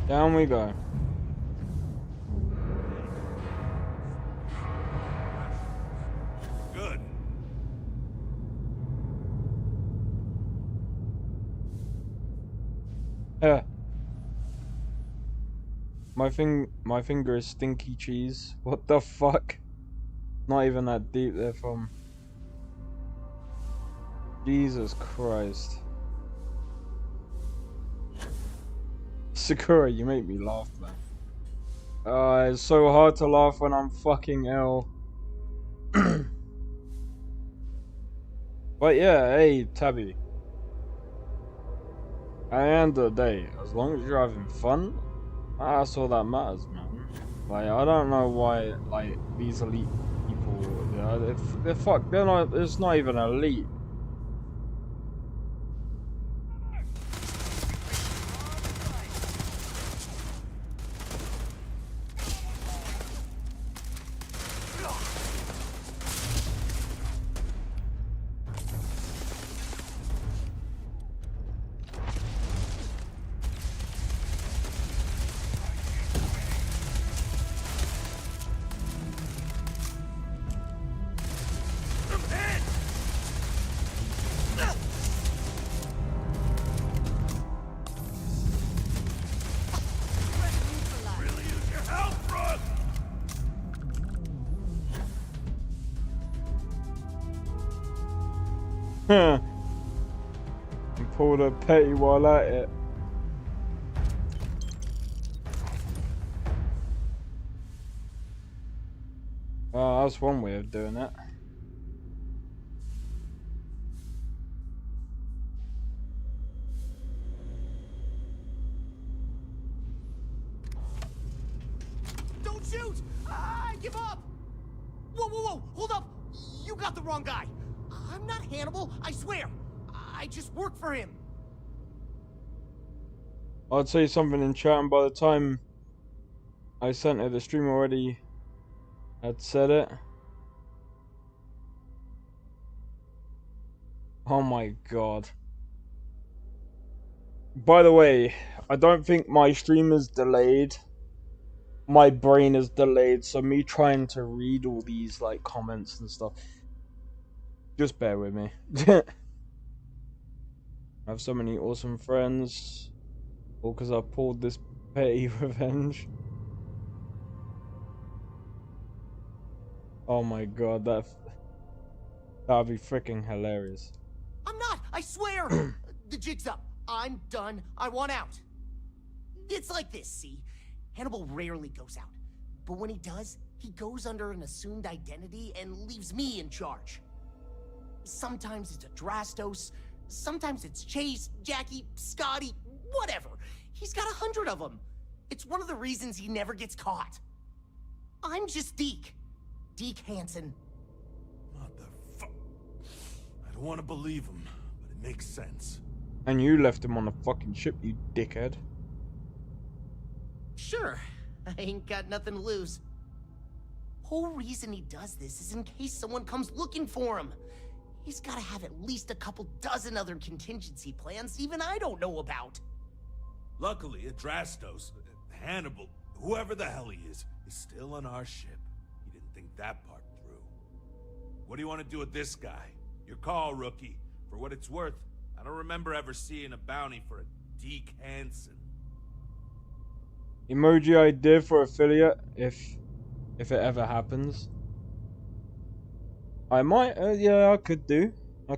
Down we go. Good. Yeah. My finger is stinky cheese. What the fuck? Not even that deep there from. Jesus Christ. Sakura, you make me laugh, man. It's so hard to laugh when I'm fucking ill. But yeah, hey, Tabby. At the end of the day, as long as you're having fun, that's all that matters, man. Like, I don't know why, like, these elite people, they're not, it's not even elite. And pulled a petty while at it. Oh, that's one way of doing it. Don't shoot! I give up! Whoa, whoa, whoa! Hold up! You got the wrong guy! I'm not Hannibal, I swear! I just work for him! I'd say something in chat, and by the time I sent it, the stream already had said it. Oh my god. By the way, I don't think my stream is delayed. My brain is delayed, so me trying to read all these like comments and stuff. Just bear with me. I have so many awesome friends. All because I pulled this petty revenge. Oh my god, that'd be freaking hilarious. I'm not! I swear! The jig's up. I'm done. I want out. It's like this, see? Hannibal rarely goes out. But when he does, he goes under an assumed identity and leaves me in charge. Sometimes it's a Drastos, sometimes it's Chase, Jackie, Scotty, whatever. He's got 100 of them. It's one of the reasons he never gets caught. I'm just Deke. Deke Hansen. I don't want to believe him, but it makes sense. And you left him on a fucking ship, you dickhead. Sure, I ain't got nothing to lose. Whole reason he does this is in case someone comes looking for him. He's gotta have at least a couple dozen other contingency plans even I don't know about. Luckily, Adrastos, Hannibal, whoever the hell he is still on our ship. He didn't think that part through. What do you want to do with this guy? Your call, rookie. For what it's worth, I don't remember ever seeing a bounty for a Deke Hansen. Emoji idea for affiliate, if it ever happens. I might, yeah, I could do. I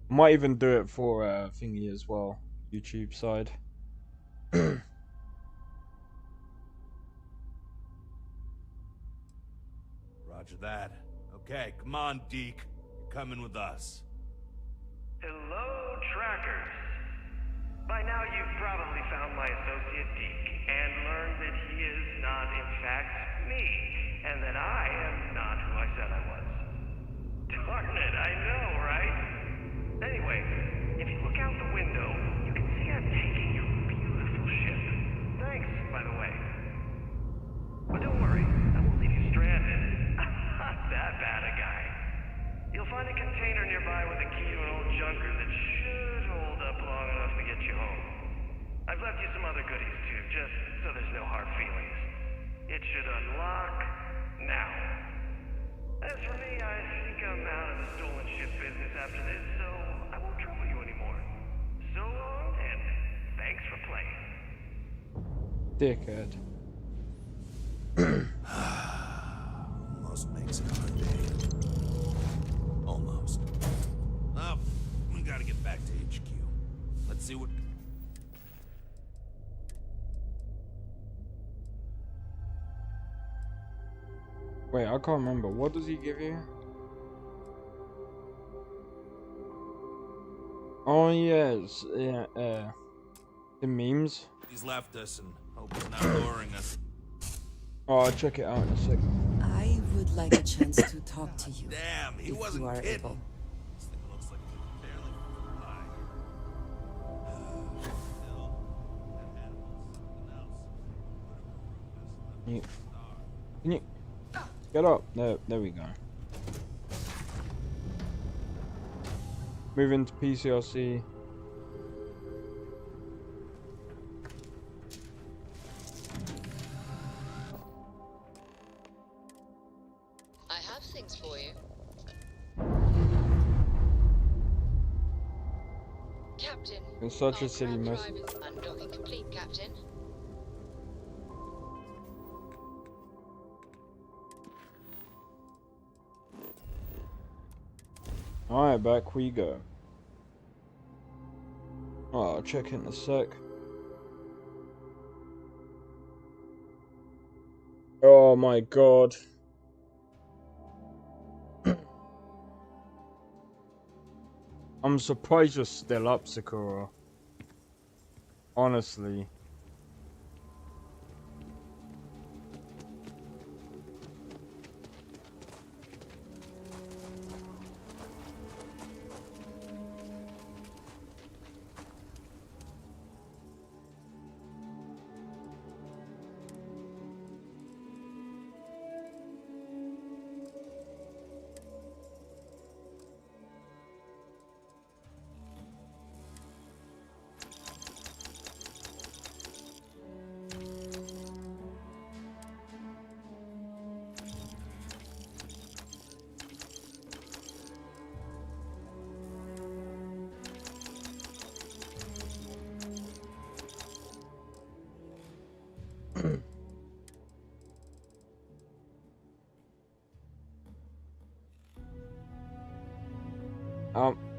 might even do it for thingy as well, YouTube side. Roger that. Okay, come on, Deke. You're coming with us. Hello, trackers. By now you've probably found my associate Deke and learned that he is not in fact me, and that I am not who I said I was. Darn it, I know, right? Anyway, if you look out the window, you can see I'm taking your beautiful ship. Thanks, by the way. But don't worry, I won't leave you stranded. I'm not that bad a guy. You'll find a container nearby with a key to an old junker that should hold up long enough to get you home. I've left you some other goodies too, just so there's no hard feelings. It should unlock now. As for me, I think I'm out of the stolen ship business after this, so I won't trouble you anymore. So long, and thanks for playing. Dickhead. Almost makes it our day. Almost. Oh, we gotta get back to HQ. Let's see what... Wait, I can't remember. What does he give you? Oh yes, yeah, the memes. He's left us and hope he's not luring us. Oh, I'll check it out in a second. I would like a chance to talk to you. Damn, he if wasn't you are kidding. able. This thing looks like it's barely flying. Can you get up? There we go. Moving to PCRC. I have things for you. Captain. It's such a our silly crab mess. drive is undocking complete, Captain. Alright, back we go. Oh, I'll check in a sec. Oh my god. I'm surprised you're still up, Sakura. Honestly.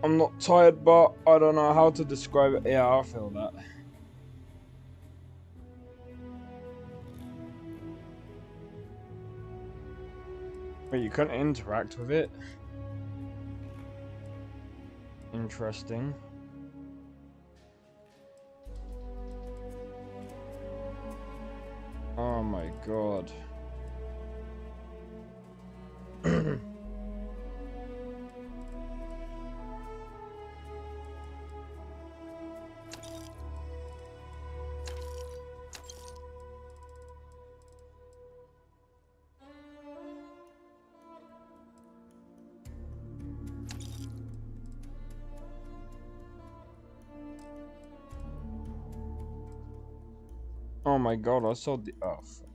I'm not tired, but I don't know how to describe it. Yeah, I feel that. Wait, you couldn't interact with it? Interesting. Oh my god. Oh my god, I saw the... Oh, fuck.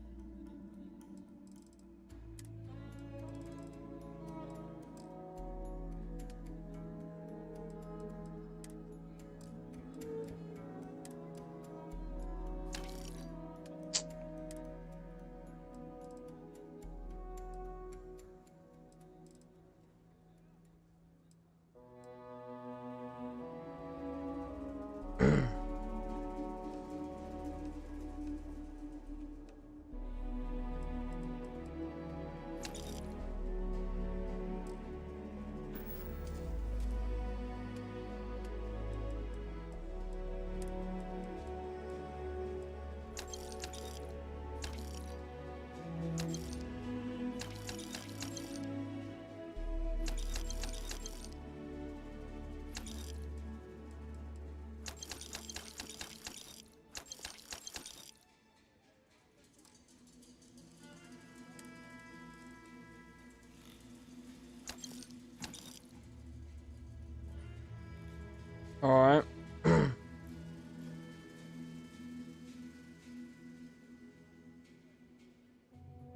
Alright.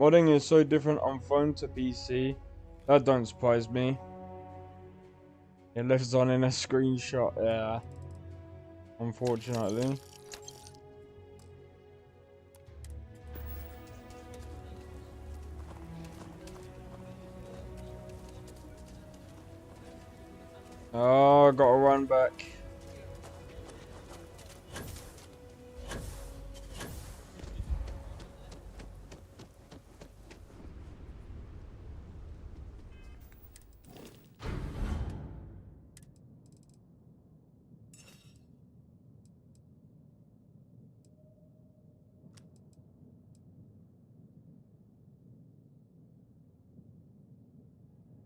Modding is so different on phone to PC. That don't surprise me. It lives on in a screenshot, yeah. Unfortunately. Oh, gotta run back.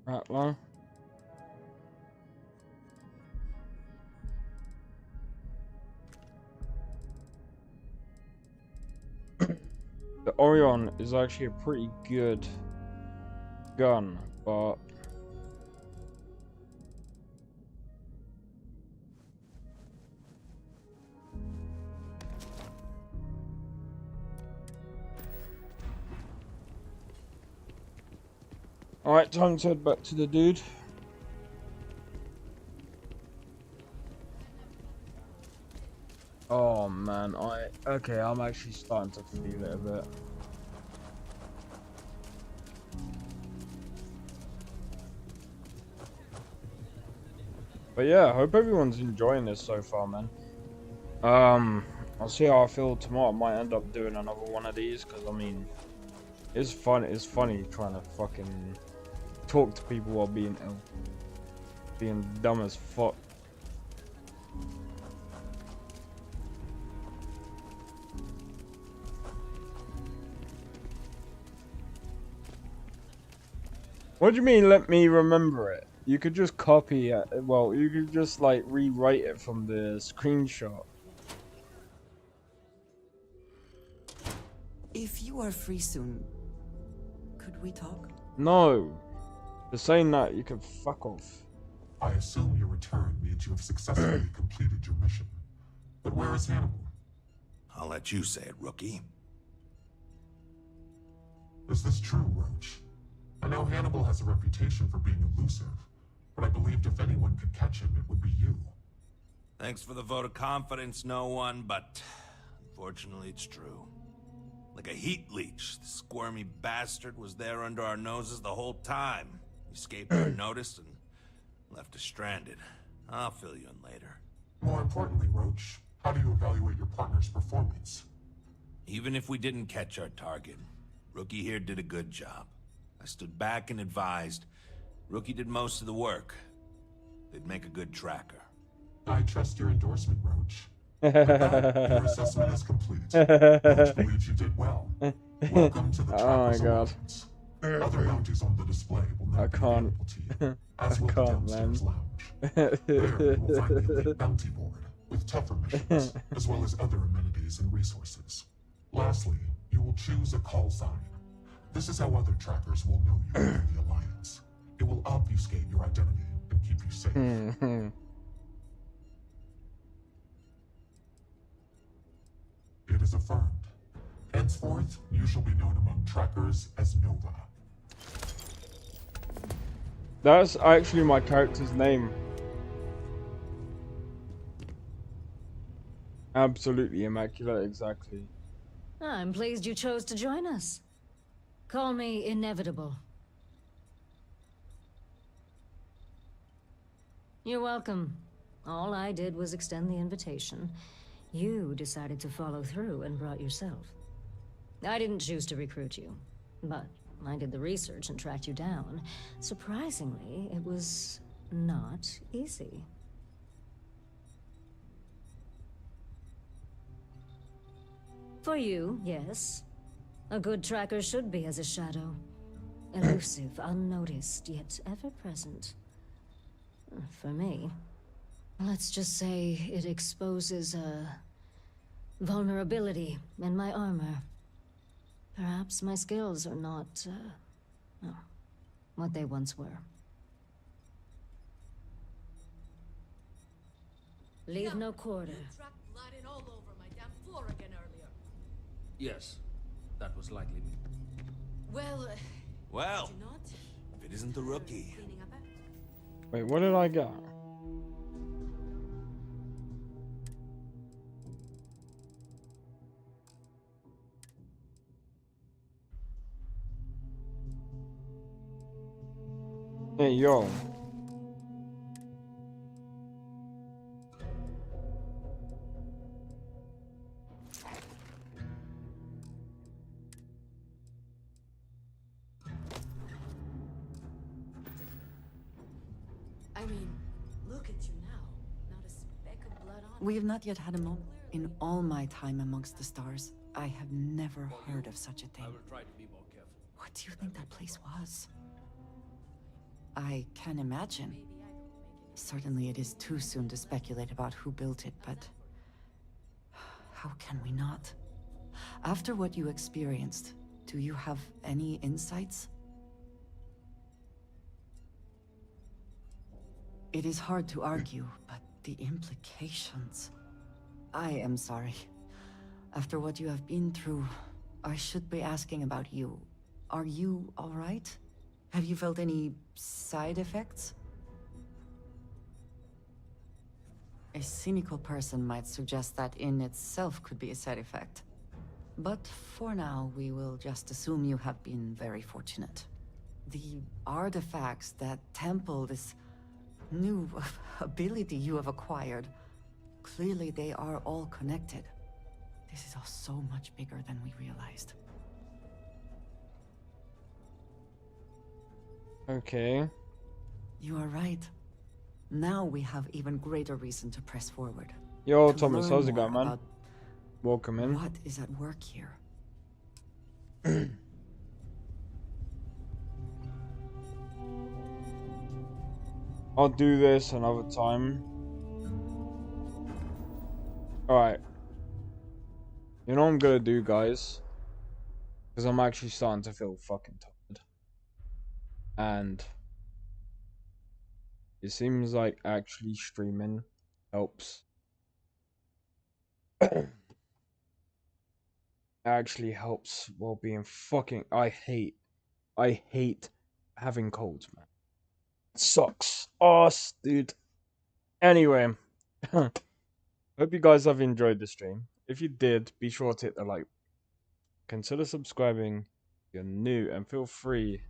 Rattler. The Orion is actually a pretty good gun, but alright, time to head back to the dude. Oh man, okay, I'm actually starting to feel it a bit. But yeah, I hope everyone's enjoying this so far, man. I'll see how I feel tomorrow. I might end up doing another one of these, because I mean, it's fun. It's funny trying to fucking talk to people while being ill. Being dumb as fuck. What do you mean, let me remember it? You could just copy it. Well, you could just, like, rewrite it from the screenshot. If you are free soon, could we talk? No. For saying that, you can fuck off. I assume your return means you have successfully completed your mission. But where is Hannibal? I'll let you say it, rookie. Is this true, Roach? I know Hannibal has a reputation for being elusive, but I believed if anyone could catch him, it would be you. Thanks for the vote of confidence, no one, but unfortunately it's true. Like a heat leech. The squirmy bastard was there under our noses the whole time. He escaped unnoticed and left us stranded. I'll fill you in later. More importantly, Roach, how do you evaluate your partner's performance? Even if we didn't catch our target, Rookie here did a good job. I stood back and advised. Rookie did most of the work. They'd make a good tracker. I trust your endorsement, Roach. With that, your assessment is complete. Roach believes you did well. Welcome to the Trackers Alliance. Other bounties on the display will now be available to you, as will the downstairs lounge. There you will find the elite bounty board, with tougher missions, as well as other amenities and resources. Lastly, you will choose a call sign. This is how other trackers will know you within the Alliance. It will obfuscate your identity and keep you safe. It is affirmed. Henceforth, you shall be known among trackers as Nova. That's actually my character's name. Absolutely immaculate, exactly. I'm pleased you chose to join us. Call me Inevitable. You're welcome. All I did was extend the invitation. You decided to follow through and brought yourself. I didn't choose to recruit you, but I did the research and tracked you down. Surprisingly, it was not easy. For you, yes. A good tracker should be as a shadow. Elusive, unnoticed, yet ever-present. For me, let's just say it exposes a vulnerability in my armor. Perhaps my skills are not, what they once were. Leave no quarter. All over my damn floor again earlier. Yes, that was likely me. Well, Well, did you not? if it isn't the Rookie. Cleaning up Wait, what did I get? Hey, yo. I mean, look at you now. Not a speck of blood on We have not yet had a moment. In all my time amongst the stars, I have never heard of such a thing. I will try to be more careful. What do you think that place was? I can imagine. Certainly it is too soon to speculate about who built it, but how can we not? After what you experienced, do you have any insights? It is hard to argue, but the implications... I am sorry. After what you have been through, I should be asking about you. Are you all right? Have you felt any side effects? A cynical person might suggest that in itself could be a side effect. But for now, we will just assume you have been very fortunate. The artifacts that temple this new ability you have acquired, clearly they are all connected. This is all so much bigger than we realized. Okay. You are right. Now we have even greater reason to press forward. Yo, To Thomas, learn how's it more going, man? about Welcome in. what is at work here. I'll do this another time. Alright. You know what I'm gonna do, guys? Because I'm actually starting to feel fucking tired. And it seems like actually streaming helps. Actually helps while being fucking... I hate having colds, man. It sucks. Ass, dude. Anyway. Hope you guys have enjoyed the stream. If you did, be sure to hit the like consider subscribing if you're new, and feel free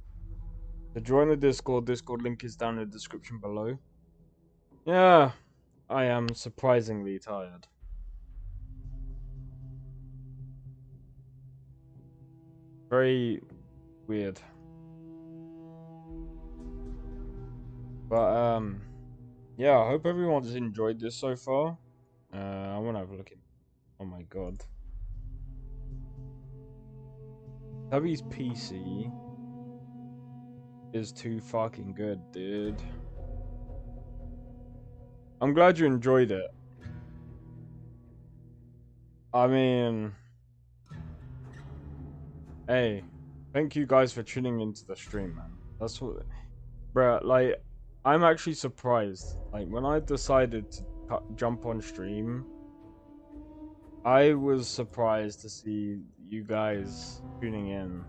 to join the Discord. Discord link is down in the description below. Yeah, I am surprisingly tired. Very weird. But yeah, I hope everyone's enjoyed this so far. I wanna have a look at. Oh my god. Tubby's PC is too fucking good, dude. I'm glad you enjoyed it. I mean, hey, thank you guys for tuning into the stream, man. That's what, bruh, like, I'm actually surprised. Like, when I decided to jump on stream, I was surprised to see you guys tuning in.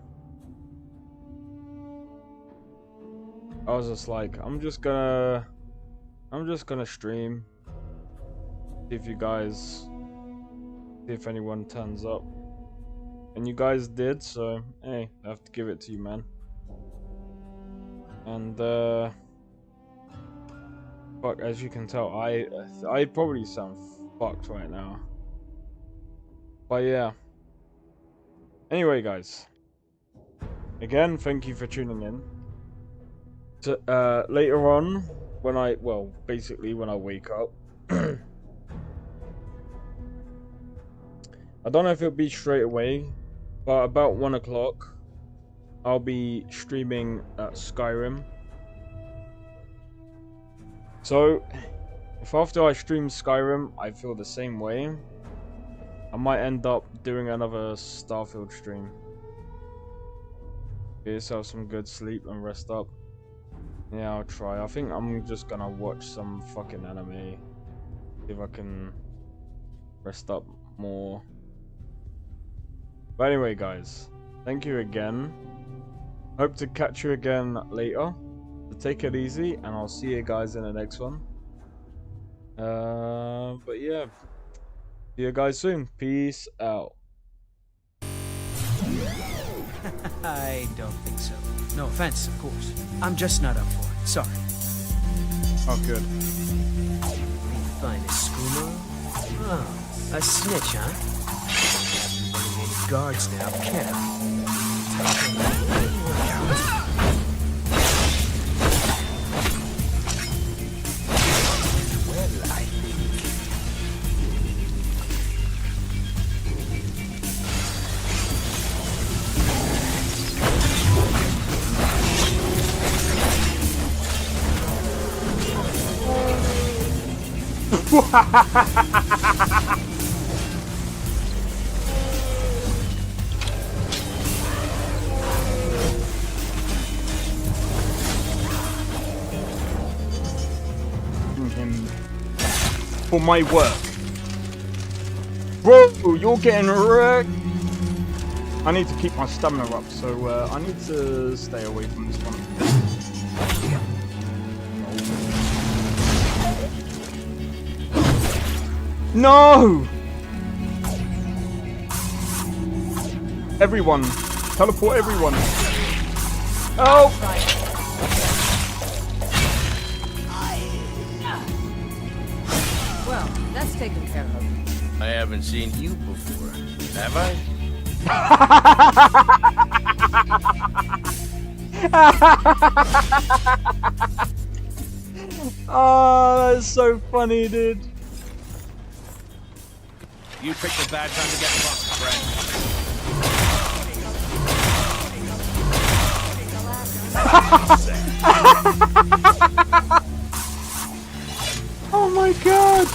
I was just like, I'm just gonna stream. See if you guys, see if anyone turns up. And you guys did, so hey, I have to give it to you, man. And fuck, as you can tell, I probably sound fucked right now. But yeah. Anyway, guys. Again, thank you for tuning in. So, later on, when basically when I wake up, I don't know if it'll be straight away, but about 1 o'clock, I'll be streaming Skyrim. So, if after I stream Skyrim, I feel the same way, I might end up doing another Starfield stream. Get yourself some good sleep and rest up. Yeah, I'll try. I think I'm just gonna watch some fucking anime. See if I can rest up more. But anyway, guys, thank you again. Hope to catch you again later. So take it easy, and I'll see you guys in the next one. But yeah, see you guys soon. Peace out. I don't think so. No offense, of course. I'm just not up for it. Sorry. Oh, good. Finest schooner? Oh, a snitch, huh? Haven't any guards now, can I? Well, I For my work. Bro, you're getting wrecked. I need to keep my stamina up, so I need to stay away from this one. No! Everyone! Teleport everyone! Oh! Well, that's taken care of. I haven't seen you before, have I? Oh, that's so funny, dude. You picked a bad time to get fucked, friend. Oh my god!